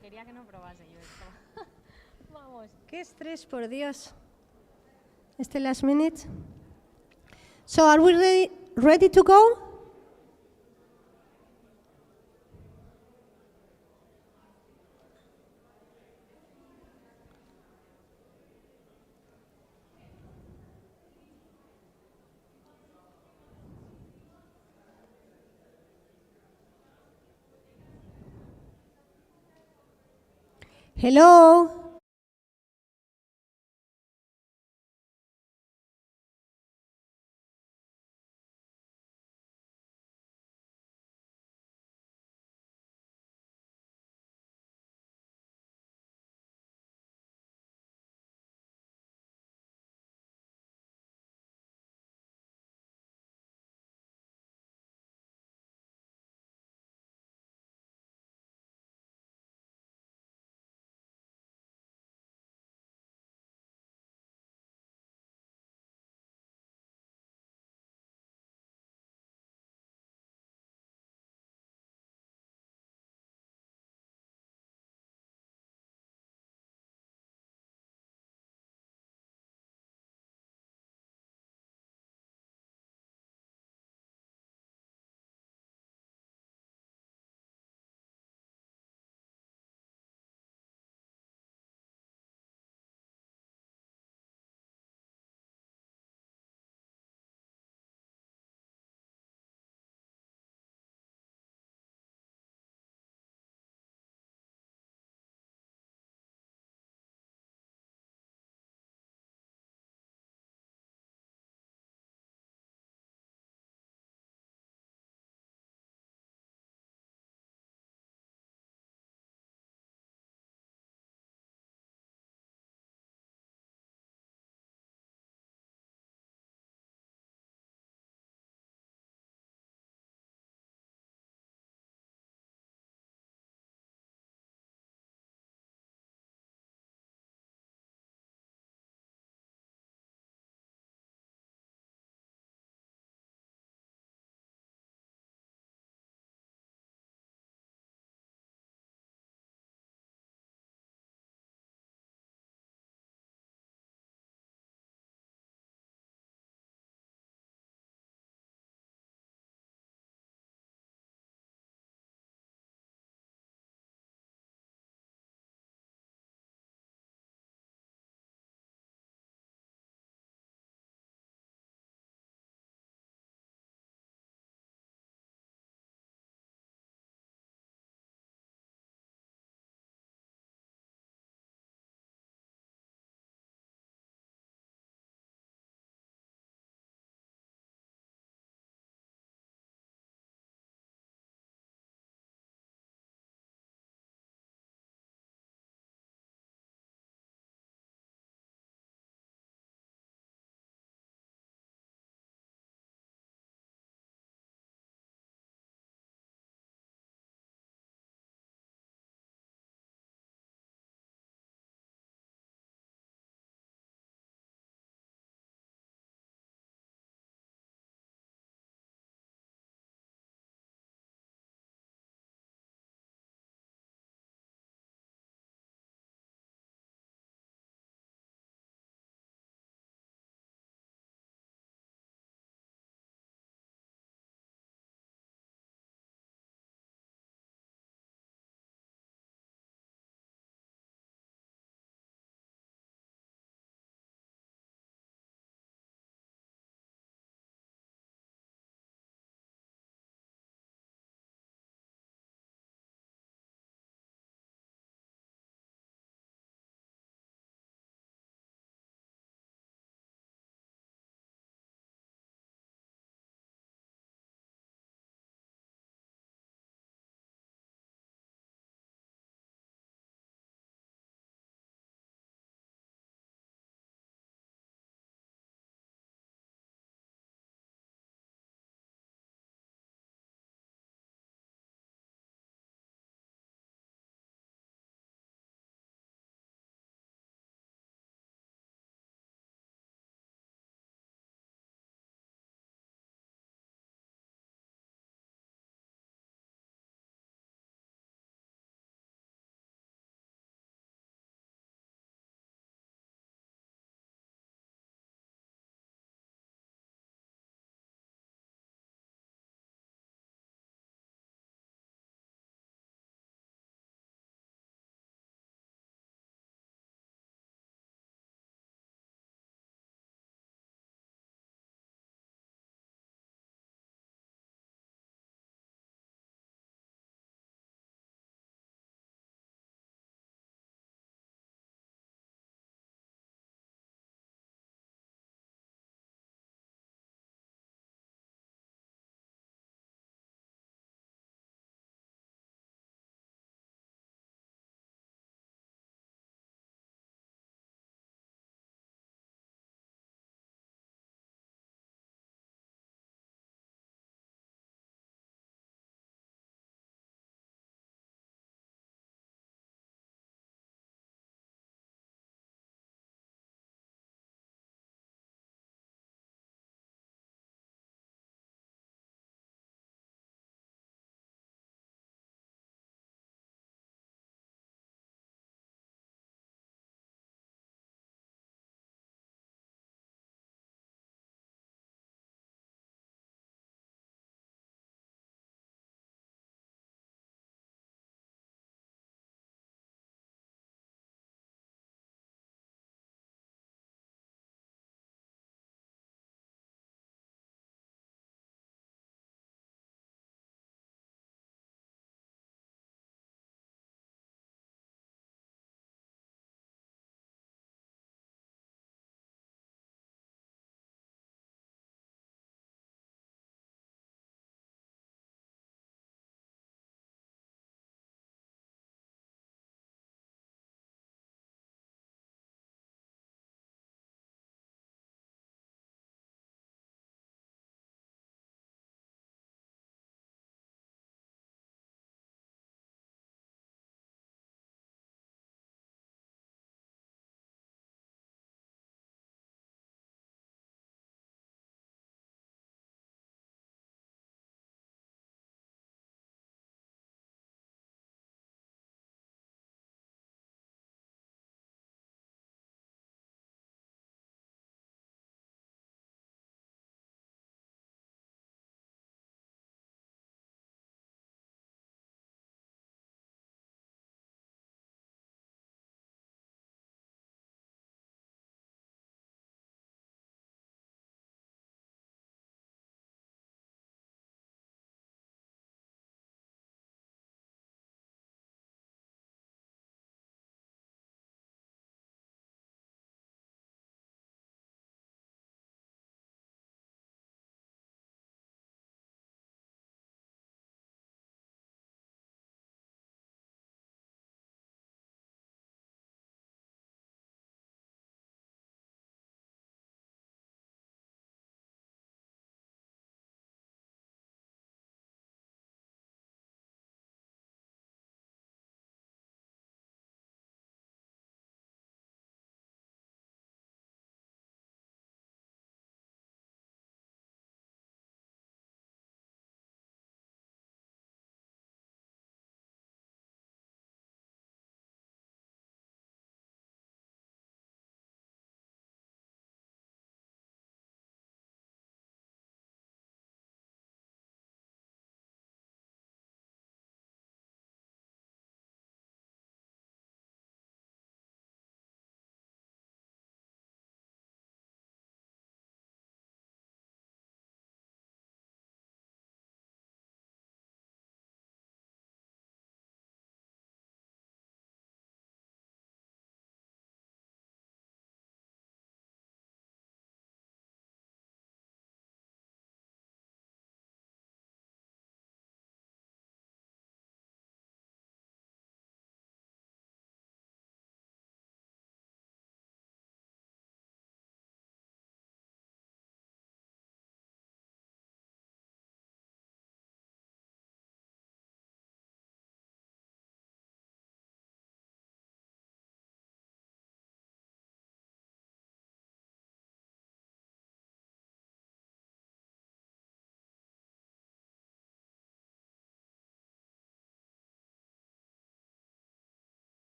Quería que no probase yo esto. Vamos. ¡Qué estrés, por Dios! Este last minute. So, are we ready to go? Hello?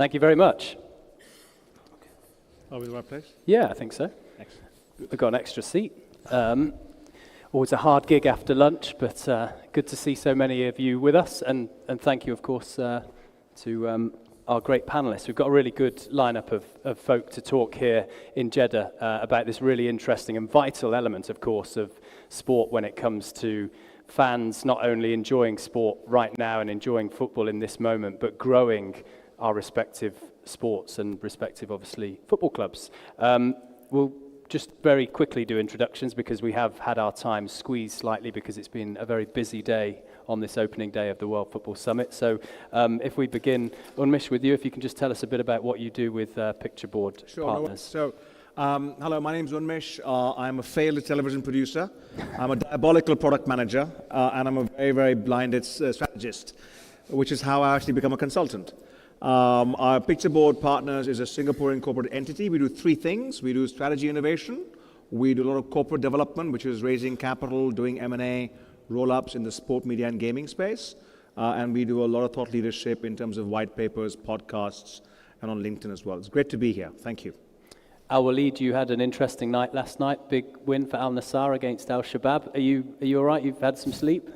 Thank you very much. Are we in the right place? Yeah, I think so. Excellent. We've got an extra seat. Always a hard gig after lunch, but good to see so many of you with us. And thank you, of course, to our great panelists. We've got a really good lineup of folk to talk here in Jeddah about this really interesting and vital element, of course, of sport when it comes to fans not only enjoying sport right now and enjoying football in this moment, but growing our respective sports and respective, obviously, football clubs. We'll just very quickly do introductions because we have had our time squeezed slightly because it's been a very busy day on this opening day of the World Football Summit. So if we begin, Unmish, with you, if you can just tell us a bit about what you do with Picture Board partners. Hello, my name's Unmish. I'm a failed television producer. I'm a diabolical product manager, and I'm a very, very blinded strategist, which is how I actually become a consultant. Our Picture Board Partners is a Singaporean corporate entity. We do three things. We do strategy innovation. We do a lot of corporate development, which is raising capital, doing M&A, roll-ups in the sport, media, and gaming space. And we do a lot of thought leadership in terms of white papers, podcasts, and on LinkedIn as well. It's great to be here. Thank you. Al Walid, you had an interesting night last night. Big win for Al Nassr against Al Shabab. Are you all right? You've had some sleep?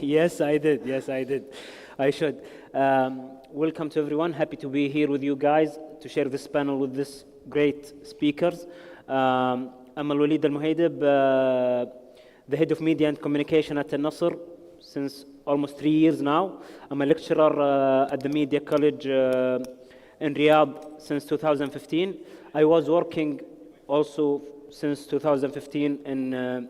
Yes, I did. Yes, I did. I should. Welcome to everyone. Happy to be here with you guys to share this panel with this great speakers. I'm Al Walid Al Muhaidib, the head of media and communication at Al Nassr since almost 3 years now. I'm a lecturer at the Media College in Riyadh since 2015. I was working also since 2015 in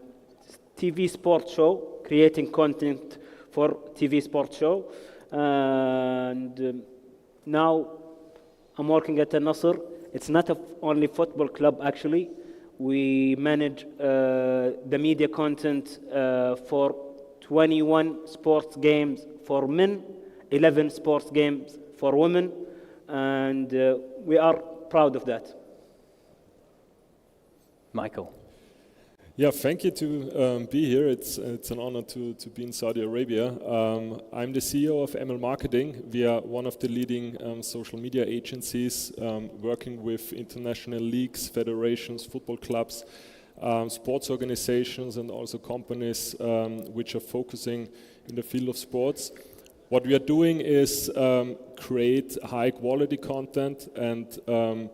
TV sports show, creating content for TV sports show. And now I'm working at Al Nassr. It's not only football club, actually. We manage the media content for 21 sports games for men, 11 sports games for women, and we are proud of that. Michael. Yeah, thank you to be here. It's an honor to be in Saudi Arabia. I'm the CEO of ML Marketing. We are one of the leading social media agencies working with international leagues, federations, football clubs, sports organizations, and also companies which are focusing in the field of sports. What we are doing is create high quality content and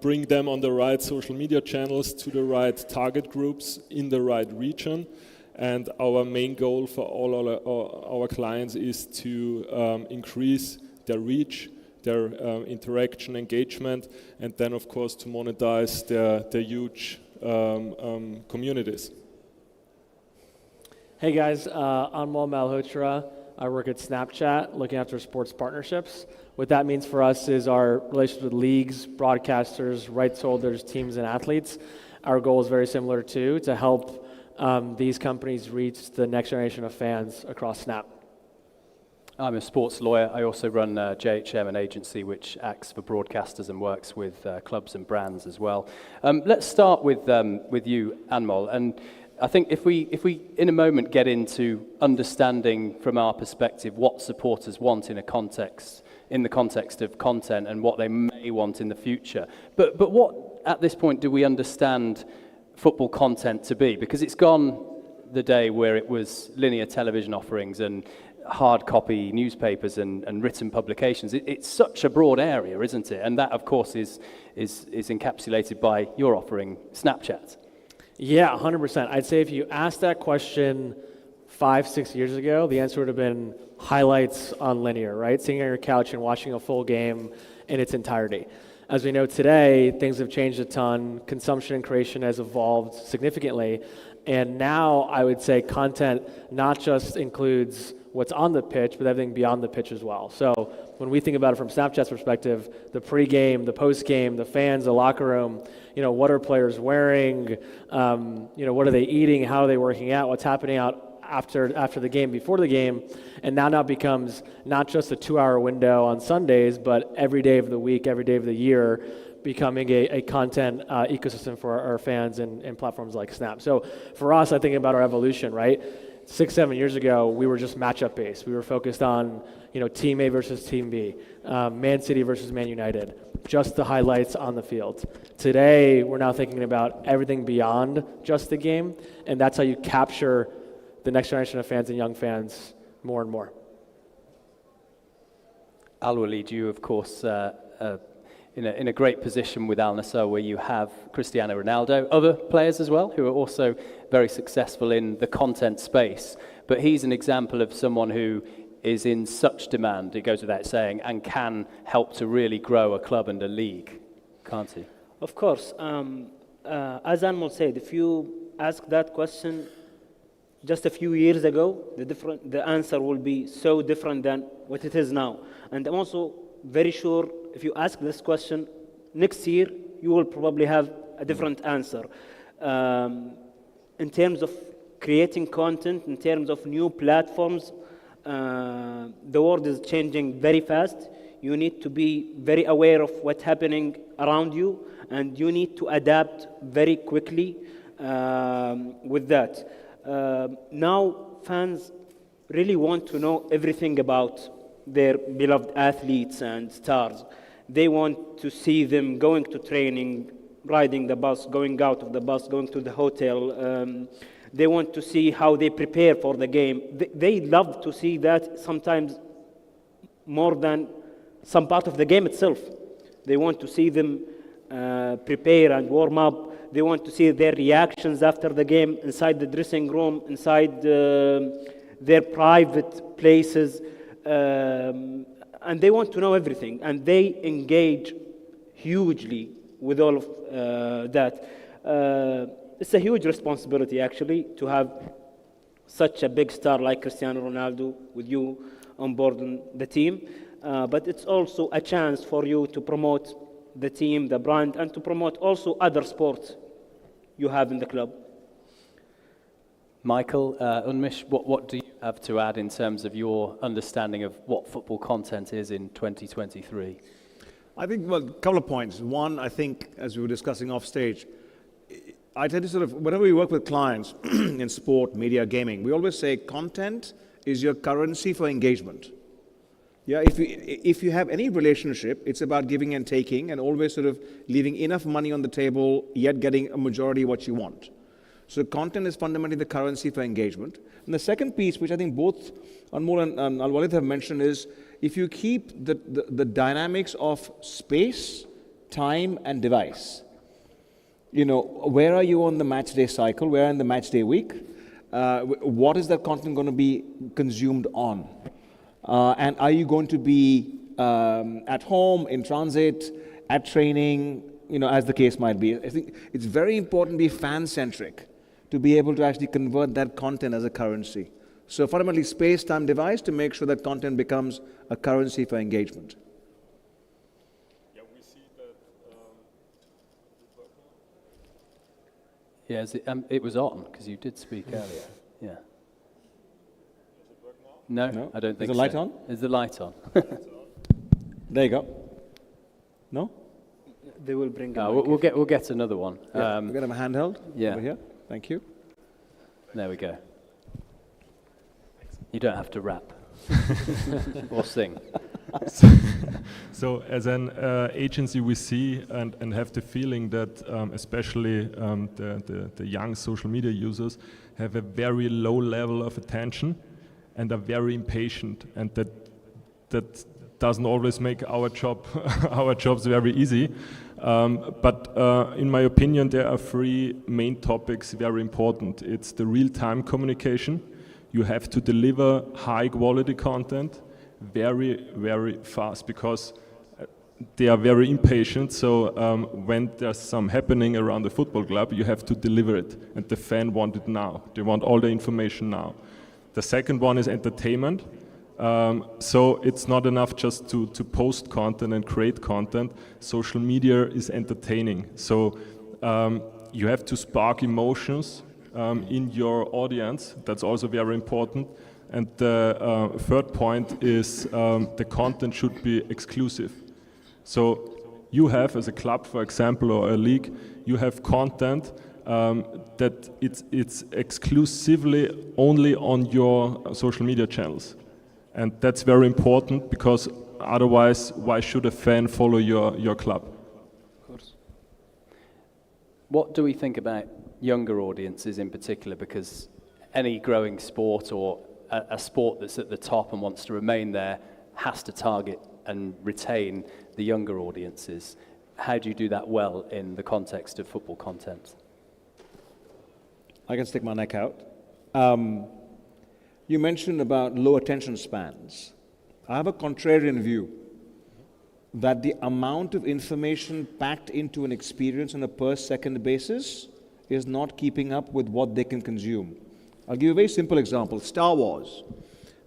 bring them on the right social media channels to the right target groups in the right region. And our main goal for all our clients is to increase their reach, their interaction, engagement, and then of course to monetize their huge communities. Hey guys, I'm Mo Malhotra. I work at Snapchat, looking after sports partnerships. What that means for us is our relations with leagues, broadcasters, rights holders, teams, and athletes. Our goal is very similar too, to help these companies reach the next generation of fans across Snap. I'm a sports lawyer. I also run JHM, an agency which acts for broadcasters and works with clubs and brands as well. Let's start with you, Anmol. And I think if we in a moment get into understanding from our perspective what supporters want in the context of content and what they may want in the future. But what at this point do we understand football content to be? Because it's gone the day where it was linear television offerings and hard copy newspapers and written publications. It's such a broad area, isn't it? And that, of course, is encapsulated by your offering, Snapchat. Yeah, 100%. I'd say if you asked that question 5-6 years ago, the answer would have been highlights on linear, right? Sitting on your couch and watching a full game in its entirety. As we know today, things have changed a ton. Consumption and creation has evolved significantly. And now I would say content not just includes what's on the pitch, but everything beyond the pitch as well. So when we think about it from Snapchat's perspective, the pregame, the postgame, the fans, the locker room, what are players wearing, what are they eating, how are they working out, what's happening out after the game, before the game, and now becomes not just a 2-hour window on Sundays, but every day of the week, every day of the year, becoming a content ecosystem for our fans and platforms like Snap. So for us, I think about our evolution, right? 6-7 years ago, we were just matchup based. We were focused on, Team A versus Team B, Man City versus Man United, just the highlights on the field. Today, we're now thinking about everything beyond just the game, and that's how you capture the next generation of fans and young fans more and more. Al-Walid, you, of course, in a great position with Al Nassr, where you have Cristiano Ronaldo, other players as well, who are also very successful in the content space. But he's an example of someone who is in such demand, it goes without saying, and can help to really grow a club and a league, can't he? Of course. As Anmol said, if you ask that question just a few years ago, the answer will be so different than what it is now. And I'm also very sure if you ask this question next year, you will probably have a different answer. In terms of creating content, in terms of new platforms, the world is changing very fast. You need to be very aware of what's happening around you, and you need to adapt very quickly with that. Now, fans really want to know everything about their beloved athletes and stars. They want to see them going to training, riding the bus, going out of the bus, going to the hotel. They want to see how they prepare for the game. They love to see that sometimes more than some part of the game itself. They want to see them prepare and warm up. They want to see their reactions after the game inside the dressing room, inside their private places. And they want to know everything. And they engage hugely with all of that. It's a huge responsibility, actually, to have such a big star like Cristiano Ronaldo with you on board the team. But it's also a chance for you to promote the team, the brand, and to promote also other sports you have in the club. Michael, Unmish, what do you have to add in terms of your understanding of what football content is in 2023? I think, well, a couple of points. One, I think, as we were discussing off stage, I tend to whenever we work with clients in sport, media, gaming, we always say content is your currency for engagement. Yeah, if you have any relationship, it's about giving and taking and always leaving enough money on the table, yet getting a majority of what you want. So content is fundamentally the currency for engagement. And the second piece, which I think both Anmol and Al-Walid have mentioned, is if you keep the dynamics of space, time, and device. Where are you on the match day cycle? Where in the match day week? What is that content going to be consumed on? And are you going to be at home, in transit, at training, as the case might be? I think it's very important to be fan-centric, to be able to actually convert that content as a currency. So fundamentally, space, time, device, to make sure that content becomes a currency for engagement. Yeah, we see that. Yeah, it was on, because you did speak earlier. Yeah. Does it work now? No, I don't think so. Is the light on? Is the light on? There you go. No? They will bring. We'll get another one. Yeah, we'll get them a handheld over here. Thank you. There we go. You don't have to rap or sing. So as an agency, we see and have the feeling that especially the young social media users have a very low level of attention and are very impatient, and that doesn't always make our jobs very easy. But in my opinion, there are three main topics very important. It's the real-time communication. You have to deliver high-quality content very, very fast, because they are very impatient. So when there's some happening around the football club, you have to deliver it, and the fan wants it now. They want all the information now. The second one is entertainment. So it's not enough just to post content and create content. Social media is entertaining. So you have to spark emotions in your audience. That's also very important. And the third point is the content should be exclusive. So you have, as a club, for example, or a league, you have content that it's exclusively only on your social media channels. And that's very important, because otherwise, why should a fan follow your club? Of course. What do we think about younger audiences in particular? Because any growing sport, or a sport that's at the top and wants to remain there, has to target and retain the younger audiences. How do you do that well in the context of football content? I can stick my neck out. You mentioned about low attention spans. I have a contrarian view that the amount of information packed into an experience on a per second basis is not keeping up with what they can consume. I'll give you a very simple example. Star Wars.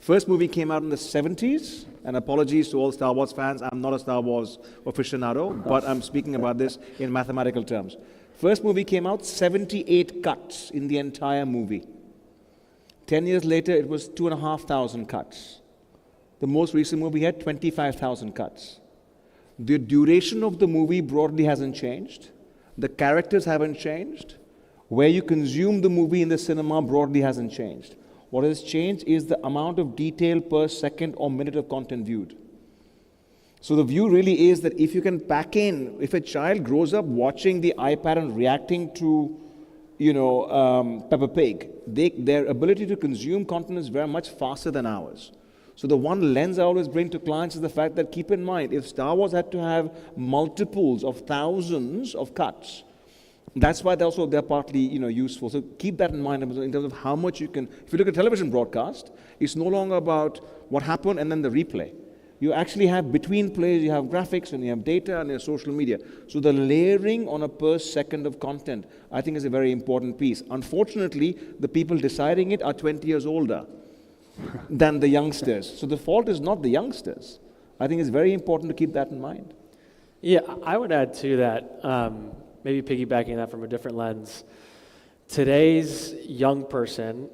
First movie came out in the 70s, and apologies to all Star Wars fans, I'm not a Star Wars aficionado, but I'm speaking about this in mathematical terms. First movie came out, 78 cuts in the entire movie. 10 years later, it was 2,500 cuts. The most recent movie had 25,000 cuts. The duration of the movie broadly hasn't changed. The characters haven't changed. Where you consume the movie in the cinema broadly hasn't changed. What has changed is the amount of detail per second or minute of content viewed. So the view really is that if you can pack in, if a child grows up watching the iPad and reacting to, Peppa Pig, their ability to consume content is very much faster than ours. So the one lens I always bring to clients is the fact that, keep in mind, if Star Wars had to have multiples of thousands of cuts, that's why they're partly useful. So keep that in mind in terms of how much you can. If you look at television broadcast, it's no longer about what happened and then the replay. You actually have between plays, you have graphics and you have data and you have social media. So the layering on a per second of content, I think, is a very important piece. Unfortunately, the people deciding it are 20 years older than the youngsters. So the fault is not the youngsters. I think it's very important to keep that in mind. Yeah, I would add to that, maybe piggybacking that from a different lens. Today's young person,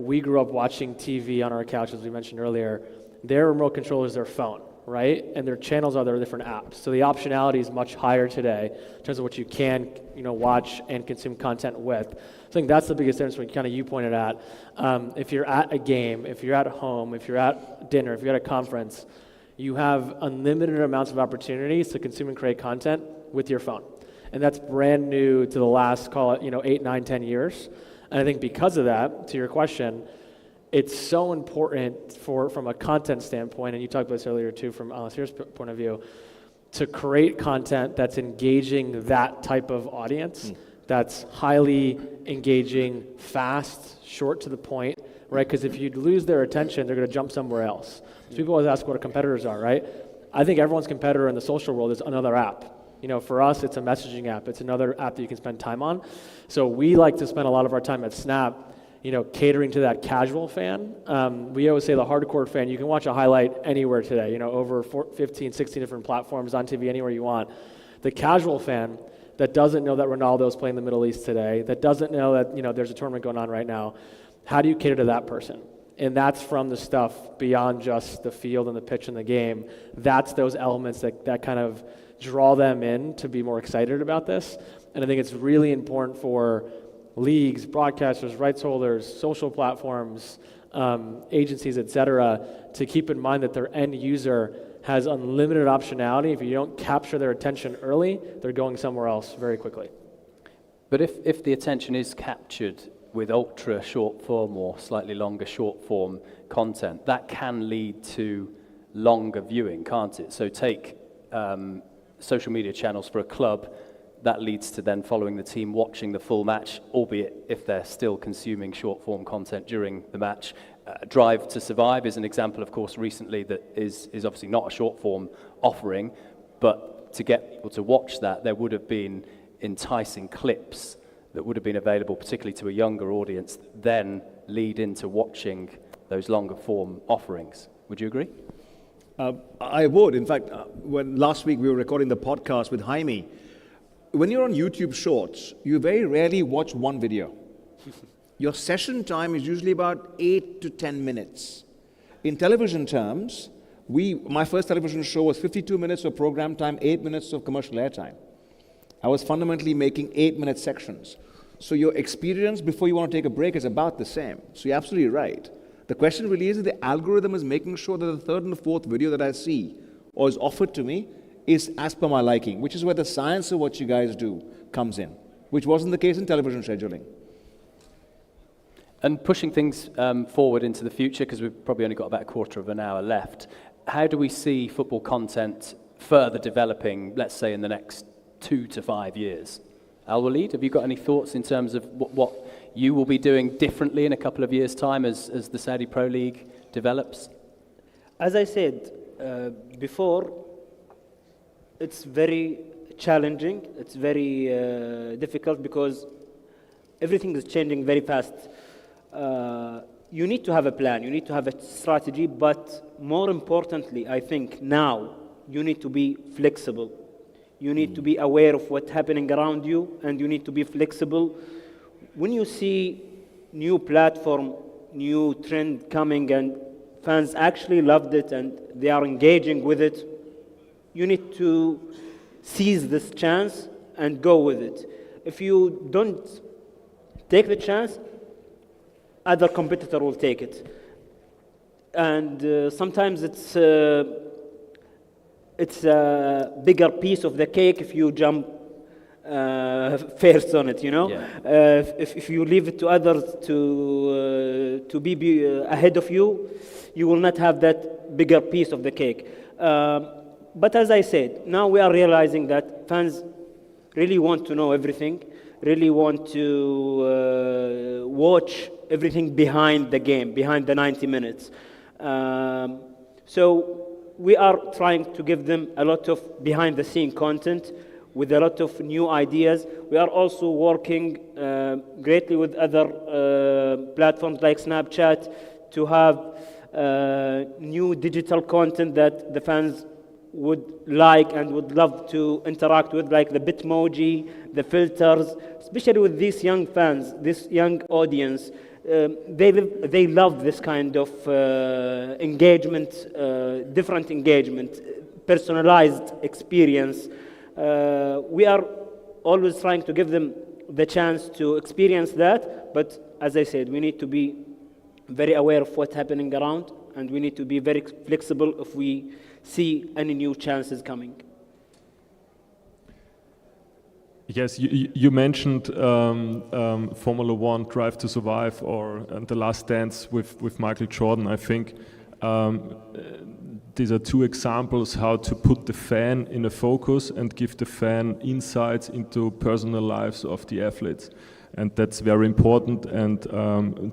we grew up watching TV on our couch, as we mentioned earlier. Their remote control is their phone, right? And their channels are their different apps. So the optionality is much higher today in terms of what you can, watch and consume content with. So I think that's the biggest difference when kind of you pointed at. If you're at a game, if you're at home, if you're at dinner, if you're at a conference, you have unlimited amounts of opportunities to consume and create content with your phone. And that's brand new to the last, call it, 8, 9, 10 years. And I think because of that, to your question, it's so important from a content standpoint, and you talked about this earlier too from Al-Nasir's point of view, to create content that's engaging that type of audience, that's highly engaging, fast, short to the point, right? Because if you lose their attention, they're going to jump somewhere else. So people always ask what our competitors are, right? I think everyone's competitor in the social world is another app. For us, it's a messaging app. It's another app that you can spend time on. So we like to spend a lot of our time at Snap, catering to that casual fan. We always say the hardcore fan, you can watch a highlight anywhere today, over 15, 16 different platforms on TV, anywhere you want. The casual fan that doesn't know that Ronaldo's playing the Middle East today, that doesn't know that, there's a tournament going on right now, how do you cater to that person? And that's from the stuff beyond just the field and the pitch and the game. That's those elements that kind of draw them in to be more excited about this. And I think it's really important for leagues, broadcasters, rights holders, social platforms, agencies, etc., to keep in mind that their end user has unlimited optionality. If you don't capture their attention early, they're going somewhere else very quickly. But if the attention is captured with ultra short form or slightly longer short form content, that can lead to longer viewing, can't it? So take social media channels for a club, that leads to then following the team, watching the full match, albeit if they're still consuming short form content during the match. Drive to Survive is an example, of course, recently that is obviously not a short form offering, but to get people to watch that, there would have been enticing clips that would have been available, particularly to a younger audience, then lead into watching those longer form offerings. Would you agree? I would. In fact, when last week we were recording the podcast with Jaime, when you're on YouTube Shorts, you very rarely watch one video. Your session time is usually about 8 to 10 minutes. In television terms, my first television show was 52 minutes of program time, 8 minutes of commercial airtime. I was fundamentally making 8-minute sections. So your experience before you want to take a break is about the same. So you're absolutely right. The question really is that the algorithm is making sure that the third and the fourth video that I see or is offered to me is as per my liking, which is where the science of what you guys do comes in, which wasn't the case in television scheduling. And pushing things forward into the future, because we've probably only got about a quarter of an hour left, how do we see football content further developing, let's say, in the next 2 to 5 years? Al-Walid, have you got any thoughts in terms of what you will be doing differently in a couple of years' time as the Saudi Pro League develops? As I said before, it's very challenging, it's very difficult because everything is changing very fast. You need to have a plan, you need to have a strategy, but more importantly, I think now, you need to be flexible. You need to be aware of what's happening around you, and you need to be flexible. When you see new platform, new trend coming, and fans actually loved it, and they are engaging with it, you need to seize this chance and go with it. If you don't take the chance, other competitor will take it. And sometimes it's a bigger piece of the cake if you jump first on it, you know. Yeah. If you leave it to others to be ahead of you, you will not have that bigger piece of the cake. But as I said, now we are realizing that fans really want to know everything, really want to watch everything behind the game, behind the 90 minutes. So we are trying to give them a lot of behind-the-scene content with a lot of new ideas. We are also working greatly with other platforms like Snapchat to have new digital content that the fans would like and would love to interact with, like the Bitmoji, the filters, especially with these young fans, this young audience. They love this kind of engagement, different engagement, personalized experience. We are always trying to give them the chance to experience that, but as I said, we need to be very aware of what's happening around, and we need to be very flexible if we see any new chances coming. Yes, you mentioned Formula One, Drive to Survive, or The Last Dance with Michael Jordan. I think these are two examples how to put the fan in a focus and give the fan insights into personal lives of the athletes. And that's very important, and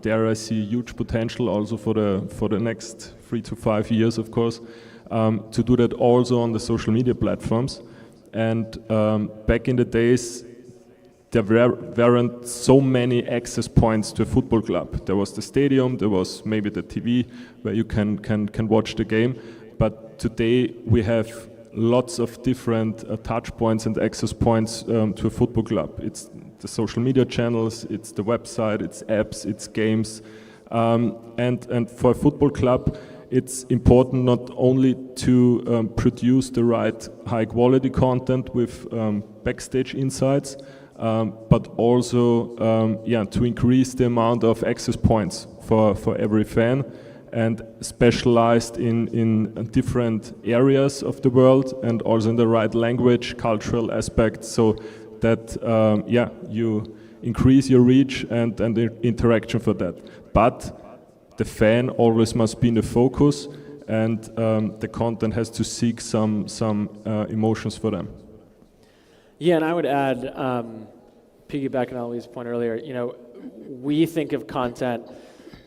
there I see huge potential also for the next 3 to 5 years, of course, to do that also on the social media platforms. And back in the days, there weren't so many access points to a football club. There was the stadium, there was maybe the TV where you can watch the game. But today we have lots of different touch points and access points to a football club. It's the social media channels, it's the website, it's apps, it's games. And for a football club, it's important not only to produce the right high quality content with backstage insights, but also to increase the amount of access points for every fan, and specialized in different areas of the world, and also in the right language, cultural aspects, so that you increase your reach and the interaction for that. But the fan always must be in the focus, and the content has to seek some emotions for them. Yeah, and I would add, piggybacking on Ali's point earlier, you know, we think of content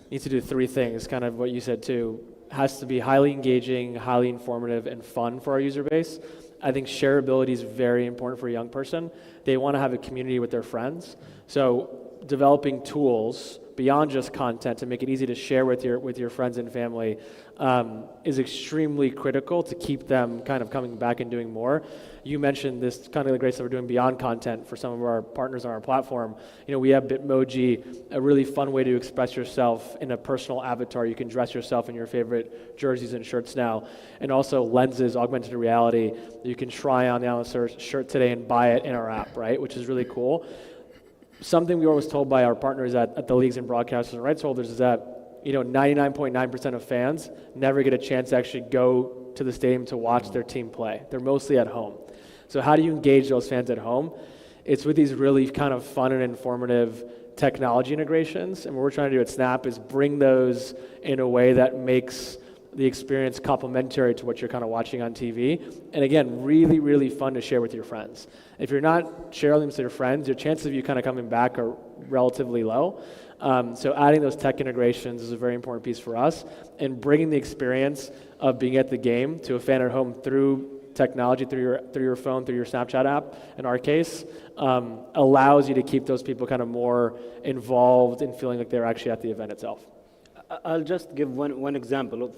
needs to do 3 things, kind of what you said too. Has to be highly engaging, highly informative, and fun for our user base. I think shareability is very important for a young person. They want to have a community with their friends. So developing tools beyond just content to make it easy to share with your friends and family is extremely critical to keep them kind of coming back and doing more. You mentioned this kind of the great stuff we're doing beyond content for some of our partners on our platform. You know, we have Bitmoji, a really fun way to express yourself in a personal avatar. You can dress yourself in your favorite jerseys and shirts now. And also lenses, augmented reality. You can try on the Alan shirt today and buy it in our app, right? Which is really cool. something we were always told by our partners at the leagues and broadcasters and rights holders is that 99.9% of fans never get a chance to actually go to the stadium to watch their team play. They're mostly at home. So how do you engage those fans at home? It's with these really kind of fun and informative technology integrations, and what we're trying to do at Snap is bring those in a way that makes the experience complementary to what you're kind of watching on TV. And again, really, really fun to share with your friends. If you're not sharing them with your friends, your chances of you kind of coming back are relatively low. So adding those tech integrations is a very important piece for us, and bringing the experience of being at the game to a fan at home through technology, through your phone, through your Snapchat app, in our case, allows you to keep those people kind of more involved in feeling like they're actually at the event itself. I'll just give one example of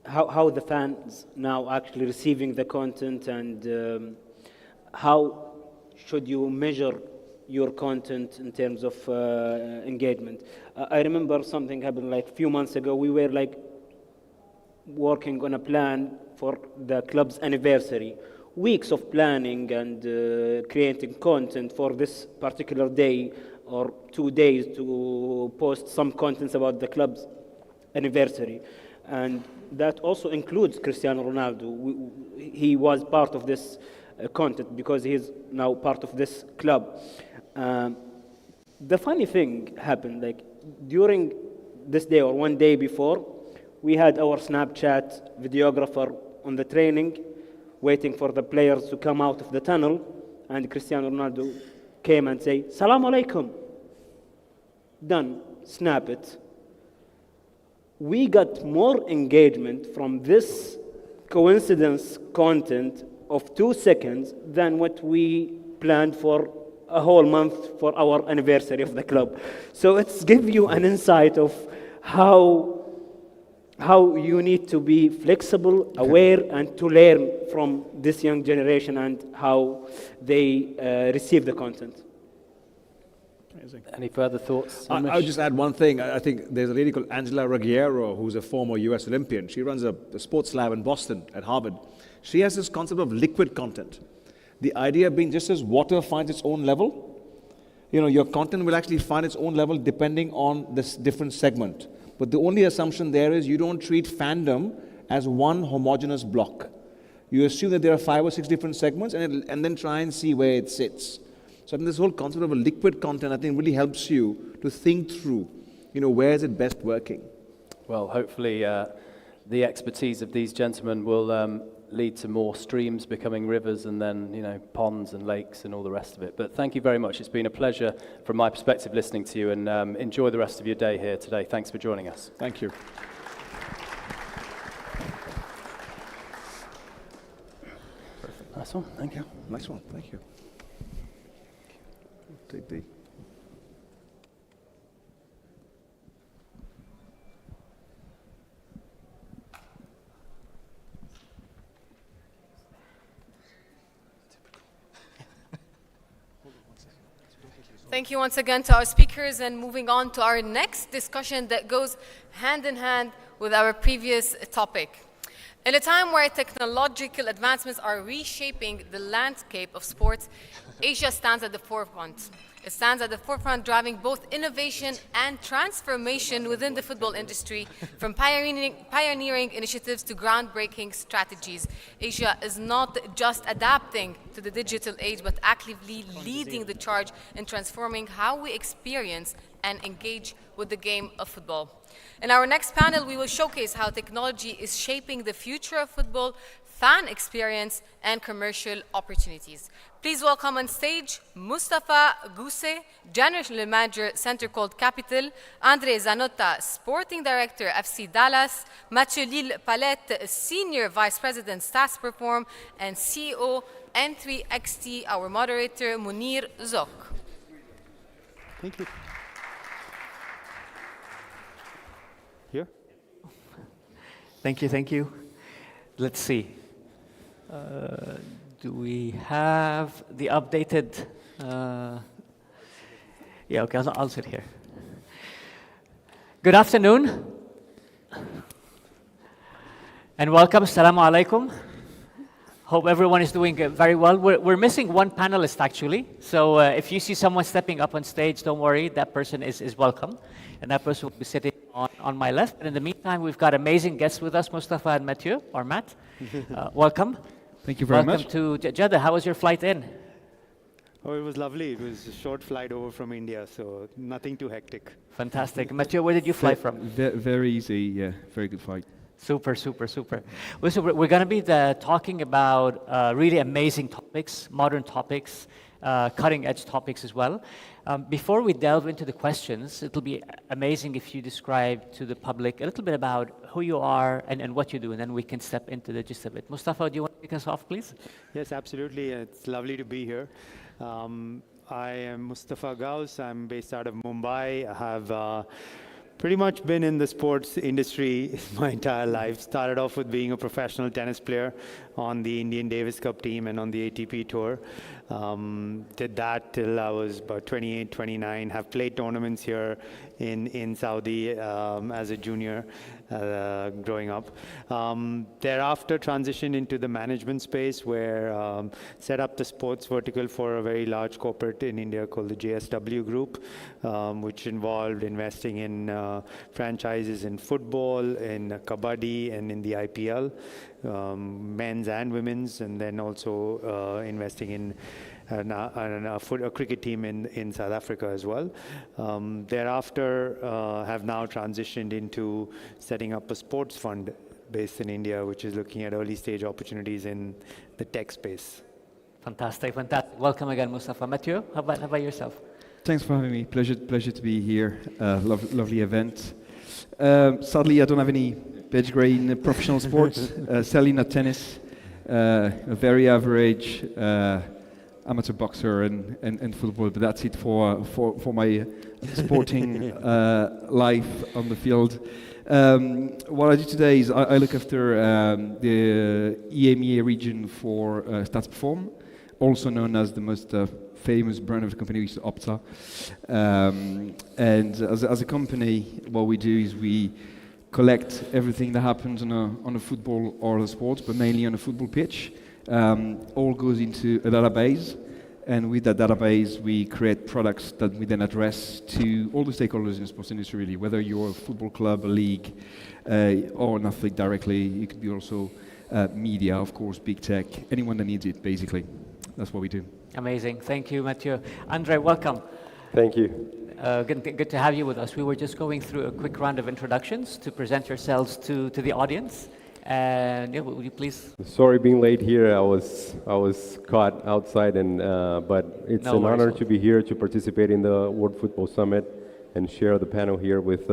how the fans now actually receiving the content, and how should you measure your content in terms of engagement. I remember something happened like a few months ago. We were like working on a plan for the club's anniversary. Weeks of planning and creating content for this particular day or 2 days to post some contents about the club's anniversary. And that also includes Cristiano Ronaldo. He was part of this content because he is now part of this club. The funny thing happened, like during this day or one day before, we had our Snapchat videographer on the training, waiting for the players to come out of the tunnel, and Cristiano Ronaldo came and say, "Salam alaikum." Done, snap it. We got more engagement from this coincidence content of 2 seconds than what we planned for a whole month for our anniversary of the club. So it's give you an insight of how you need to be flexible, aware, and to learn from this young generation and how they receive the content. Amazing. Any further thoughts? I would just add one thing. I think there's a lady called Angela Ruggiero, who's a former US Olympian. She runs a sports lab in Boston at Harvard. She has this concept of liquid content. The idea being just as water finds its own level, your content will actually find its own level depending on this different segment. But the only assumption there is you don't treat fandom as one homogeneous block. You assume that there are 5 or 6 different segments and then try and see where it sits. So I think this whole concept of a liquid content, I think, really helps you to think through, where is it best working? Well, hopefully the expertise of these gentlemen will lead to more streams becoming rivers and then, ponds and lakes and all the rest of it. But thank you very much. It's been a pleasure from my perspective listening to you, and enjoy the rest of your day here today. Thanks for joining us. Thank you. Nice one. Thank you. Nice one. Thank you. Take the... Thank you once again to our speakers, and moving on to our next discussion that goes hand in hand with our previous topic. In a time where technological advancements are reshaping the landscape of sports, Asia stands at the forefront. It stands at the forefront, driving both innovation and transformation within the football industry, from pioneering initiatives to groundbreaking strategies. Asia is not just adapting to the digital age, but actively leading the charge in transforming how we experience and engage with the game of football. In our next panel, we will showcase how technology is shaping the future of football, fan experience, and commercial opportunities. Please welcome on stage Mustafa Guse, General Manager, Center Called Capital, Andre Zanotta, Sporting Director, FC Dallas, Mathieu Lille Palette, Senior Vice President, Stats Perform, and CEO, N3XT, our moderator, Munir Zok. Thank you. Here? Thank you. Let's see. Do we have the updated? Yeah, okay, I'll sit here. Good afternoon, and welcome. Assalamu alaikum. Hope everyone is doing very well. We're missing one panelist, actually. So if you see someone stepping up on stage, don't worry, that person is welcome. And that person will be sitting on my left. And in the meantime, we've got amazing guests with us, Mustafa and Mathieu, or Matt. Welcome. Thank you very much. Welcome to Jeddah. How was your flight in? Oh, it was lovely. It was a short flight over from India, so nothing too hectic. Fantastic. Mathieu, where did you fly from? Very easy, yeah, very good flight. Super, super, super. Well, so we're going to be talking about really amazing topics, modern topics, cutting-edge topics as well. Before we delve into the questions, it'll be amazing if you describe to the public a little bit about who you are and what you do, and then we can step into the gist of it. Mustafa, do you want to kick us off, please? Yes, absolutely. It's lovely to be here. I am Mustafa Gauss. I'm based out of Mumbai. I have pretty much been in the sports industry my entire life. Started off with being a professional tennis player on the Indian Davis Cup team and on the ATP tour. Did that till I was about 28, 29. Have played tournaments here in Saudi as a junior growing up. Thereafter transitioned into the management space where set up the sports vertical for a very large corporate in India called the JSW Group, which involved investing in franchises in football, in kabaddi, and in the IPL, men's and women's, and then also investing in a cricket team in South Africa as well. Thereafter, have now transitioned into setting up a sports fund based in India, which is looking at early stage opportunities in the tech space. Fantastic, fantastic. Welcome again, Mustafa. Mathieu, how about yourself? Thanks for having me. Pleasure to be here. Lovely event. Sadly, I don't have any pedigree in professional sports. Sadly, not tennis. A very average amateur boxer and football, but that's it for my sporting life on the field. What I do today is I look after the EMEA region for Stats Perform, also known as the most famous brand of the company, which is Opta. And as a company, what we do is we collect everything that happens on a football or other sports, but mainly on a football pitch. All goes into a database, and with that database, we create products that we then address to all the stakeholders in the sports industry, really, whether you're a football club, a league, or an athlete directly. You could be also media, of course, big tech, anyone that needs it, basically. That's what we do. Amazing. Thank you, Mathieu. Andre, welcome. Thank you. Good to have you with us. We were just going through a quick round of introductions to present yourselves to the audience. And yeah, would you please? Sorry being late here. I was caught outside, but it's an honor to be here to participate in the World Football Summit and share the panel here with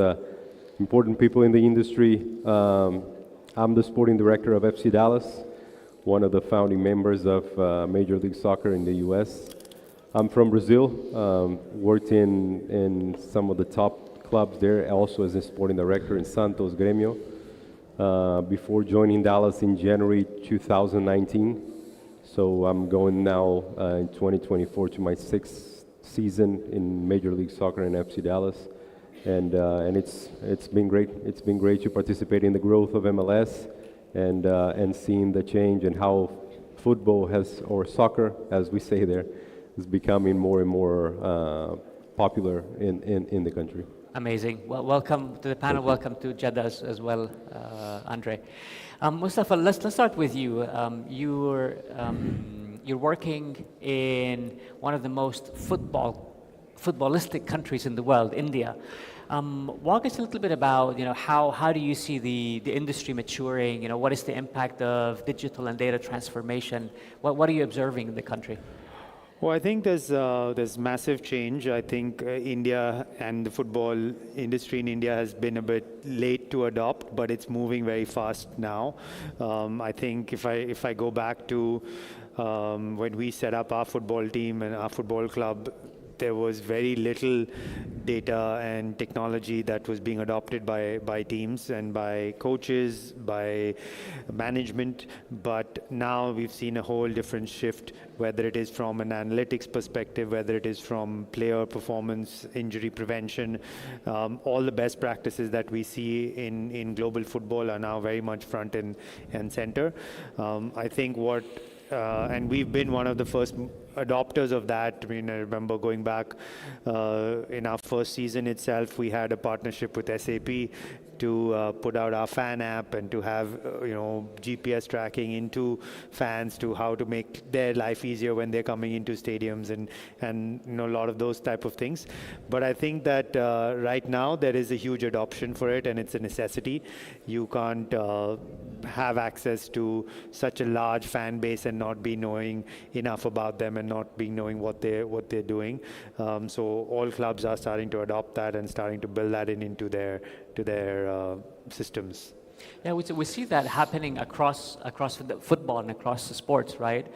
important people in the industry. I'm the sporting director of FC Dallas, one of the founding members of Major League Soccer in the U.S. I'm from Brazil, worked in some of the top clubs there, also as a sporting director in Santos, Grêmio, before joining Dallas in January 2019. So I'm going now in 2024 to my 6th season in Major League Soccer in FC Dallas. And it's been great. It's been great to participate in the growth of MLS and seeing the change and how football has, or soccer, as we say there, is becoming more and more popular in the country. Amazing. Well, welcome to the panel. Welcome to Jeddah as well, Andre. Mustafa, let's start with you. You're working in one of the most footballistic countries in the world, India. Walk us a little bit about, how do you see the industry maturing? What is the impact of digital and data transformation? What are you observing in the country? Well, I think there's massive change. I think India and the football industry in India has been a bit late to adopt, but it's moving very fast now. I think if I go back to when we set up our football team and our football club there was very little data and technology that was being adopted by teams and by coaches, by management. But now we've seen a whole different shift, whether it is from an analytics perspective, whether it is from player performance, injury prevention. All the best practices that we see in global football are now very much front and center. I think and we've been one of the first adopters of that. I mean, I remember going back in our first season itself, we had a partnership with SAP to put out our fan app and to have GPS tracking into fans to how to make their life easier when they're coming into stadiums and a lot of those type of things. But I think that right now there is a huge adoption for it, and it's a necessity. You can't have access to such a large fan base and not be knowing enough about them and not be knowing what they're doing. So all clubs are starting to adopt that and starting to build that into their systems. Yeah, we see that happening across the football and across the sports, right?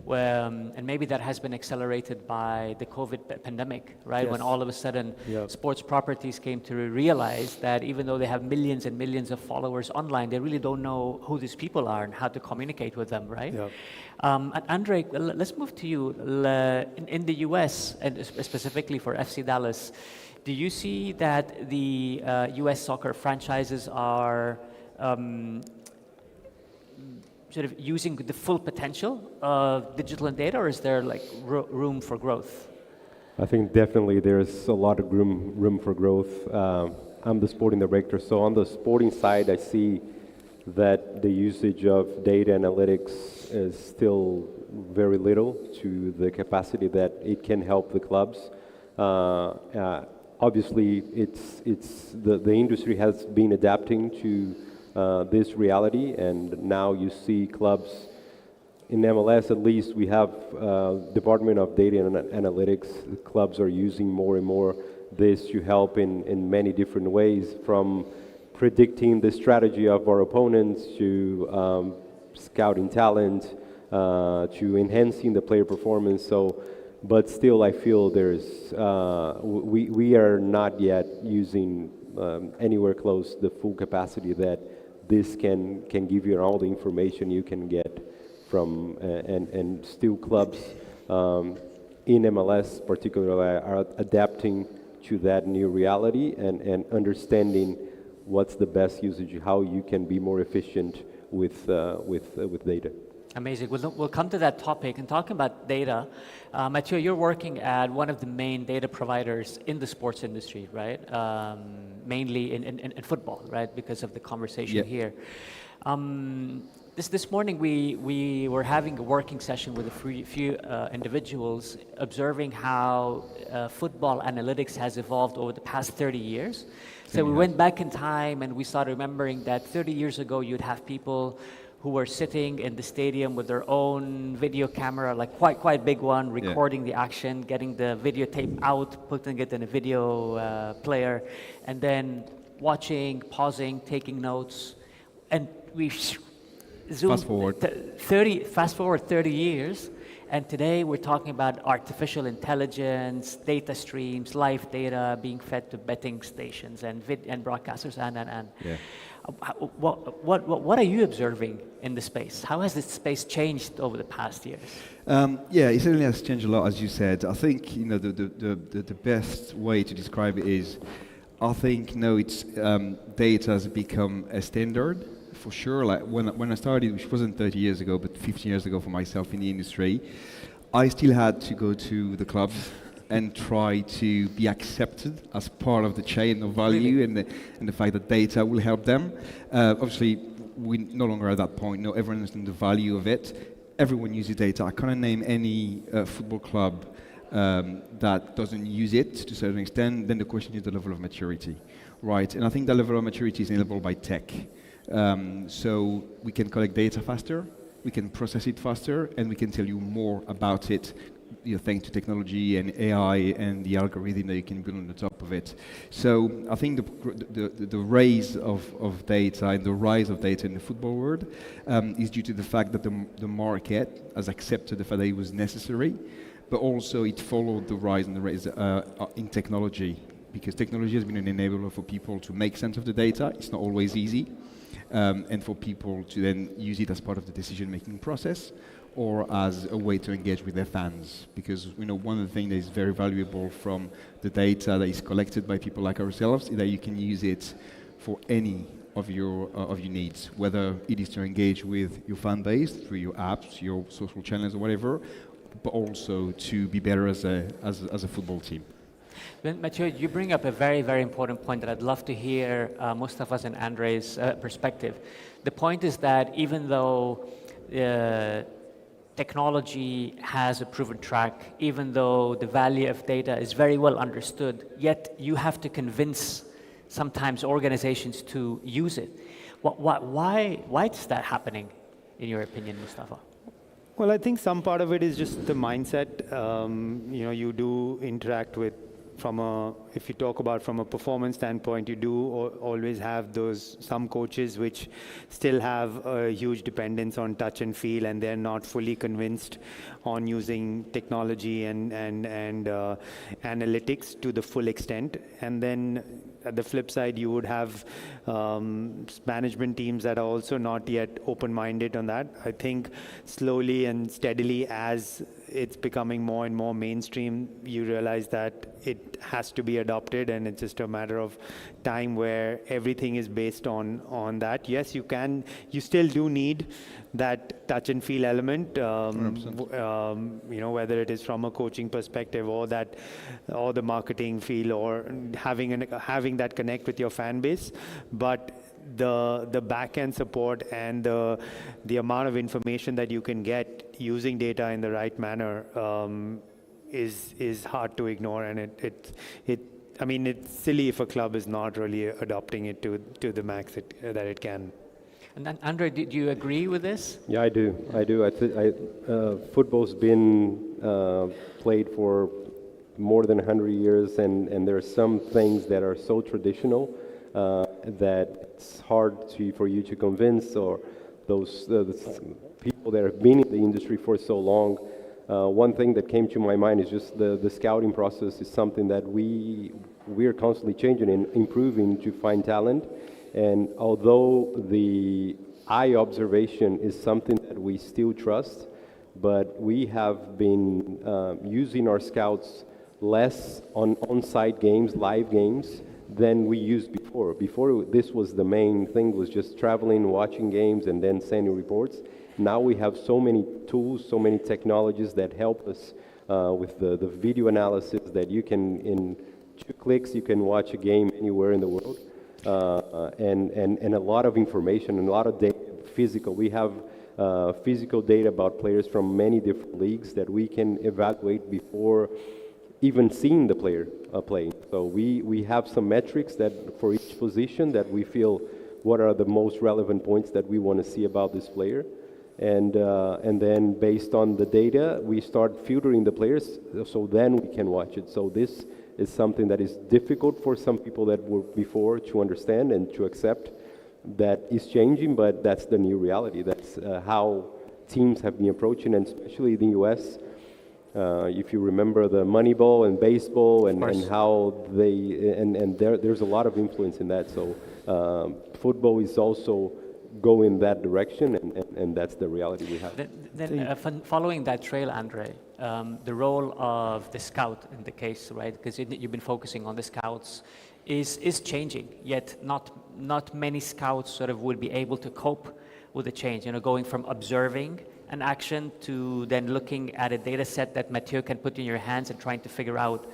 And maybe that has been accelerated by the COVID pandemic, right? Yes. When all of a sudden sports properties came to realize that even though they have millions and millions of followers online, they really don't know who these people are and how to communicate with them, right? Yeah. And Andre, let's move to you. In the US, and specifically for FC Dallas, do you see that the US soccer franchises are sort of using the full potential of digital and data, or is there like room for growth? I think definitely there's a lot of room for growth. I'm the sporting director, so on the sporting side, I see that the usage of data analytics is still very little to the capacity that it can help the clubs. Obviously, the industry has been adapting to this reality, and now you see clubs in MLS. At least we have Department of Data and Analytics. The clubs are using more and more this to help in many different ways, from predicting the strategy of our opponents to scouting talent to enhancing the player performance. So. But still, I feel we are not yet using anywhere close the full capacity that this can give you all the information you can get from, and still clubs in MLS particularly are adapting to that new reality and understanding what's the best usage, how you can be more efficient with data. Amazing. We'll come to that topic. And talking about data, Mathieu, you're working at one of the main data providers in the sports industry, right? Mainly in football, right? Because of the conversation here. This morning we were having a working session with a few individuals, observing how football analytics has evolved over the past 30 years. So we went back in time and we started remembering that 30 years ago you'd have people who were sitting in the stadium with their own video camera, like quite big one, recording the action, getting the videotape out, putting it in a video player, and then watching, pausing, taking notes, and we zoomed fast forward 30 years, and today we're talking about artificial intelligence, data streams, live data being fed to betting stations and broadcasters and. Yeah. What are you observing in the space? How has this space changed over the past years? Yeah, it certainly has changed a lot, as you said. I think the best way to describe it is, I think it's data has become a standard for sure. Like when I started, which wasn't 30 years ago, but 15 years ago for myself in the industry, I still had to go to the clubs and try to be accepted as part of the chain of value, and the fact that data will help them. Obviously, we no longer at that point. No, everyone understands the value of it. Everyone uses data. I can't name any football club that doesn't use it to a certain extent. Then the question is the level of maturity, right? And I think that level of maturity is enabled by tech. So we can collect data faster, we can process it faster, and we can tell you more about it, thanks to technology and AI and the algorithm that you can build on the top of it. So I think the rise of data and the rise of data in the football world is due to the fact that the market has accepted the fact that it was necessary. but also it followed the rise in technology, because technology has been an enabler for people to make sense of the data. It's not always easy, and for people to then use it as part of the decision-making process or as a way to engage with their fans. Because one of the things that is very valuable from the data that is collected by people like ourselves is that you can use it for any of your needs, whether it is to engage with your fan base through your apps, your social channels, or whatever, but also to be better as a football team. Then, Mathieu, you bring up a very, very important point that I'd love to hear Mustafa's and Andre's perspective. The point is that even though technology has a proven track, even though the value of data is very well understood, yet you have to convince sometimes organizations to use it. Why is that happening, in your opinion, Mustafa? Well, I think some part of it is just the mindset. You do interact with, if you talk about from a performance standpoint, you do always have some coaches which still have a huge dependence on touch and feel, and they're not fully convinced on using technology and analytics to the full extent. And then at the flip side, you would have management teams that are also not yet open-minded on that. I think slowly and steadily, as it's becoming more and more mainstream, you realize that it has to be adopted, and it's just a matter of time where everything is based on that. Yes, you still do need that touch and feel element, whether it is from a coaching perspective or the marketing feel, or having that connect with your fan base. But the back-end support and the amount of information that you can get using data in the right manner is hard to ignore, and it's silly if a club is not really adopting it to the max that it can. And then, Andre, do you agree with this? Yeah, I do. Football's been played for more than 100 years, and there are some things that are so traditional that it's hard for you to convince, or those people that have been in the industry for so long. One thing that came to my mind is just the scouting process is something that we're constantly changing and improving to find talent. And although the eye observation is something that we still trust, but we have been using our scouts less on-site games, live games, than we used before. Before, this was the main thing, was just traveling, watching games, and then sending reports. Now we have so many tools, so many technologies that help us with the video analysis that you can, in 2 clicks, you can watch a game anywhere in the world. And a lot of information and a lot of data, physical. We have physical data about players from many different leagues that we can evaluate before even seeing the player play. So we have some metrics that for each position that we feel what are the most relevant points that we want to see about this player. And then based on the data, we start filtering the players, so then we can watch it. So this is something that is difficult for some people that were before to understand and to accept. That is changing, but that's the new reality. That's how teams have been approaching, and especially in the US. If you remember the Moneyball and baseball and how there's a lot of influence in that. So football is also going that direction, and that's the reality we have. Then following that trail, Andre, the role of the scout in the case, right? Because you've been focusing on the scouts, is changing. Yet not many scouts sort of will be able to cope with the change. Going from observing an action to then looking at a data set that Mathieu can put in your hands and trying to figure out,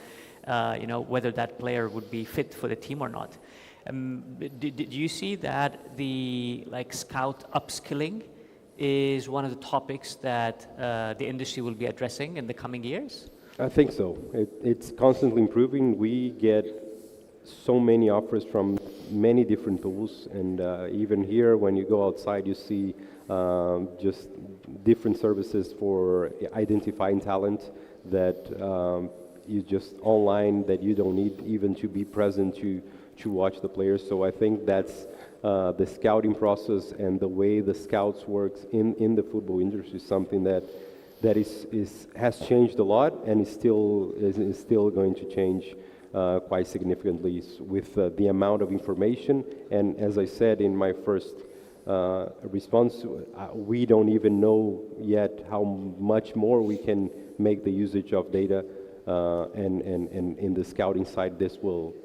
whether that player would be fit for the team or not. Did you see that the scout upskilling is one of the topics that the industry will be addressing in the coming years? I think so. It's constantly improving. We get so many offers from many different tools, and even here when you go outside you see just different services for identifying talent that you just online, that you don't need even to be present to watch the players. So I think that's the scouting process and the way the scouts works in the football industry is something that that has changed a lot and is still going to change quite significantly with the amount of information. And as I said in my first response, we don't even know yet how much more we can make the usage of data, and in the scouting side, this will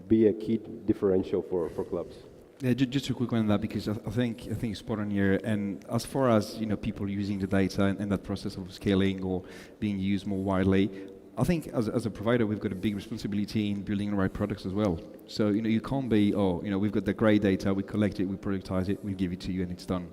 be a key differential for clubs. Yeah, just a quick one on that, because I think it's spot on here. And as far as people using the data and that process of scaling or being used more widely, I think as a provider, we've got a big responsibility in building the right products as well. So you can't be, we've got the great data, we collect it, we productize it, we give it to you, and it's done.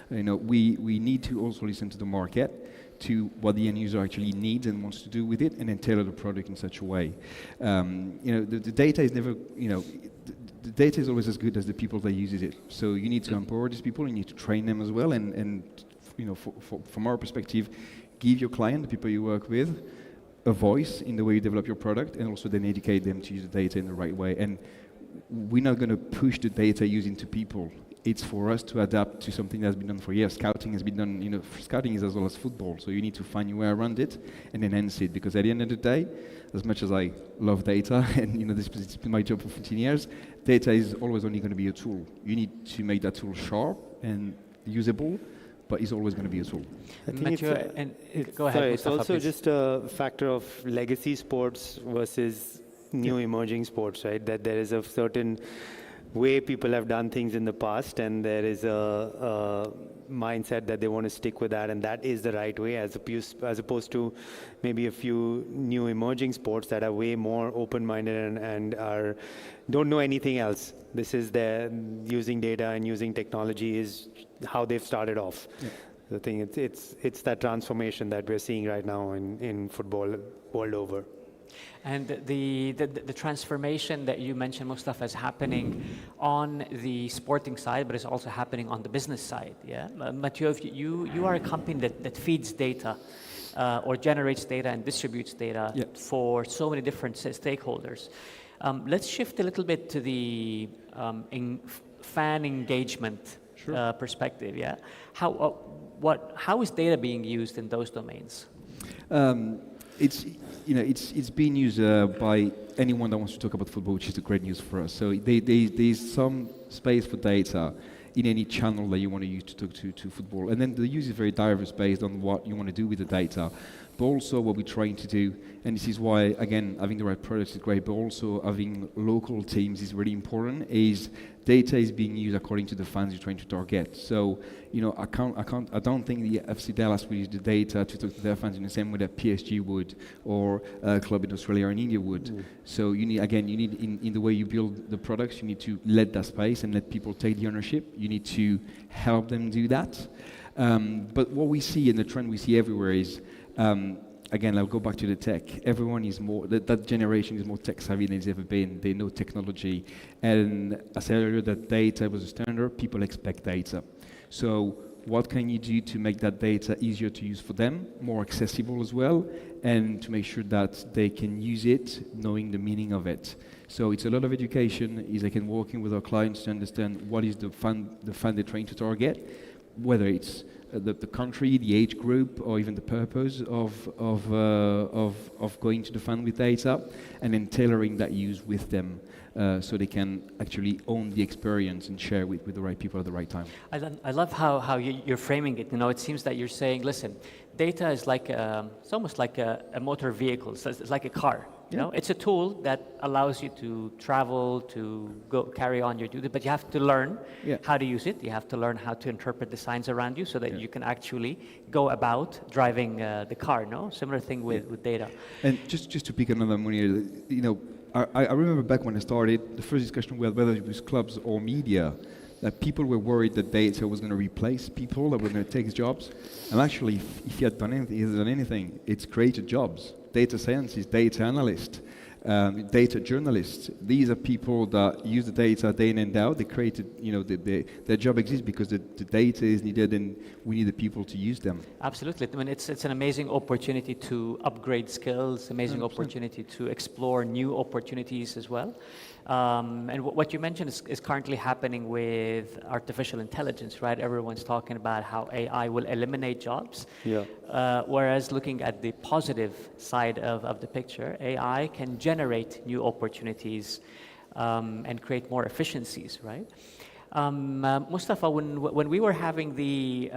We need to also listen to the market, to what the end user actually needs and wants to do with it, and then tailor the product in such a way. The data is never, the data is always as good as the people that uses it. So you need to empower these people, you need to train them as well, and from our perspective, give your client, the people you work with, a voice in the way you develop your product, and also then educate them to use the data in the right way. And we're not going to push the data using to people. It's for us to adapt to something that's been done for years. Scouting has been done, scouting is as well as football, so you need to find your way around it and enhance it, because at the end of the day, as much as I love data, and this has been my job for 15 years, data is always only going to be a tool. You need to make that tool sharp and usable, but it's always going to be a tool. I think go ahead, it's Mustafa, also please. just a factor of legacy sports versus new emerging sports, right? That there is a certain way people have done things in the past, and there is a mindset that they want to stick with that, and that is the right way, as opposed to maybe a few new emerging sports that are way more open-minded and don't know anything else. This is their using data and using technology is how they've started off. Yeah. I think it's that transformation that we're seeing right now in football world over. And the transformation that you mentioned, Mustafa, is happening on the sporting side, but it's also happening on the business side. Yeah, Mathieu, you are a company that feeds data or generates data and distributes data for so many different stakeholders. Let's shift a little bit to the fan engagement perspective. Yeah, how is data being used in those domains? It's being used by anyone that wants to talk about football, which is the great news for us. So there's some space for data in any channel that you want to use to talk to football. And then the use is very diverse based on what you want to do with the data. But also what we're trying to do, and this is why, again, having the right products is great, but also having local teams is really important, is data is being used according to the fans you're trying to target. So, I don't think the FC Dallas will use the data to talk to their fans in the same way that PSG would, or a club in Australia or in India would. So you need in the way you build the products, you need to let that space and let people take the ownership. You need to help them do that. But what we see, and the trend we see everywhere is, again, I'll go back to the tech. Everyone is more, that generation is more tech savvy than it's ever been. They know technology. And I said earlier that data was a standard. People expect data. So what can you do to make that data easier to use for them, more accessible as well, and to make sure that they can use it knowing the meaning of it? So it's a lot of education. Is I can work in with our clients to understand what is the fan they're trying to target, whether it's the country, the age group, or even the purpose of going to the fan with data, and then tailoring that use with them so they can actually own the experience and share with the right people at the right time. I love how you're framing it. It seems that you're saying, listen, data is like it's almost like a motor vehicle. So it's like a car. It's a tool that allows you to travel, to go carry on your duty, but you have to learn how to use it. You have to learn how to interpret the signs around you so that you can actually go about driving the car. No, similar thing with data. And just to pick another one here, I remember back when I started, the first discussion we had, whether it was clubs or media, that people were worried that data was going to replace people, that were going to take jobs. And actually, if you had done anything, it's created jobs. Data scientists, data analysts, data journalists. These are people that use the data day in and day out. They created, their job exists because the data is needed and we need the people to use them. Absolutely. I mean, it's an amazing opportunity to upgrade skills, amazing 100%. Opportunity to explore new opportunities as well. And what you mentioned is currently happening with artificial intelligence, right? Everyone's talking about how AI will eliminate jobs. Yeah. Whereas looking at the positive side of the picture, AI can generate new opportunities and create more efficiencies, right? Mustafa, when we were having the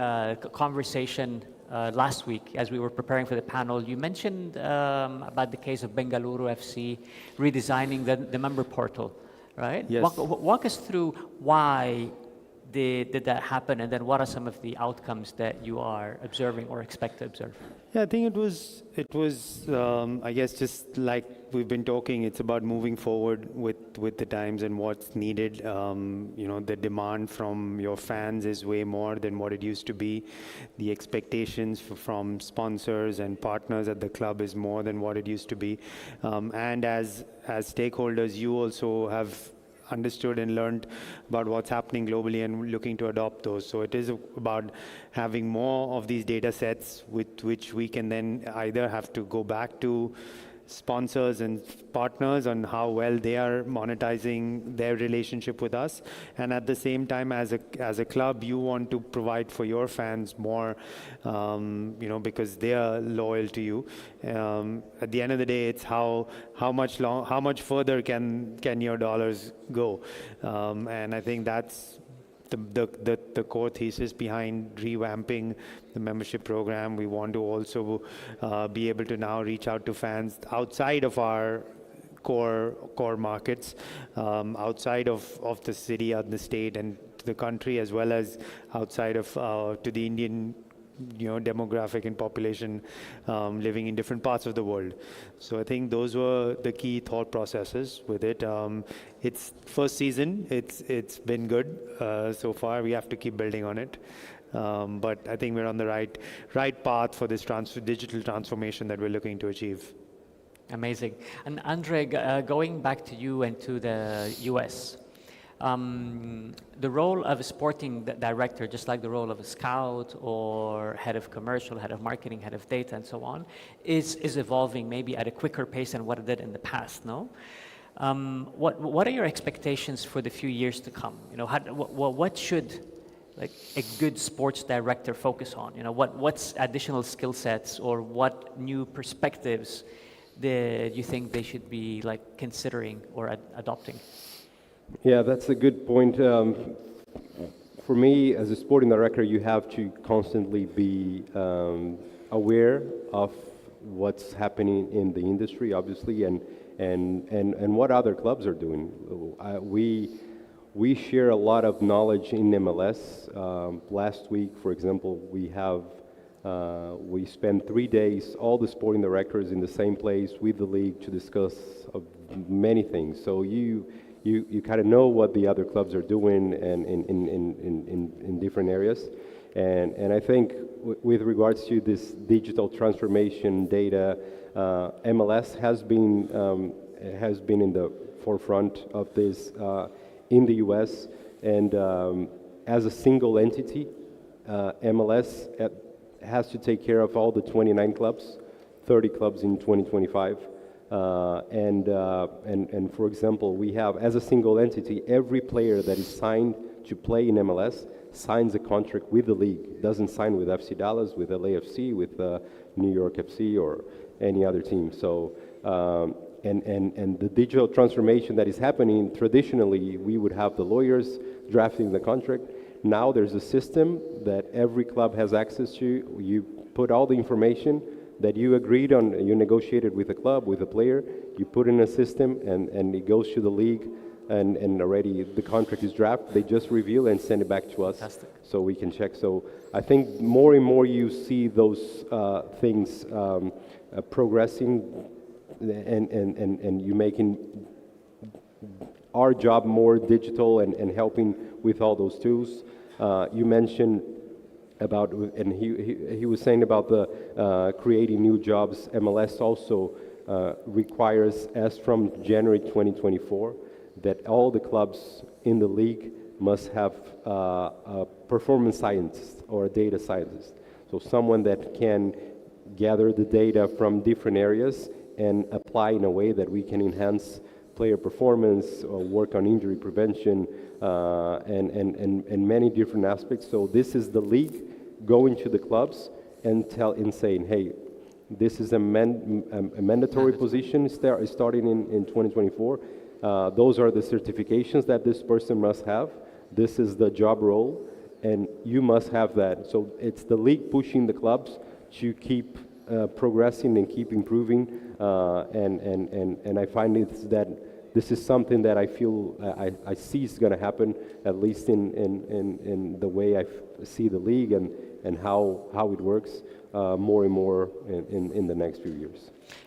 conversation last week as we were preparing for the panel, you mentioned about the case of Bengaluru FC redesigning the member portal, right? Yes. Walk us through why did that happen, and then what are some of the outcomes that you are observing or expect to observe? Yeah, I think it was. I guess just like we've been talking, it's about moving forward with the times and what's needed. The demand from your fans is way more than what it used to be. The expectations from sponsors and partners at the club is more than what it used to be. And as stakeholders, you also have understood and learned about what's happening globally and looking to adopt those. So it is about having more of these data sets with which we can then either have to go back to sponsors and partners on how well they are monetizing their relationship with us, and at the same time as a club you want to provide for your fans more, because they are loyal to you. At the end of the day, it's how much further can your dollars go, and I think that's the core thesis behind revamping the membership program. We want to also be able to now reach out to fans outside of our core markets, outside of the city and the state and to the country, as well as outside of to the Indian demographic and population living in different parts of the world. So I think those were the key thought processes with it. It's first season. It's been good so far. We have to keep building on it. But I think we're on the right path for this digital transformation that we're looking to achieve. Amazing. And Andre, going back to you and to the US, the role of a sporting director, just like the role of a scout or head of commercial, head of marketing, head of data, and so on, is evolving maybe at a quicker pace than what it did in the past, no? What are your expectations for the few years to come? What should a good sports director focus on? What's additional skill sets or what new perspectives do you think they should be considering or adopting? Yeah, that's a good point. For me, as a sporting director, you have to constantly be aware of what's happening in the industry, obviously, and what other clubs are doing. We share a lot of knowledge in MLS. Last week, for example, we spent 3 days, all the sporting directors in the same place with the league to discuss many things. So you kind of know what the other clubs are doing and in different areas. And I think with regards to this digital transformation data, MLS has been in the forefront of this in the US, and as a single entity, MLS has to take care of all the 29 clubs, 30 clubs in 2025. And for example, we have, as a single entity, every player that is signed to play in MLS signs a contract with the league. Doesn't sign with FC Dallas, with LAFC, with New York FC, or any other team. So, and the digital transformation that is happening, traditionally, we would have the lawyers drafting the contract. Now there's a system that every club has access to. You put all the information that you agreed on, you negotiated with the club, with the player, you put in a system, and it goes to the league, and already the contract is drafted. They just review and send it back to us. Fantastic. So we can check. So I think more and more you see those things progressing, and you making our job more digital and helping with all those tools. You mentioned about, and he was saying about the creating new jobs. MLS also requires, as from January 2024, that all the clubs in the league must have a performance scientist or a data scientist. So someone that can gather the data from different areas and apply in a way that we can enhance player performance, work on injury prevention, and many different aspects. So this is the league going to the clubs and saying, hey, this is a mandatory position starting in 2024. Those are the certifications that this person must have. This is the job role, and you must have that. So it's the league pushing the clubs to keep progressing and keep improving. And I find that this is something that I feel I see is going to happen, at least in the way I see the league and how it works more and more in the next few years.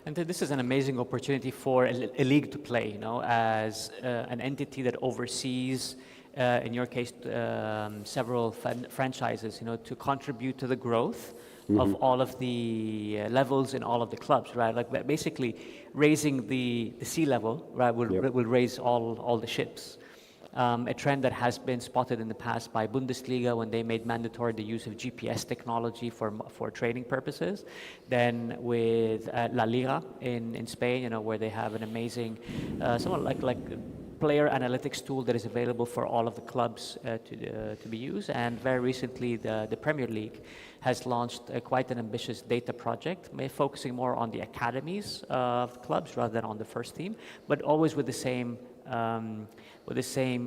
And this is an amazing opportunity for a league to play, as an entity that oversees, in your case, several franchises, to contribute to the growth of all of the levels in all of the clubs, right? Like basically raising the sea level, right, will raise all the ships. A trend that has been spotted in the past by Bundesliga when they made mandatory the use of GPS technology for training purposes. Then with La Liga in Spain, where they have an amazing, somewhat like player analytics tool that is available for all of the clubs to be used. And very recently, the Premier League has launched quite an ambitious data project, focusing more on the academies of clubs rather than on the first team, but always with the same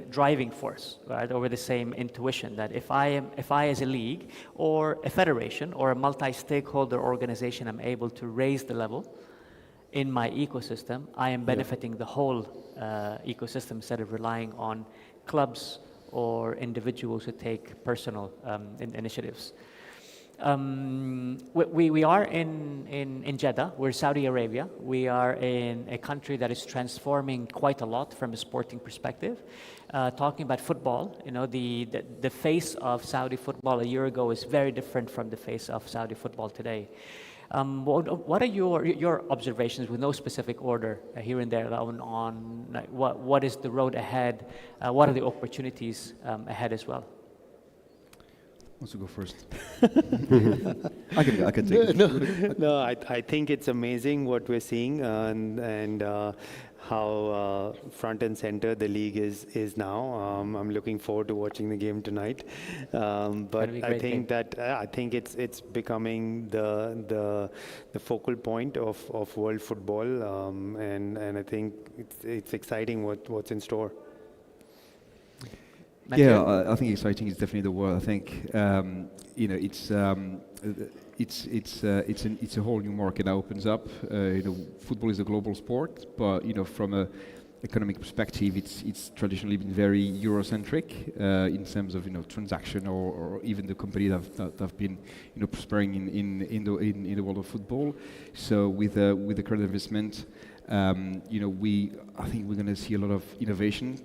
driving force, right, or with the same intuition that if I as a league or a federation or a multi-stakeholder organization am able to raise the level in my ecosystem, I am benefiting the whole ecosystem instead of relying on clubs or individuals who take personal initiatives. We are in Jeddah. We're Saudi Arabia. We are in a country that is transforming quite a lot from a sporting perspective. Talking about football, the face of Saudi football a year ago is very different from the face of Saudi football today. What are your observations, with no specific order here and there, on what is the road ahead? What are the opportunities ahead as well? Wants to go first? I can take it. No, I think it's amazing what we're seeing and how front and center the league is now. I'm looking forward to watching the game tonight. But I think it's becoming the focal point of world football, and I think it's exciting what's in store. Yeah, I think exciting is definitely the word. I think it's a whole new market that opens up. Football is a global sport, but from a economic perspective, it's traditionally been very Eurocentric in terms of transaction or even the companies that have been prospering in the world of football. So with the current investment, I think we're going to see a lot of innovation,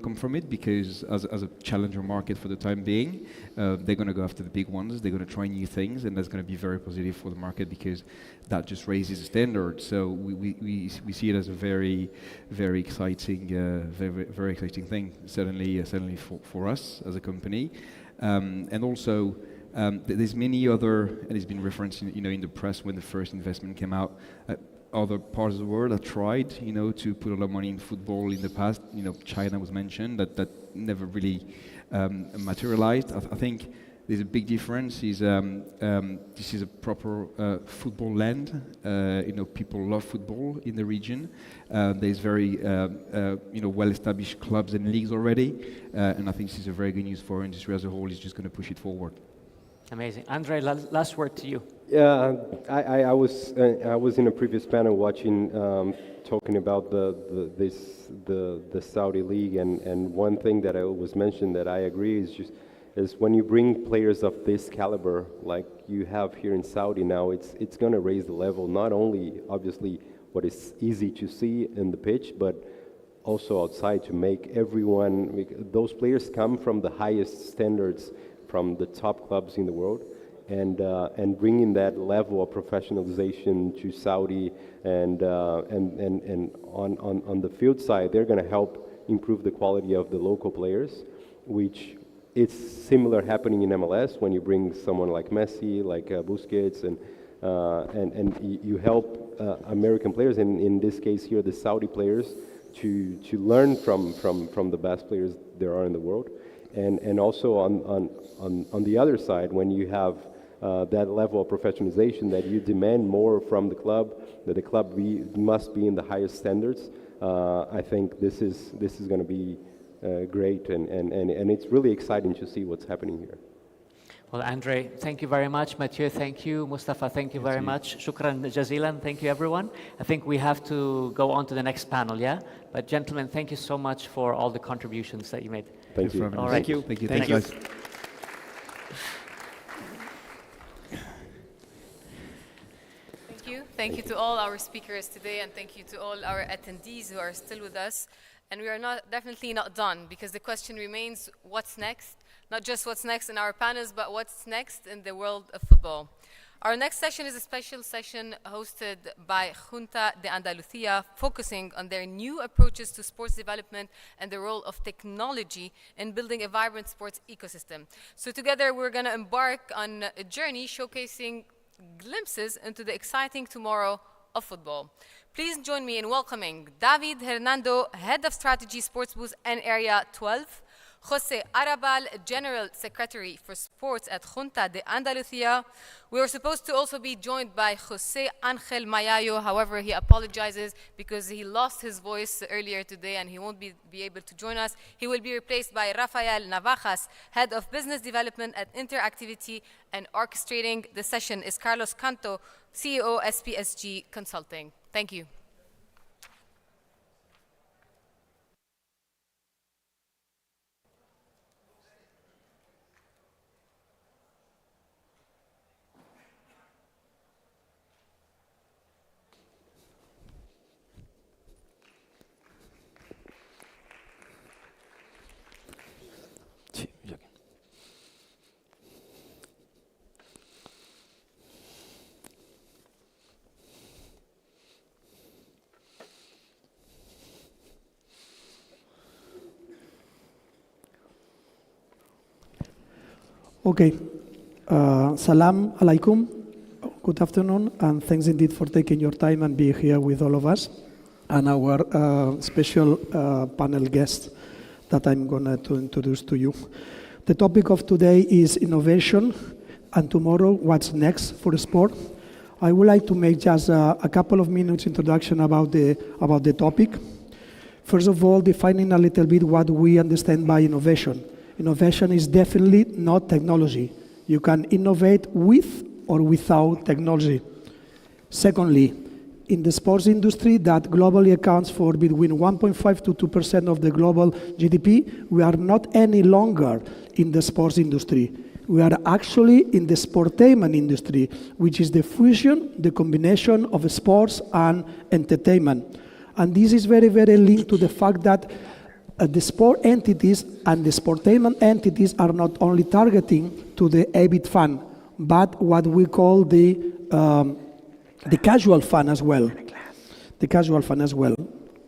come from it, because as a challenger market for the time being, they're going to go after the big ones. They're going to try new things, and that's going to be very positive for the market because that just raises the standard. So we see it as a very, very exciting, very exciting thing. Certainly for us as a company, and also. There's many other, and it's been referenced in the press when the first investment came out. Other parts of the world have tried, to put a lot of money in football in the past. China was mentioned, that never really materialized. I think there's a big difference. Is this is a proper football land. People love football in the region. There's very well-established clubs and leagues already, and I think this is a very good news for our industry as a whole. It's just going to push it forward. Amazing, Andre. Last word to you. Yeah, I was in a previous panel watching, talking about the Saudi league, and one thing that I was mentioned that I agree is when you bring players of this caliber like you have here in Saudi now, it's going to raise the level, not only obviously what is easy to see in the pitch, but also outside, to make everyone. Those players come from the highest standards, from the top clubs in the world, and bringing that level of professionalization to Saudi, and on the field side, they're going to help improve the quality of the local players, which it's similar happening in MLS when you bring someone like Messi, like Busquets, and you help American players, and in this case here, the Saudi players, to learn from the best players there are in the world. And also on the other side, when you have that level of professionalization that you demand more from the club, that the club must be in the highest standards, I think this is going to be great, and it's really exciting to see what's happening here. Well, Andre, thank you very much. Mathieu, thank you. Mustafa, thank you very much. Shukran jazilan. Thank you, everyone. I think we have to go on to the next panel, yeah? But gentlemen, thank you so much for all the contributions that you made. Thank you. All right. Thank you. Thank you. Thank you. Guys. Thank you to all our speakers today, and thank you to all our attendees who are still with us. And we are definitely not done, because the question remains, what's next? Not just what's next in our panels, but what's next in the world of football. Our next session is a special session hosted by Junta de Andalucía, focusing on their new approaches to sports development and the role of technology in building a vibrant sports ecosystem. So together we're going to embark on a journey showcasing glimpses into the exciting tomorrow of football. Please join me in welcoming David Hernando, Head of Strategy, Sports Booth and Area 12, Jose Arabal, General Secretary for Sports at Junta de Andalucía. We were supposed to also be joined by Jose Angel Mayayo. However, he apologizes because he lost his voice earlier today and he won't be able to join us. He will be replaced by Rafael Navajas, Head of Business Development at Interactivity, and orchestrating the session is Carlos Canto, CEO, SPSG Consulting. Thank you. Okay. Salam alaikum. Good afternoon, and thanks indeed for taking your time and being here with all of us and our special panel guest that I'm going to introduce to you. The topic of today is innovation, and tomorrow, what's next for sport. I would like to make just a couple of minutes introduction about the topic. First of all, defining a little bit what we understand by innovation. Innovation is definitely not technology. You can innovate with or without technology. Secondly, in the sports industry that globally accounts for between 1.5 to 2% of the global GDP, we are not any longer in the sports industry. We are actually in the sportainment industry, which is the fusion, the combination of sports and entertainment. And this is very, very linked to the fact that the sport entities and the sportainment entities are not only targeting to the avid fan, but what we call the casual fan as well. The casual fan as well.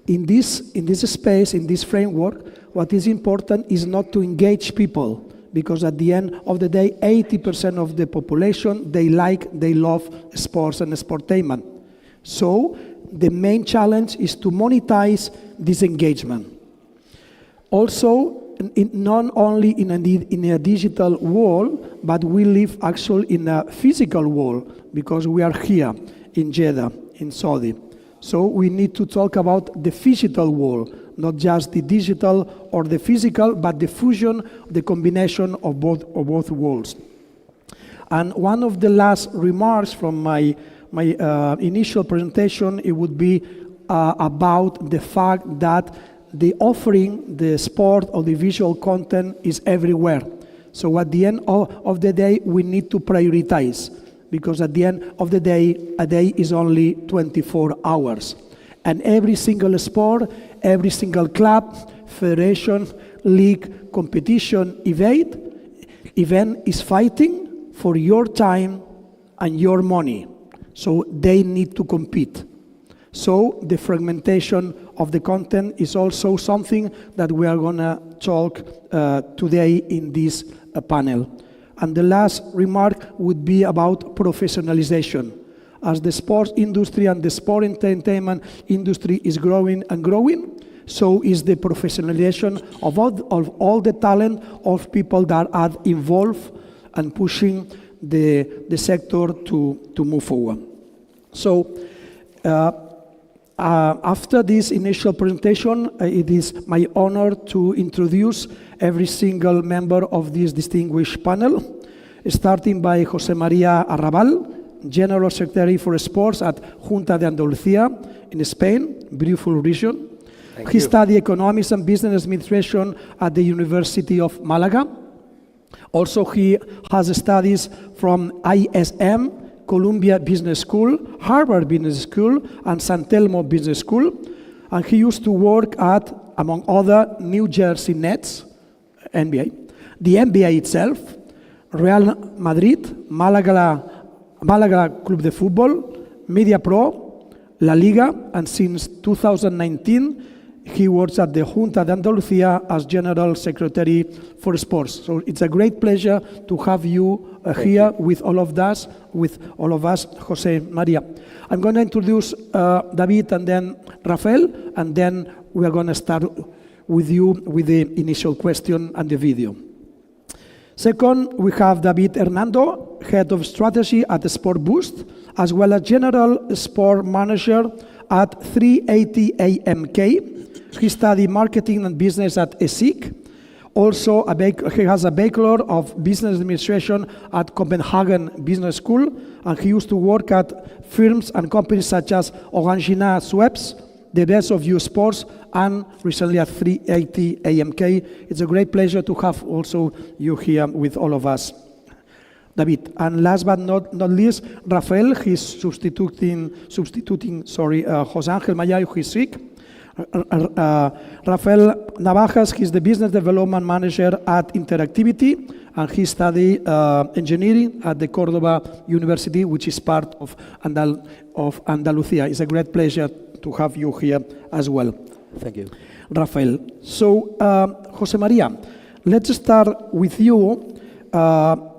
In this space, in this framework, what is important is not to engage people, because at the end of the day, 80% of the population, they love sports and sportainment. So the main challenge is to monetize this engagement. Also, not only in a digital world, but we live actually in a physical world, because we are here in Jeddah, in Saudi. So we need to talk about the physical world, not just the digital or the physical, but the fusion, the combination of both worlds. And one of the last remarks from my initial presentation, it would be about the fact that the offering, the sport or the visual content is everywhere. So at the end of the day, we need to prioritize, because at the end of the day, a day is only 24 hours. And every single sport, every single club, federation, league, competition, event is fighting for your time and your money. So they need to compete. So the fragmentation of the content is also something that we are going to talk today in this panel. And the last remark would be about professionalization. As the sports industry and the sport entertainment industry is growing and growing, So is the professionalization of all the talent of people that are involved and pushing the sector to move forward. So after this initial presentation, it is my honor to introduce every single member of this distinguished panel, starting by José María Arrabal, General Secretary for Sports at Junta de Andalucía in Spain, beautiful region. He studied economics and business administration at the University of Malaga. Also, he has studies from ISM, Columbia Business School, Harvard Business School, and San Telmo Business School. And he used to work at, among other, New Jersey Nets, NBA, the NBA itself, Real Madrid, Málaga Club de Fútbol, Media Pro, La Liga, and since 2019, he works at the Junta de Andalucía as General Secretary for Sports. So it's a great pleasure to have you here with all of us, José María. I'm going to introduce David and then Rafael, and then we are going to start with you with the initial question and the video. Second, we have David Hernando, Head of Strategy at Sport Boost, as well as General Sport Manager at 380 AMK. He studied marketing and business at ESIC. Also, he has a Bachelor of Business Administration at Copenhagen Business School, and he used to work at firms and companies such as Orangina Sweps, the Best of You Sports, and recently at 380 AMK. It's a great pleasure to have also you here with all of us, David. And last but not least, Rafael. He's substituting José Ángel Mayay, who is sick. Rafael Navajas, he's the Business Development Manager at Interactivity, and he studied engineering at the Córdoba University, which is part of Andalucía. It's a great pleasure to have you here as well. Thank you. Rafael. So, José María, let's start with you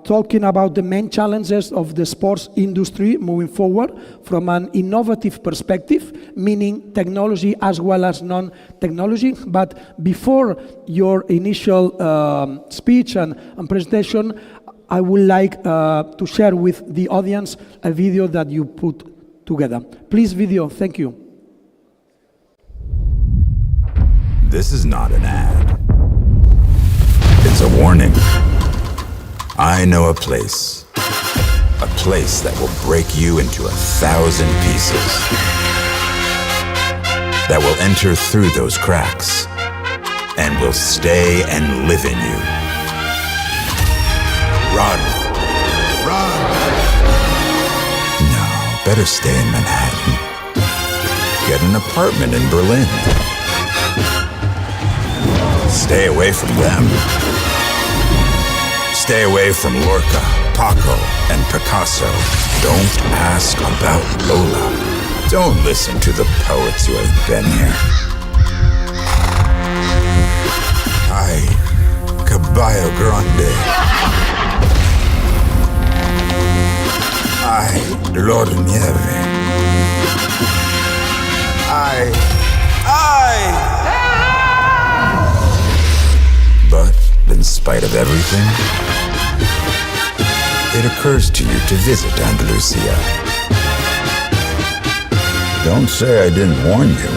talking about the main challenges of the sports industry moving forward from an innovative perspective, meaning technology as well as non-technology. But before your initial speech and presentation, I would like to share with the audience a video that you put together. Please, video. Thank you. This is not an ad. It's a warning. I know a place that will break you into 1,000 pieces, that will enter through those cracks and will stay and live in you. Run. Run. No, better stay in Manhattan. Get an apartment in Berlin. Stay away from them. Stay away from Lorca, Paco, and Picasso. Don't ask about Lola. Don't listen to the poets who have been here. Ay, Caballo Grande. Ay, Lord Nieve. Ay. But in spite of everything, it occurs to you to visit Andalusia. Don't say I didn't warn you.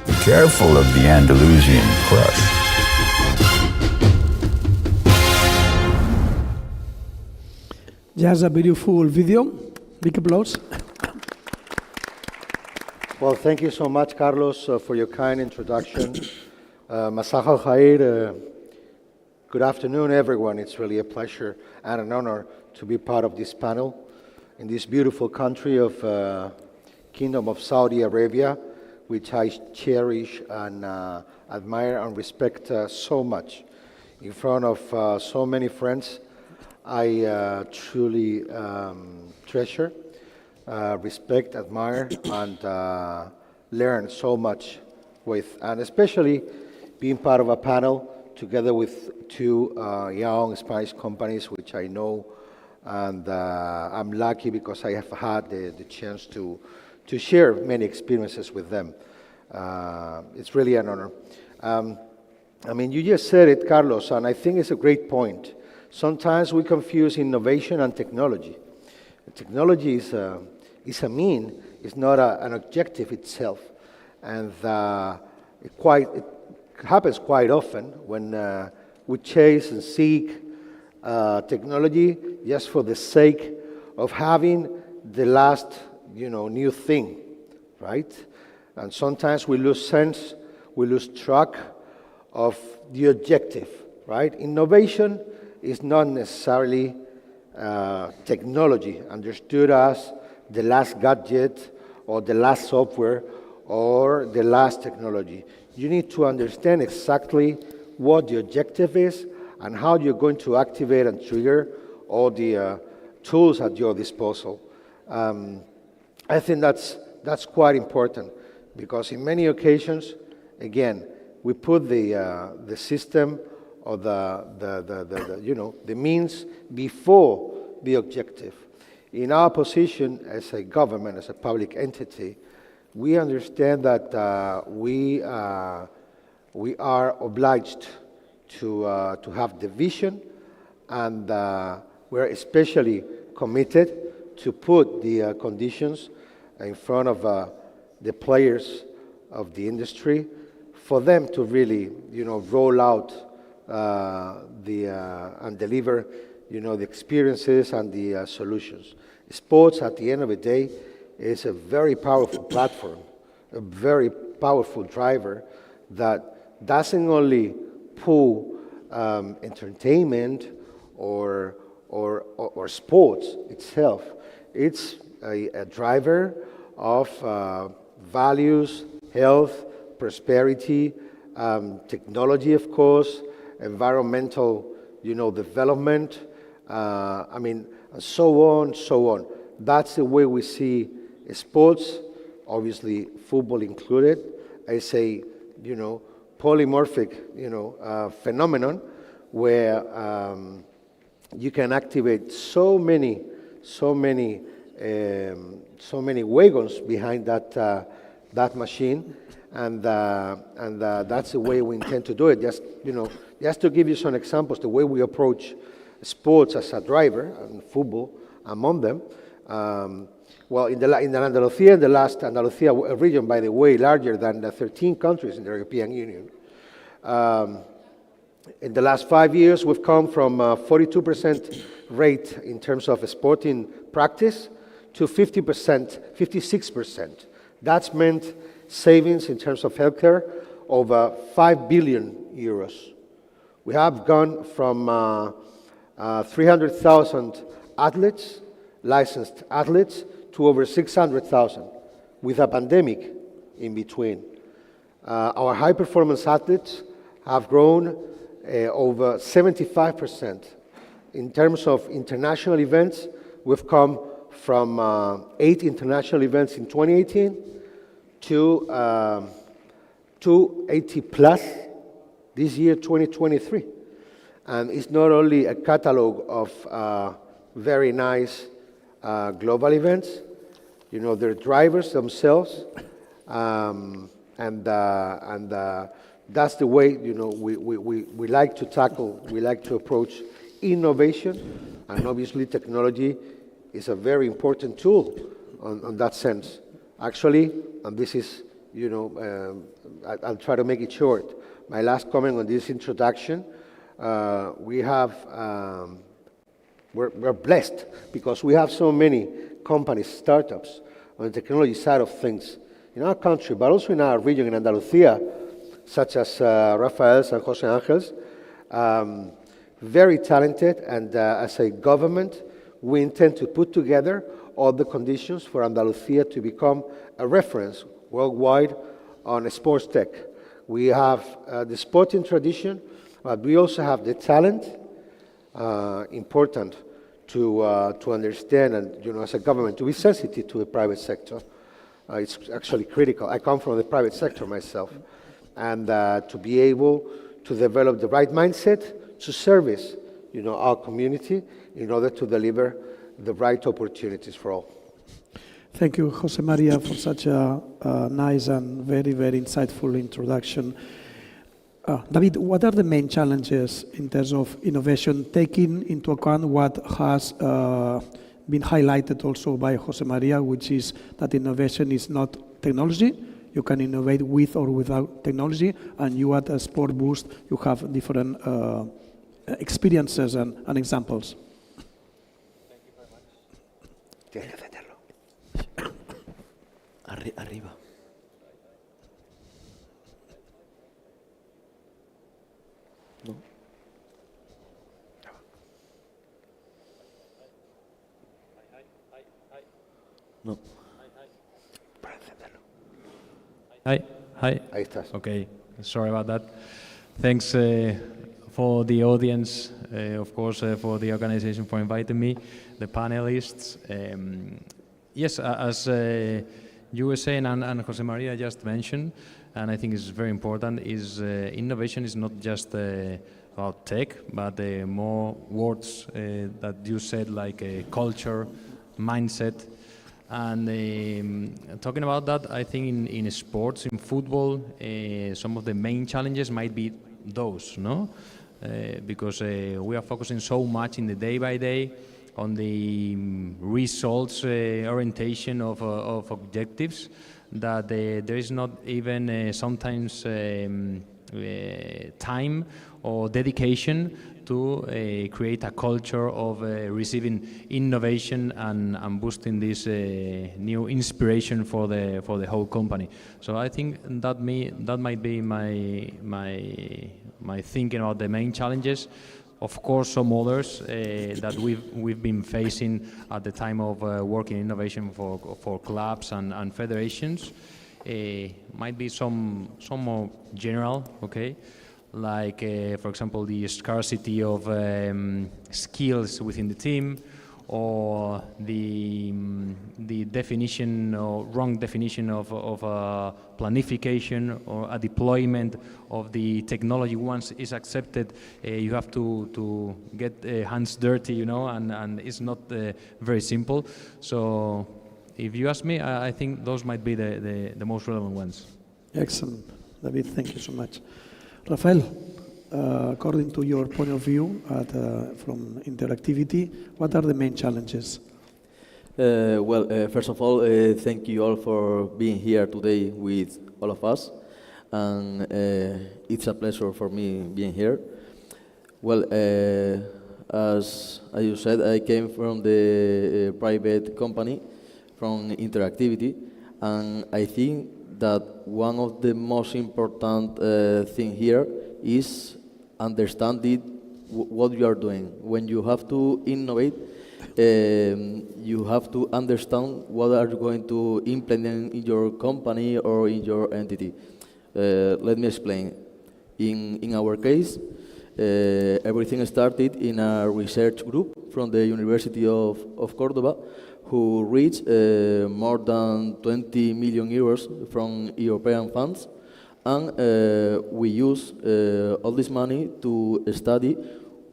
Be careful of the Andalusian crush. Just a beautiful video. Big applause. Well, thank you so much, Carlos, for your kind introduction. Masah al-Khair. Good afternoon, everyone. It's really a pleasure and an honor to be part of this panel in this beautiful country of Kingdom of Saudi Arabia, which I cherish and admire and respect so much. In front of so many friends, I truly treasure, respect, admire, and learn so much with, and especially being part of a panel together with two young Spanish companies, which I know, and I'm lucky because I have had the chance to share many experiences with them. It's really an honor. I mean, you just said it, Carlos, and I think it's a great point. Sometimes we confuse innovation and technology. Technology is a mean, it's not an objective itself. And it happens quite often when we chase and seek technology just for the sake of having the last, new thing, right? And sometimes we lose sense, we lose track of the objective, right? Innovation is not necessarily technology, understood as the last gadget or the last software or the last technology. You need to understand exactly what the objective is and how you're going to activate and trigger all the tools at your disposal. I think that's quite important because in many occasions, again, we put the system or the means before the objective. In our position as a government, as a public entity, we understand that we are obliged to have the vision, and we're especially committed to put the conditions in front of the players of the industry for them to really, roll out and deliver, the experiences and the solutions. Sports, at the end of the day, is a very powerful platform, a very powerful driver that doesn't only pull entertainment or sports itself. It's a driver of values, health, prosperity, technology, of course, environmental, development, so on, so on. That's the way we see sports, obviously football included, as a, polymorphic, phenomenon where you can activate so many wagons behind that machine, and that's the way we intend to do it. Just to give you some examples, the way we approach sports as a driver, and football among them. Well, in Andalusia, the last Andalusia region, by the way, larger than the 13 countries in the European Union. In the last 5 years, we've come from a 42% rate in terms of sporting practice to 50%, 56%. That's meant savings in terms of healthcare over 5 billion euros. We have gone from 300,000 athletes, licensed athletes, to over 600,000 with a pandemic in between. Our high-performance athletes have grown over 75%. In terms of international events, we've come from 8 international events in 2018 to 280 plus this year, 2023. And it's not only a catalog of very nice global events, they're drivers themselves, and that's the way, we like to tackle, we like to approach innovation, and obviously technology is a very important tool on that sense. Actually, and this is, I'll try to make it short. My last comment on this introduction, we're blessed because we have so many companies, startups on the technology side of things in our country, but also in our region in Andalusia, such as Rafael's and Jose Angel's, very talented, and as a government, we intend to put together all the conditions for Andalusia to become a reference worldwide on sports tech. We have the sporting tradition, but we also have the talent, important to understand, and as a government, to be sensitive to the private sector. It's actually critical. I come from the private sector myself, and to be able to develop the right mindset to service, our community in order to deliver the right opportunities for all. Thank you, Jose Maria, for such a nice and very, very insightful introduction. David, what are the main challenges in terms of innovation, taking into account what has been highlighted also by Jose Maria, which is that innovation is not technology. You can innovate with or without technology, and you at Sport Boost, you have different experiences and examples. Tienes que defenderlo. Arriba. No. No. Para encenderlo. Hi. Ahí estás. Okay, sorry about that. Thanks for the audience, of course, for the organization for inviting me, the panelists. Yes, as you were saying and Jose Maria just mentioned, and I think it's very important, is innovation is not just about tech, but more words that you said, like culture, mindset. And talking about that, I think in sports, in football, some of the main challenges might be those, no? Because we are focusing so much in the day by day on the results orientation of objectives that there is not even sometimes time or dedication to create a culture of receiving innovation and boosting this new inspiration for the whole company. So I think that might be my thinking about the main challenges. Of course, some others that we've been facing at the time of working innovation for clubs and federations might be some more general, okay? Like, for example, the scarcity of skills within the team, or the definition or wrong definition of planification or a deployment of the technology. Once it's accepted, you have to get hands dirty, you know, and it's not very simple. So if you ask me, I think those might be the most relevant ones. Excellent. David, thank you so much. Rafael, according to your point of view from interactivity, what are the main challenges? First of all, thank you all for being here today with all of us. And it's a pleasure for me being here. Well, as you said, I came from the private company, from interactivity, and I think that one of the most important thing here is understanding what you are doing. When you have to innovate, you have to understand what are you going to implement in your company or in your entity. Let me explain. In our case, everything started in a research group from the University of Córdoba, who reached more than 20 million euros from European funds. And we used all this money to study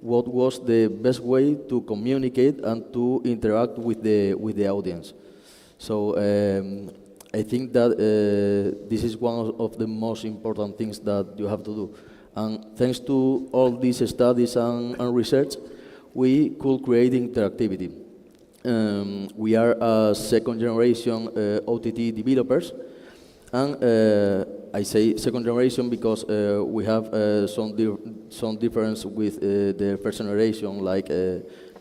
what was the best way to communicate and to interact with the audience. So I think that this is one of the most important things that you have to do. And thanks to all these studies and research, we could create interactivity. We are a second generation OTT developers, and I say second generation because we have some difference with the first generation, like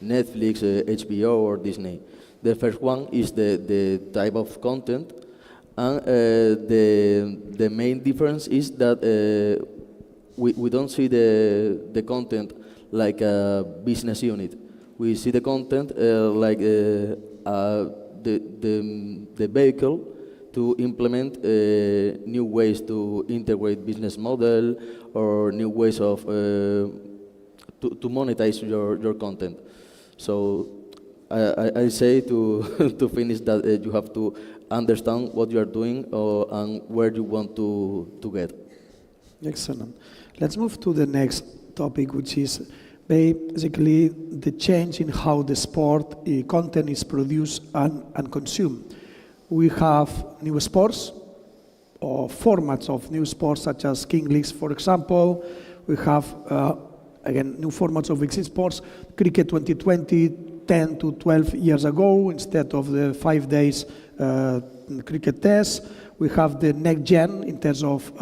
Netflix, HBO, or Disney. The first one is the type of content, and the main difference is that we don't see the content like a business unit. We see the content like the vehicle to implement new ways to integrate business model or new ways of to monetize your content. So I say to finish that you have to understand what you are doing and where you want to get. Excellent. Let's move to the next topic, which is basically the change in how the sport content is produced and consumed. We have new sports or formats of new sports such as King Leagues, for example. We have, again, new formats of existing sports. Cricket 2020, 10 to 12 years ago, instead of the 5 days cricket test. We have the next gen in terms of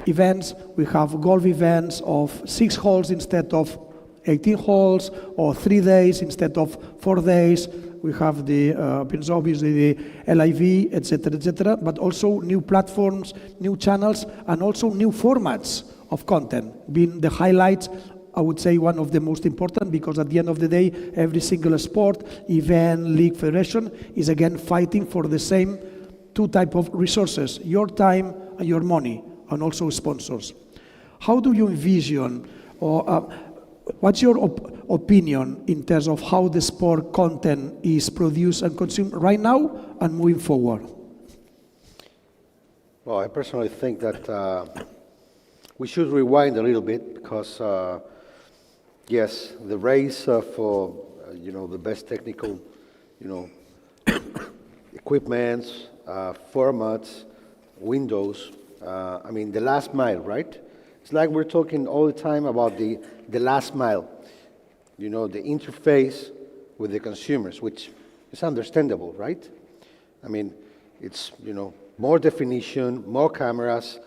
events. We have golf events of 6 holes instead of 18 holes, or 3 days instead of 4 days. We have the, obviously, the LIV, etc., but also new platforms, new channels, and also new formats of content, being the highlights, I would say, one of the most important, because at the end of the day, every single sport, event, league, federation is again fighting for the same 2 types of resources, your time and your money, and also sponsors. How do you envision, or what's your opinion in terms of how the sport content is produced and consumed right now and moving forward? Well, I personally think that we should rewind a little bit, because yes, the race for the best technical equipments, formats, windows. I mean, the last mile, right? It's like we're talking all the time about the last mile, the interface with the consumers, which is understandable, right? I mean, it's, more definition, more cameras,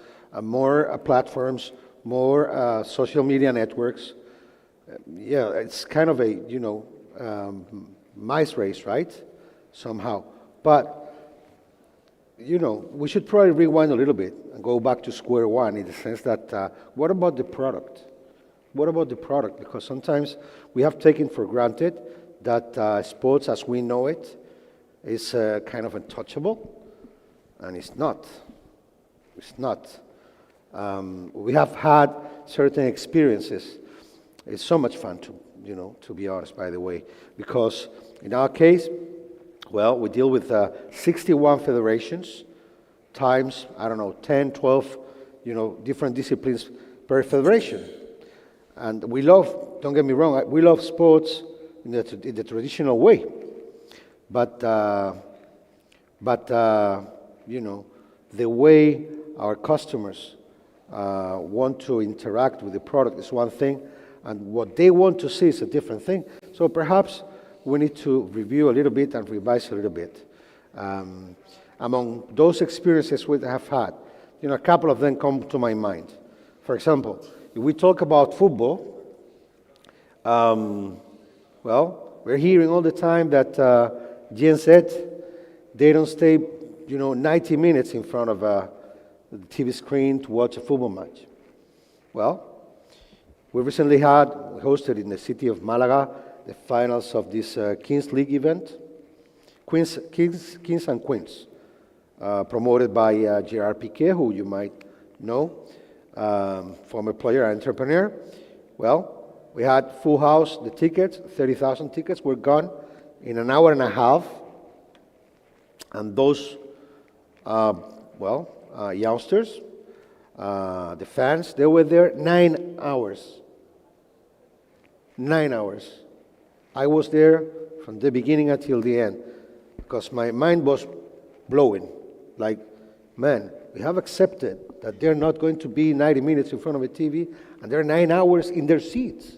more platforms, more social media networks. Yeah, it's kind of a, mice race, right? Somehow. But, we should probably rewind a little bit and go back to square one, in the sense that, what about the product? What about the product? Because sometimes we have taken for granted that sports as we know it is kind of untouchable, and it's not. It's not. We have had certain experiences. It's so much fun to be honest, by the way, because in our case, well, we deal with 61 federations times, 10, 12, different disciplines per federation. And we love, don't get me wrong, we love sports in the traditional way. But the way our customers want to interact with the product is one thing, and what they want to see is a different thing. So perhaps we need to review a little bit and revise a little bit. Among those experiences we have had, a couple of them come to my mind. For example, if we talk about football, well, we're hearing all the time that Gen Z, they don't stay, 90 minutes in front of the TV screen to watch a football match. Well, we recently hosted in the city of Malaga the finals of this Kings League event, Kings and Queens, promoted by Gerard Piqué, who you might know, former player and entrepreneur. Well, we had full house. The tickets, 30,000 tickets, were gone in an hour and a half. And those, youngsters, the fans, they were there 9 hours. 9 hours. I was there from the beginning until the end, because my mind was blowing. Like, man, we have accepted that they're not going to be 90 minutes in front of a TV, and they're 9 hours in their seats.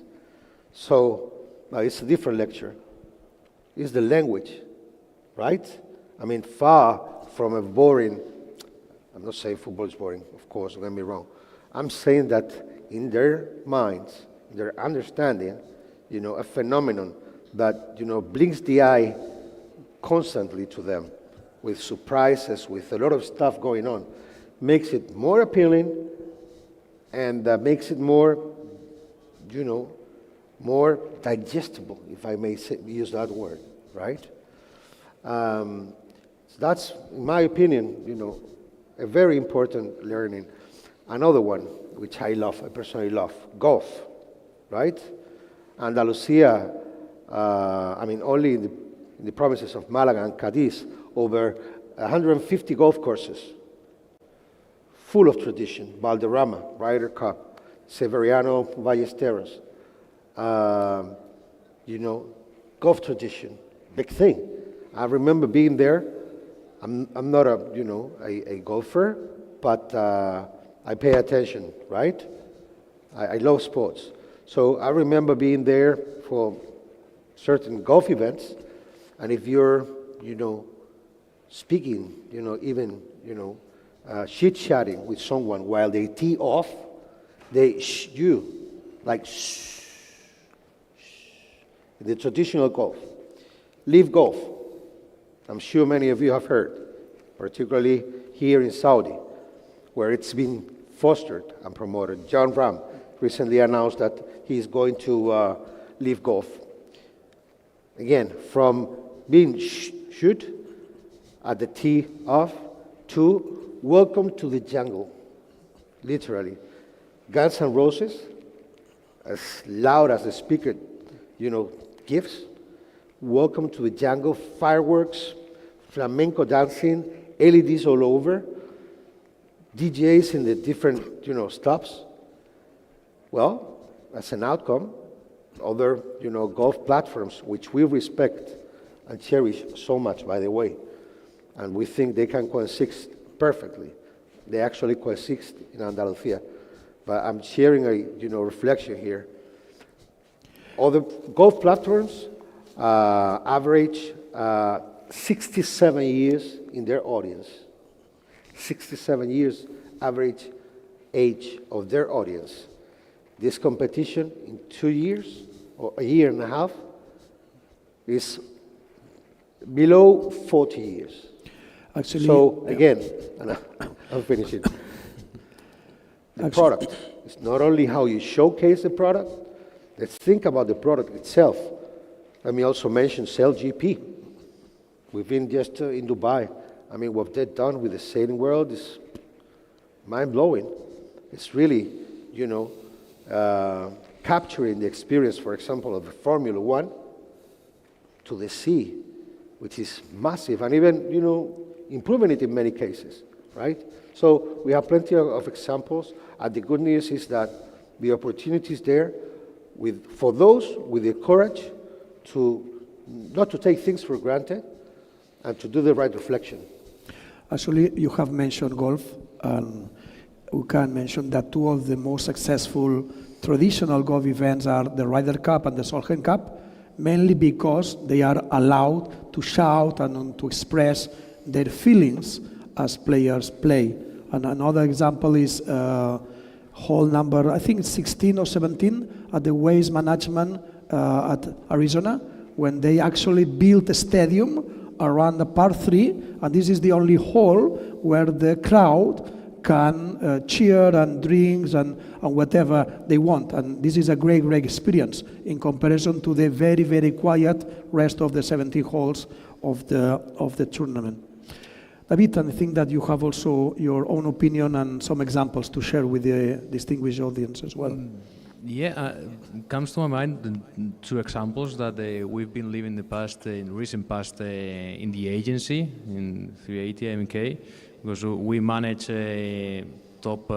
So, it's a different lecture. It's the language, right? I mean, far from a boring, I'm not saying football is boring, of course, don't get me wrong. I'm saying that in their minds, their understanding, a phenomenon that, blinks the eye constantly to them, with surprises, with a lot of stuff going on, makes it more appealing, and makes it more, more digestible, if I may use that word, right? That's, in my opinion, a very important learning. Another one, which I personally love, golf, right? Andalusia, only in the provinces of Malaga and Cadiz, over 150 golf courses, full of tradition. Valderrama, Ryder Cup, Severiano, Ballesteros, golf tradition, big thing. I remember being there I'm not a golfer, but I pay attention, right? I love sports. So I remember being there for certain golf events, and if you're, speaking, even, chit-chatting with someone while they tee off, they you, like shh, the traditional golf. Leave golf. I'm sure many of you have heard, particularly here in Saudi, where it's been fostered and promoted. John Ram recently announced that he's going to leave golf. Again, from being shoot at the tee off to welcome to the jungle, literally. Guns N' Roses, as loud as the speaker, gives. Welcome to the jungle, fireworks, flamenco dancing, LEDs all over, DJs in the different, stops. Well, as an outcome, other, golf platforms, which we respect and cherish so much, by the way, and we think they can coexist perfectly. They actually coexist in Andalusia. But I'm sharing a, reflection here. Other golf platforms average 67 years in their audience. 67 years average age of their audience. This competition in 2 years or a year and a half is below 40 years. Actually, so again, and I'm finishing. The product. It's not only how you showcase the product. Let's think about the product itself. Let me also mention SailGP. We've been just in Dubai. I mean, what they've done with the sailing world is mind-blowing. It's really, capturing the experience, for example, of Formula One to the sea, which is massive, and even, improving it in many cases, right? So we have plenty of examples, and the good news is that the opportunity is there for those with the courage to not to take things for granted and to do the right reflection. Actually, you have mentioned golf, and we can mention that two of the most successful traditional golf events are the Ryder Cup and the Solheim Cup, mainly because they are allowed to shout and to express their feelings as players play. And another example is hole number, I think it's 16 or 17 at the Waste Management at Arizona, when they actually built a stadium around the par 3, and this is the only hole where the crowd can cheer and drinks and whatever they want. And this is a great, great experience in comparison to the very, very quiet rest of the 17 holes of the tournament. David, I think that you have also your own opinion and some examples to share with the distinguished audience as well. Yeah, comes to my mind two examples that we've been living in recent past in the agency in 380 MK, because we manage top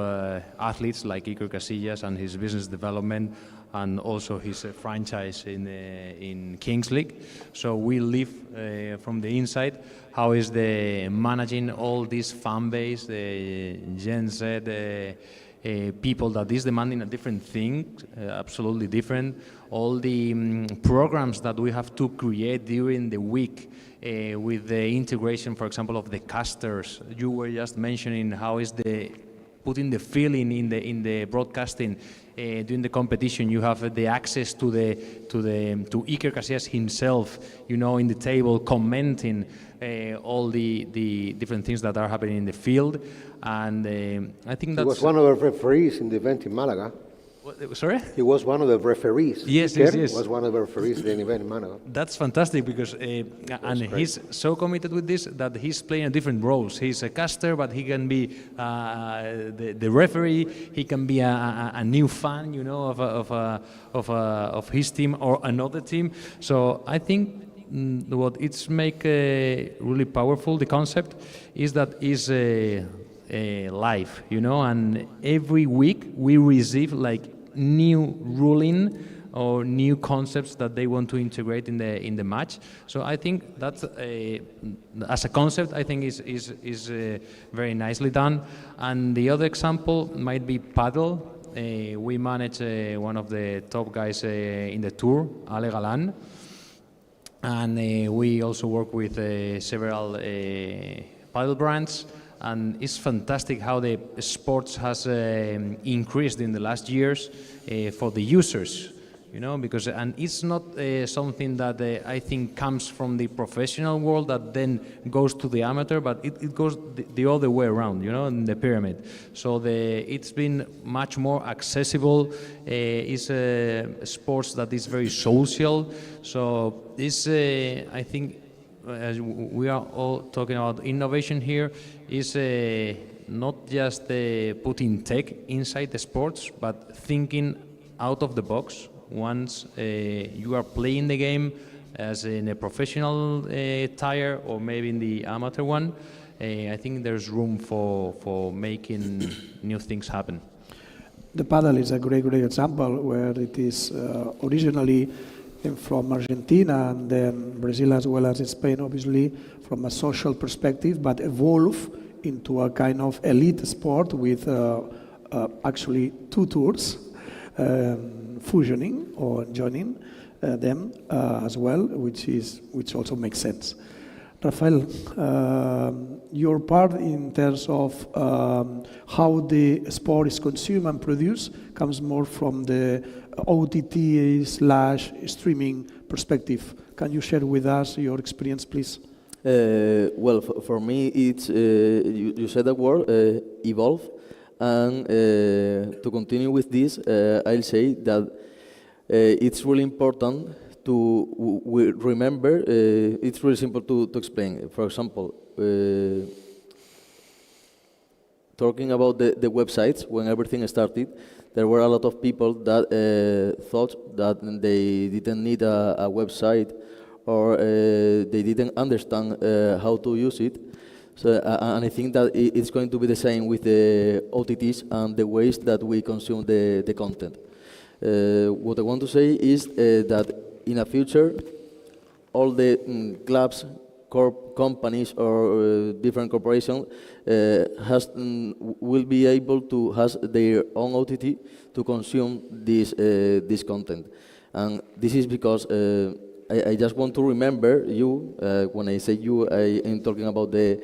athletes like Iker Casillas and his business development, and also his franchise in Kings League. So we live from the inside. How is the managing all this fan base, the Gen Z, people that is demanding a different thing, absolutely different. All the programs that we have to create during the week with the integration, for example, of the casters. You were just mentioning how is putting the feeling in the broadcasting during the competition. You have the access to Iker Casillas himself, in the table commenting all the different things that are happening in the field, and I think that's. He was one of the referees in the event in Malaga. Sorry? He was one of the referees. Yes. Was one of the referees in the event in Malaga. That's fantastic because, and he's so committed with this that he's playing different roles. He's a caster, but he can be the referee. He can be a new fan, of his team or another team. So I think what it's make really powerful, the concept, is that is live, and every week we receive like new ruling or new concepts that they want to integrate in the match. So I think that's as a concept, I think is very nicely done. And the other example might be paddle. We manage one of the top guys in the tour, Ale Galan, and we also work with several paddle brands. And it's fantastic how the sports has increased in the last years for the users, you know, because and it's not something that I think comes from the professional world that then goes to the amateur, but it goes the other way around, you know, in the pyramid. So it's been much more accessible. It's sports that is very social. So this, I think, as we are all talking about innovation here, is not just putting tech inside the sports, but thinking out of the box. Once you are playing the game as in a professional tire or maybe in the amateur one, I think there's room for making new things happen. The paddle is a great example where it is originally from Argentina and then Brazil as well as Spain, obviously, from a social perspective, but evolve into a kind of elite sport with actually two tours fusioning or joining them as well, which also makes sense. Rafael, your part in terms of how the sport is consumed and produced comes more from the OTT/streaming perspective. Can you share with us your experience, please? Well, for me, it's you said the word evolve, and to continue with this, I'll say that it's really important to remember. It's really simple to explain. For example, talking about the websites, when everything started, there were a lot of people that thought that they didn't need a website, or they didn't understand how to use it. So, and I think that it's going to be the same with the OTTs and the ways that we consume the content. What I want to say is that in the future, all the clubs, companies, or different corporations will be able to have their own OTT to consume this content. And this is because I just want to remember you, when I say you, I am talking about the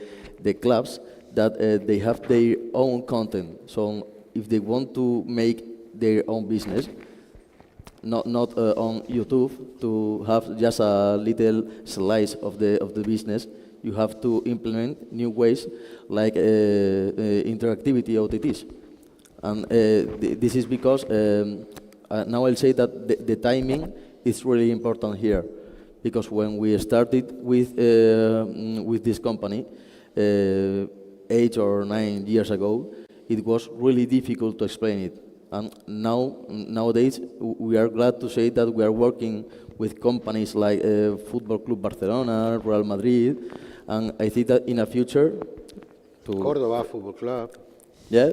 clubs, that they have their own content. So if they want to make their own business, not on YouTube, to have just a little slice of the business, you have to implement new ways like interactivity OTTs. And this is because now I'll say that the timing is really important here, because when we started with this company 8 or 9 years ago, it was really difficult to explain it. And nowadays, we are glad to say that we are working with companies like Football Club Barcelona, Real Madrid, and I think that in the future, Córdoba Football Club. Yeah,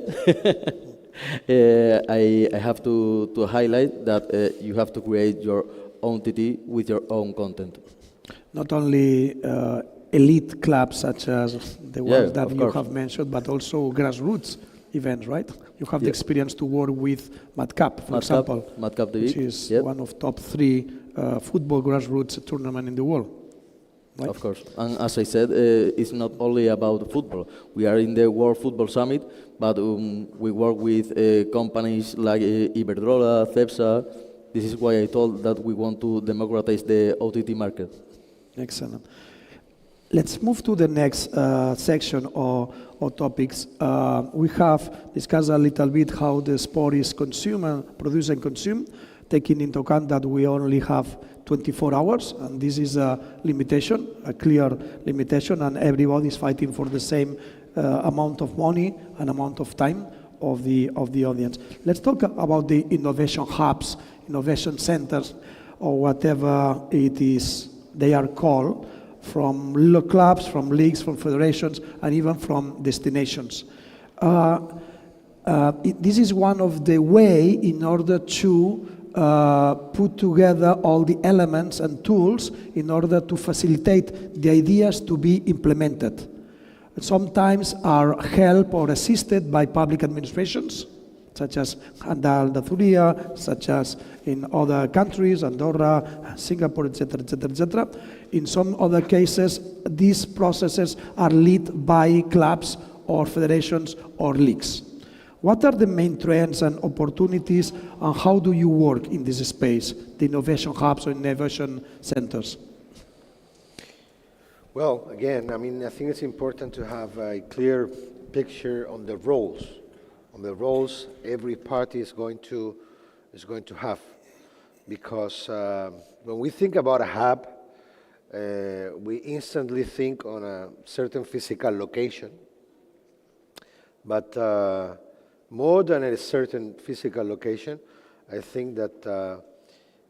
I have to highlight that you have to create your own TT with your own content. Not only elite clubs such as the ones that you have mentioned, but also grassroots events, right? You have the experience to work with Madcap, for example, which is one of top 3 football grassroots tournament in the world. Right? Of course, and as I said, it's not only about football. We are in the World Football Summit, but we work with companies like Iberdrola, Cepsa. This is why I told that we want to democratize the OTT market. Excellent. Let's move to the next section or topics. We have discussed a little bit how the sport is consumed, produced and consumed, taking into account that we only have 24 hours, and this is a limitation, a clear limitation, and everybody is fighting for the same amount of money and amount of time of the audience. Let's talk about the innovation hubs, innovation centers, or whatever it is they are called, from clubs, from leagues, from federations, and even from destinations. This is one of the way in order to put together all the elements and tools in order to facilitate the ideas to be implemented. Sometimes are helped or assisted by public administrations, such as Andalusia, such as in other countries, Andorra, Singapore, etc., etc., etc. In some other cases, these processes are led by clubs or federations or leagues. What are the main trends and opportunities, and how do you work in this space, the innovation hubs or innovation centers? Well, again, I mean, I think it's important to have a clear picture on the roles. On the roles every party is going to have, because when we think about a hub, we instantly think on a certain physical location. But more than a certain physical location, I think that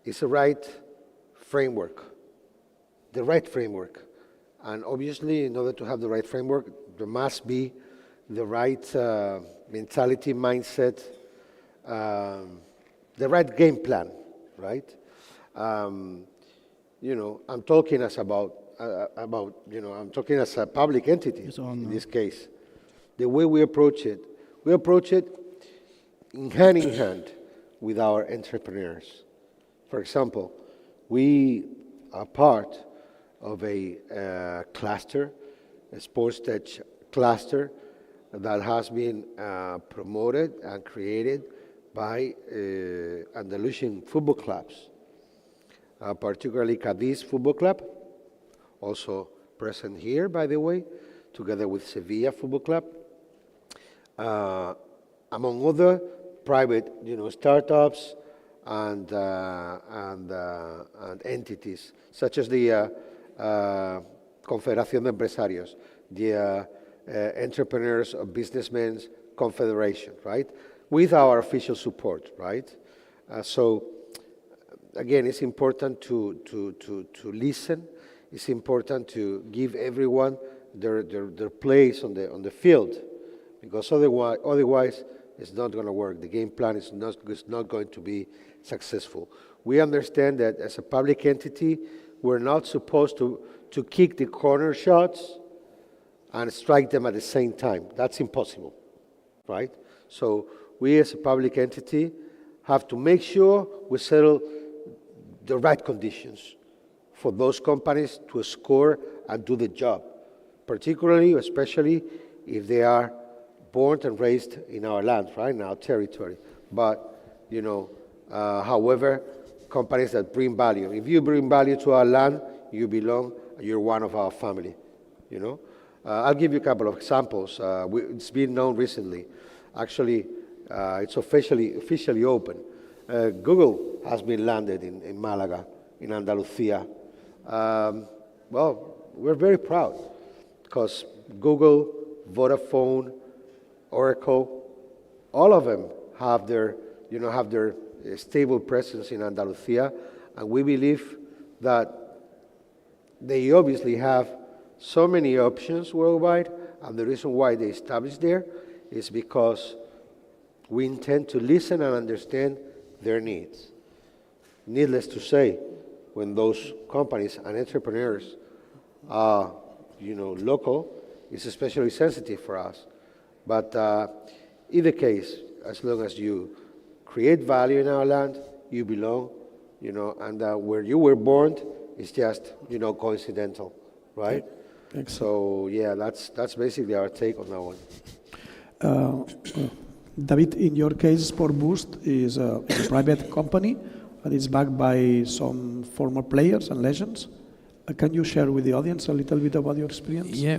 it's the right framework. And obviously, in order to have the right framework, there must be the right mentality, mindset, the right game plan, right? You know, I'm talking as I'm talking as a public entity in this case. The way we approach it in hand with our entrepreneurs. For example, we are part of a cluster, a sports tech cluster that has been promoted and created by Andalusian football clubs, particularly Cadiz Football Club, also present here, by the way, together with Sevilla Football Club, among other private, startups and entities, such as the Confederación de Empresarios, the Entrepreneurs of Businessmen's Confederation, right? With our official support, right? So, again, it's important to listen. It's important to give everyone their place on the field, because otherwise it's not going to work. The game plan is not going to be successful. We understand that as a public entity, we're not supposed to kick the corner shots and strike them at the same time. That's impossible, right? So we as a public entity have to make sure we settle the right conditions for those companies to score and do the job, particularly, especially if they are born and raised in our land, right, in our territory. But, however, companies that bring value. If you bring value to our land, you belong, you're one of our family, I'll give you a couple of examples. It's been known recently. Actually, it's officially open. Google has been landed in Malaga, in Andalusia. Well, we're very proud because Google, Vodafone, Oracle, all of them have their stable presence in Andalusia, and we believe that they obviously have so many options worldwide, and the reason why they established there is because we intend to listen and understand their needs. Needless to say, when those companies and entrepreneurs are, local, it's especially sensitive for us. But either case, as long as you create value in our land, you belong, and where you were born is just, coincidental, right? So yeah, that's basically our take on that one. David, in your case, Sport Boost is a private company, and it's backed by some former players and legends. Can you share with the audience a little bit about your experience? Yeah,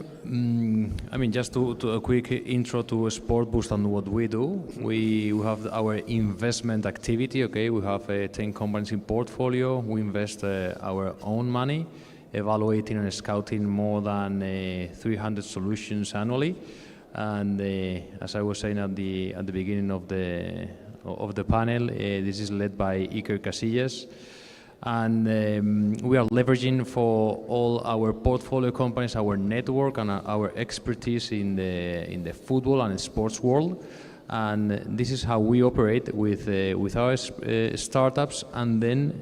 just to a quick intro to Sport Boost and what we do. We have our investment activity, okay? We have 10 companies in portfolio. We invest our own money, evaluating and scouting more than 300 solutions annually. And as I was saying at the beginning of the panel, this is led by Iker Casillas. And we are leveraging for all our portfolio companies, our network and our expertise in the football and sports world. And this is how we operate with our startups, and then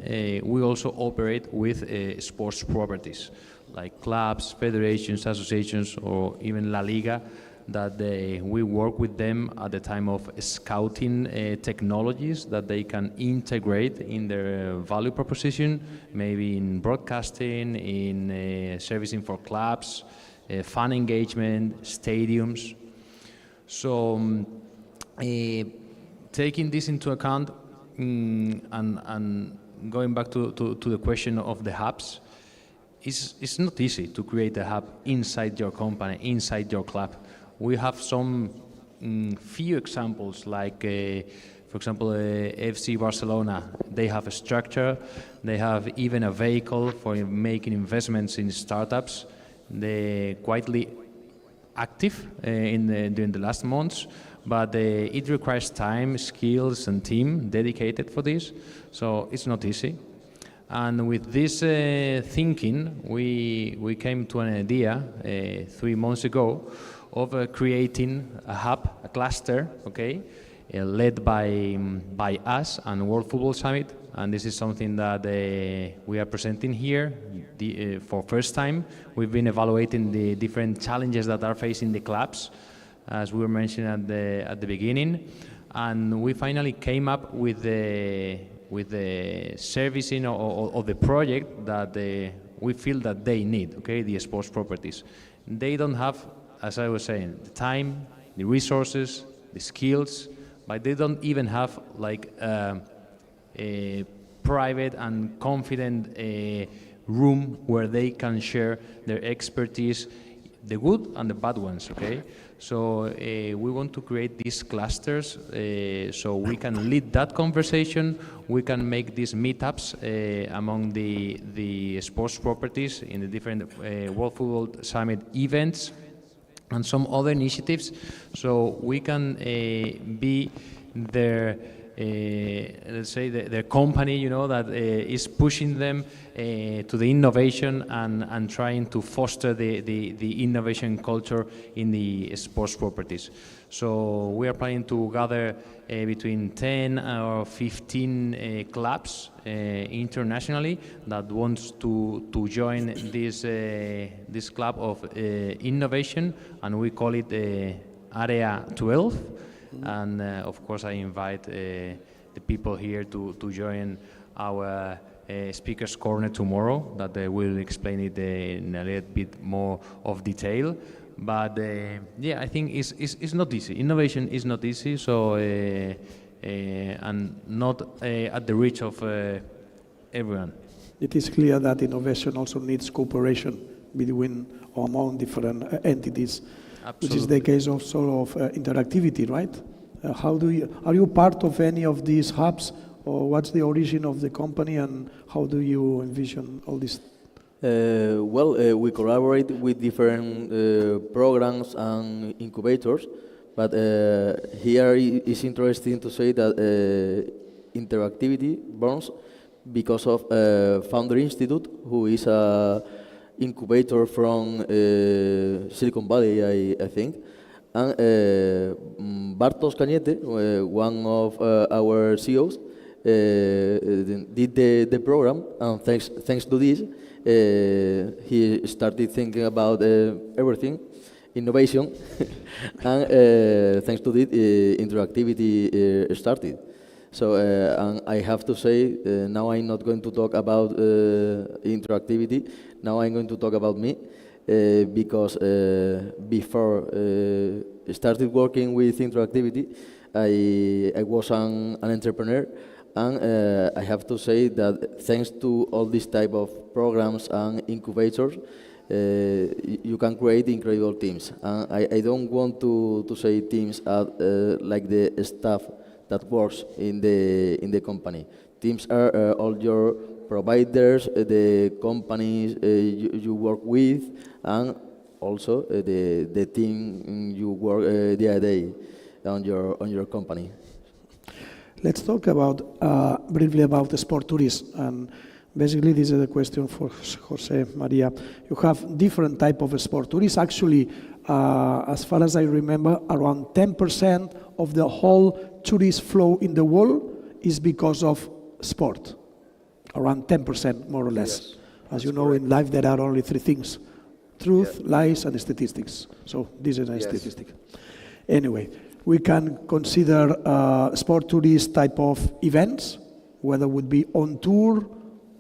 we also operate with sports properties like clubs, federations, associations, or even La Liga, that we work with them at the time of scouting technologies that they can integrate in their value proposition, maybe in broadcasting, in servicing for clubs, fan engagement, stadiums. So taking this into account, and going back to the question of the hubs, it's not easy to create a hub inside your company, inside your club. We have some few examples, like, for example, FC Barcelona. They have a structure, they have even a vehicle for making investments in startups. They're quietly active during the last months, but it requires time, skills, and team dedicated for this, so it's not easy. And with this thinking, we came to an idea 3 months ago of creating a hub, a cluster, okay, led by us and World Football Summit. And this is something that we are presenting here for first time. We've been evaluating the different challenges that are facing the clubs, as we were mentioning at the beginning, and we finally came up with the servicing of the project that we feel that they need, okay, the sports properties. They don't have, as I was saying, the time, the resources, the skills, but they don't even have like a private and confident room where they can share their expertise, the good and the bad ones, okay? So we want to create these clusters so we can lead that conversation. We can make these meetups among the sports properties in the different World Football Summit events and some other initiatives, so we can be their, let's say, their company, you know, that is pushing them to the innovation and trying to foster the innovation culture in the sports properties. So we are planning to gather between 10 or 15 clubs internationally that wants to join this club of innovation, and we call it Area 12. And of course I invite the people here to join our speakers corner tomorrow, that they will explain it in a little bit more of detail. But yeah, I think it's not easy. Innovation is not easy, so and not at the reach of everyone. It is clear that innovation also needs cooperation between or among different entities. Absolutely. Which is the case also of interactivity, right? Are you part of any of these hubs, or what's the origin of the company, and how do you envision all this? We collaborate with different programs and incubators, but here it's interesting to say that interactivity burns because of Founder Institute, who is a incubator from Silicon Valley, I think. And Bartosz Cañete, one of our CEOs, did the program, and thanks to this, he started thinking about everything, innovation, and thanks to this, interactivity started. So, and I have to say, now I'm not going to talk about interactivity, now I'm going to talk about me, because before started working with interactivity, I was an entrepreneur, and I have to say that thanks to all these type of programs and incubators, you can create incredible teams. And I don't want to say teams like the staff that works in the company. Teams are all your providers, the companies you work with, and also the team you work day by day on your company. Let's talk about briefly about the sport tourism, and basically this is a question for Jose Maria. You have different type of sport tourism. Actually, as far as I remember, around 10% of the whole tourist flow in the world is because of sport. Around 10%, more or less. Yes, as you know, in life there are only three things: truth, lies, and statistics. So this is a statistic. Anyway, we can consider sport tourist type of events, whether it would be on tour,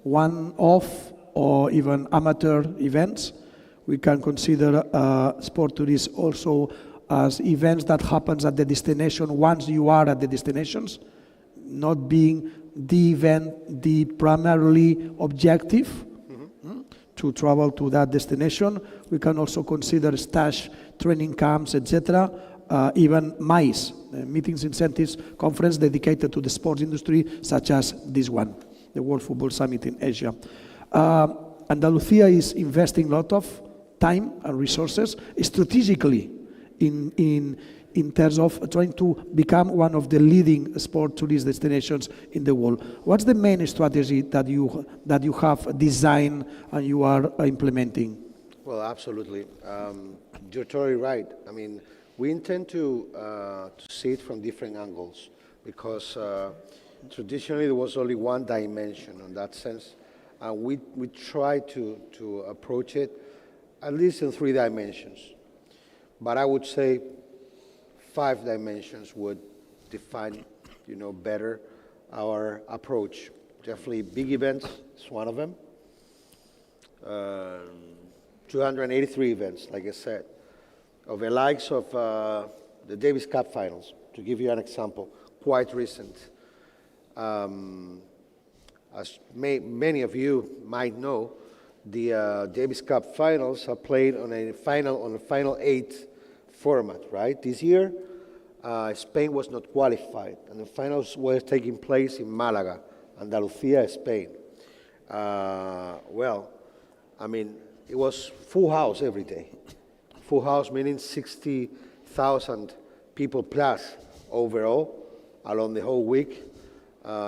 one-off, or even amateur events. We can consider sport tourists also as events that happens at the destination once you are at the destinations, not being the event, the primarily objective to travel to that destination. We can also consider stage, training camps, etc. Even MICE, meetings, incentives, conference dedicated to the sports industry, such as this one, the World Football Summit in Asia. Andalusia is investing a lot of time and resources strategically in terms of trying to become one of the leading sport tourist destinations in the world. What's the main strategy that you have designed and you are implementing? Well, absolutely. You're totally right. I mean, we intend to see it from different angles because traditionally there was only one dimension in that sense. We try to approach it at least in 3 dimensions. But I would say 5 dimensions would define, better our approach. Definitely big events is one of them. 283 events, like I said, of the likes of the Davis Cup finals, to give you an example, quite recent. As many of you might know, the Davis Cup finals are played on a final 8 format, right? This year, Spain was not qualified, and the finals were taking place in Malaga, Andalusia, Spain. Well, I mean, it was full house every day. Full house meaning 60,000 people plus overall along the whole week,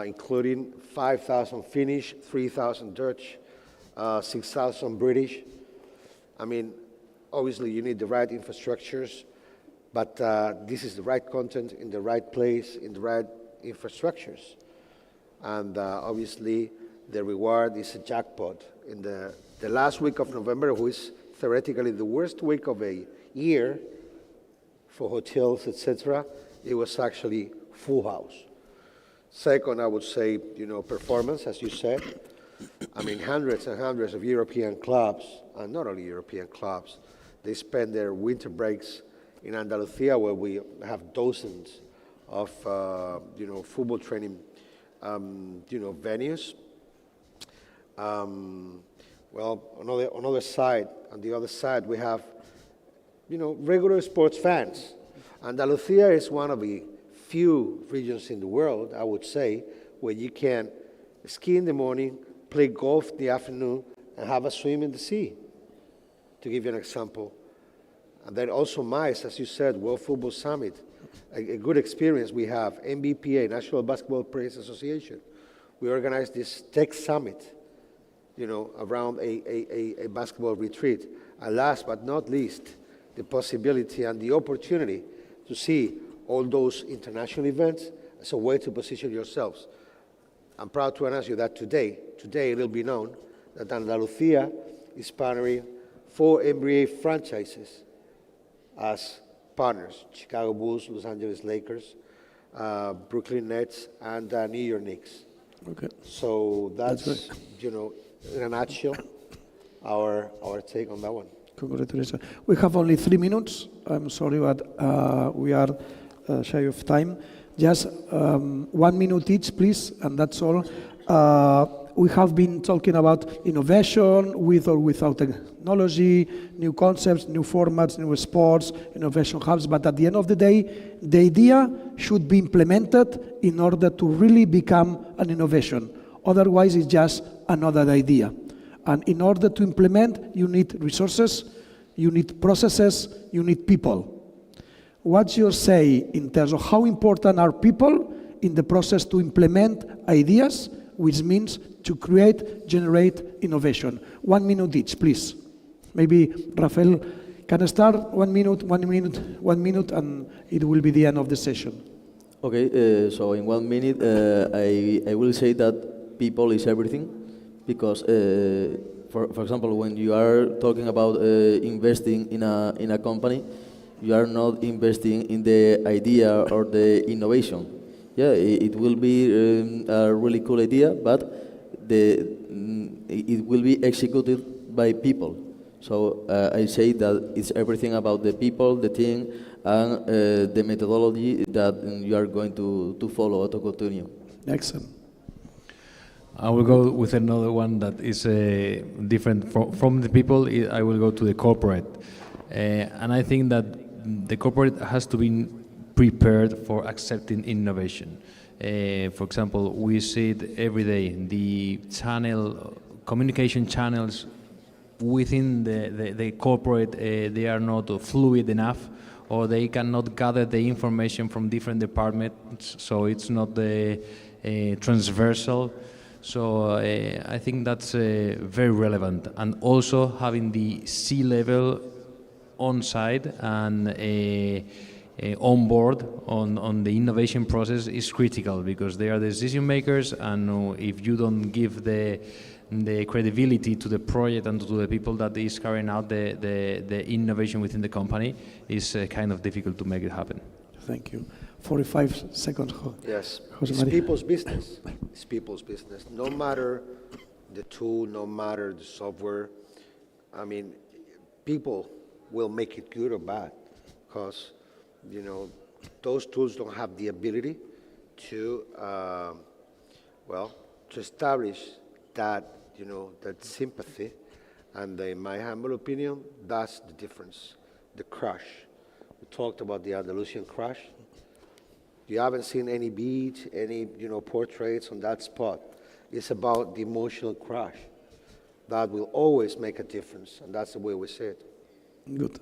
including 5,000 Finnish, 3,000 Dutch, 6,000 British. I mean, obviously you need the right infrastructures, but this is the right content in the right place, in the right infrastructures. And obviously the reward is a jackpot. In the last week of November, which is theoretically the worst week of a year for hotels, etc., it was actually full house. Second, I would say, performance, as you said. I mean, hundreds and hundreds of European clubs, and not only European clubs, they spend their winter breaks in Andalusia, where we have dozens of, football training, venues. Well, on the other side, we have, regular sports fans. Andalusia is one of the few regions in the world, I would say, where you can ski in the morning, play golf in the afternoon, and have a swim in the sea, to give you an example. And then also MICE, as you said, World Football Summit, a good experience we have. NBPA, National Basketball Players Association. We organized this tech summit, around a basketball retreat. And last but not least, the possibility and the opportunity to see all those international events as a way to position yourselves. I'm proud to announce you that today it will be known that Andalusia is partnering 4 NBA franchises as partners: Chicago Bulls, Los Angeles Lakers, Brooklyn Nets, and New York Knicks. Okay. So that's in a nutshell, our take on that one. Congratulations. We have only 3 minutes. I'm sorry, but we are shy of time. Just 1 minute each, please, and that's all. We have been talking about innovation with or without technology, new concepts, new formats, new sports, innovation hubs, but at the end of the day, the idea should be implemented in order to really become an innovation. Otherwise, it's just another idea. And in order to implement, you need resources, you need processes, you need people. What's your say in terms of how important are people in the process to implement ideas, which means to create, generate innovation? 1 minute each, please. Maybe Rafael Can I start 1 minute, and it will be the end of the session. Okay, so in 1 minute, I will say that people is everything, because, for example, when you are talking about investing in a company, you are not investing in the idea or the innovation. Yeah, it will be a really cool idea, but it will be executed by people. So I say that it's everything about the people, the team, and the methodology that you are going to follow or to continue. Excellent. I will go with another one that is different from the people. I will go to the corporate. And I think that the corporate has to be prepared for accepting innovation. For example, we see it every day. The communication channels within the corporate, they are not fluid enough, or they cannot gather the information from different departments, so it's not transversal. So I think that's very relevant. And also having the C-level on side and on board on the innovation process is critical, because they are the decision makers, and if you don't give the credibility to the project and to the people that is carrying out the innovation within the company, is kind of difficult to make it happen. Thank you. 45 seconds. Yes, Jose it's Maria. people's business. It's people's business. No matter the tool, no matter the software, I mean, people will make it good or bad, because, you know, those tools don't have the ability to, to establish that, you know, that sympathy. And in my humble opinion, that's the difference, the crush. We talked about the Andalusian crush. You haven't seen any beads, any, you know, portraits on that spot. It's about the emotional crush. That will always make a difference, and that's the way we see it. Good.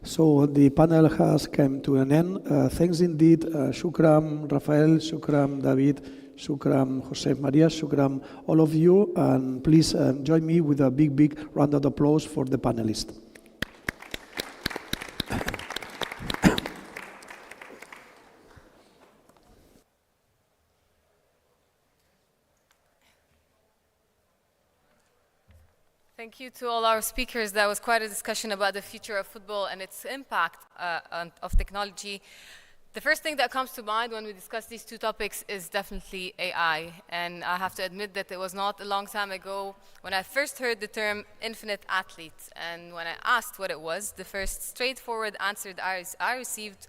So the panel has come to an end. Thanks indeed. Shukram, Rafael, Shukram, David, Shukram, Jose Maria, Shukram, all of you. And please join me with a big round of applause for the panelists. Thank you to all our speakers. That was quite a discussion about the future of football and its impact of technology. The first thing that comes to mind when we discuss these two topics is definitely AI. And I have to admit that it was not a long time ago when I first heard the term infinite athlete. And when I asked what it was, the first straightforward answer that I received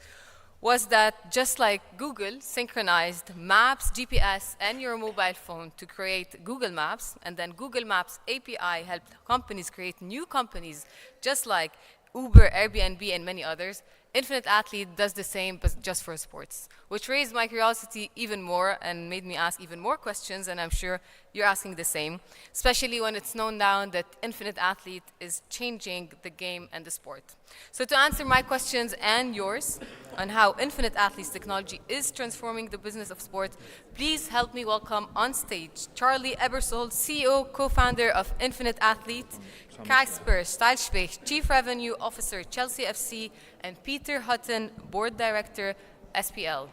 was that just like Google synchronized Maps, GPS, and your mobile phone to create Google Maps, and then Google Maps API helped companies create new companies, just like Uber, Airbnb, and many others, Infinite Athlete does the same, but just for sports, which raised my curiosity even more and made me ask even more questions, and I'm sure you're asking the same, especially when it's known now that Infinite Athlete is changing the game and the sport. So to answer my questions and yours on how Infinite Athlete's technology is transforming the business of sport, please help me welcome on stage Charlie Ebersold, CEO, co-founder of Infinite Athlete, Kasper Stalspecht, Chief Revenue Officer, Chelsea FC, and Peter Hutton, Board Director, SPL.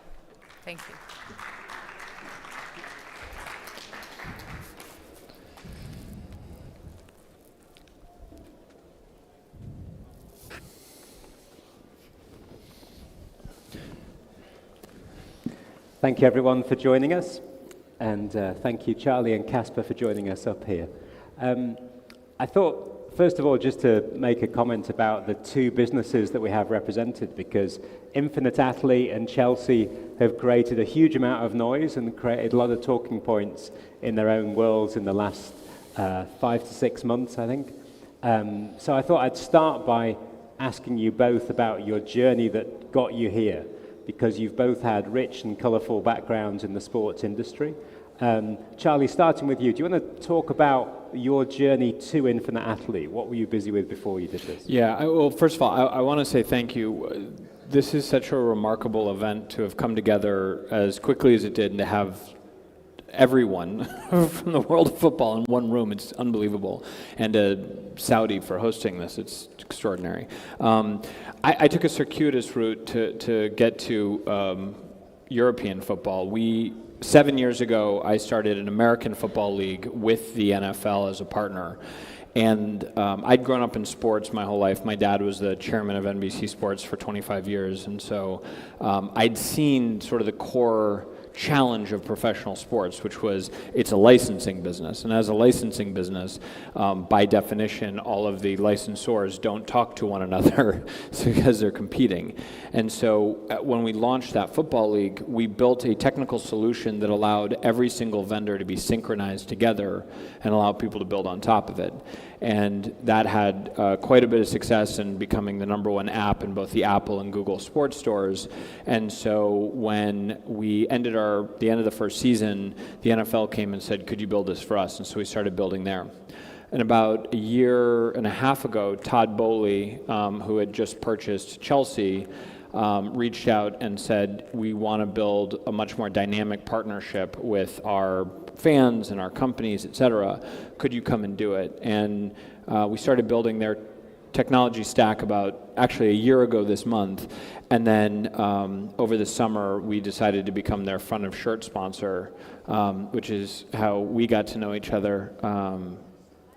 Thank you. Thank you, everyone, for joining us. And thank you, Charlie and Kasper, for joining us up here. I thought, first of all, just to make a comment about the two businesses that we have represented, because Infinite Athlete and Chelsea have created a huge amount of noise and created a lot of talking points in their own worlds in the last 5 to 6 months, I think. So I thought I'd start by asking you both about your journey that got you here, because you've both had rich and colourful backgrounds in the sports industry. Charlie, starting with you, do you want to talk about your journey to Infinite Athlete? What were you busy with before you did this? Yeah, well, first of all, I want to say thank you. This is such a remarkable event to have come together as quickly as it did, and to have everyone from the world of football in one room. It's unbelievable. And Saudi for hosting this, it's extraordinary. I took a circuitous route to get to European football. 7 years ago, I started an American football league with the NFL as a partner. And I'd grown up in sports my whole life. My dad was the chairman of NBC Sports for 25 years. And so I'd seen sort of the core challenge of professional sports, which was it's a licensing business. And as a licensing business, by definition, all of the licensors don't talk to one another because they're competing. And so when we launched that football league, we built a technical solution that allowed every single vendor to be synchronized together and allow people to build on top of it. And that had quite a bit of success in becoming the #1 app in both the Apple and Google sports stores. And so when we ended the end of the first season, the NFL came and said, could you build this for us? And so we started building there. And about a year and a half ago, Todd Boehly, who had just purchased Chelsea, reached out and said, we want to build a much more dynamic partnership with our fans and our companies, et cetera. Could you come and do it? And we started building their technology stack about actually a year ago this month. And then over the summer, we decided to become their front of shirt sponsor, which is how we got to know each other.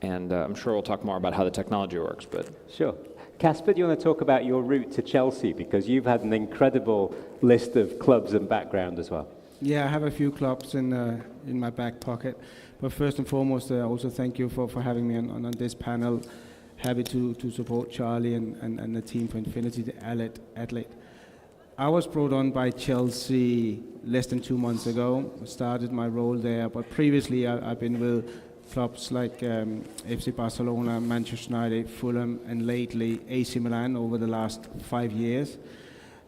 And I'm sure we'll talk more about how the technology works. But Sure. Casper, do you want to talk about your route to Chelsea? Because you've had an incredible list of clubs and background as well. Yeah, I have a few clubs in my back pocket. But first and foremost, also thank you for having me on this panel. Happy to support Charlie and the team for Infinity Athlete. I was brought on by Chelsea less than 2 months ago. I started my role there, but previously I've been with clubs like FC Barcelona, Manchester United, Fulham, and lately AC Milan over the last 5 years,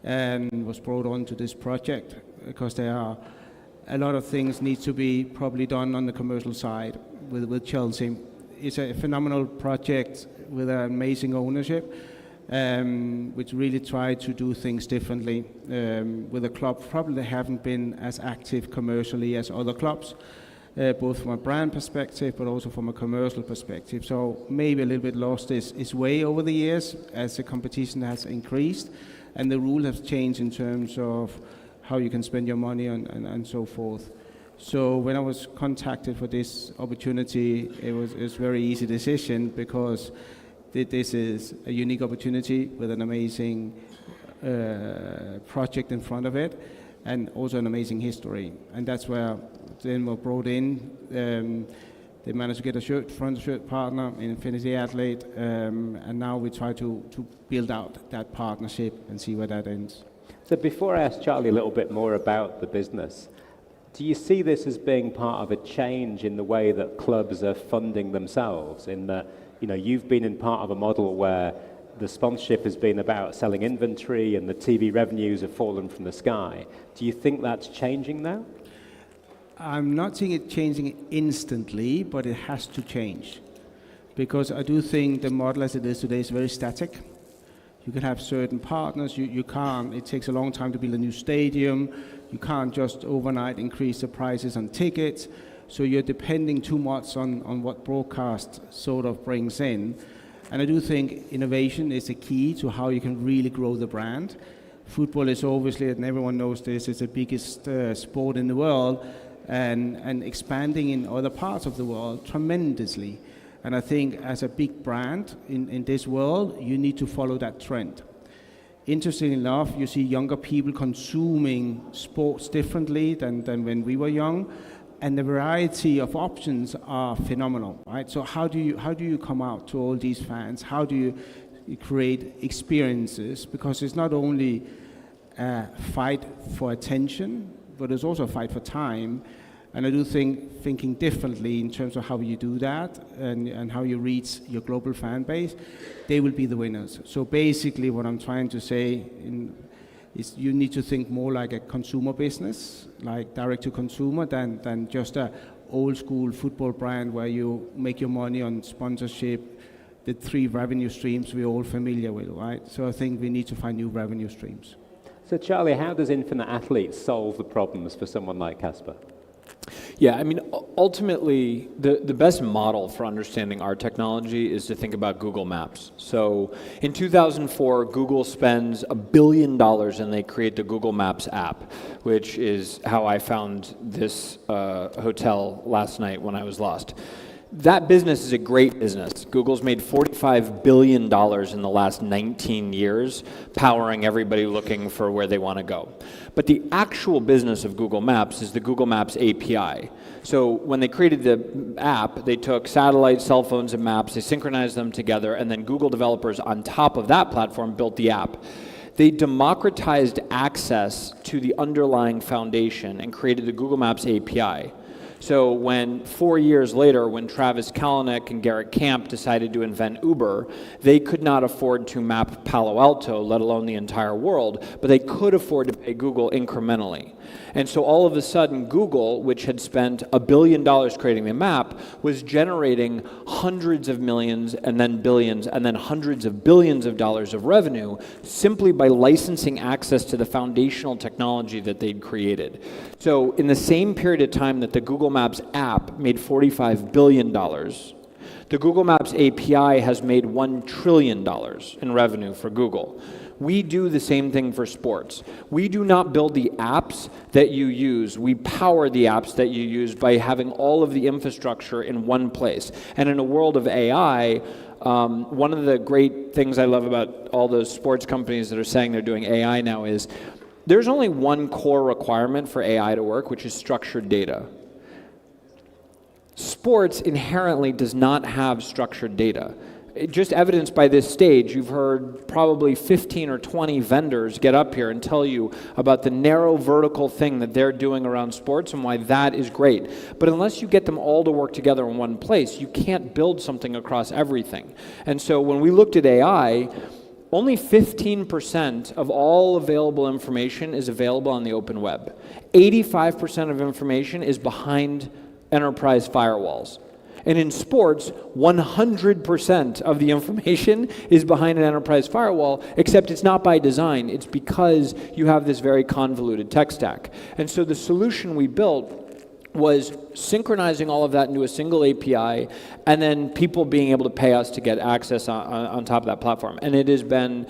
and was brought on to this project because there are a lot of things need to be probably done on the commercial side with Chelsea. It's a phenomenal project with an amazing ownership, which really try to do things differently. With the club, probably they haven't been as active commercially as other clubs. Both from a brand perspective, but also from a commercial perspective. So maybe a little bit lost its way over the years as the competition has increased and the rule has changed in terms of how you can spend your money and so forth. So when I was contacted for this opportunity, it was a very easy decision because this is a unique opportunity with an amazing project in front of it and also an amazing history. And that's where then we're brought in. They managed to get a front shirt partner in Infinity Athlete, and now we try to build out that partnership and see where that ends. So before I ask Charlie a little bit more about the business, do you see this as being part of a change in the way that clubs are funding themselves? In that, you've been in part of a model where the sponsorship has been about selling inventory and the TV revenues have fallen from the sky. Do you think that's changing now? I'm not seeing it changing instantly, but it has to change. Because I do think the model as it is today is very static. You can have certain partners, you can't, it takes a long time to build a new stadium, you can't just overnight increase the prices on tickets, so you're depending too much on what broadcast sort of brings in. And I do think innovation is the key to how you can really grow the brand. Football is obviously, and everyone knows this, is the biggest sport in the world, and expanding in other parts of the world tremendously. And I think as a big brand in this world, you need to follow that trend. Interestingly enough, you see younger people consuming sports differently than when we were young, and the variety of options are phenomenal, right? So how do you come out to all these fans? How do you create experiences? Because it's not only a fight for attention, but it's also a fight for time. And I do think thinking differently in terms of how you do that and how you reach your global fan base, they will be the winners. So basically what I'm trying to say is you need to think more like a consumer business, like direct to consumer, than just a old school football brand where you make your money on sponsorship, the 3 revenue streams we're all familiar with, right? So I think we need to find new revenue streams. So Charlie, how does Infinite Athlete solve the problems for someone like Casper? Yeah, I mean, ultimately, the best model for understanding our technology is to think about Google Maps. So in 2004, Google spends $1 billion and they create the Google Maps app, which is how I found this hotel last night when I was lost. That business is a great business. Google's made $45 billion in the last 19 years, powering everybody looking for where they want to go. But the actual business of Google Maps is the Google Maps API. So when they created the app, they took satellites, cell phones, and maps, they synchronized them together, and then Google developers on top of that platform built the app. They democratized access to the underlying foundation and created the Google Maps API. So when 4 years later, when Travis Kalanick and Garrett Camp decided to invent Uber, they could not afford to map Palo Alto, let alone the entire world, but they could afford to pay Google incrementally. And so all of a sudden, Google, which had spent $1 billion creating the map, was generating hundreds of millions and then billions and then hundreds of billions of dollars of revenue simply by licensing access to the foundational technology that they'd created. So in the same period of time that the Google Maps app made $45 billion, the Google Maps API has made $1 trillion in revenue for Google. We do the same thing for sports. We do not build the apps that you use. We power the apps that you use by having all of the infrastructure in one place. And in a world of AI, one of the great things I love about all those sports companies that are saying they're doing AI now is there's only one core requirement for AI to work, which is structured data. Sports inherently does not have structured data. Just evidenced by this stage, you've heard probably 15 or 20 vendors get up here and tell you about the narrow vertical thing that they're doing around sports and why that is great. But unless you get them all to work together in one place, you can't build something across everything. And so when we looked at AI, only 15% of all available information is available on the open web. 85% of information is behind enterprise firewalls. And in sports, 100% of the information is behind an enterprise firewall, except it's not by design. It's because you have this very convoluted tech stack. And so the solution we built was synchronizing all of that into a single API, and then people being able to pay us to get access on top of that platform. And it has been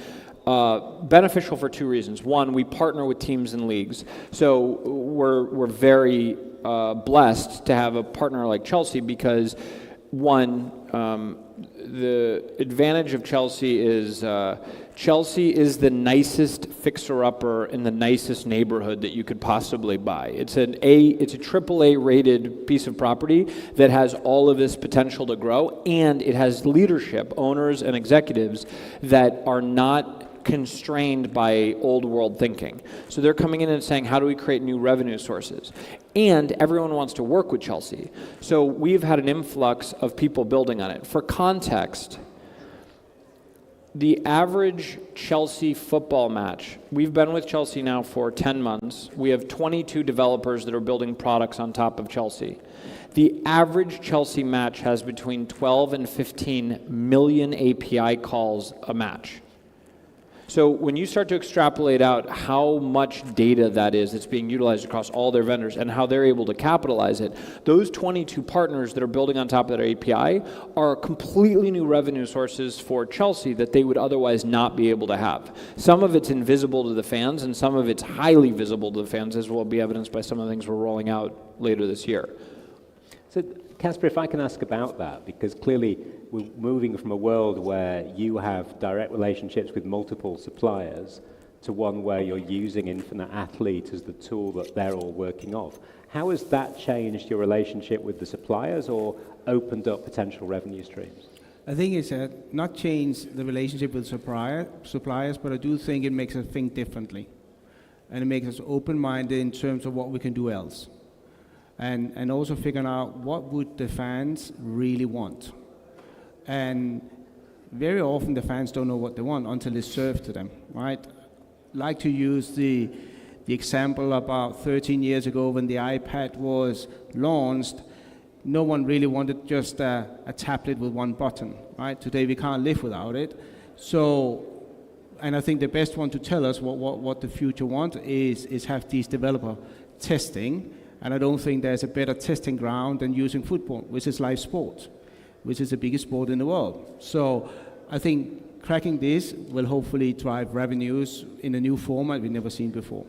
beneficial for two reasons. One, we partner with teams and leagues. So we're very blessed to have a partner like Chelsea because, one, the advantage of Chelsea is the nicest fixer-upper in the nicest neighborhood that you could possibly buy. It's a AAA rated piece of property that has all of this potential to grow, and it has leadership, owners and executives that are not constrained by old world thinking. So they're coming in and saying, how do we create new revenue sources? And everyone wants to work with Chelsea. So we've had an influx of people building on it. For context, the average Chelsea football match, we've been with Chelsea now for 10 months. We have 22 developers that are building products on top of Chelsea. The average Chelsea match has between 12 and 15 million API calls a match. So when you start to extrapolate out how much data that is that's being utilized across all their vendors and how they're able to capitalize it, those 22 partners that are building on top of that API are completely new revenue sources for Chelsea that they would otherwise not be able to have. Some of it's invisible to the fans and some of it's highly visible to the fans, as will be evidenced by some of the things we're rolling out later this year. So, Casper, if I can ask about that, because clearly we're moving from a world where you have direct relationships with multiple suppliers to one where you're using Infinite Athlete as the tool that they're all working off. How has that changed your relationship with the suppliers or opened up potential revenue streams? I think it's not changed the relationship with suppliers, but I do think it makes us think differently. And it makes us open-minded in terms of what we can do else. And also figuring out what would the fans really want. And very often the fans don't know what they want until it's served to them, right? Like to use the example about 13 years ago when the iPad was launched, no one really wanted just a tablet with one button, right? Today we can't live without it. So, and I think the best one to tell us what the future wants is have these developer testing And I don't think there's a better testing ground than using football, which is live sport, which is the biggest sport in the world. So I think cracking this will hopefully drive revenues in a new format we've never seen before.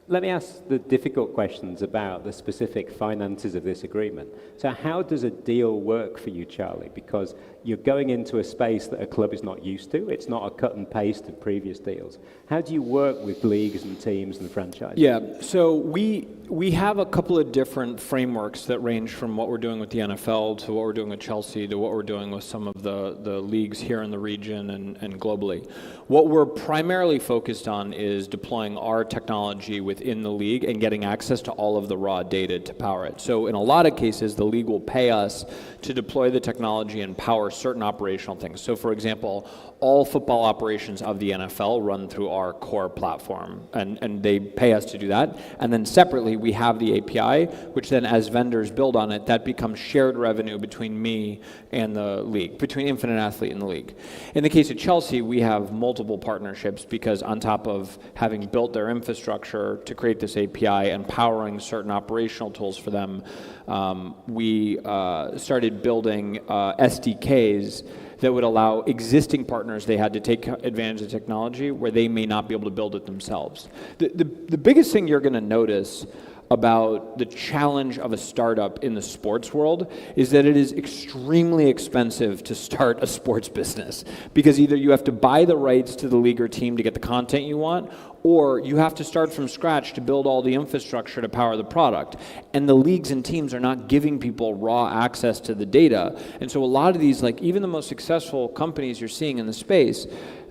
Let me ask the difficult questions about the specific finances of this agreement. So how does a deal work for you, Charlie? Because you're going into a space that a club is not used to. It's not a cut and paste of previous deals. How do you work with leagues and teams and franchises? Yeah, so we have a couple of different frameworks that range from what we're doing with the NFL to what we're doing with Chelsea to what we're doing with some of the leagues here in the region and globally. What we're primarily focused on is deploying our technology within the league and getting access to all of the raw data to power it. So in a lot of cases, the league will pay us to deploy the technology and power certain operational things. So for example, all football operations of the NFL run through our core platform, and they pay us to do that. And then separately, we have the API, which then as vendors build on it, that becomes shared revenue between me and the league, between Infinite Athlete and the league. In the case of Chelsea, we have multiple partnerships because on top of having built their infrastructure to create this API and powering certain operational tools for them, we started building SDKs that would allow existing partners they had to take advantage of technology where they may not be able to build it themselves. The biggest thing you're going to notice about the challenge of a startup in the sports world is that it is extremely expensive to start a sports business because either you have to buy the rights to the league or team to get the content you want, or you have to start from scratch to build all the infrastructure to power the product. And the leagues and teams are not giving people raw access to the data. And so a lot of these, like even the most successful companies you're seeing in the space,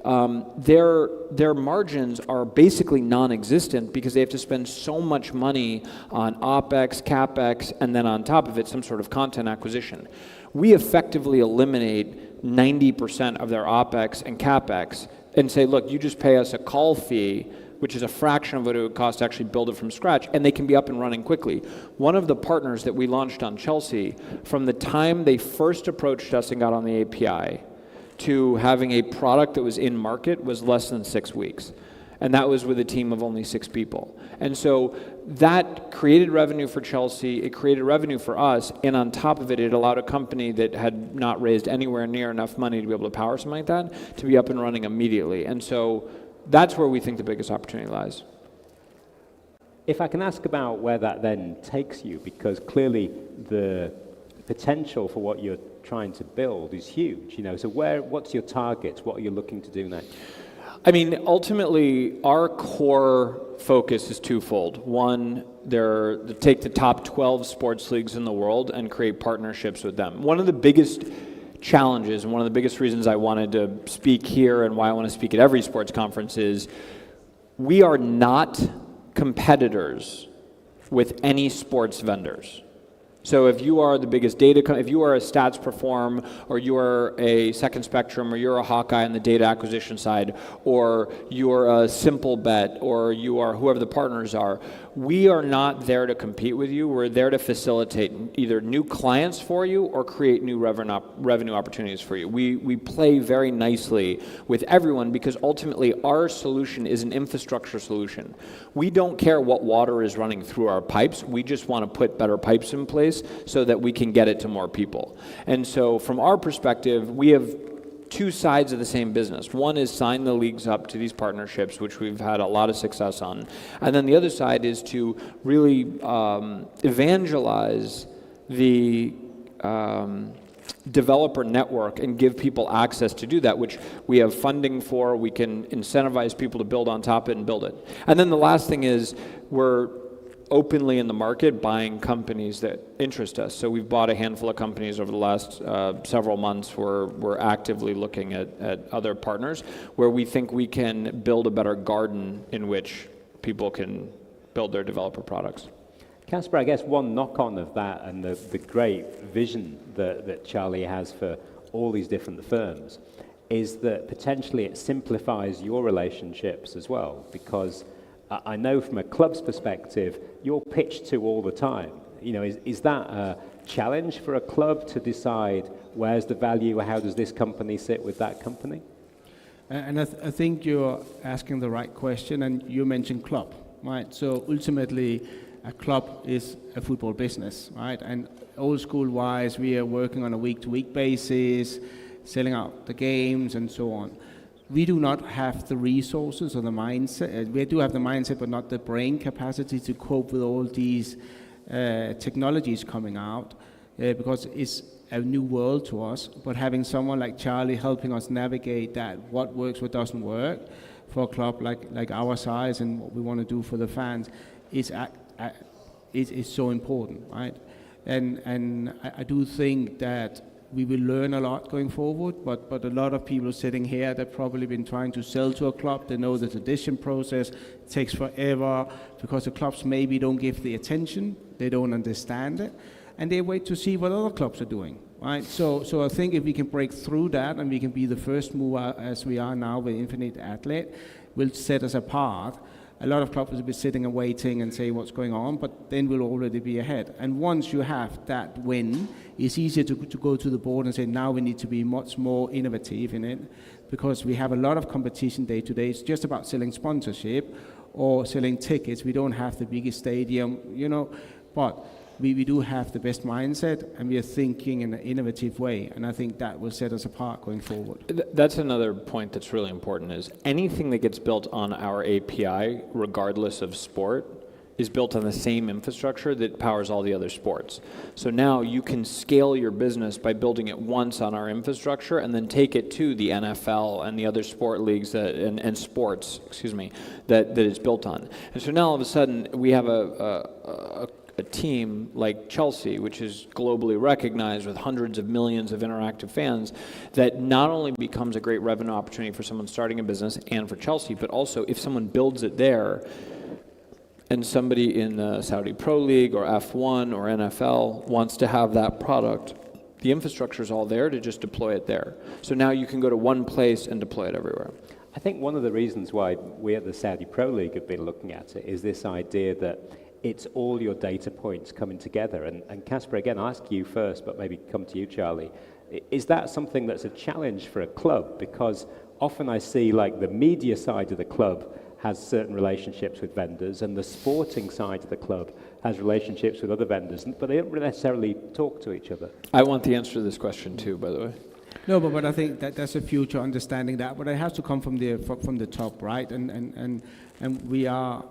their margins are basically non-existent because they have to spend so much money on OpEx, CapEx, and then on top of it, some sort of content acquisition. We effectively eliminate 90% of their OpEx and CapEx and say, look, you just pay us a call fee, which is a fraction of what it would cost to actually build it from scratch, and they can be up and running quickly. One of the partners that we launched on Chelsea, from the time they first approached us and got on the API to having a product that was in market was less than 6 weeks. And that was with a team of only 6 people. And so that created revenue for Chelsea, it created revenue for us, and on top of it, it allowed a company that had not raised anywhere near enough money to be able to power something like that to be up and running immediately. And so that's where we think the biggest opportunity lies. If I can ask about where that then takes you, because clearly the potential for what you're trying to build is huge. You know, so what's your targets? What are you looking to do next? I mean, ultimately, our core focus is twofold. One, take the top 12 sports leagues in the world and create partnerships with them. One of the biggest challenges and one of the biggest reasons I wanted to speak here and why I want to speak at every sports conference is we are not competitors with any sports vendors. So if you are the biggest data, if you are a Stats Perform, or you are a Second Spectrum, or you're a Hawkeye on the data acquisition side, or you're a Simple Bet, or you are whoever the partners are, we are not there to compete with you. We're there to facilitate either new clients for you or create new revenue opportunities for you. We play very nicely with everyone because ultimately our solution is an infrastructure solution. We don't care what water is running through our pipes. We just want to put better pipes in place so that we can get it to more people. And so from our perspective, we have two sides of the same business. One is sign the leagues up to these partnerships, which we've had a lot of success on. And then the other side is to really evangelize the developer network and give people access to do that, which we have funding for. We can incentivize people to build on top of it and build it. And then the last thing is we're openly in the market buying companies that interest us. So we've bought a handful of companies over the last several months where we're actively looking at other partners where we think we can build a better garden in which people can build their developer products. Casper, I guess one knock-on of that and the great vision that Charlie has for all these different firms is that potentially it simplifies your relationships as well, because I know from a club's perspective, you're pitched to all the time. You know, is that a challenge for a club to decide where's the value, how does this company sit with that company? And I think you're asking the right question, and you mentioned club, right? So ultimately, a club is a football business, right? And old school wise, we are working on a week-to-week basis, selling out the games and so on. We do not have the resources or the mindset. We do have the mindset, but not the brain capacity to cope with all these technologies coming out, because it's a new world to us. But having someone like Charlie helping us navigate that, what works, what doesn't work, for a club like our size and what we want to do for the fans, is so important, right? And I do think that we will learn a lot going forward, but a lot of people sitting here, they've probably been trying to sell to a club. They know the audition process takes forever because the clubs maybe don't give the attention, they don't understand it, and they wait to see what other clubs are doing, right? So I think if we can break through that and we can be the first mover as we are now with Infinite Athlete, will set us apart. A lot of clubs will be sitting and waiting and say what's going on, but then we'll already be ahead. And once you have that win, it's easier to go to the board and say, now we need to be much more innovative in it, because we have a lot of competition day to day. It's just about selling sponsorship or selling tickets. We don't have the biggest stadium, but we do have the best mindset, and we are thinking in an innovative way, and I think that will set us apart going forward. That's another point that's really important, is anything that gets built on our API, regardless of sport, is built on the same infrastructure that powers all the other sports. So now you can scale your business by building it once on our infrastructure and then take it to the NFL and the other sport leagues and sports, that it's built on. And so now all of a sudden we have a team like Chelsea, which is globally recognized with hundreds of millions of interactive fans, that not only becomes a great revenue opportunity for someone starting a business and for Chelsea, but also if someone builds it there and somebody in the Saudi Pro League or F1 or NFL wants to have that product, the infrastructure is all there to just deploy it there. So now you can go to one place and deploy it everywhere. I think one of the reasons why we at the Saudi Pro League have been looking at it is this idea that it's all your data points coming together. And Casper, again, I'll ask you first, but maybe come to you, Charlie. Is that something that's a challenge for a club? Because often I see like the media side of the club has certain relationships with vendors, and the sporting side of the club has relationships with other vendors, but they don't necessarily talk to each other. I want the answer to this question too, by the way. No, but I think that's a future understanding that, but it has to come from the top, right? And we are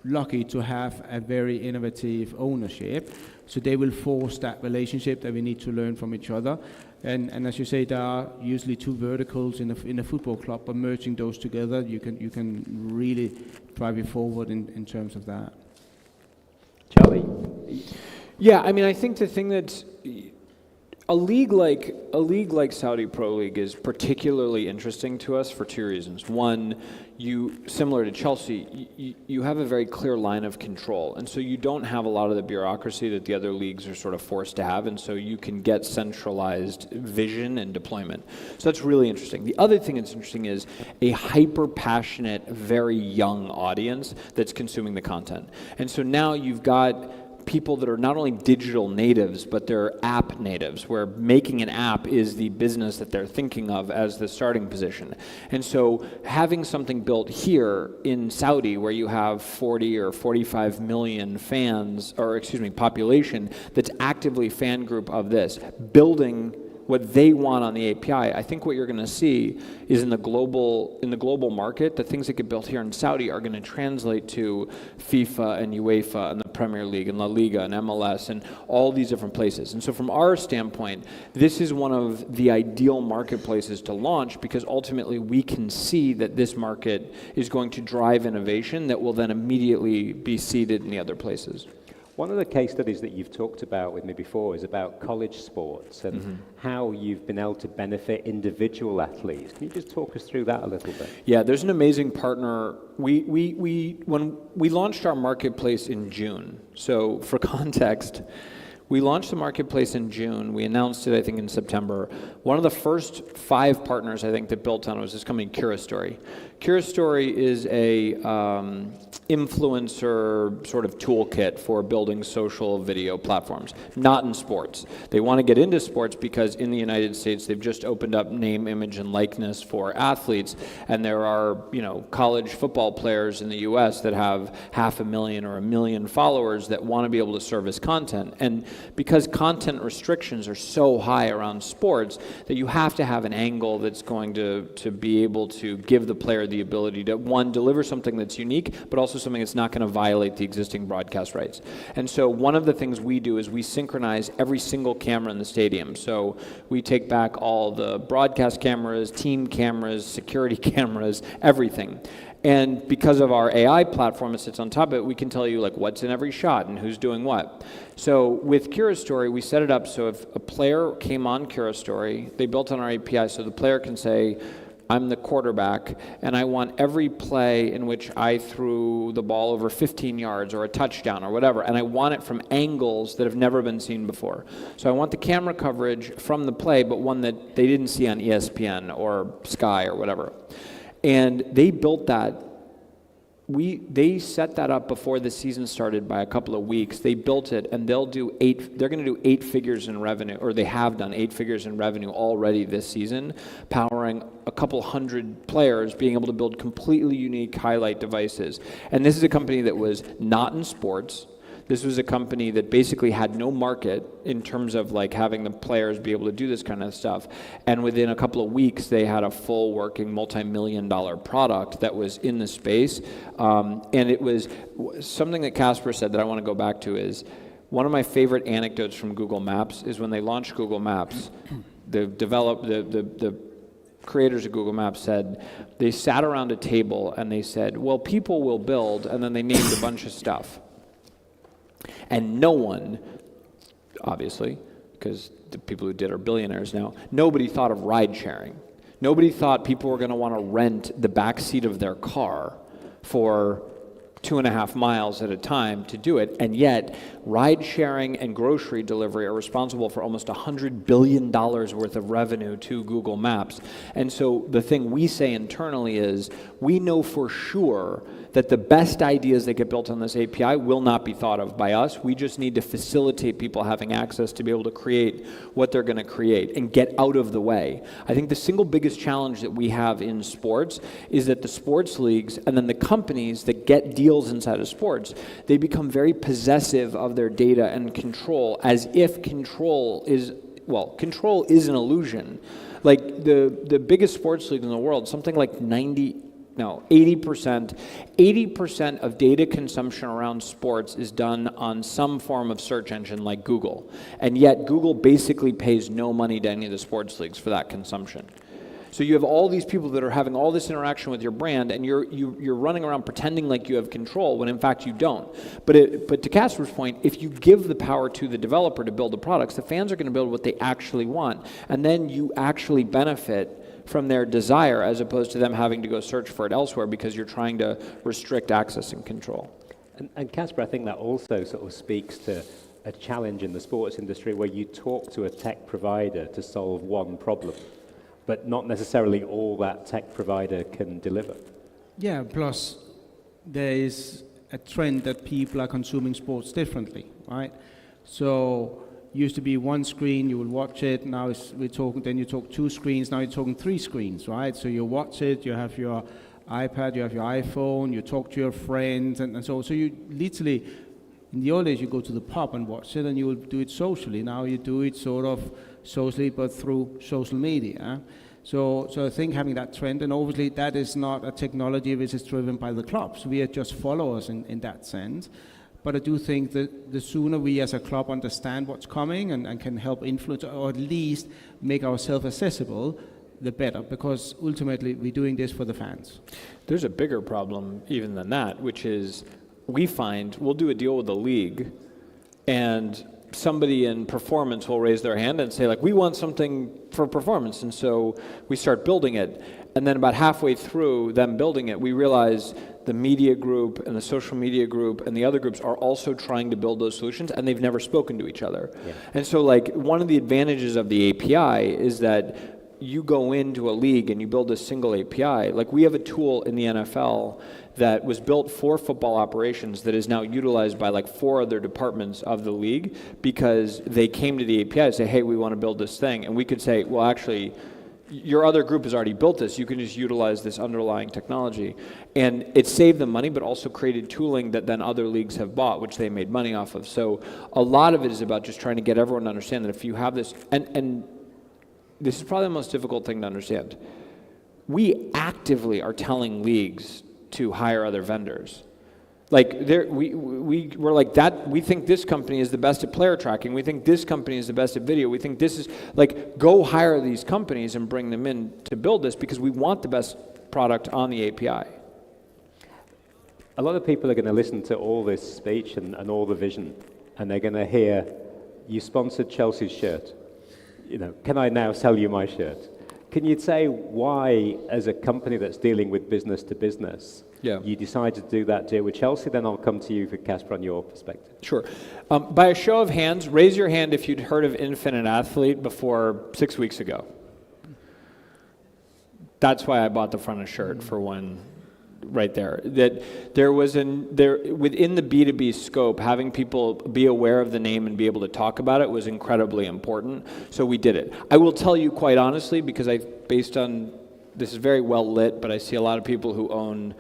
lucky to have a very innovative ownership, so they will force that relationship that we need to learn from each other. And as you say, there are usually two verticals in a football club, but merging those together, you can really drive it forward in terms of that. Charlie? Yeah, I mean, I think the thing that's a league like Saudi Pro League is particularly interesting to us for two reasons. One, similar to Chelsea, you have a very clear line of control, and so you don't have a lot of the bureaucracy that the other leagues are sort of forced to have, and so you can get centralized vision and deployment. So that's really interesting. The other thing that's interesting is a hyper-passionate, very young audience that's consuming the content. And so now you've got people that are not only digital natives, but they're app natives, where making an app is the business that they're thinking of as the starting position. And so having something built here in Saudi, where you have 40 or 45 million fans, population, that's actively fan group of this, building what they want on the API, I think what you're going to see is in the global market, the things that get built here in Saudi are going to translate to FIFA and UEFA and the Premier League and La Liga and MLS and all these different places. And so from our standpoint, this is one of the ideal marketplaces to launch, because ultimately we can see that this market is going to drive innovation that will then immediately be seeded in the other places. One of the case studies that you've talked about with me before is about college sports and how you've been able to benefit individual athletes. Can you just talk us through that a little bit? Yeah, there's an amazing partner. When we launched our marketplace in June, so for context, we launched the marketplace in June. We announced it, I think, in September. One of the first 5 partners I think that built on it was this company, CuraStory. CuraStory is a influencer sort of toolkit for building social video platforms, not in sports. They want to get into sports because in the United States they've just opened up name, image, and likeness for athletes, and there are, you know, college football players in the US that have 500,000 or 1 million followers that want to be able to service content. And because content restrictions are so high around sports that you have to have an angle that's going to be able to give the player the ability to, one, deliver something that's unique, but also something that's not going to violate the existing broadcast rights. And so one of the things we do is we synchronize every single camera in the stadium. So we take back all the broadcast cameras, team cameras, security cameras, everything. And because of our AI platform that sits on top of it, we can tell you like what's in every shot and who's doing what. So with CuraStory, we set it up so if a player came on CuraStory, they built on our API so the player can say, I'm the quarterback, and I want every play in which I threw the ball over 15 yards or a touchdown or whatever, and I want it from angles that have never been seen before. So I want the camera coverage from the play, but one that they didn't see on ESPN or Sky or whatever. And they built that. They set that up before the season started by a couple of weeks. They built it, and they're going to do 8 figures in revenue, or they have done 8 figures in revenue already this season, powering a couple hundred players, being able to build completely unique highlight devices. And this is a company that was not in sports. This was a company that basically had no market in terms of like having the players be able to do this kind of stuff. And within a couple of weeks, they had a full working multi-million-dollar product that was in the space. And it was something that Casper said that I want to go back to is one of my favorite anecdotes from Google Maps is when they launched Google Maps, the creators of Google Maps said they sat around a table and they said, well, people will build, and then they named a bunch of stuff. And no one, obviously, because the people who did are billionaires now, nobody thought of ride sharing. Nobody thought people were going to want to rent the back seat of their car for 2.5 miles at a time to do it, and yet ride sharing and grocery delivery are responsible for almost $100 billion worth of revenue to Google Maps. And so the thing we say internally is we know for sure that the best ideas that get built on this API will not be thought of by us. We just need to facilitate people having access to be able to create what they're going to create and get out of the way. I think the single biggest challenge that we have in sports is that the sports leagues and then the companies that get deals inside of sports, they become very possessive of their data and control as if control is an illusion. Like the biggest sports league in the world, something like 80% of data consumption around sports is done on some form of search engine like Google. And yet Google basically pays no money to any of the sports leagues for that consumption. So you have all these people that are having all this interaction with your brand, and you're running around pretending like you have control when in fact you don't. But to Casper's point, if you give the power to the developer to build the products, the fans are going to build what they actually want, and then you actually benefit from their desire as opposed to them having to go search for it elsewhere because you're trying to restrict access and control. And Casper, I think that also sort of speaks to a challenge in the sports industry where you talk to a tech provider to solve one problem, but not necessarily all that tech provider can deliver. Yeah, plus there is a trend that people are consuming sports differently, right? So used to be one screen, you will watch it, now then you talk 2 screens, now you're talking 3 screens, right? So you watch it, you have your iPad, you have your iPhone, you talk to your friends, and so you literally, in the old days you go to the pub and watch it and you will do it socially. Now you do it sort of socially but through social media. So I think having that trend, and obviously that is not a technology which is driven by the clubs. We are just followers in that sense. But I do think that the sooner we as a club understand what's coming and can help influence or at least make ourselves accessible, the better, because ultimately we're doing this for the fans. There's a bigger problem even than that, which is we'll do a deal with the league and somebody in performance will raise their hand and say like, we want something for performance. And so we start building it. And then about halfway through them building it, we realize the media group and the social media group and the other groups are also trying to build those solutions, and they've never spoken to each other. Yeah. And so like one of the advantages of the API is that you go into a league and you build a single API. Like we have a tool in the NFL that was built for football operations that is now utilized by like 4 other departments of the league because they came to the API and say, hey, we want to build this thing. And we could say, well, actually, your other group has already built this. You can just utilize this underlying technology. And it saved them money, but also created tooling that then other leagues have bought, which they made money off of. So a lot of it is about just trying to get everyone to understand that if you have this, and this is probably the most difficult thing to understand. We actively are telling leagues to hire other vendors. Like we're like that. We think this company is the best at player tracking. We think this company is the best at video. We think this is like go hire these companies and bring them in to build this because we want the best product on the API. A lot of people are going to listen to all this speech and all the vision, and they're going to hear, you sponsored Chelsea's shirt. You know, can I now sell you my shirt? Can you say why, as a company that's dealing with business to business, you decided to do that deal with Chelsea? Then I'll come to you for Casper on your perspective. Sure. By a show of hands, raise your hand if you'd heard of Infinite Athlete before 6 weeks ago. That's why I bought the front of shirt for one. Right there, that there was within the B2B scope, having people be aware of the name and be able to talk about it was incredibly important. So we did it. I will tell you quite honestly, because based on this is very well lit, but I see a lot of people who own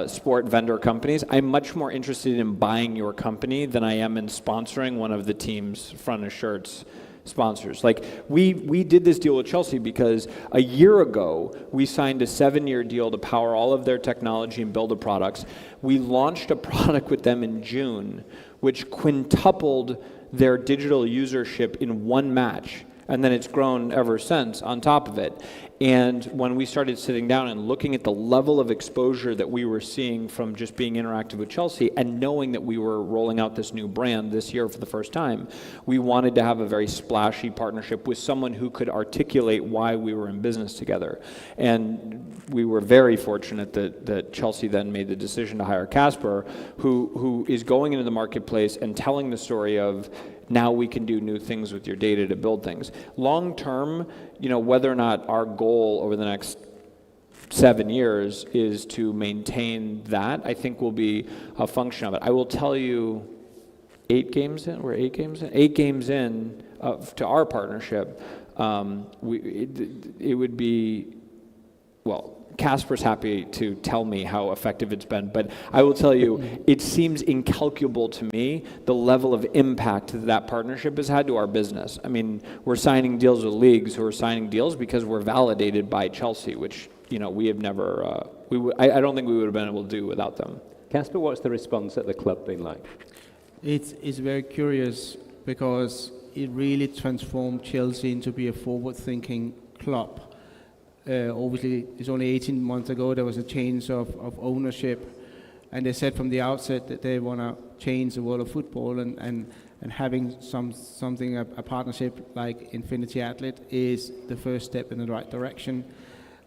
sport vendor companies. I'm much more interested in buying your company than I am in sponsoring one of the team's front of shirts sponsors. Like we did this deal with Chelsea because a year ago we signed a 7-year deal to power all of their technology and build the products. We launched a product with them in June which quintupled their digital usership in one match, and then it's grown ever since on top of it. And when we started sitting down and looking at the level of exposure that we were seeing from just being interactive with Chelsea and knowing that we were rolling out this new brand this year for the first time, we wanted to have a very splashy partnership with someone who could articulate why we were in business together. And we were very fortunate that Chelsea then made the decision to hire Casper, who is going into the marketplace and telling the story of now we can do new things with your data to build things. Long term, whether or not our goal over the next 7 years is to maintain that, I think will be a function of it. I will tell you, 8 games in to our partnership, it would be, well, Casper's happy to tell me how effective it's been, but I will tell you, it seems incalculable to me the level of impact that partnership has had to our business. I mean, we're signing deals with leagues who are signing deals because we're validated by Chelsea, which we have never. I don't think we would have been able to do without them. Casper, what's the response at the club been like? It's very curious because it really transformed Chelsea into be a forward-thinking club. Obviously, it's only 18 months ago there was a change of ownership, and they said from the outset that they want to change the world of football, and having a partnership like Infinity Athlete is the first step in the right direction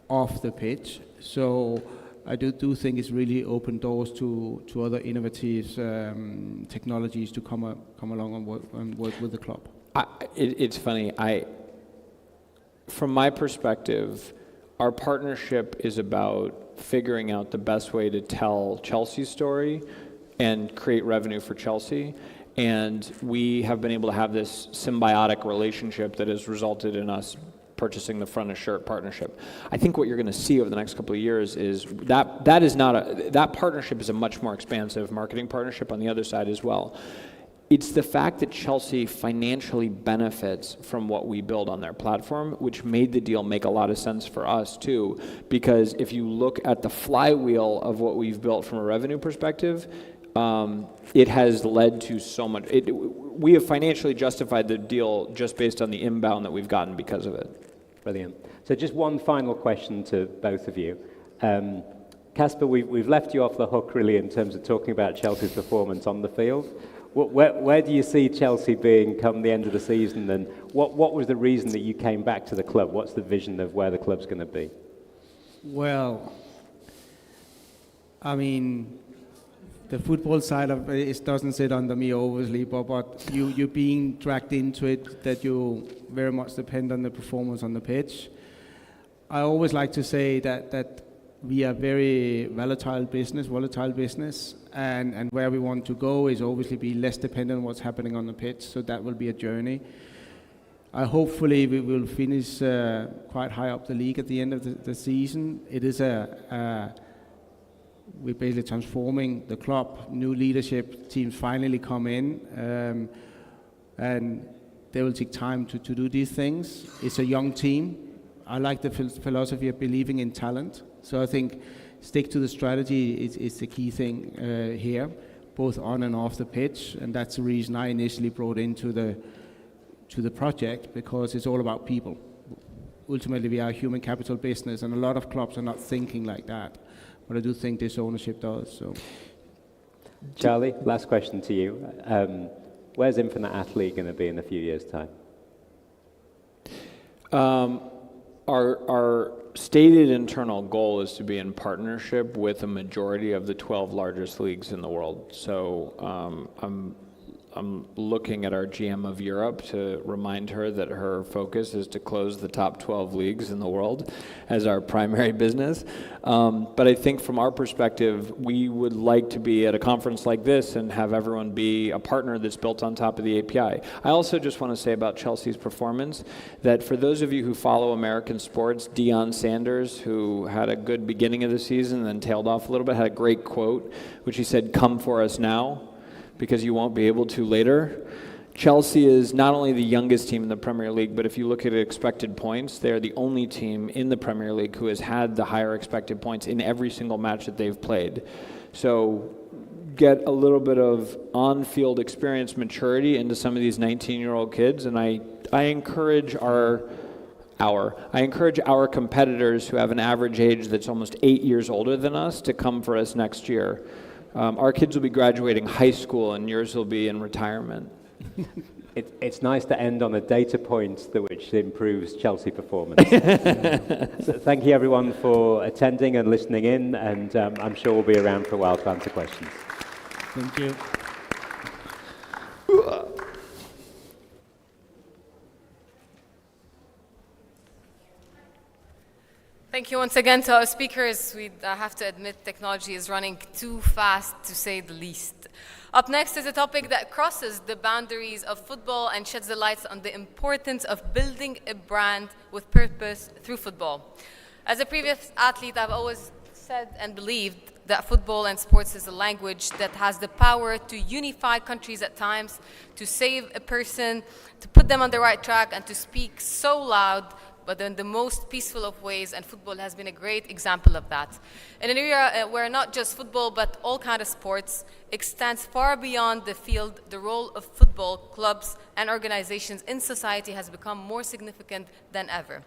off the pitch. So I do think it's really opened doors to other innovative technologies to come along and work with the club. It's funny. From my perspective, our partnership is about figuring out the best way to tell Chelsea's story and create revenue for Chelsea. And we have been able to have this symbiotic relationship that has resulted in us purchasing the front of shirt partnership. I think what you're going to see over the next couple of years is that partnership is a much more expansive marketing partnership on the other side as well. It's the fact that Chelsea financially benefits from what we build on their platform, which made the deal make a lot of sense for us too, because if you look at the flywheel of what we've built from a revenue perspective, it has led to so much. We have financially justified the deal just based on the inbound that we've gotten because of it. Brilliant. So just one final question to both of you. Casper, we've left you off the hook really in terms of talking about Chelsea's performance on the field. Where do you see Chelsea being come the end of the season, and what was the reason that you came back to the club? What's the vision of where the club's going to be? Well, I mean, the football side of it doesn't sit under me, obviously, but you being dragged into it, that you very much depend on the performance on the pitch. I always like to say that we are very volatile business, and where we want to go is obviously be less dependent on what's happening on the pitch, so that will be a journey. Hopefully we will finish quite high up the league at the end of the season. It is we're basically transforming the club, new leadership teams finally come in, and they will take time to do these things. It's a young team. I like the philosophy of believing in talent. So I think stick to the strategy is the key thing here, both on and off the pitch, and that's the reason I initially brought into the project, because it's all about people. Ultimately, we are a human capital business, and a lot of clubs are not thinking like that. But I do think this ownership does. So, Charlie, last question to you. Where's Infinite Athlete going to be in a few years' time? Our stated internal goal is to be in partnership with a majority of the 12 largest leagues in the world. So I'm looking at our GM of Europe to remind her that her focus is to close the top 12 leagues in the world as our primary business. But I think from our perspective, we would like to be at a conference like this and have everyone be a partner that's built on top of the API. I also just want to say about Chelsea's performance that for those of you who follow American sports, Deion Sanders, who had a good beginning of the season, then tailed off a little bit, had a great quote, which he said, "Come for us now, because you won't be able to later." Chelsea is not only the youngest team in the Premier League, but if you look at expected points, they're the only team in the Premier League who has had the higher expected points in every single match that they've played. So get a little bit of on-field experience maturity into some of these 19-year-old kids, and I encourage our competitors who have an average age that's almost 8 years older than us to come for us next year. Our kids will be graduating high school, and yours will be in retirement. It's nice to end on a data point which improves Chelsea performance. So thank you everyone for attending and listening in, and I'm sure we'll be around for a while to answer questions. Thank you. Thank you once again to our speakers. We have to admit technology is running too fast, to say the least. Up next is a topic that crosses the boundaries of football and sheds the light on the importance of building a brand with purpose through football. As a previous athlete, I've always said and believed that football and sports is a language that has the power to unify countries at times, to save a person, to put them on the right track, and to speak so loud but in the most peaceful of ways, and football has been a great example of that. In an era where not just football, but all kinds of sports extends far beyond the field, the role of football clubs and organizations in society has become more significant than ever.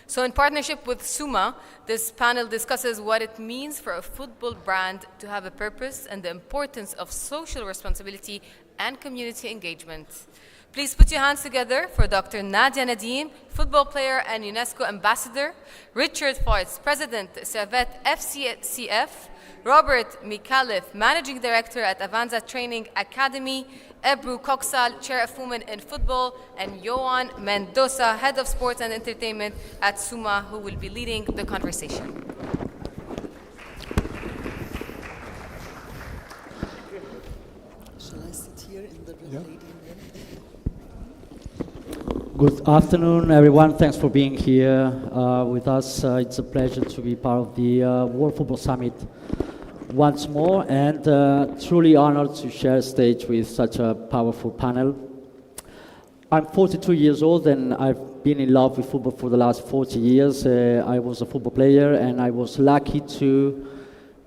So in partnership with SUMA, this panel discusses what it means for a football brand to have a purpose and the importance of social responsibility and community engagement. Please put your hands together for Dr. Nadia Nadim, football player and UNESCO ambassador, Richard Foyts, President, Servette FCCF, Robert Mikalev, Managing Director at Avanza Training Academy, Ebru Koksal, Chair of Women in Football, and Johan Mendoza, Head of Sports and Entertainment at SUMA, who will be leading the conversation. Shall I sit here in the lady? Good afternoon, everyone. Thanks for being here with us. It's a pleasure to be part of the World Football Summit once more, and truly honored to share a stage with such a powerful panel. I'm 42 years old, and I've been in love with football for the last 40 years. I was a football player, and I was lucky to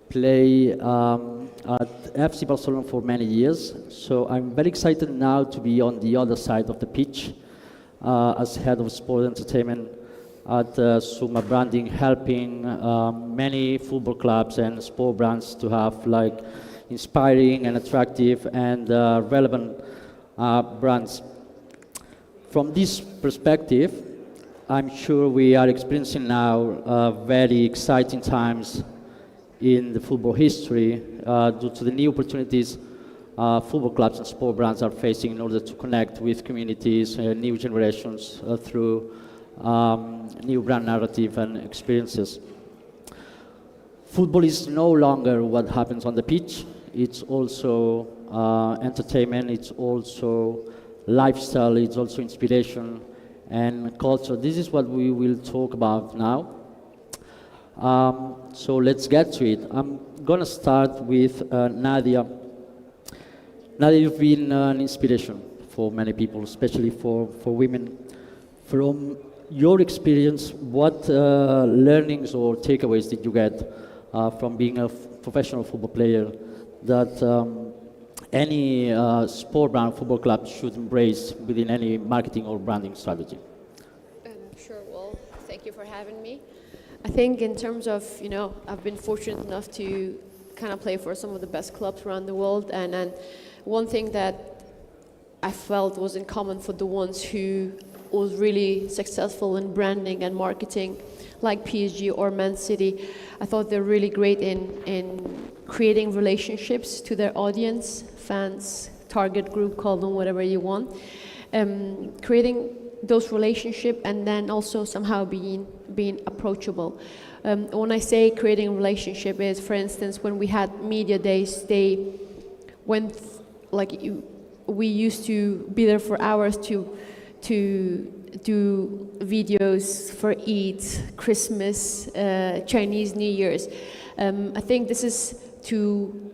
play at FC Barcelona for many years. So I'm very excited now to be on the other side of the pitch. As head of sport entertainment at SUMA Branding, helping many football clubs and sport brands to have like inspiring and attractive and relevant brands. From this perspective, I'm sure we are experiencing now very exciting times in the football history due to the new opportunities football clubs and sport brands are facing in order to connect with communities, new generations through new brand narrative and experiences. Football is no longer what happens on the pitch. It's also entertainment, it's also lifestyle, it's also inspiration and culture. This is what we will talk about now. So let's get to it. I'm gonna start with Nadia. Nadia, you've been an inspiration for many people, especially for women. From your experience, what learnings or takeaways did you get from being a professional football player that any sport brand, football club should embrace within any marketing or branding strategy? Sure, well, thank you for having me. I think in terms of, I've been fortunate enough to kind of play for some of the best clubs around the world, and one thing that I felt was in common for the ones who was really successful in branding and marketing, like PSG or Man City, I thought they're really great in creating relationships to their audience, fans, target group, call them whatever you want, creating those relationships and then also somehow being approachable. When I say creating a relationship is, for instance, when we had media days, they went we used to be there for hours to do videos for Eid, Christmas, Chinese New Year's. I think this is to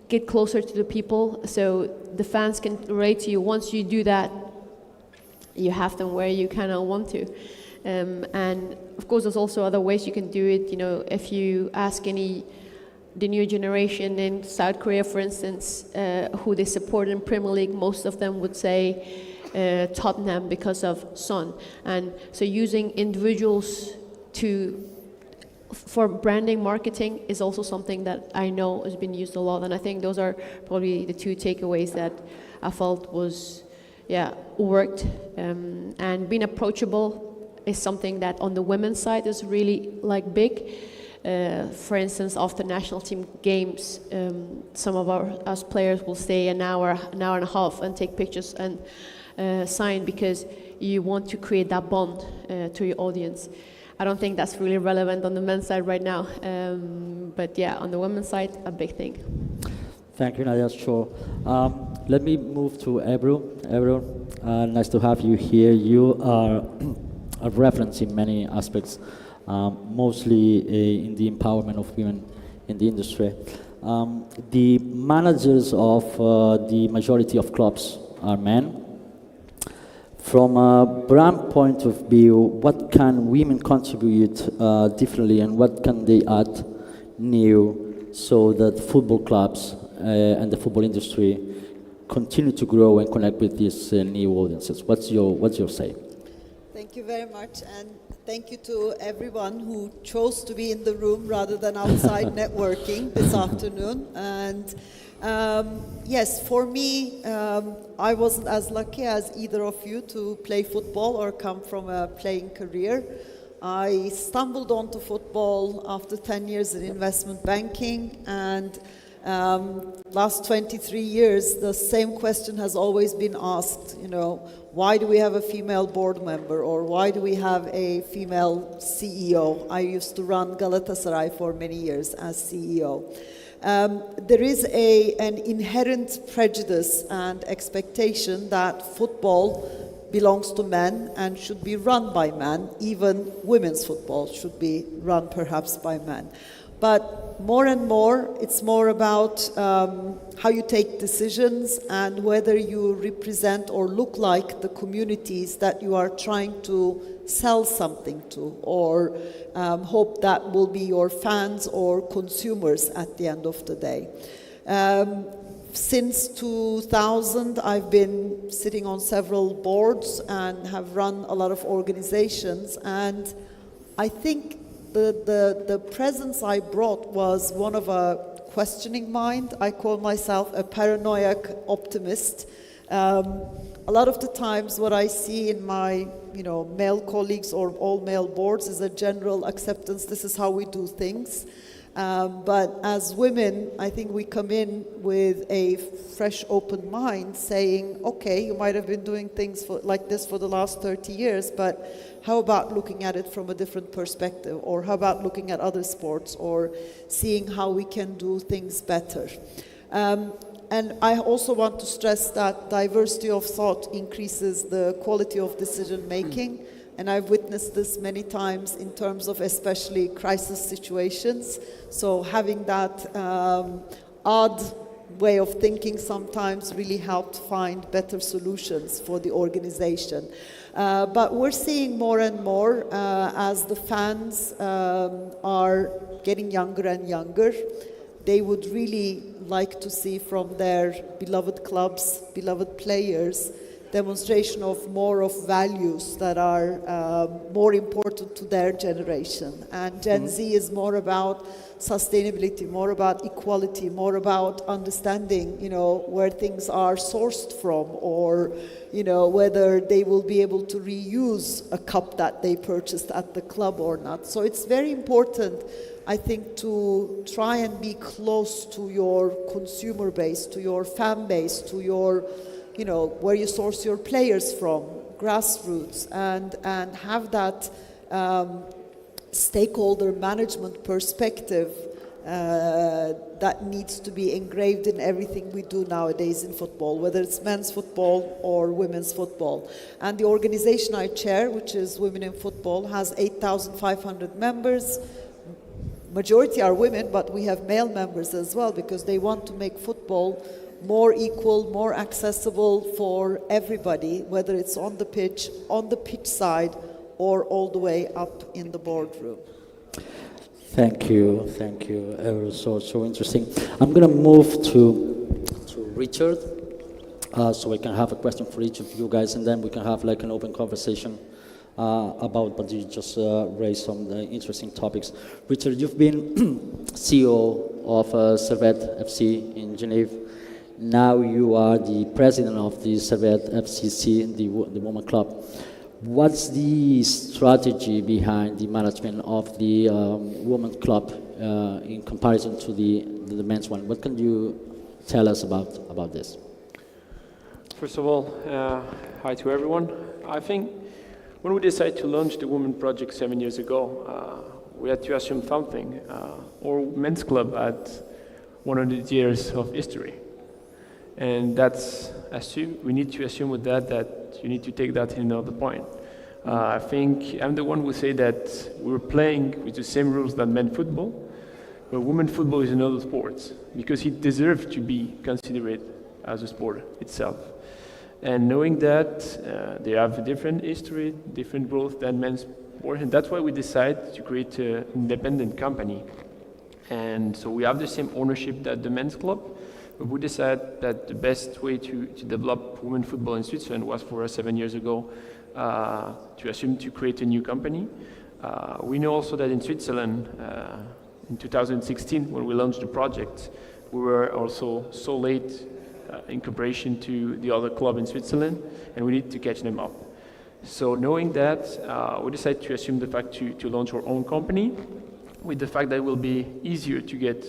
get closer to the people so the fans can relate to you. Once you do that, you have them where you kind of want to. And of course, there's also other ways you can do it. If you ask the new generation in South Korea, for instance, who they support in Premier League, most of them would say Tottenham because of Son. And so using individuals for branding marketing is also something that I know has been used a lot. And I think those are probably the two takeaways that I felt worked. And being approachable is something that on the women's side is really big. For instance, after national team games, some of us players will stay an hour and a half and take pictures and sign because you want to create that bond to your audience. I don't think that's really relevant on the men's side right now, but yeah, on the women's side, a big thing. Thank you, Nadia. Sure. Let me move to Ebru. Ebru, nice to have you here. You are a reference in many aspects. Mostly in the empowerment of women in the industry. The managers of the majority of clubs are men. From a brand point of view, what can women contribute differently and what can they add new so that football clubs and the football industry continue to grow and connect with these new audiences? What's your say? Thank you very much, and thank you to everyone who chose to be in the room rather than outside networking this afternoon. And yes, for me, I wasn't as lucky as either of you to play football or come from a playing career. I stumbled onto football after 10 years in investment banking, and last 23 years, the same question has always been asked, why do we have a female board member, or why do we have a female CEO? I used to run Galatasaray for many years as CEO. There is an inherent prejudice and expectation that football belongs to men and should be run by men. Even women's football should be run perhaps by men. But more and more, it's more about how you take decisions and whether you represent or look like the communities that you are trying to sell something to, or hope that will be your fans or consumers at the end of the day. Since 2000, I've been sitting on several boards and have run a lot of organizations, and I think the presence I brought was one of a questioning mind. I call myself a paranoid optimist. A lot of the times what I see in my male colleagues or all male boards is a general acceptance, this is how we do things. But as women, I think we come in with a fresh, open mind saying, okay, you might have been doing things like this for the last 30 years, but how about looking at it from a different perspective? Or how about looking at other sports or seeing how we can do things better? And I also want to stress that diversity of thought increases the quality of decision making. And I've witnessed this many times in terms of especially crisis situations. So having that odd way of thinking sometimes really helped find better solutions for the organization. But we're seeing more and more as the fans are getting younger and younger. They would really like to see from their beloved clubs, beloved players, demonstration of more of values that are more important to their generation. And Gen Z is more about sustainability, more about equality, more about understanding, where things are sourced from, or, whether they will be able to reuse a cup that they purchased at the club or not. So it's very important, I think, to try and be close to your consumer base, to your fan base, to your, where you source your players from, grassroots, and have that stakeholder management perspective that needs to be engraved in everything we do nowadays in football, whether it's men's football or women's football. And the organization I chair, which is Women in Football, has 8,500 members. Majority are women, but we have male members as well, because they want to make football more equal, more accessible for everybody, whether it's on the pitch side, or all the way up in the boardroom. Thank you. It was so interesting. I'm going to move to Richard, so we can have a question for each of you guys, and then we can have like an open conversation about, but you just raised some interesting topics. Richard, you've been CEO of Servette FC in Geneva. Now you are the president of the Servette FCC, the women club. What's the strategy behind the management of the women's club in comparison to the men's one? What can you tell us about this? First of all, hi to everyone. I think when we decided to launch the Women Project 7 years ago, we had to assume something. Our men's club had 100 years of history. And we need to assume with that you need to take that in another point. I think I'm the one who say that we're playing with the same rules that men's football, but women's football is another sport, because it deserves to be considered as a sport itself. And knowing that they have a different history, different growth than men's sport, and that's why we decided to create an independent company. And so we have the same ownership that the men's club, but we decided that the best way to develop women's football in Switzerland was for us 7 years ago to assume to create a new company. We know also that in Switzerland, in 2016, when we launched the project, we were also so late in comparison to the other club in Switzerland, and we need to catch them up. So knowing that, we decided to assume the fact to launch our own company, with the fact that it will be easier to get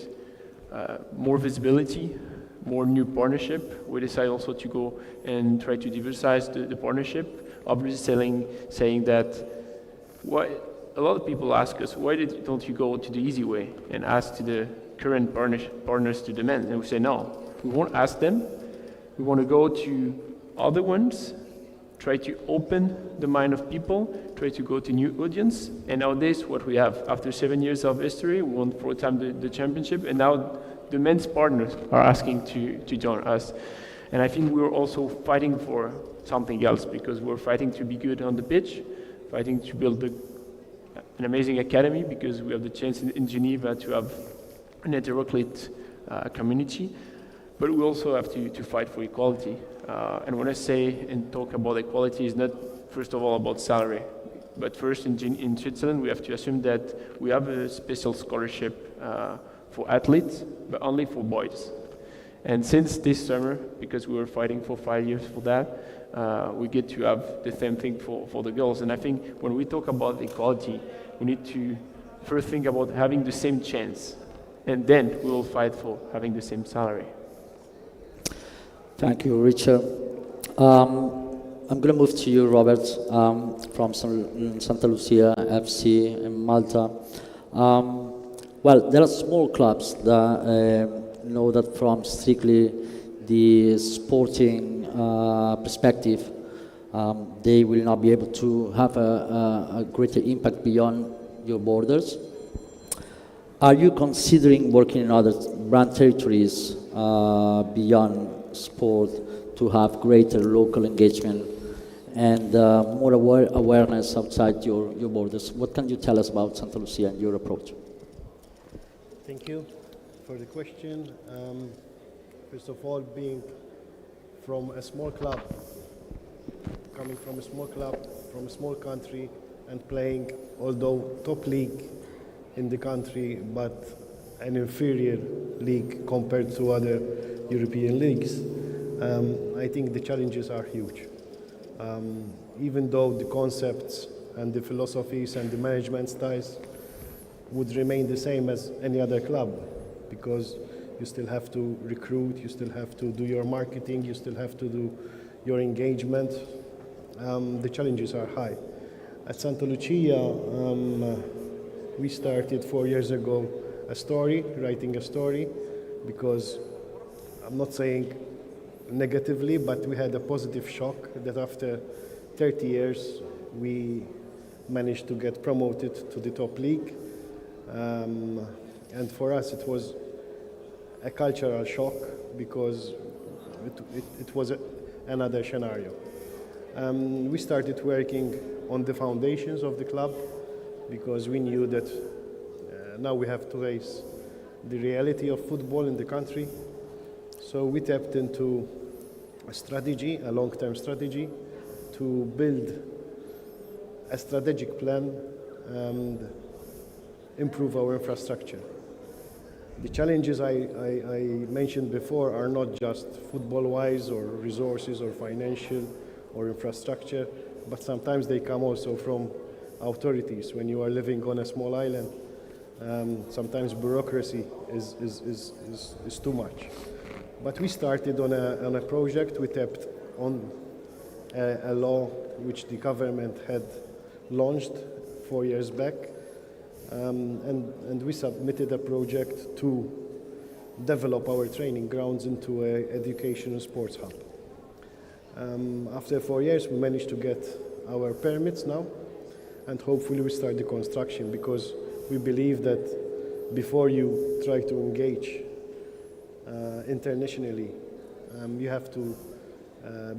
more visibility, more new partnership. We decided also to go and try to diversify the partnership, obviously saying that a lot of people ask us, why don't you go to the easy way and ask to the current partners to the men? And we say, no, we won't ask them. We want to go to other ones, try to open the mind of people, try to go to new audience. And nowadays, what we have, after 7 years of history, we won 4 times the championship, and now the men's partners are asking to join us. And I think we're also fighting for something else, because we're fighting to be good on the pitch, fighting to build an amazing academy, because we have the chance in Geneva to have an heteroclite community. But we also have to fight for equality. And when I say and talk about equality, it's not first of all about salary. But first in Switzerland, we have to assume that we have a special scholarship for athletes, but only for boys. And since this summer, because we were fighting for 5 years for that, we get to have the same thing for the girls. And I think when we talk about equality, we need to first think about having the same chance and then we will fight for having the same salary. Thank you, Richard. I'm going to move to you, Robert, from Santa Lucia FC in Malta. Well, there are small clubs that know that from strictly the sporting perspective, they will not be able to have a greater impact beyond your borders. Are you considering working in other brand territories beyond sport to have greater local engagement and more awareness outside your borders? What can you tell us about Santa Lucia and your approach? Thank you for the question. First of all, being from a small club, coming from a small club, from a small country, and playing, although top league in the country, but an inferior league compared to other European leagues, I think the challenges are huge. Even though the concepts and the philosophies and the management styles would remain the same as any other club, because you still have to recruit, you still have to do your marketing, you still have to do your engagement. The challenges are high. At Santa Lucia, we started 4 years ago writing a story, because I'm not saying negatively, but we had a positive shock that after 30 years we managed to get promoted to the top league. And for us it was a cultural shock, because it was another scenario. We started working on the foundations of the club, because we knew that now we have to face the reality of football in the country. So we tapped into a strategy, a long-term strategy, to build a strategic plan and improve our infrastructure. The challenges I mentioned before are not just football-wise or resources or financial or infrastructure, but sometimes they come also from authorities. When you are living on a small island, sometimes bureaucracy is too much. But we started on a project. We tapped on a law which the government had launched 4 years back, and we submitted a project to develop our training grounds into an education and sports hub. After 4 years, we managed to get our permits now, and hopefully we start the construction, because we believe that before you try to engage internationally, you have to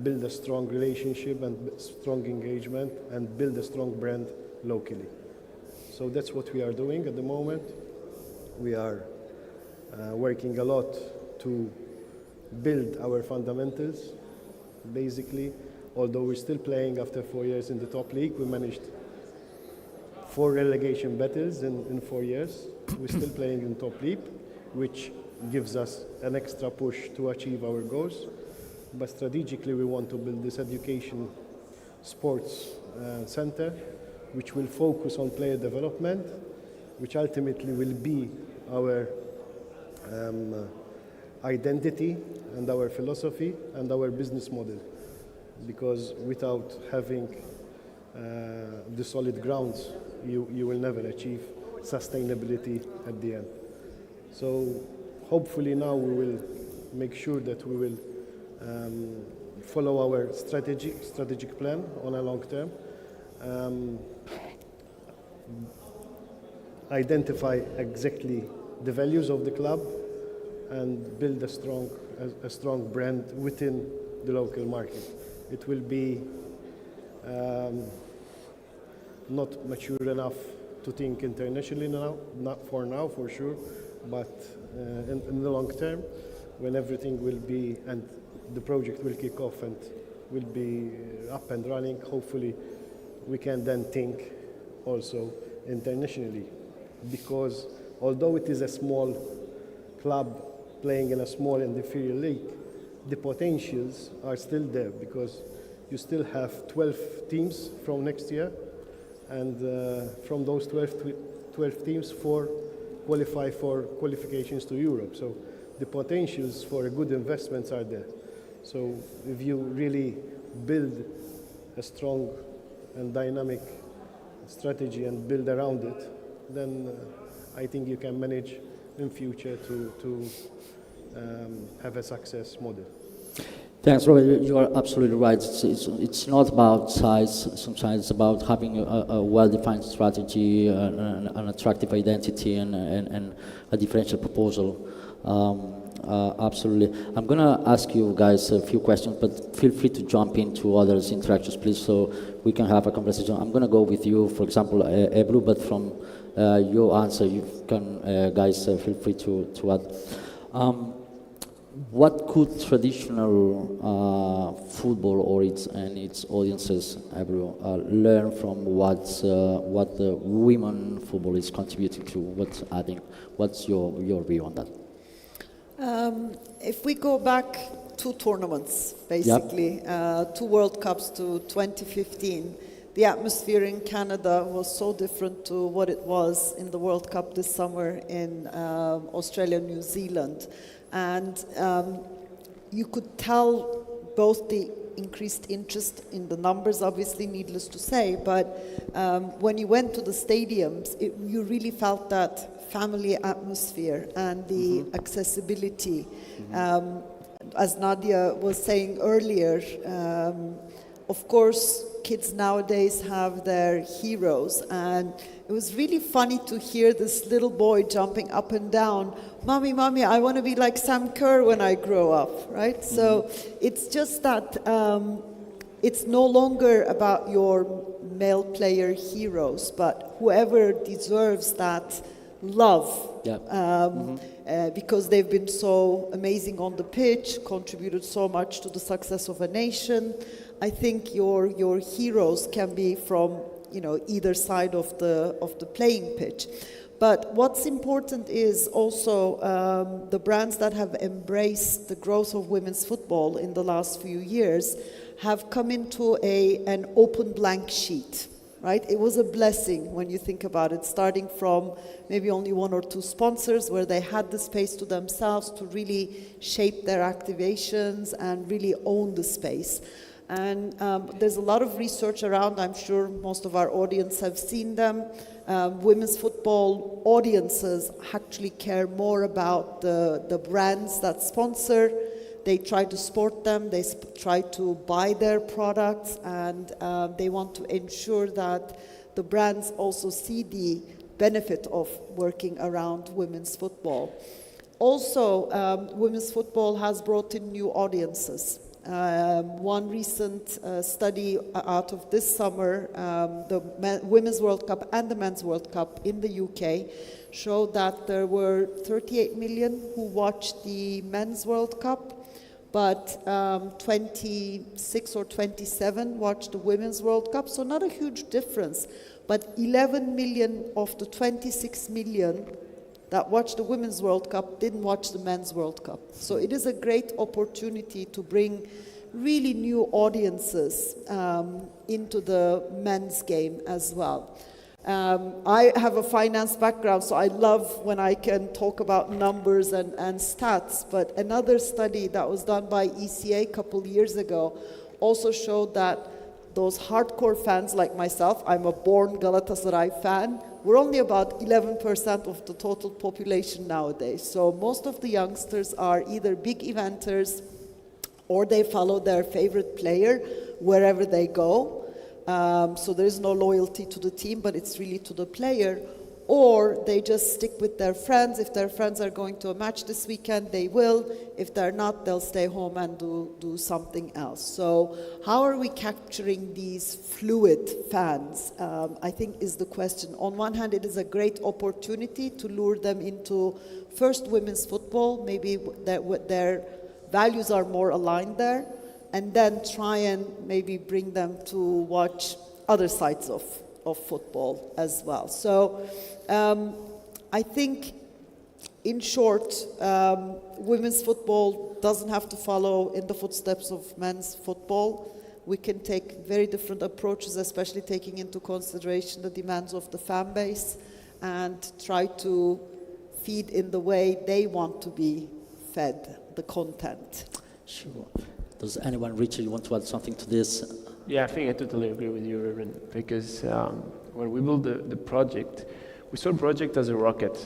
build a strong relationship and strong engagement and build a strong brand locally. So that's what we are doing at the moment. We are working a lot to build our fundamentals. Basically, although we're still playing after 4 years in the top league, we managed 4 relegation battles in 4 years. We're still playing in top league, which gives us an extra push to achieve our goals. But strategically, we want to build this education sports center, which will focus on player development, which ultimately will be our identity and our philosophy and our business model. Because without having the solid grounds, you will never achieve sustainability at the end. So hopefully now we will make sure that we will follow our strategic plan on a long term, identify exactly the values of the club, and build a strong brand within the local market. It will be not mature enough to think internationally now, not for now, for sure, but in the long term, when everything will be, and the project will kick off and will be up and running, hopefully we can then think also internationally. Because although it is a small club playing in a small and inferior league, the potentials are still there, because you still have 12 teams from next year, and from those 12 teams, 4 qualify for qualifications to Europe. So the potentials for good investments are there. So if you really build a strong and dynamic strategy and build around it, then I think you can manage in future to have a success model. Thanks, Robert. You are absolutely right. It's not about size. Sometimes it's about having a well-defined strategy, an attractive identity, and a differential proposal. Absolutely. I'm going to ask you guys a few questions, but feel free to jump into others' interactions, please, so we can have a conversation. I'm going to go with you, for example, Ebru, but from your answer, you can, guys, feel free to add. What could traditional football or its audiences, Ebru, learn from what the women football is contributing to? What's adding? What's your view on that? If we go back 2 tournaments, basically, 2 World Cups to 2015, the atmosphere in Canada was so different to what it was in the World Cup this summer in Australia, New Zealand. And you could tell both the increased interest in the numbers, obviously, needless to say, but when you went to the stadiums, you really felt that family atmosphere and the accessibility. As Nadia was saying earlier, of course, kids nowadays have their heroes, and it was really funny to hear this little boy jumping up and down, "Mommy, Mommy, I want to be like Sam Kerr when I grow up," right? So it's just that it's no longer about your male player heroes, but whoever deserves that love, because they've been so amazing on the pitch, contributed so much to the success of a nation. I think your heroes can be from either side of the playing pitch. But what's important is also the brands that have embraced the growth of women's football in the last few years have come into an open blank sheet. Right? It was a blessing when you think about it, starting from maybe only 1 or 2 sponsors where they had the space to themselves to really shape their activations and really own the space. And there's a lot of research around. I'm sure most of our audience have seen them. Women's football audiences actually care more about the brands that sponsor. They try to support them, they try to buy their products, and they want to ensure that the brands also see the benefit of working around women's football. Also, women's football has brought in new audiences. One recent study out of this summer, the Women's World Cup and the Men's World Cup in the UK, showed that there were 38 million who watched the Men's World Cup, but 26 or 27 watched the Women's World Cup, so not a huge difference. But 11 million of the 26 million that watched the Women's World Cup didn't watch the Men's World Cup. So it is a great opportunity to bring really new audiences into the men's game as well. I have a finance background, so I love when I can talk about numbers and stats, but another study that was done by ECA a couple years ago also showed that those hardcore fans like myself, I'm a born Galatasaray fan, we're only about 11% of the total population nowadays. So most of the youngsters are either big eventers or they follow their favorite player wherever they go. So there is no loyalty to the team, but it's really to the player. Or they just stick with their friends. If their friends are going to a match this weekend, they will. If they're not, they'll stay home and do something else. So how are we capturing these fluid fans, I think is the question. On one hand, it is a great opportunity to lure them into first women's football. Maybe their values are more aligned there. And then try and maybe bring them to watch other sides of football as well. So I think, in short, women's football doesn't have to follow in the footsteps of men's football. We can take very different approaches, especially taking into consideration the demands of the fan base, and try to feed in the way they want to be fed the content. Sure. Does anyone, Richard, you want to add something to this? Yeah, I think I totally agree with you, Reverend, because when we built the project, we saw the project as a rocket.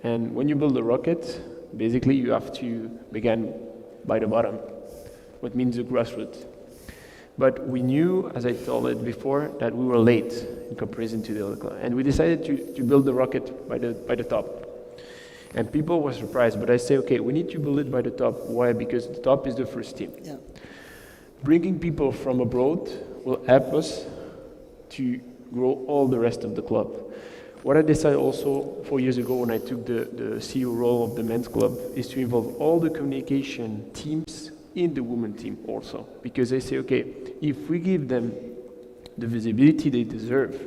And when you build a rocket, basically you have to begin by the bottom, what means the grassroots. But we knew, as I told it before, that we were late in comparison to the other club. And we decided to build the rocket by the top. And people were surprised, but I say, okay, we need to build it by the top. Why? Because the top is the first team. Yeah. Bringing people from abroad will help us to grow all the rest of the club. What I decided also 4 years ago when I took the CEO role of the men's club is to involve all the communication teams in the women team also. Because I say, okay, if we give them the visibility they deserve,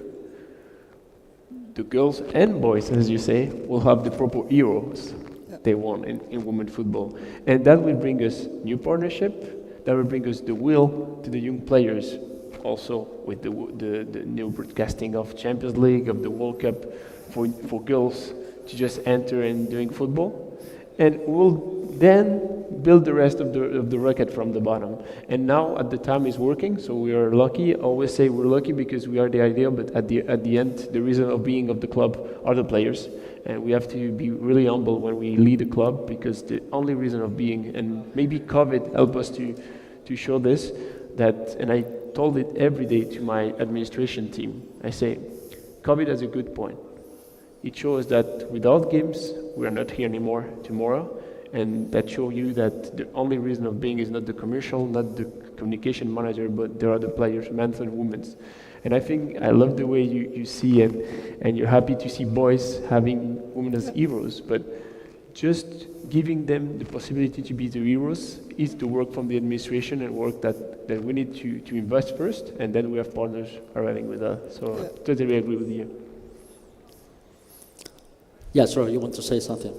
the girls and boys, as you say, will have the proper heroes they want in women football. And that will bring us new partnership, that will bring us the will to the young players, also with the new broadcasting of Champions League, of the World Cup, for girls to just enter and doing football. And we'll then build the rest of the rocket from the bottom. And now at the time is working, so we are lucky. I always say we're lucky because we are the idea, but at the end, the reason of being of the club are the players. And we have to be really humble when we lead a club, because the only reason of being, and maybe COVID helped us to show this, that, and I told it every day to my administration team, I say, COVID has a good point. It shows that without games, we are not here anymore tomorrow, and that shows you that the only reason of being is not the commercial, not the communication manager, but there are the players, men and women. And I think I love the way you see and you're happy to see boys having women as heroes, but just giving them the possibility to be the heroes is the work from the administration and work that we need to invest first, and then we have partners arriving with us. So I totally agree with you. Yes, Roy, you want to say something?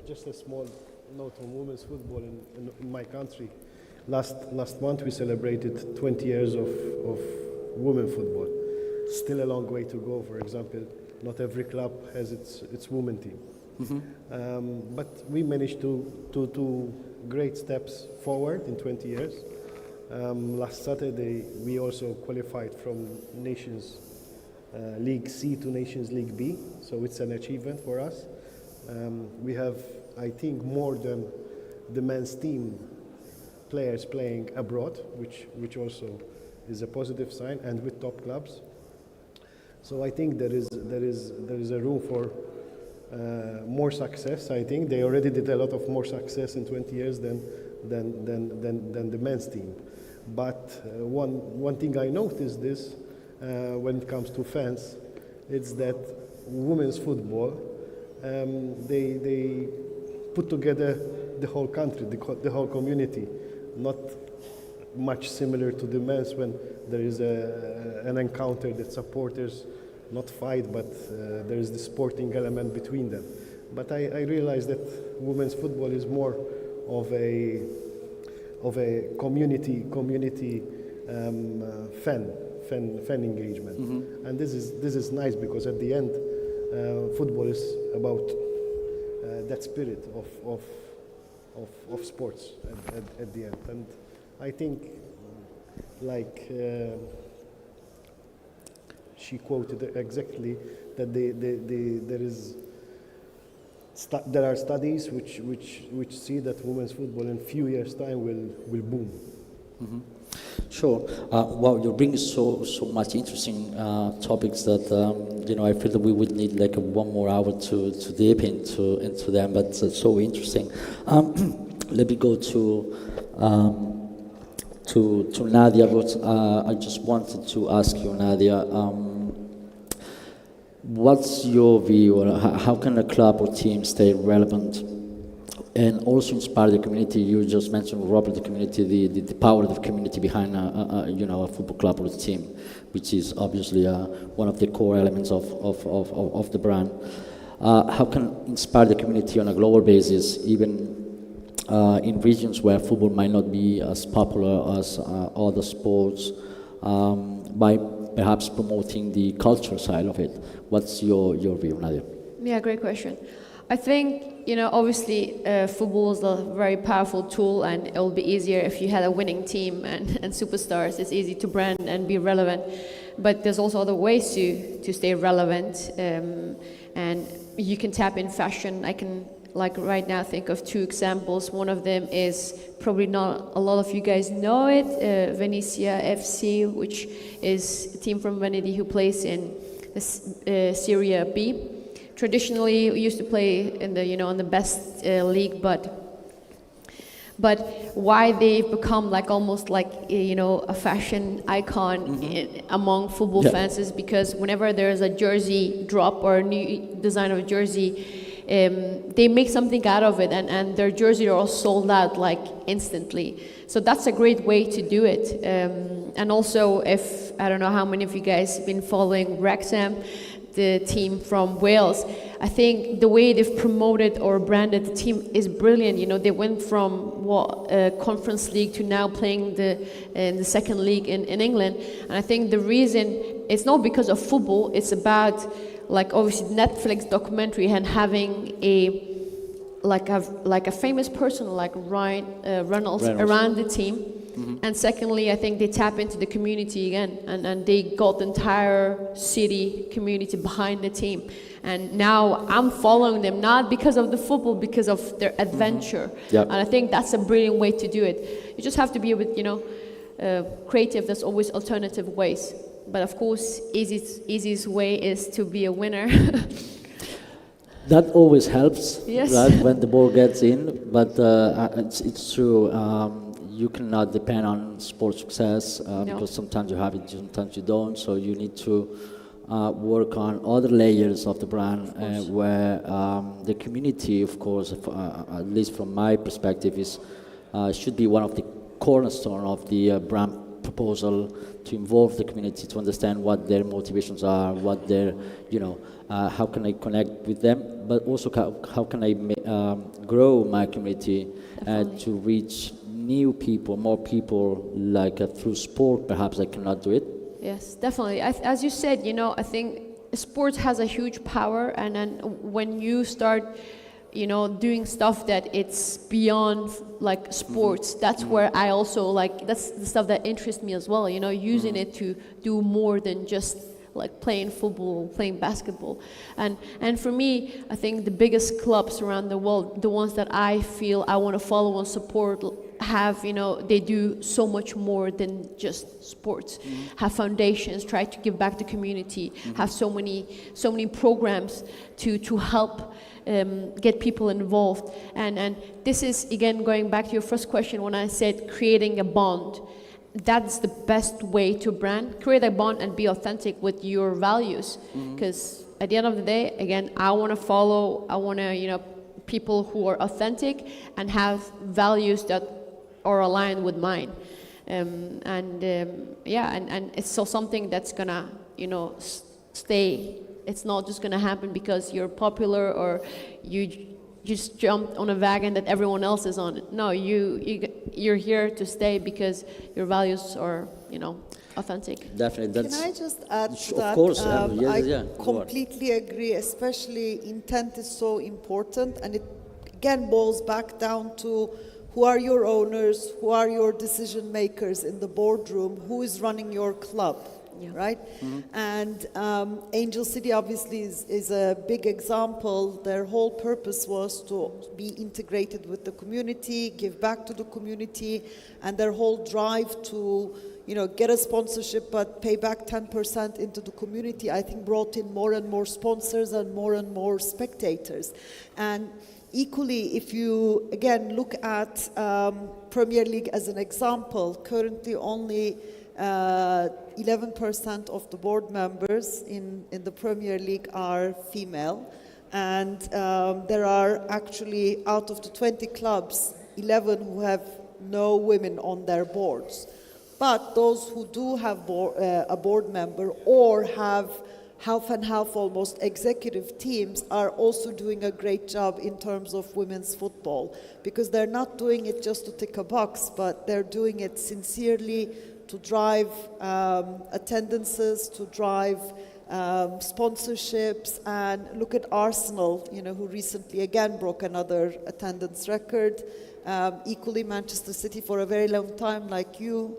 Just a small note on women's football in my country. Last month we celebrated 20 years of women football. Still a long way to go. For example, not every club has its women team. Mm-hmm. But we managed to great steps forward in 20 years. Last Saturday we also qualified from Nations League C to Nations League B, so it's an achievement for us. We have, I think, more than the men's team players playing abroad, which also is a positive sign, and with top clubs. So I think there is a room for more success. I think they already did a lot of more success in 20 years than the men's team. But one thing I noticed is when it comes to fans, it's that women's football, they put together the whole country, the whole community, not much similar to the men's when there is an encounter that supporters not fight, but there is the sporting element between them. But I realize that women's football is more of a community fan engagement, and this is nice, because at the end, football is about that spirit of sports at the end. And I think, like she quoted exactly, that there are studies which see that women's football in few years' time will boom. Mm-hmm. Sure. Well, you're bringing so much interesting topics that I feel that we would need like 1 more hour to deep into them. But it's so interesting. Let me go to Nadia. I just wanted to ask you, Nadia. What's your view, or how can a club or team stay relevant and also inspire the community? You just mentioned, Robert, the community, the power of the community behind a football club or a team, which is obviously one of the core elements of the brand. How can inspire the community on a global basis, even in regions where football might not be as popular as other sports, by perhaps promoting the cultural side of it? What's your view, Nadia? Yeah, great question. I think, obviously football is a very powerful tool, and it will be easier if you had a winning team and superstars. It's easy to brand and be relevant. But there's also other ways to stay relevant, and you can tap in fashion. I can, like right now, think of 2 examples. One of them is probably not a lot of you guys know it, Venezia FC, which is a team from Venedig who plays in the Serie B. Traditionally, we used to play in the in the best league, but why they've become like almost like a fashion icon among football fans is because whenever there's a jersey drop or a new design of a jersey, they make something out of it, and their jerseys are all sold out like instantly. So that's a great way to do it. And also, if I don't know how many of you guys have been following Wrexham, the team from Wales, I think the way they've promoted or branded the team is brilliant. They went from Conference League to now playing in the second league in England. And I think the reason, it's not because of football, it's about like obviously Netflix documentary and having a famous person like Ryan Reynolds around the team. And secondly, I think they tap into the community again, and they got the entire city community behind the team. And now I'm following them, not because of the football, because of their adventure. Yep. And I think that's a brilliant way to do it. You just have to be a bit, creative. There's always alternative ways. But of course, easiest way is to be a winner. That always helps, Yes. right, when the ball gets in. But it's true. You cannot depend on sports success because sometimes you have it, sometimes you don't. So you need to work on other layers of the brand where the community, of course, at least from my perspective, should be one of the cornerstone of the brand proposal, to involve the community, to understand what their motivations are, what their, how can I connect with them, but also how can I grow my community to reach new people, more people, like through sport, perhaps I cannot do it. Yes, definitely. As you said, I think sports has a huge power, and then when you start, doing stuff that it's beyond like sports, that's where I also that's the stuff that interests me as well. Using it to do more than just like playing football, playing basketball. And for me, I think the biggest clubs around the world, the ones that I feel I want to follow and support, have, they do so much more than just sports. Have foundations, try to give back to community, have so many programs to help get people involved. And this is, again, going back to your first question when I said creating a bond. That's the best way to brand. Create a bond and be authentic with your values. Because at the end of the day, again, I want to people who are authentic and have values that are aligned with mine. And it's so something that's gonna, stay. It's not just gonna happen because you're popular or you just jumped on a wagon that everyone else is on. No, you're here to stay because your values are, authentic. Definitely. Can I just add to that? Of course. I completely agree, especially intent is so important, and it again boils back down to who are your owners, who are your decision makers in the boardroom, who is running your club. Right? And Angel City obviously is a big example. Their whole purpose was to be integrated with the community, give back to the community, and their whole drive to get a sponsorship but pay back 10% into the community, I think brought in more and more sponsors and more spectators. And equally, if you again look at Premier League as an example, currently only 11% of the board members in the Premier League are female, and there are actually, out of the 20 clubs, 11 who have no women on their boards. But those who do have a board member or have half and half almost executive teams are also doing a great job in terms of women's football, because they're not doing it just to tick a box, but they're doing it sincerely to drive attendances, to drive sponsorships, and look at Arsenal, who recently again broke another attendance record. Equally, Manchester City for a very long time, like you,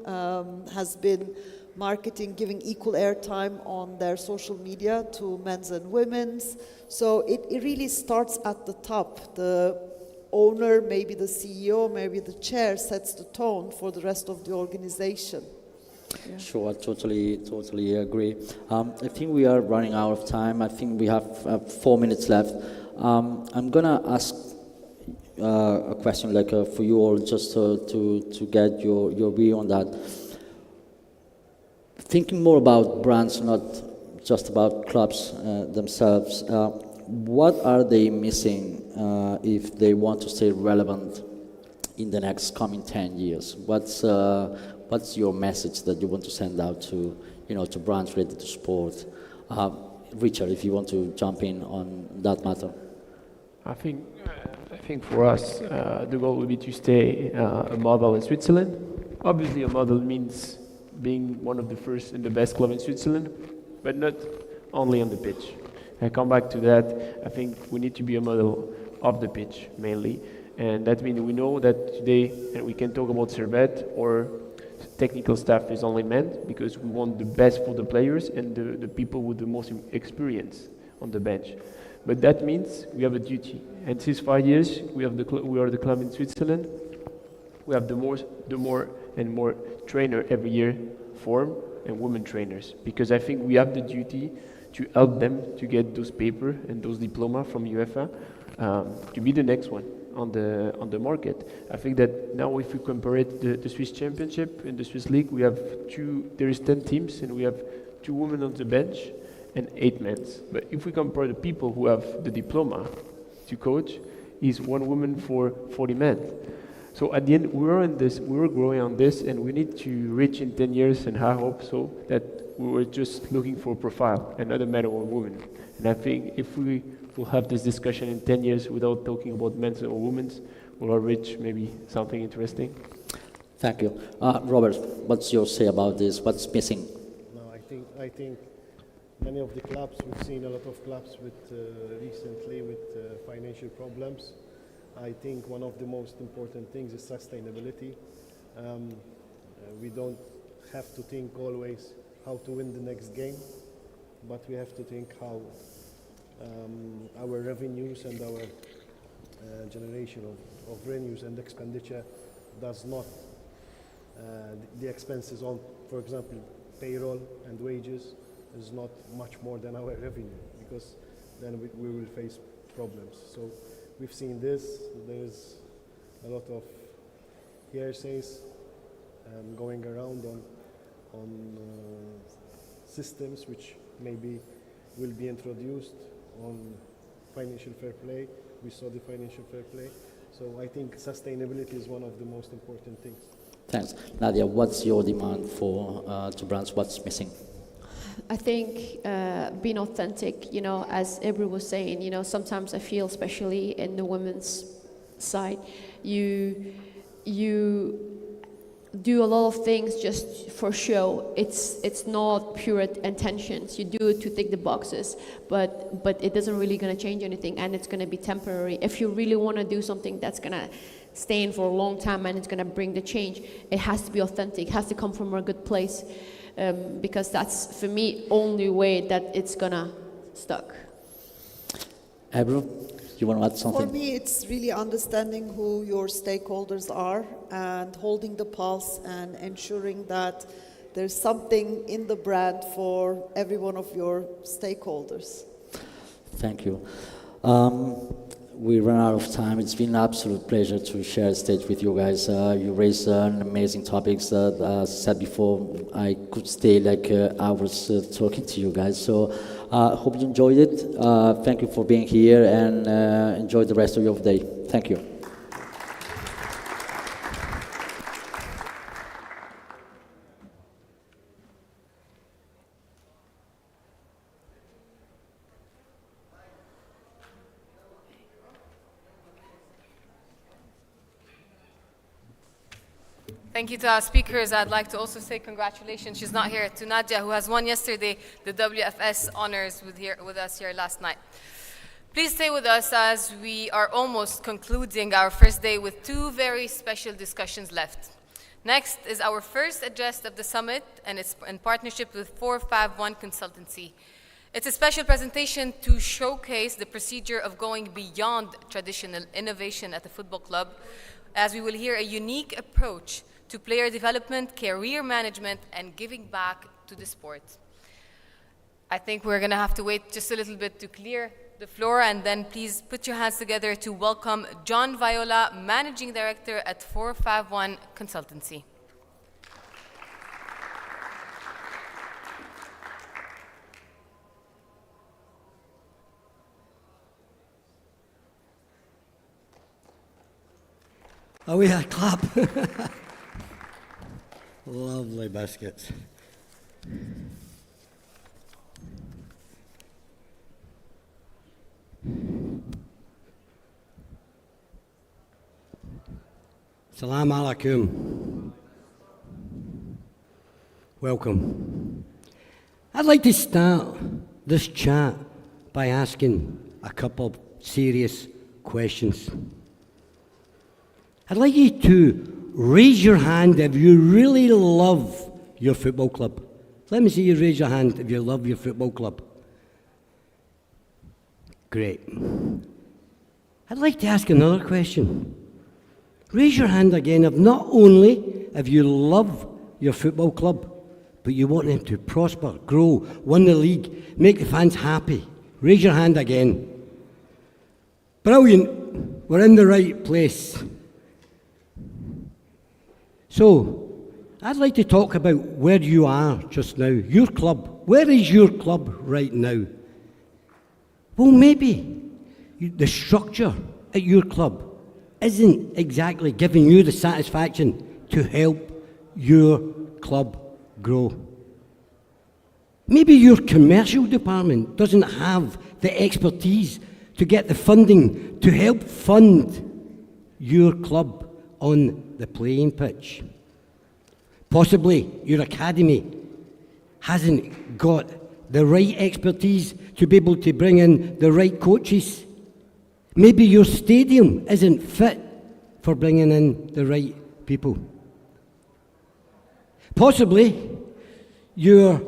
has been marketing, giving equal airtime on their social media to men's and women's. So it really starts at the top. The owner, maybe the CEO, maybe the chair sets the tone for the rest of the organization. Yeah. Sure, I totally agree. I think we are running out of time. I think we have 4 minutes left. I'm gonna ask a question for you all, just to get your view on that. Thinking more about brands, not just about clubs themselves, what are they missing if they want to stay relevant in the next coming 10 years? What's your message that you want to send out to brands related to sport? Richard, if you want to jump in on that matter. I think for us, the goal will be to stay a model in Switzerland. Obviously, a model means being one of the first and the best club in Switzerland, but not only on the pitch. I come back to that. I think we need to be a model of the pitch mainly, and that means we know that today, and we can talk about Servette or technical staff is only men, because we want the best for the players and the people with the most experience on the bench. But that means we have a duty, and since 5 years we are the club in Switzerland. We have the more and more trainer every year form and women trainers, because I think we have the duty to help them to get those paper and those diploma from UEFA to be the next one on the market. I think that now if we compare it, the Swiss Championship and the Swiss League, there is 10 teams and we have 2 women on the bench and 8 men. But if we compare the people who have the diploma to coach, is 1 woman for 40 men. So at the end, we're growing on this, and we need to reach in 10 years, and I hope so, that we were just looking for a profile and not a man or woman. And I think if we will have this discussion in 10 years without talking about men or women, we'll reach maybe something interesting. Thank you. Robert, what's your say about this? What's missing? No, I think many of the clubs, we've seen a lot of clubs recently with financial problems. I think one of the most important things is sustainability. We don't have to think always how to win the next game, but we have to think how our revenues and our generation of revenues and expenditure does not, the expenses on, for example, payroll and wages is not much more than our revenue, because then we will face problems. So we've seen this. There's a lot of hearsays going around on systems which maybe will be introduced on financial fair play. We saw the financial fair play. So I think sustainability is one of the most important things. Thanks. Nadia, what's your demand to brands? What's missing? I think being authentic, as Ebru was saying, sometimes I feel, especially in the women's side, you do a lot of things just for show. It's not pure intentions. You do it to tick the boxes, but it doesn't really gonna change anything, and it's gonna be temporary. If you really want to do something that's gonna stay in for a long time and it's gonna bring the change, it has to be authentic. It has to come from a good place. Because that's, for me, only way that it's gonna stuck. Ebru, you want to add something? For me, it's really understanding who your stakeholders are and holding the pulse and ensuring that there's something in the brand for every one of your stakeholders. Thank you. We run out of time. It's been an absolute pleasure to share the stage with you guys. You raised amazing topics that, as I said before, I could stay hours talking to you guys. So hope you enjoyed it. Thank you for being here, and enjoy the rest of your day. Thank you. Thank you to our speakers. I'd like to also say congratulations, she's not here, to Nadia, who has won yesterday the WFS honors with us here last night. Please stay with us as we are almost concluding our first day with two very special discussions left. Next is our first address of the summit, and it's in partnership with 451 Consultancy. It's a special presentation to showcase the procedure of going beyond traditional innovation at the football club, as we will hear a unique approach to player development, career management, and giving back to the sport. I think we're going to have to wait just a little bit to clear the floor, and then please put your hands together to welcome John Viola, Managing Director at 451 Consultancy. Oh, we had a clap. Lovely biscuits. Salam alaikum. Welcome. I'd like to start this chat by asking a couple of serious questions. I'd like you to raise your hand if you really love your football club. Let me see you raise your hand if you love your football club. Great. I'd like to ask another question. Raise your hand again if not only if you love your football club, but you want them to prosper, grow, win the league, make the fans happy. Raise your hand again. Brilliant. We're in the right place. So, I'd like to talk about where you are just now, your club. Where is your club right now? Well, maybe the structure at your club isn't exactly giving you the satisfaction to help your club grow. Maybe your commercial department doesn't have the expertise to get the funding to help fund your club on the playing pitch. Possibly your academy hasn't got the right expertise to be able to bring in the right coaches. Maybe your stadium isn't fit for bringing in the right people. Possibly your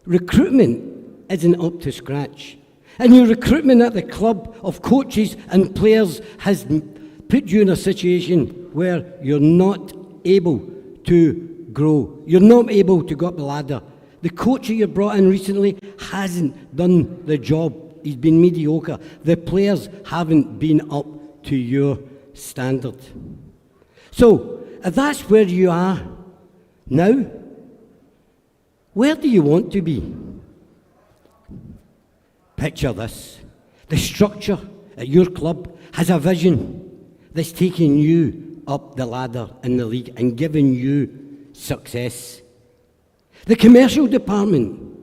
recruitment isn't up to scratch. And your recruitment at the club of coaches and players has put you in a situation where you're not able to grow. You're not able to go up the ladder. The coach that you brought in recently hasn't done the job. He's been mediocre. The players haven't been up to your standard. So, if that's where you are now, where do you want to be? Picture this. The structure at your club has a vision that's taking you up the ladder in the league and giving you success. The commercial department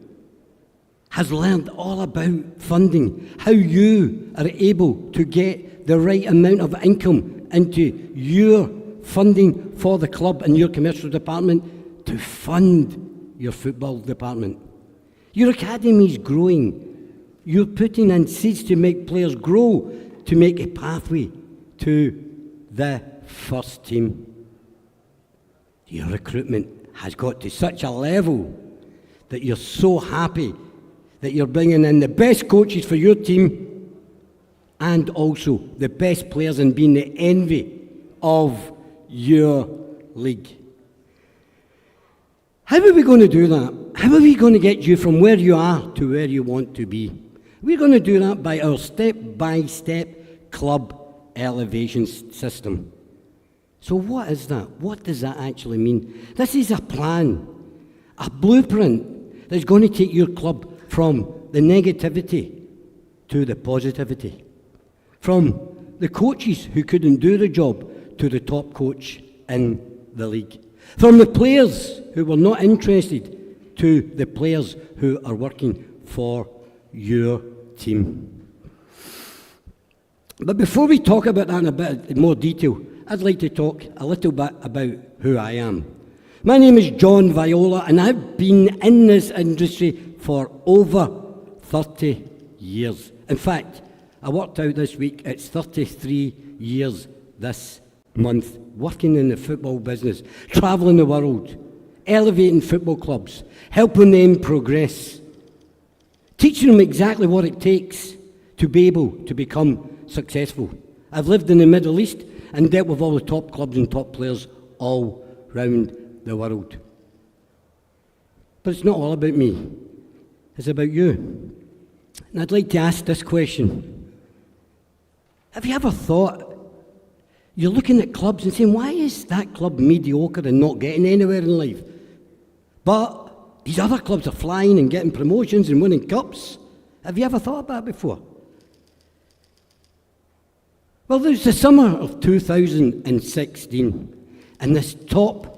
has learned all about funding, how you are able to get the right amount of income into your funding for the club and your commercial department to fund your football department. Your academy is growing. You're putting in seeds to make players grow, to make a pathway to the first team. Your recruitment has got to such a level that you're so happy that you're bringing in the best coaches for your team and also the best players and being the envy of your league. How are we going to do that? How are we going to get you from where you are to where you want to be? We're going to do that by our step-by-step club elevation system. So what is that? What does that actually mean? This is a plan, a blueprint that's going to take your club from the negativity to the positivity. From the coaches who couldn't do the job to the top coach in the league. From the players who were not interested to the players who are working for your team. But before we talk about that in a bit more detail, I'd like to talk a little bit about who I am. My name is John Viola, and I've been in this industry for over 30 years. In fact, I worked out this week, it's 33 years this month, working in the football business, travelling the world, elevating football clubs, helping them progress, teaching them exactly what it takes to be able to become successful. I've lived in the Middle East and dealt with all the top clubs and top players all round the world. But it's not all about me, it's about you. And I'd like to ask this question. Have you ever thought, you're looking at clubs and saying, why is that club mediocre and not getting anywhere in life? But these other clubs are flying and getting promotions and winning cups. Have you ever thought about that before? Well, there's the summer of 2016, and this top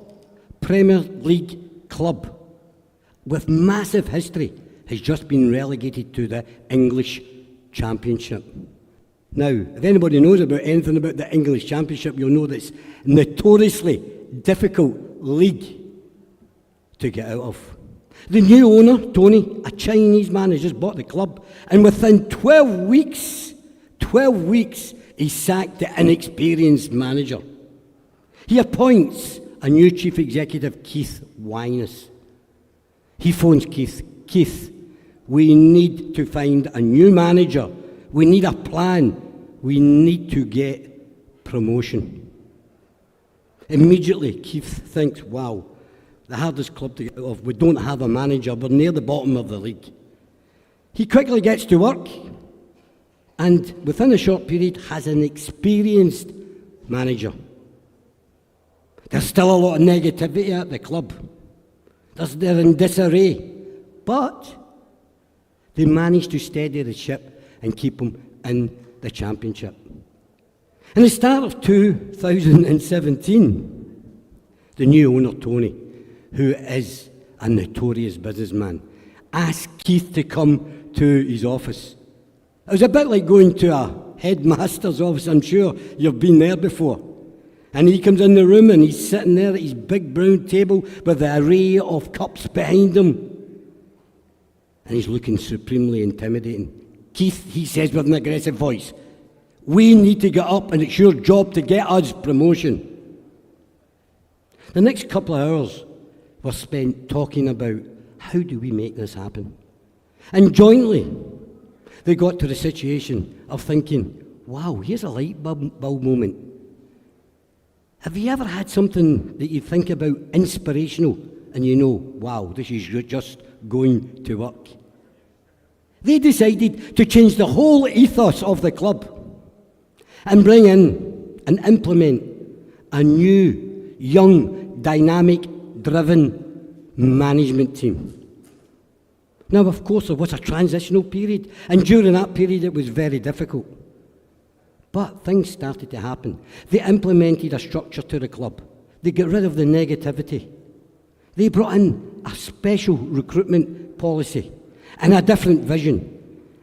Premier League club with massive history has just been relegated to the English Championship. Now, if anybody knows about anything about the English Championship, you'll know that it's notoriously difficult league to get out of. The new owner, Tony, a Chinese man, has just bought the club, and within 12 weeks, he sacked the inexperienced manager. He appoints a new chief executive, Keith Wyness. He phones Keith. Keith, we need to find a new manager. We need a plan. We need to get promotion. Immediately, Keith thinks, wow, the hardest club to get out of. We don't have a manager. We're near the bottom of the league. He quickly gets to work, and within a short period has an experienced manager. There's still a lot of negativity at the club. They're in disarray. But they managed to steady the ship and keep them in the championship. In the start of 2017, the new owner, Tony, who is a notorious businessman, asked Keith to come to his office. It was a bit like going to a headmaster's office. I'm sure you've been there before. And he comes in the room and he's sitting there at his big brown table with the array of cups behind him. And he's looking supremely intimidating. Keith, he says with an aggressive voice, we need to get up and it's your job to get us promotion. The next couple of hours were spent talking about how do we make this happen. And jointly, they got to the situation of thinking, wow, here's a light bulb moment. Have you ever had something that you think about inspirational and you know, wow, this is just going to work? They decided to change the whole ethos of the club and bring in and implement a new, young, dynamic, driven management team. Now, of course, there was a transitional period, and during that period it was very difficult. But things started to happen. They implemented a structure to the club. They got rid of the negativity. They brought in a special recruitment policy and a different vision.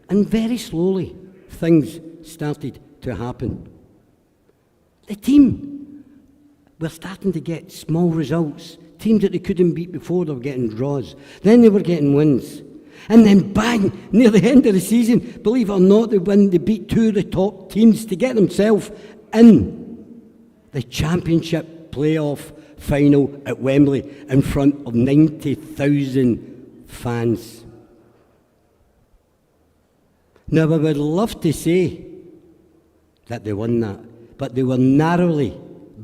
And very slowly, things started to happen. The team were starting to get small results. Teams that they couldn't beat before, they were getting draws. Then they were getting wins. And then bang, near the end of the season, believe it or not, they beat two of the top teams to get themselves in the championship playoff final at Wembley in front of 90,000 fans. Now, I would love to say that they won that, but they were narrowly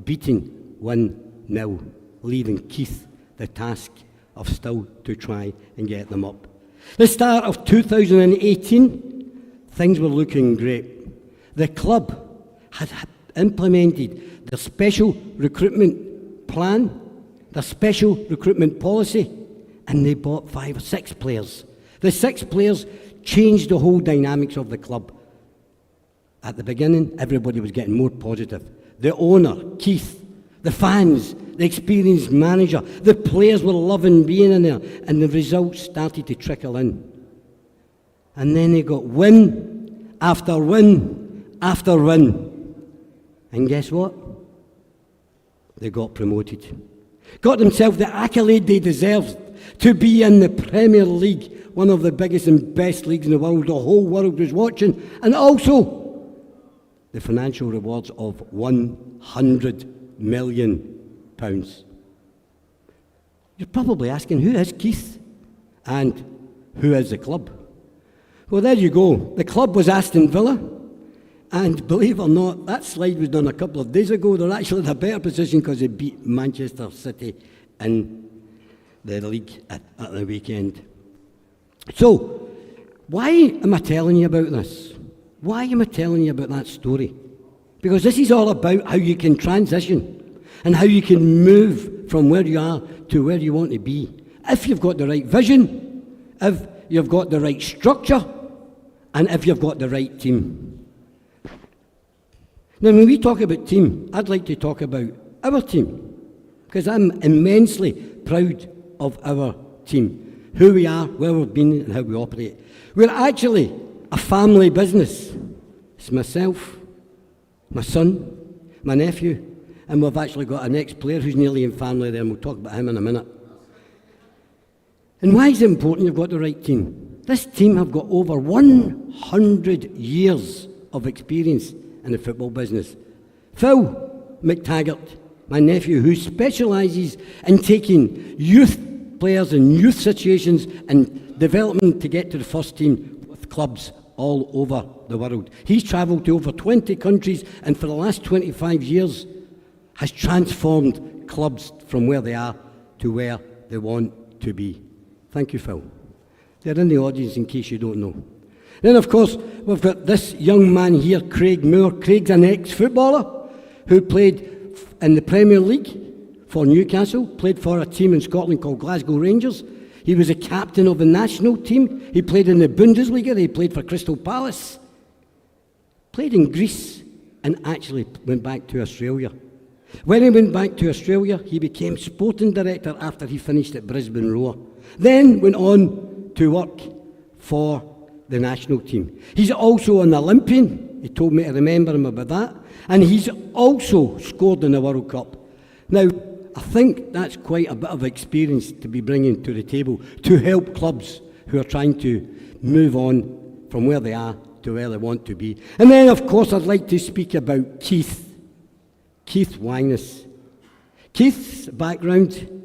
beaten 1-0, leaving Keith the task of still to try and get them up. The start of 2018, things were looking great. The club had implemented their special recruitment plan, their special recruitment policy, and they bought 5 or 6 players. The 6 players changed the whole dynamics of the club. At the beginning, everybody was getting more positive. The owner, Keith, the fans, the experienced manager, the players were loving being in there, and the results started to trickle in. And then they got win after win after win. And guess what? they got promoted. Got themselves the accolade they deserved to be in the Premier League, one of the biggest and best leagues in the world. The whole world was watching. And also the financial rewards of £100 million. You're probably asking, who is Keith? And who is the club? Well, there you go. The club was Aston Villa. And believe it or not, that slide was done a couple of days ago. They're actually in a better position because they beat Manchester City in the league at the weekend. So, why am I telling you about this? Why am I telling you about that story? Because this is all about how you can transition and how you can move from where you are to where you want to be. If you've got the right vision, if you've got the right structure, and if you've got the right team. Now, when we talk about team, I'd like to talk about our team, because I'm immensely proud of our team, who we are, where we've been, and how we operate. We're actually a family business. It's myself, my son, my nephew, and we've actually got an ex-player who's nearly in family there, and we'll talk about him in a minute. And why is it important you've got the right team? This team have got over 100 years of experience in the football business. Phil McTaggart, my nephew, who specialises in taking youth players in youth situations and development to get to the first team with clubs all over the world. He's travelled to over 20 countries and for the last 25 years has transformed clubs from where they are to where they want to be. Thank you, Phil. They're in the audience in case you don't know. Then, of course, we've got this young man here, Craig Moore. Craig's an ex-footballer who played in the Premier League for Newcastle, played for a team in Scotland called Glasgow Rangers. He was a captain of the national team. He played in the Bundesliga. He played for Crystal Palace. Played in Greece and actually went back to Australia. When he went back to Australia, he became sporting director after he finished at Brisbane Roar. Then went on to work for the national team. He's also an Olympian. He told me to remember him about that. And he's also scored in the World Cup. Now, I think that's quite a bit of experience to be bringing to the table to help clubs who are trying to move on from where they are to where they want to be. And then, of course, I'd like to speak about Keith Wagnes. Keith's background,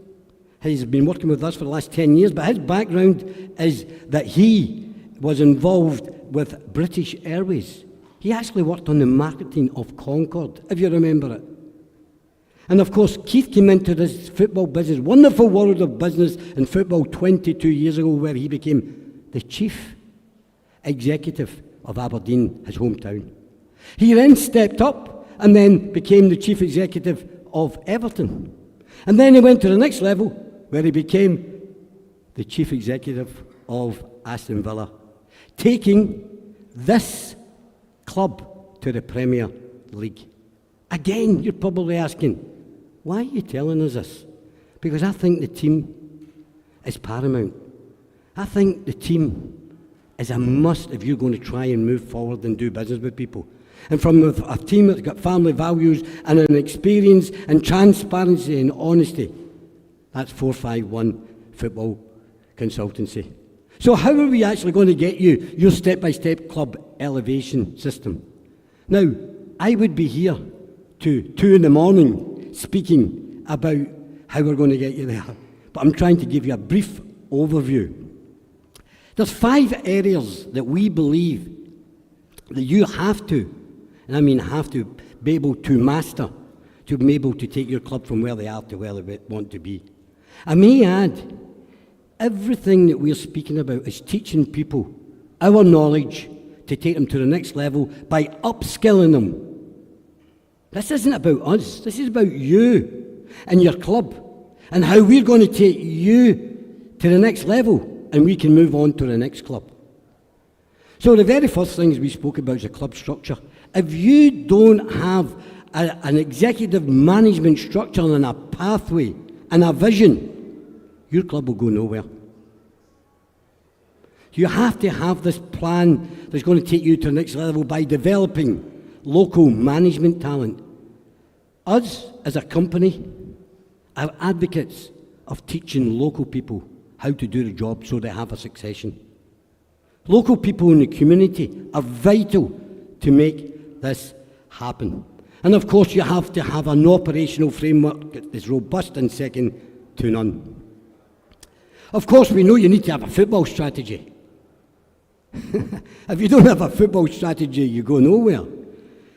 he's been working with us for the last 10 years, but his background is that he was involved with British Airways. He actually worked on the marketing of Concorde, if you remember it. And of course, Keith came into this football business, wonderful world of business in football 22 years ago, where he became the chief executive of Aberdeen, his hometown. He then stepped up and then became the chief executive of Everton. And then he went to the next level, where he became the chief executive of Aston Villa, taking this club to the Premier League. Again, you're probably asking, why are you telling us this? Because I think the team is paramount. I think the team is a must if you're going to try and move forward and do business with people. And from a team that's got family values and an experience and transparency and honesty, that's 451 Football Consultancy. So how are we actually going to get you your step-by-step club elevation system? Now, I would be here to 2 a.m. speaking about how we're going to get you there. But I'm trying to give you a brief overview. There's 5 areas that we believe that you have to, and I mean have to, be able to master to be able to take your club from where they are to where they want to be. I may add, everything that we're speaking about is teaching people our knowledge to take them to the next level by upskilling them. This isn't about us. This is about you and your club and how we're going to take you to the next level and we can move on to the next club. So the very first things we spoke about is the club structure. If you don't have an executive management structure and a pathway and a vision, your club will go nowhere. You have to have this plan that's going to take you to the next level by developing local management talent, Us, as a company, are advocates of teaching local people how to do the job so they have a succession. Local people in the community are vital to make this happen. And of course, you have to have an operational framework that is robust and second to none. Of course, we know you need to have a football strategy. If you don't have a football strategy, you go nowhere.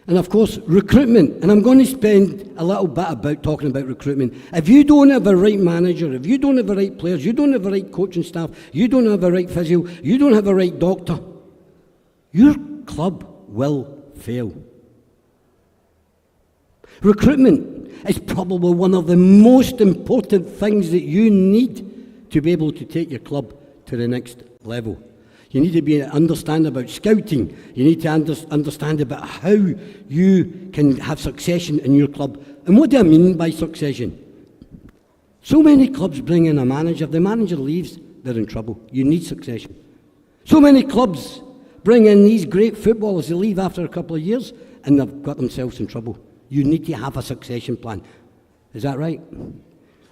And of course, recruitment, and I'm going to spend a little bit about talking about recruitment. If you don't have the right manager, if you don't have the right players, you don't have the right coaching staff, you don't have the right physio, you don't have the right doctor, your club will fail. Recruitment is probably one of the most important things that you need to be able to take your club to the next level. You need to understand about scouting. You need to understand about how you can have succession in your club. And what do I mean by succession? So many clubs bring in a manager. If the manager leaves, they're in trouble. You need succession. So many clubs bring in these great footballers. They leave after a couple of years, and they've got themselves in trouble. You need to have a succession plan. Is that right?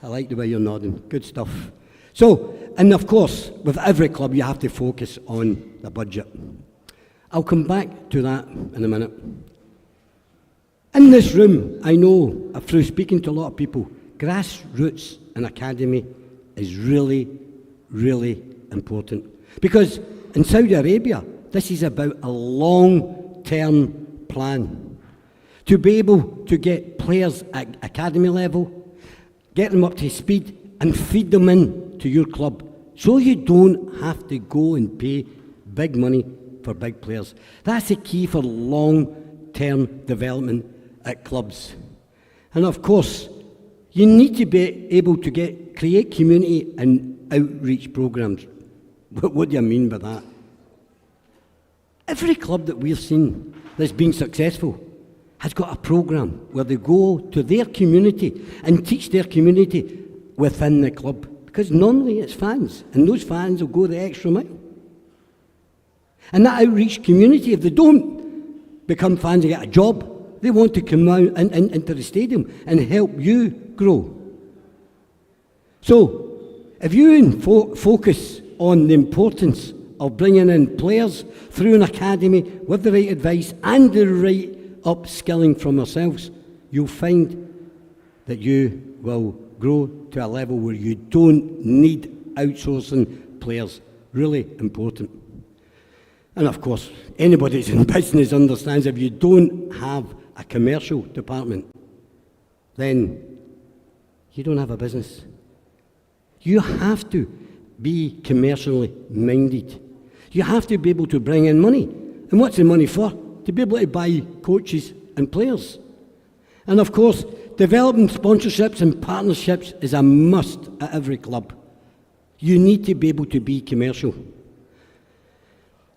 I like the way you're nodding. Good stuff. So, and of course, with every club, you have to focus on the budget. I'll come back to that in a minute. In this room, I know, through speaking to a lot of people, grassroots and academy is really, really important. Because in Saudi Arabia, this is about a long-term plan. To be able to get players at academy level, get them up to speed, and feed them in to your club, so you don't have to go and pay big money for big players. That's the key for long-term development at clubs. And of course, you need to be able to create community and outreach programs. What do I mean by that? Every club that we've seen that's been successful has got a program where they go to their community and teach their community within the club. Because normally it's fans, and those fans will go the extra mile. And that outreach community, if they don't become fans and get a job, they want to come out into the stadium and help you grow. So, if you focus on the importance of bringing in players through an academy with the right advice and the right upskilling from ourselves, you'll find that you will grow to a level where you don't need outsourcing players. Really important. And of course, anybody that's in business understands if you don't have a commercial department, then you don't have a business. You have to be commercially minded. You have to be able to bring in money. And what's the money for? To be able to buy coaches and players. And of course, developing sponsorships and partnerships is a must at every club. You need to be able to be commercial.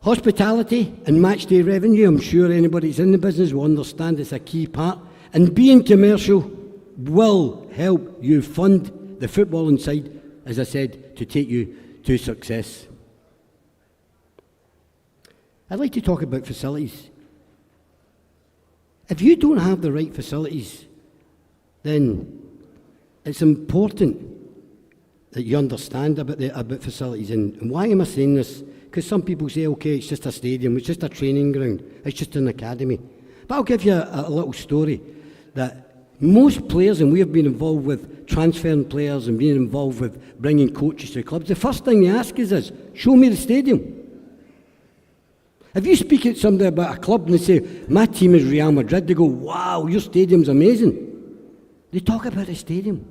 Hospitality and matchday revenue, I'm sure anybody who's in the business will understand it's a key part. And being commercial will help you fund the footballing side, as I said, to take you to success. I'd like to talk about facilities. If you don't have the right facilities, then it's important that you understand about facilities. And why am I saying this? Because some people say, okay, it's just a stadium, it's just a training ground, it's just an academy. But I'll give you a little story that most players, and we have been involved with transferring players and being involved with bringing coaches to clubs, the first thing they ask is, show me the stadium. If you speak to somebody about a club and they say, my team is Real Madrid, they go, wow, your stadium's amazing. They talk about the stadium.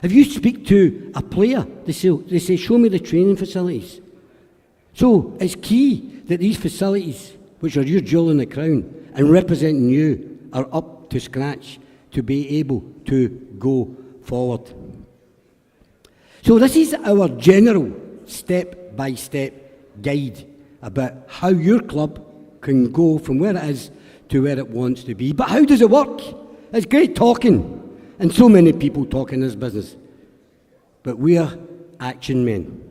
If you speak to a player, they say, show me the training facilities. So it's key that these facilities, which are your jewel in the crown and representing you, are up to scratch to be able to go forward. So this is our general step-by-step guide about how your club can go from where it is to where it wants to be. But how does it work? It's great talking, and so many people talk in this business. But we are action men.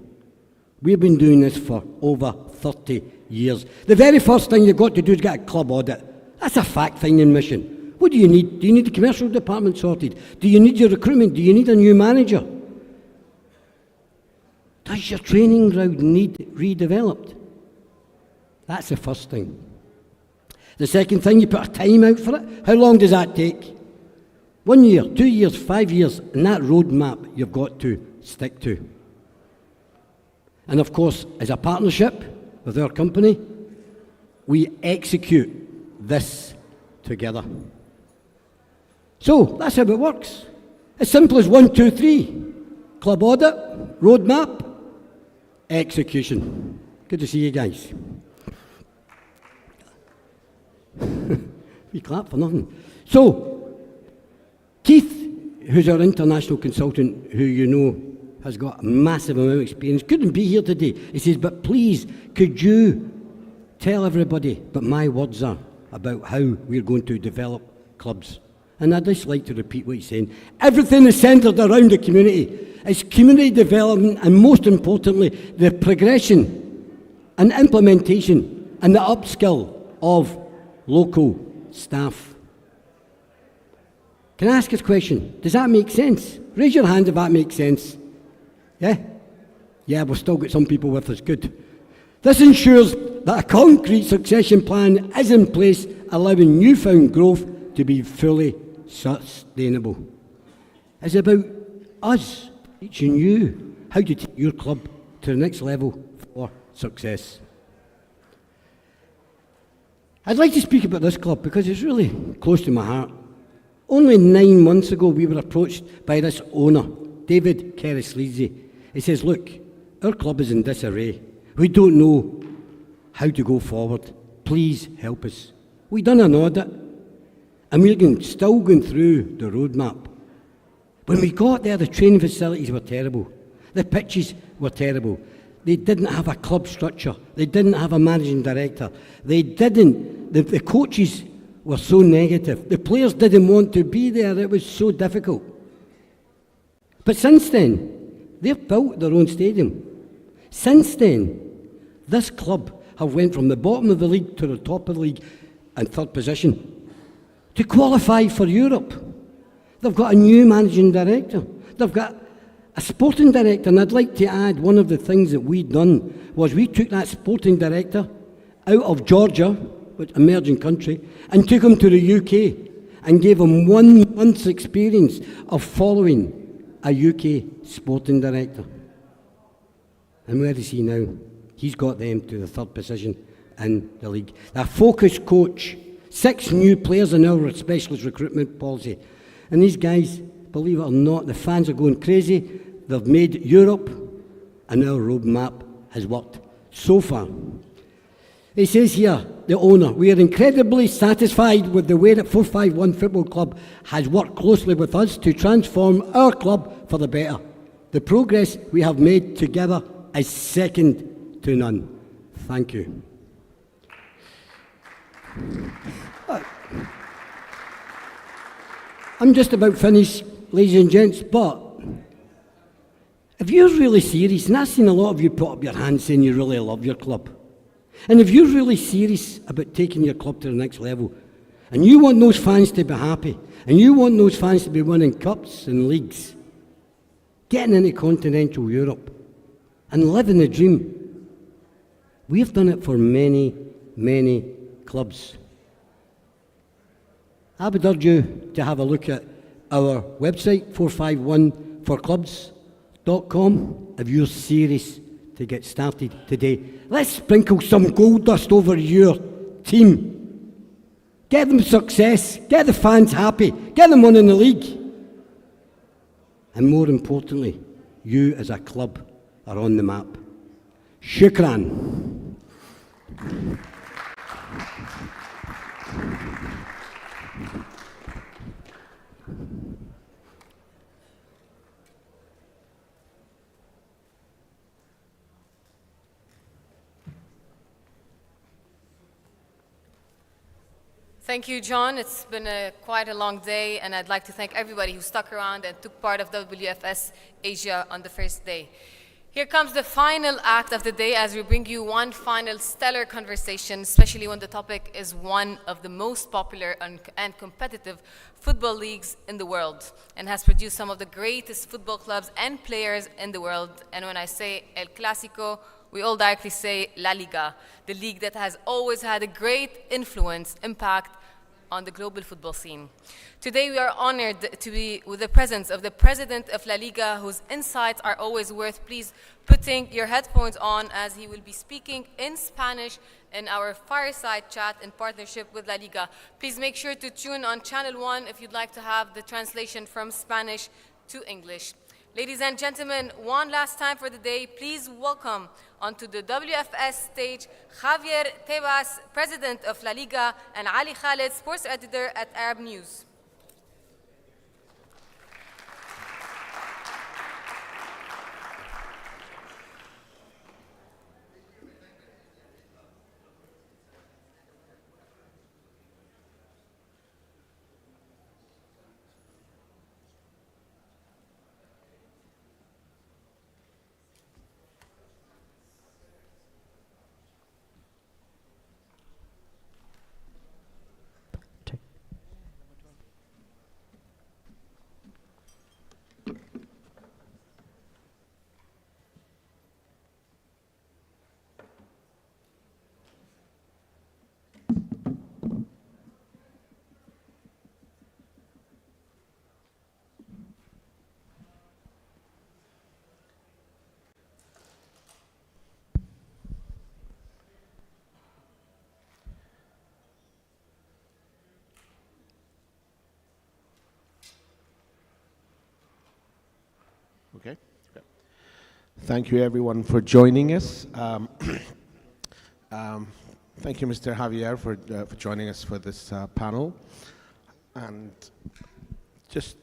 We've been doing this for over 30 years. The very first thing you've got to do is get a club audit. That's a fact-finding mission. What do you need? Do you need the commercial department sorted? Do you need your recruitment? Do you need a new manager? Does your training ground need redeveloped? That's the first thing. The second thing, you put a time out for it. How long does that take? 1 year, 2 years, 5 years, and that roadmap you've got to stick to. And of course, as a partnership with our company, we execute this together. So that's how it works. As simple as 1, 2, 3. Club audit, roadmap, execution. Good to see you guys. We clap for nothing. So, Keith, who's our international consultant, who you know has got a massive amount of experience, couldn't be here today. He says, but please, could you tell everybody, but my words are about how we're going to develop clubs. And I'd just like to repeat what he's saying. Everything is centred around the community. It's community development and, most importantly, the progression and implementation and the upskill of local staff. Can I ask a question? Does that make sense? Raise your hand if that makes sense. Yeah? Yeah, we've still got some people with us. Good. This ensures that a concrete succession plan is in place, allowing newfound growth to be fully sustainable. It's about us teaching you how to take your club to the next level for success. I'd like to speak about this club because it's really close to my heart. Only 9 months ago, we were approached by this owner, David Kereslidze. He says, look, our club is in disarray. We don't know how to go forward. Please help us. We've done an audit, and we're still going through the roadmap. When we got there, the training facilities were terrible. The pitches were terrible. They didn't have a club structure. They didn't have a managing director. The coaches were so negative. The players didn't want to be there. It was so difficult. But since then, they've built their own stadium. Since then, this club have went from the bottom of the league to the top of the league and third position to qualify for Europe. They've got a new managing director. They've got a sporting director. And I'd like to add, one of the things that we'd done was we took that sporting director out of Georgia, which emerging country, and took him to the UK and gave him 1 month's experience of following a UK sporting director. And where is he now? He's got them to the third position in the league. A focused coach, 6 new players in our specialist recruitment policy. And these guys, believe it or not, the fans are going crazy. They've made Europe, and our roadmap has worked so far. He says here, the owner, we are incredibly satisfied with the way that 451 Football Club has worked closely with us to transform our club for the better. The progress we have made together is second to none. Thank you. I'm just about finished, ladies and gents, but if you're really serious, and I've seen a lot of you put up your hands saying you really love your club, and if you're really serious about taking your club to the next level, and you want those fans to be happy, and you want those fans to be winning cups and leagues, getting into continental Europe, and living the dream, we've done it for many, many clubs. I would urge you to have a look at our website, 451forclubs.com, if you're serious to get started today. Let's sprinkle some gold dust over your team. Get them success, get the fans happy, get them winning the league. And more importantly, you as a club are on the map. Shukran. Thank you, John. It's been quite a long day, and I'd like to thank everybody who stuck around and took part of WFS Asia on the first day. Here comes the final act of the day as we bring you one final stellar conversation, especially when the topic is one of the most popular and competitive football leagues in the world and has produced some of the greatest football clubs and players in the world. And when I say El Clásico, we all directly say La Liga, the league that has always had a great influence, impact on the global football scene. Today we are honored to be with the presence of the president of La Liga, whose insights are always worth please putting your headphones on as he will be speaking in Spanish in our fireside chat in partnership with La Liga. Please make sure to tune on Channel 1 if you'd like to have the translation from Spanish to English. Ladies and gentlemen, one last time for the day, please welcome onto the WFS stage Javier Tebas, President of La Liga, and Ali Khaled, Sports Editor at Arab News. Okay. Thank you, everyone, for joining us. Thank you, Mr. Javier, for joining us for this panel. And just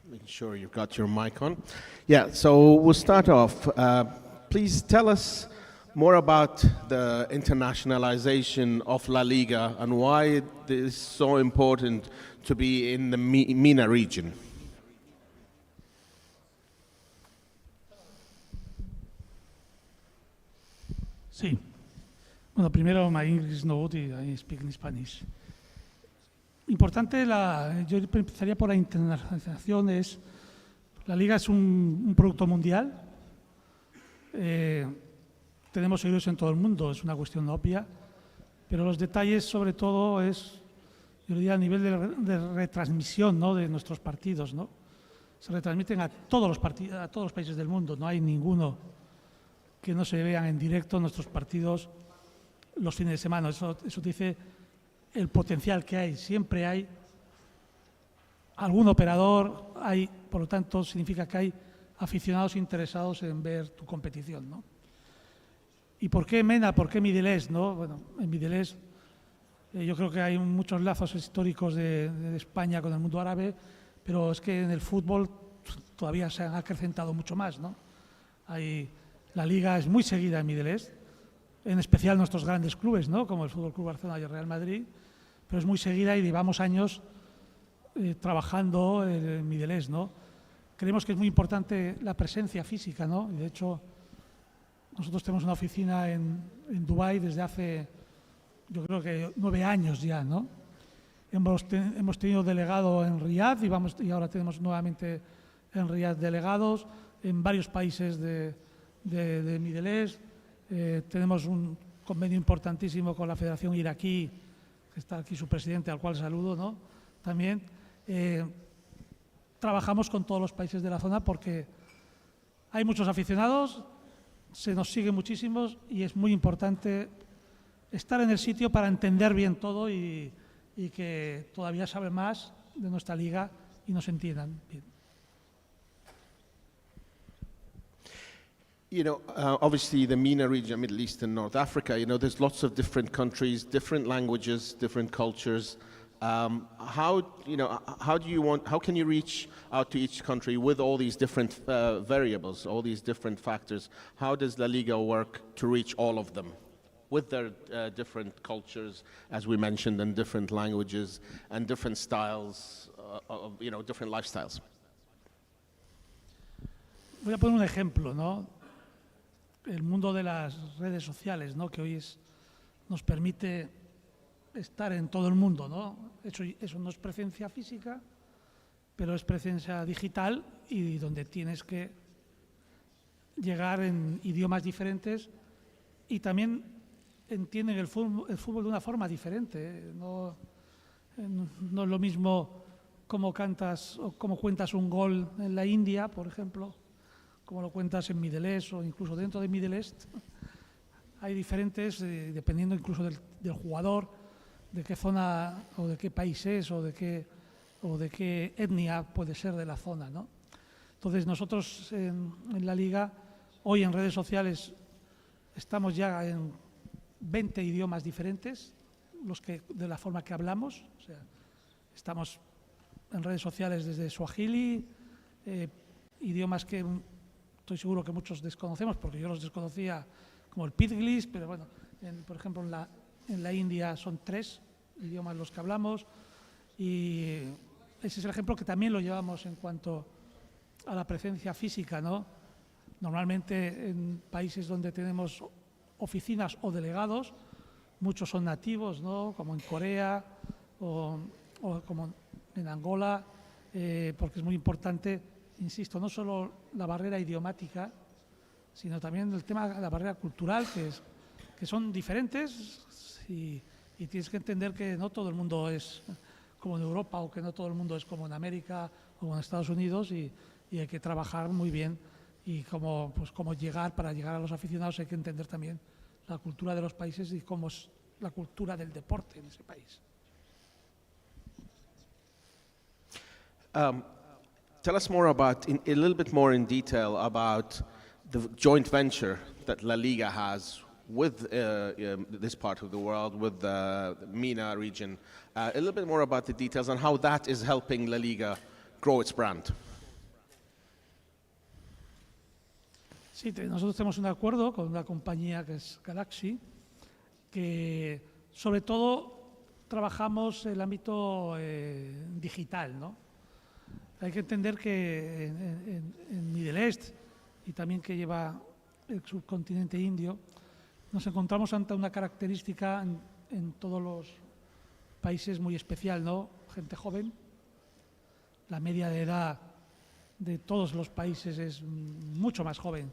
making sure you've got your mic on. Yeah, so we'll start off. Please tell us more about the internationalization of La Liga and why it is so important to be in the MENA region. Sí. Bueno, primero, my English is no good, I speak in Spanish. Importante, yo empezaría por la internacionalización. La Liga es un producto mundial. Tenemos seguidores en todo el mundo, es una cuestión obvia, pero los detalles, sobre todo, yo diría, a nivel de retransmisión, ¿no?, de nuestros partidos, ¿no? Se retransmiten a todos los países del mundo, no hay ninguno que no se vean en directo nuestros partidos los fines de semana. Eso dice el potencial que hay. Siempre hay algún operador, por lo tanto, significa que hay aficionados interesados en ver tu competición, ¿no? ¿Y por qué MENA? ¿Por qué Middle East, no? Bueno, en Middle East yo creo que hay muchos lazos históricos de España con el mundo árabe, pero es que en el fútbol todavía se han acrecentado mucho más, ¿no? La Liga es muy seguida en Middle East, en especial nuestros grandes clubes, ¿no?, como el Fútbol Club Barcelona y el Real Madrid, pero es muy seguida y llevamos años trabajando en Middle East, ¿no? Creemos que es muy importante la presencia física, ¿no? Y de hecho, nosotros tenemos una oficina en Dubái desde hace, yo creo que 9 años ya, ¿no? Hemos tenido delegado en Riyadh y ahora tenemos nuevamente en Riyadh delegados en varios países de Middle East. Tenemos un convenio importantísimo con la Federación Iraquí, que está aquí su presidente, al cual saludo, ¿no? También trabajamos con todos los países de la zona porque hay muchos aficionados, se nos siguen muchísimos y es muy importante estar en el sitio para entender bien todo y que todavía sabe más de nuestra liga y nos entiendan bien. You know, obviously the MENA region, Middle East and North Africa, you know, there's lots of different countries, different languages, different cultures. How can you reach out to each country with all these different variables, all these different factors? How does La Liga work to reach all of them with their different cultures, as we mentioned, and different languages and different styles, different lifestyles? voy a poner un ejemplo, ¿no? El mundo de las redes sociales, ¿no? Que hoy nos permite estar en todo el mundo, ¿no? Eso no es presencia física, pero es presencia digital y donde tienes que llegar en idiomas diferentes y también entienden el fútbol de una forma diferente. No es lo mismo cómo cantas o cómo cuentas un gol en la India, por ejemplo, como lo cuentas en Middle East o incluso dentro de Middle East. Hay diferentes, dependiendo incluso del jugador, de qué zona o de qué país es o de qué etnia puede ser de la zona, ¿no? Entonces nosotros en la Liga, hoy en redes sociales, estamos ya en 20 idiomas diferentes, de la forma que hablamos. O sea, estamos en redes sociales desde Swahili, idiomas que estoy seguro que muchos desconocemos, porque yo los desconocía, como el Pidglis, pero bueno, por ejemplo en la India son 3 idiomas los que hablamos, y ese es el ejemplo que también lo llevamos en cuanto a la presencia física, ¿no? Normalmente en países donde tenemos oficinas o delegados, muchos son nativos, ¿no? Como en Corea o como en Angola, porque es muy importante, insisto, no solo la barrera idiomática, sino también el tema de la barrera cultural, que son diferentes y tienes que entender que no todo el mundo es como en Europa o que no todo el mundo es como en América o en Estados Unidos y hay que trabajar muy bien y cómo para llegar a los aficionados hay que entender también la cultura de los países y cómo es la cultura del deporte en ese país. Tell us more about, a little bit more in detail about the joint venture that La Liga has with this part of the world, with the MENA region. A little bit more about the details and how that is helping La Liga grow its brand. Sí, nosotros tenemos un acuerdo con una compañía que es Galaxy, que sobre todo trabajamos el ámbito digital, ¿no? Hay que entender que en Middle East y también que lleva el subcontinente indio, nos encontramos ante una característica en todos los países muy especial, ¿no? Gente joven, la media de edad de todos los países es mucho más joven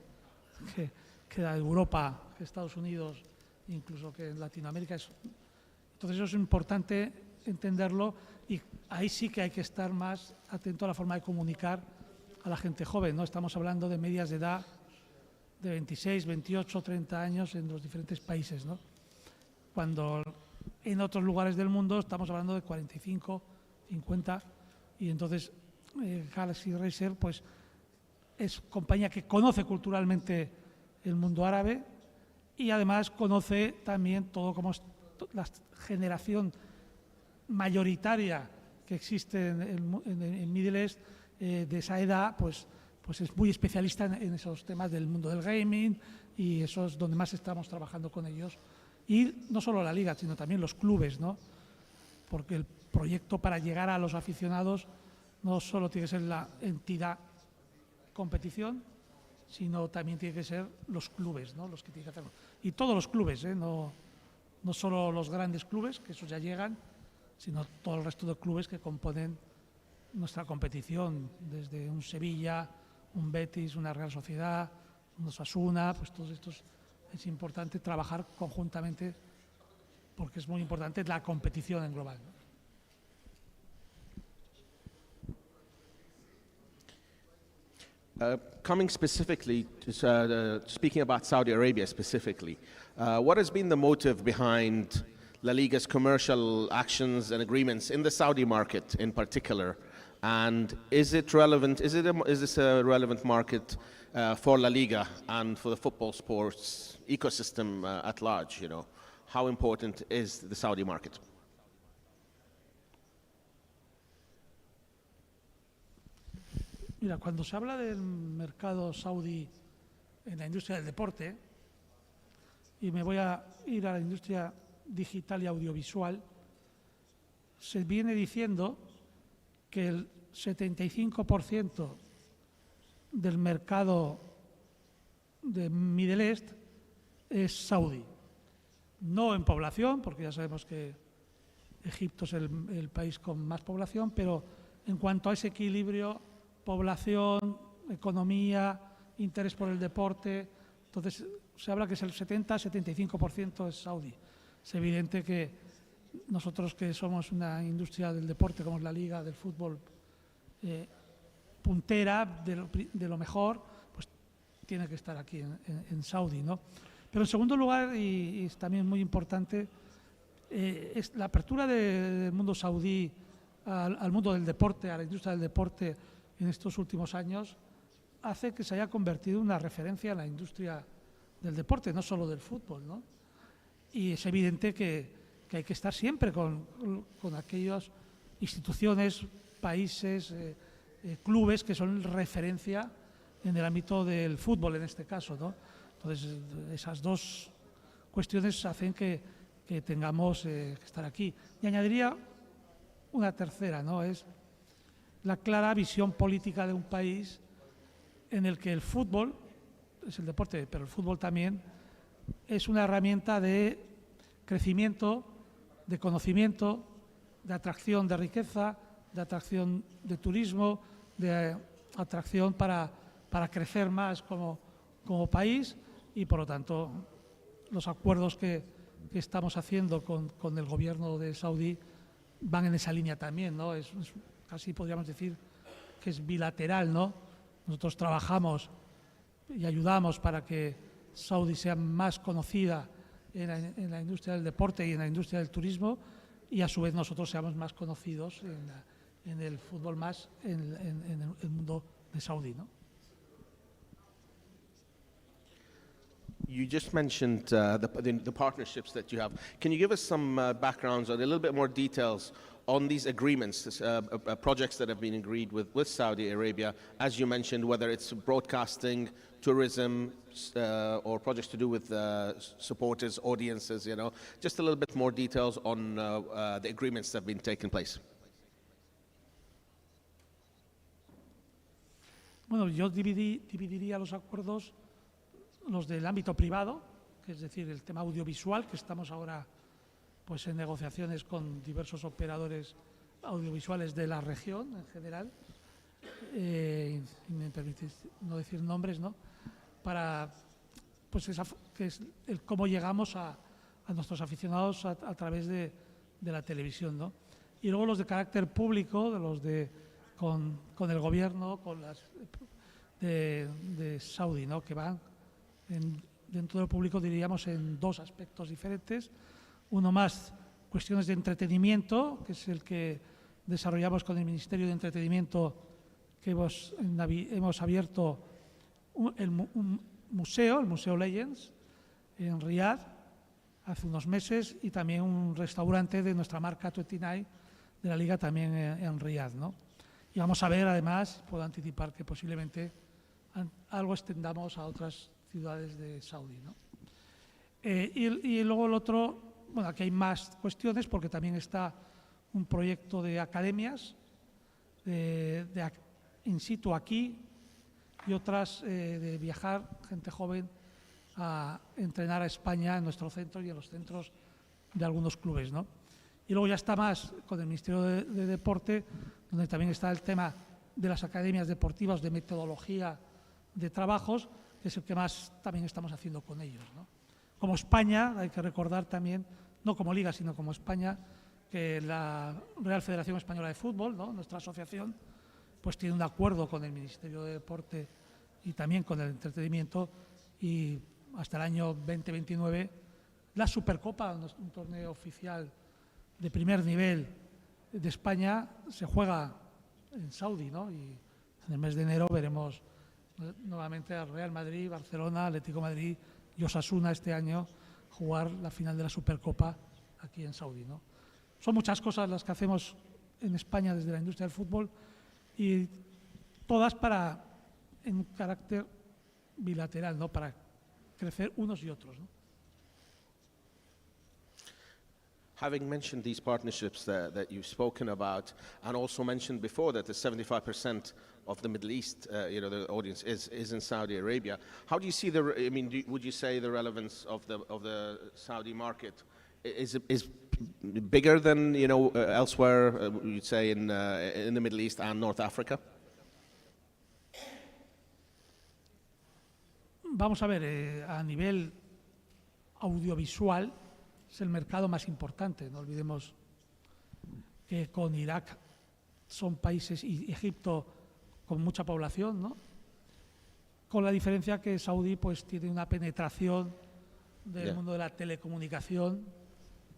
que la de Europa, que Estados Unidos, incluso que en Latinoamérica. Entonces eso es importante entenderlo y ahí sí que hay que estar más atento a la forma de comunicar a la gente joven, ¿no? Estamos hablando de medias de edad de 26, 28, 30 años en los diferentes países, ¿no? Cuando en otros lugares del mundo estamos hablando de 45, 50 y entonces Galaxy Racer pues es compañía que conoce culturalmente el mundo árabe y además conoce también todo como la generación mayoritaria que existe en Middle East, de esa edad, pues es muy especialista en esos temas del mundo del gaming y eso es donde más estamos trabajando con ellos. Y no solo la liga, sino también los clubes, ¿no? Porque el proyecto para llegar a los aficionados no solo tiene que ser la entidad competición, sino también tiene que ser los clubes, ¿no? Los que tienen que hacerlo. Y todos los clubes, no solo los grandes clubes, que esos ya llegan, sino todo el resto de clubes que componen nuestra competición, desde un Sevilla, un Betis, una Real Sociedad, un Osasuna, pues todos estos es importante trabajar conjuntamente porque es muy importante la competición en global, ¿no? Coming specifically, speaking about Saudi Arabia specifically, what has been the motive behind La Liga's commercial actions and agreements in the Saudi market in particular? And is it relevant? Is this a relevant market for La Liga and for the football sports ecosystem at large? You know, how important is the Saudi market? Mira, cuando se habla del mercado saudí en la industria del deporte, y me voy a ir a la industria digital y audiovisual, se viene diciendo que el 75% del mercado de Middle East es Saudí. No en población, porque ya sabemos que Egipto es el país con más población, pero en cuanto a ese equilibrio, población, economía, interés por el deporte, entonces se habla que es el 70-75% es saudí. Es evidente que nosotros, que somos una industria del deporte como es la liga del fútbol puntera de lo mejor, pues tiene que estar aquí en Saudi, ¿no? Pero en segundo lugar, y es también muy importante, es la apertura del mundo saudí al mundo del deporte, a la industria del deporte en estos últimos años, hace que se haya convertido en una referencia en la industria del deporte, no solo del fútbol, ¿no? Y es evidente que hay que estar siempre con aquellas instituciones, países, clubes que son referencia en el ámbito del fútbol en este caso, ¿no? Entonces, esas dos cuestiones hacen que tengamos que estar aquí. Y añadiría una tercera, ¿no? Es la clara visión política de un país en el que el fútbol, es el deporte, pero el fútbol también, es una herramienta de crecimiento, de conocimiento, de atracción de riqueza, de atracción de turismo, de atracción para crecer más como país, y por lo tanto los acuerdos que estamos haciendo con el gobierno de Saudí van en esa línea también, ¿no? Es casi podríamos decir que es bilateral, ¿no? Nosotros trabajamos y ayudamos para que Saudi sea más conocida en la industria del deporte y en la industria del turismo, y a su vez nosotros seamos más conocidos en el fútbol, más en el mundo de Saudi, ¿no? You just mentioned the partnerships that you have. Can you give us some backgrounds or a little bit more details on these agreements, projects that have been agreed with Saudi Arabia, as you mentioned, whether it's broadcasting, tourism, or projects to do with supporters, audiences, you know, just a little bit more details on the agreements that have been taking place. Bueno, yo dividiría los acuerdos, los del ámbito privado, que es decir, el tema audiovisual, que estamos ahora pues en negociaciones con diversos operadores audiovisuales de la región en general, y me permitís no decir nombres, ¿no? Para pues que es el cómo llegamos a nuestros aficionados a través de la televisión, ¿no? Y luego los de carácter público, con el gobierno, con las de Saudi, ¿no? Que van dentro del público, diríamos, en dos aspectos diferentes. Uno más, cuestiones de entretenimiento, que es el que desarrollamos con el Ministerio de Entretenimiento, que hemos abierto un museo, el Museo Legends, en Riyadh, hace unos meses, y también un restaurante de nuestra marca 29 de la Liga también en Riyadh, ¿no? Y vamos a ver, además, puedo anticipar que posiblemente algo extendamos a otras ciudades de Saudi, ¿no? Y luego el otro, bueno, aquí hay más cuestiones porque también está un proyecto de academias in situ aquí, y otras de viajar gente joven a entrenar a España en nuestro centro y en los centros de algunos clubes, ¿no? Y luego ya está más con el Ministerio de Deporte, donde también está el tema de las academias deportivas, de metodología de trabajos, que es el que más también estamos haciendo con ellos, ¿no? Como España, hay que recordar también, no como Liga, sino como España, que la Real Federación Española de Fútbol, ¿no? Nuestra asociación, pues tiene un acuerdo con el Ministerio de Deporte y también con el entretenimiento, y hasta el año 2029 la Supercopa, un torneo oficial de primer nivel de España, se juega en Saudi, ¿no? Y en el mes de enero veremos nuevamente al Real Madrid, Barcelona, Atlético Madrid y Osasuna este año jugar la final de la Supercopa aquí en Saudi, ¿no? Son muchas cosas las que hacemos en España desde la industria del fútbol, y todas en carácter bilateral, ¿no? Para crecer unos y otros, ¿no? having mentioned these partnerships that you've spoken about, and also mentioned before that the 75% of the Middle East, the audience is in Saudi Arabia. How do you see would you say the relevance of the Saudi market is bigger than elsewhere? You'd say in the Middle East and North Africa? Vamos a ver, a nivel audiovisual es el mercado más importante. No olvidemos que con Irak son países y Egipto con mucha población, ¿no? Con la diferencia que Saudí pues tiene una penetración del mundo de la telecomunicación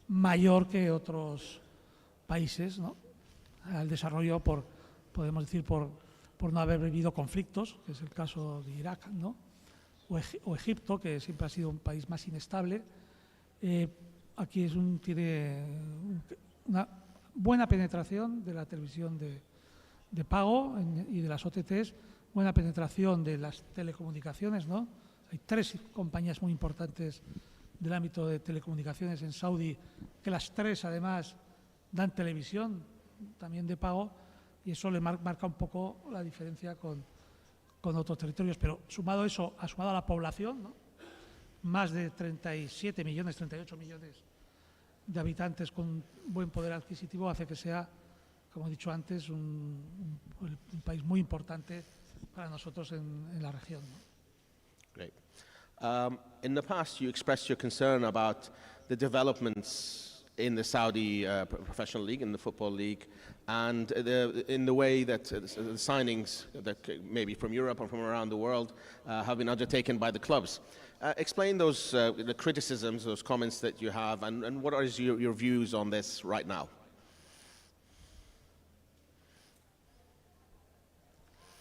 mayor que otros países, ¿no? Al desarrollo podemos decir por no haber vivido conflictos, que es el caso de Irak, ¿no? O Egipto, que siempre ha sido un país más inestable. Aquí tiene una buena penetración de la televisión de pago y de las OTTs, buena penetración de las telecomunicaciones, ¿no? Hay 3 compañías muy importantes del ámbito de telecomunicaciones en Saudi, que las 3 además dan televisión también de pago, y eso le marca un poco la diferencia con otros territorios. Pero sumado a la población, ¿no? Más de 37 millones, 38 millones de habitantes con buen poder adquisitivo, hace que sea, como he dicho antes, un país muy importante para nosotros en la región, ¿no? Great. In the past, you expressed your concern about the developments in the Saudi professional league, in the football league, and in the way that the signings, that maybe from Europe or from around the world, have been undertaken by the clubs. Explain those the criticisms, those comments that you have, and what are your views on this right now?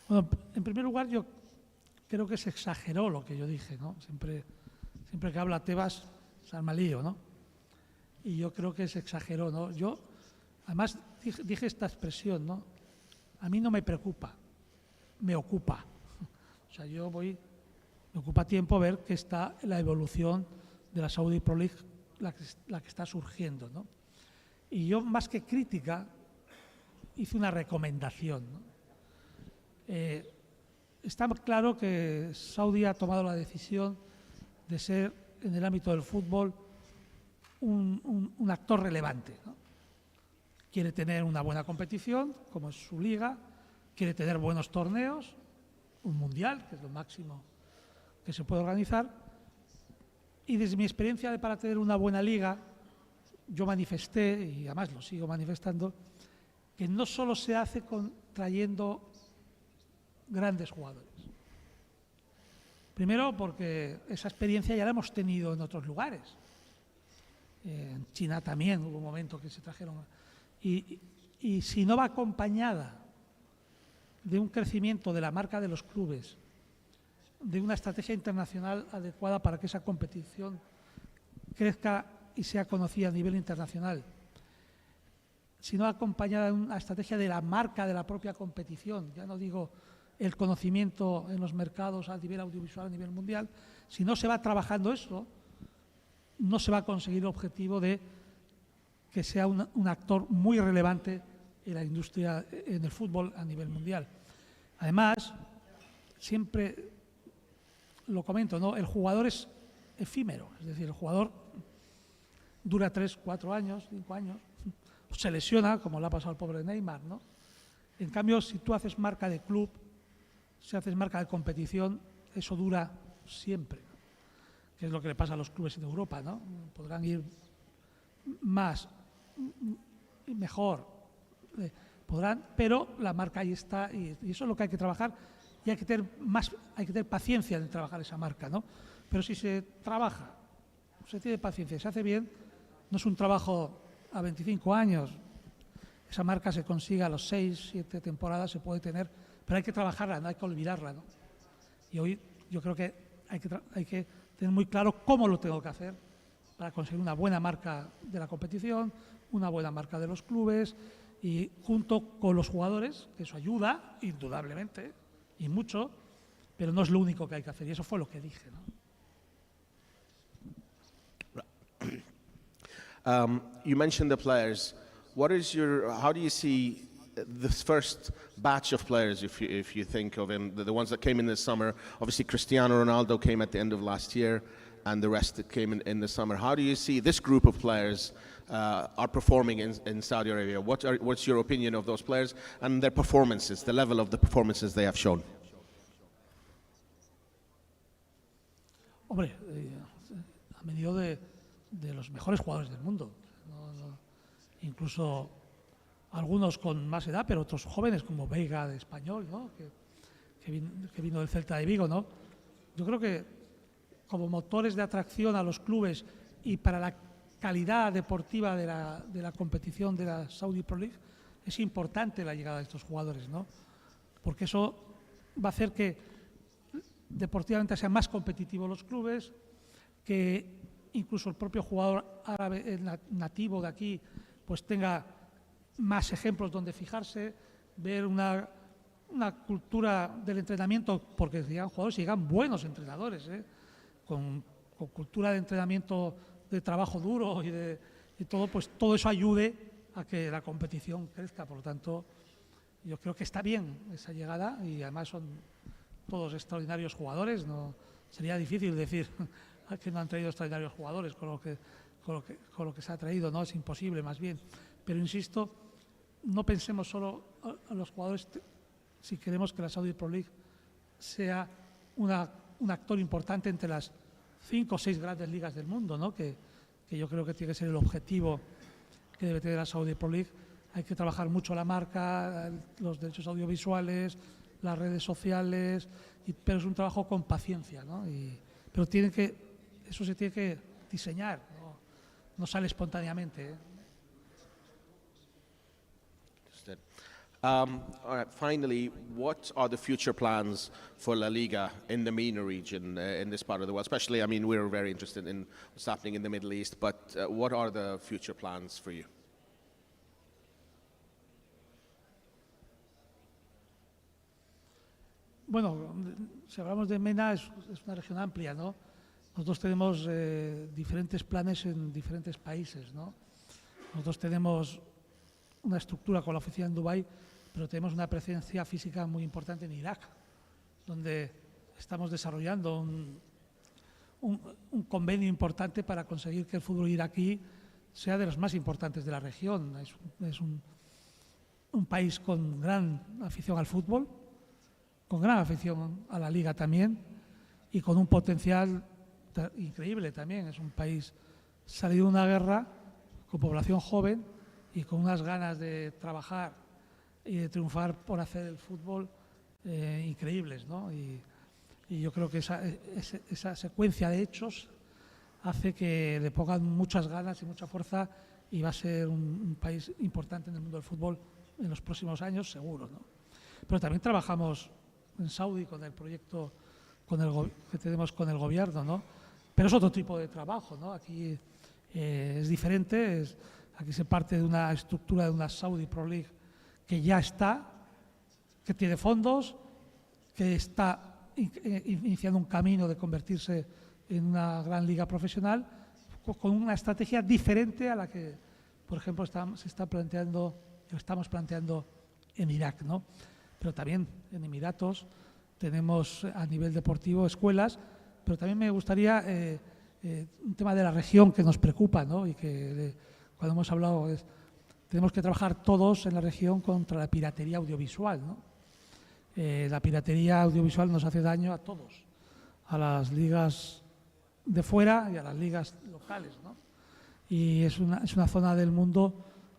Bueno, en primer lugar, yo creo que se exageró lo que yo dije, ¿no? Siempre que habla Tebas se arma lío, ¿no? Y yo creo que se exageró, ¿no? Yo, además, dije esta expresión, ¿no? A mí no me preocupa, me ocupa. O sea, me ocupa tiempo ver que está la evolución de la Saudi Pro League, la que está surgiendo, ¿no? Y yo, más que crítica, hice una recomendación, ¿no? Está claro que Saudi ha tomado la decisión de ser, en el ámbito del fútbol, un actor relevante, ¿no? Quiere tener una buena competición, como es su liga, quiere tener buenos torneos, un mundial, que es lo máximo que se puede organizar, y desde mi experiencia para tener una buena liga, yo manifesté, y además lo sigo manifestando, que no solo se hace trayendo grandes jugadores. Primero, porque esa experiencia ya la hemos tenido en otros lugares. En China también hubo un momento que se trajeron. Y si no va acompañada de un crecimiento de la marca de los clubes, de una estrategia internacional adecuada para que esa competición crezca y sea conocida a nivel internacional, si no va acompañada de una estrategia de la marca de la propia competición, ya no digo el conocimiento en los mercados a nivel audiovisual, a nivel mundial, si no se va trabajando eso, no se va a conseguir el objetivo de que sea un actor muy relevante en la industria, en el fútbol a nivel mundial. Además, siempre lo comento, ¿no? El jugador es efímero, es decir, el jugador dura 3, 4 años, 5 años, se lesiona, como le ha pasado al pobre Neymar, ¿no? En cambio, si tú haces marca de club, si haces marca de competición, eso dura siempre, ¿no? Que es lo que le pasa a los clubes en Europa, ¿no? Podrán ir más y mejor, pero la marca ahí está, y eso es lo que hay que trabajar, y hay que tener paciencia en trabajar esa marca, ¿no? Pero si se trabaja, se tiene paciencia, se hace bien, no es un trabajo a 25 años, esa marca se consigue a los 6, 7 temporadas, se puede tener, pero hay que trabajarla, no hay que olvidarla, ¿no? Y hoy yo creo que hay que tener muy claro cómo lo tengo que hacer para conseguir una buena marca de la competición, una buena marca de los clubes, y junto con los jugadores, que eso ayuda, indudablemente, y mucho, pero no es lo único que hay que hacer, y eso fue lo que dije, ¿no? You mentioned the players. How do you see this first batch of players, if you think of them, the ones that came in this summer? Obviously, Cristiano Ronaldo came at the end of last year, and the rest that came in the summer. How do you see this group of players are performing in Saudi Arabia? What's your opinion of those players and their performances, the level of the performances they have shown? Hombre, han venido de los mejores jugadores del mundo. Incluso algunos con más edad, pero otros jóvenes como Veiga de Español, ¿no? que vino del Celta de Vigo, ¿no? Yo creo que como motores de atracción a los clubes y para la calidad deportiva de la competición de la Saudi Pro League es importante la llegada de estos jugadores, ¿no? Porque eso va a hacer que deportivamente sean más competitivos los clubes, que incluso el propio jugador árabe nativo de aquí pues tenga más ejemplos donde fijarse, ver una cultura del entrenamiento, porque llegan jugadores y llegan buenos entrenadores, con cultura de entrenamiento, de trabajo duro y todo, pues todo eso ayude a que la competición crezca. Por lo tanto, yo creo que está bien esa llegada y además son todos extraordinarios jugadores. No sería difícil decir que no han traído extraordinarios jugadores con lo que se ha traído, no es imposible más bien. Pero insisto, no pensemos solo a los jugadores si queremos que la Saudi Pro League sea un actor importante entre las 5 o 6 grandes ligas del mundo, ¿no? Que yo creo que tiene que ser el objetivo que debe tener la Saudi Pro League. Hay que trabajar mucho la marca, los derechos audiovisuales, las redes sociales, pero es un trabajo con paciencia, ¿no? Pero eso se tiene que diseñar, no sale espontáneamente, All right, finally, what are the future plans for La Liga in the MENA region, in this part of the world? Especially, I mean, we're very interested in what's happening in the Middle East, but what are the future plans for you? Bueno, si hablamos de MENA, es una región amplia, ¿no? Nosotros tenemos diferentes planes en diferentes países, ¿no? Nosotros tenemos una estructura con la oficina en Dubái, pero tenemos una presencia física muy importante en Irak, donde estamos desarrollando un convenio importante para conseguir que el fútbol iraquí sea de los más importantes de la región. Es un país con gran afición al fútbol, con gran afición a la liga también y con un potencial increíble también. Es un país salido de una guerra, con población joven y con unas ganas de trabajar y de triunfar por hacer el fútbol increíbles, ¿no? Y yo creo que esa secuencia de hechos hace que le pongan muchas ganas y mucha fuerza y va a ser un país importante en el mundo del fútbol en los próximos años, seguro, ¿no? Pero también trabajamos en Saudi con el proyecto que tenemos con el gobierno, ¿no? Pero es otro tipo de trabajo, ¿no? Aquí es diferente, aquí se parte de una estructura de una Saudi Pro League que ya está, que tiene fondos, que está iniciando un camino de convertirse en una gran liga profesional, con una estrategia diferente a la que, por ejemplo, estamos planteando en Irak, ¿no? Pero también en Emiratos tenemos a nivel deportivo escuelas, pero también me gustaría un tema de la región que nos preocupa, ¿no? Y que cuando hemos hablado tenemos que trabajar todos en la región contra la piratería audiovisual, ¿no? La piratería audiovisual nos hace daño a todos, a las ligas de fuera y a las ligas locales, ¿no? Y es una zona del mundo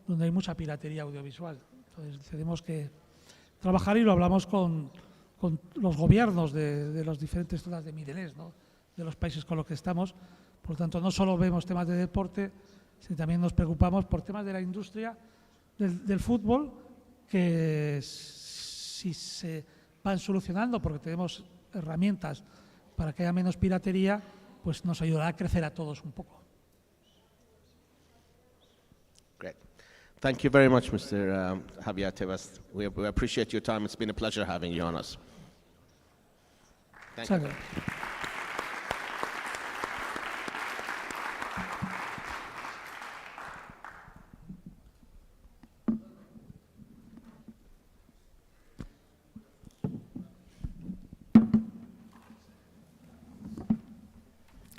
donde hay mucha piratería audiovisual. Entonces tenemos que trabajar y lo hablamos con los gobiernos de las diferentes zonas de Middle East, ¿no? De los países con los que estamos. Por lo tanto, no solo vemos temas de deporte, sino también nos preocupamos por temas de la industria del fútbol, que si se van solucionando porque tenemos herramientas para que haya menos piratería, pues nos ayudará a crecer a todos un poco. Great. Thank you very much, Mr. Javier Tebas. We appreciate your time. It's been a pleasure having you on us. Thank you.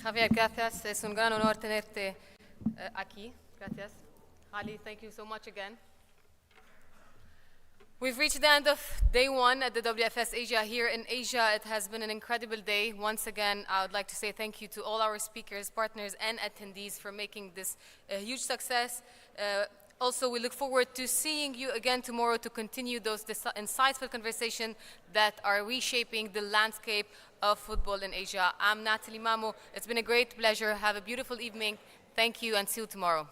Javier, gracias. Es un gran honor tenerte aquí. Gracias. Ali, thank you so much again. We've reached the end of day one at the WFS Asia here in Asia. It has been an incredible day. Once again, I would like to say thank you to all our speakers, partners, and attendees for making this a huge success. Also, we look forward to seeing you again tomorrow to continue those insightful conversations that are reshaping the landscape of football in Asia. I'm Natalie Mamo. It's been a great pleasure. Have a beautiful evening. Thank you and see you tomorrow.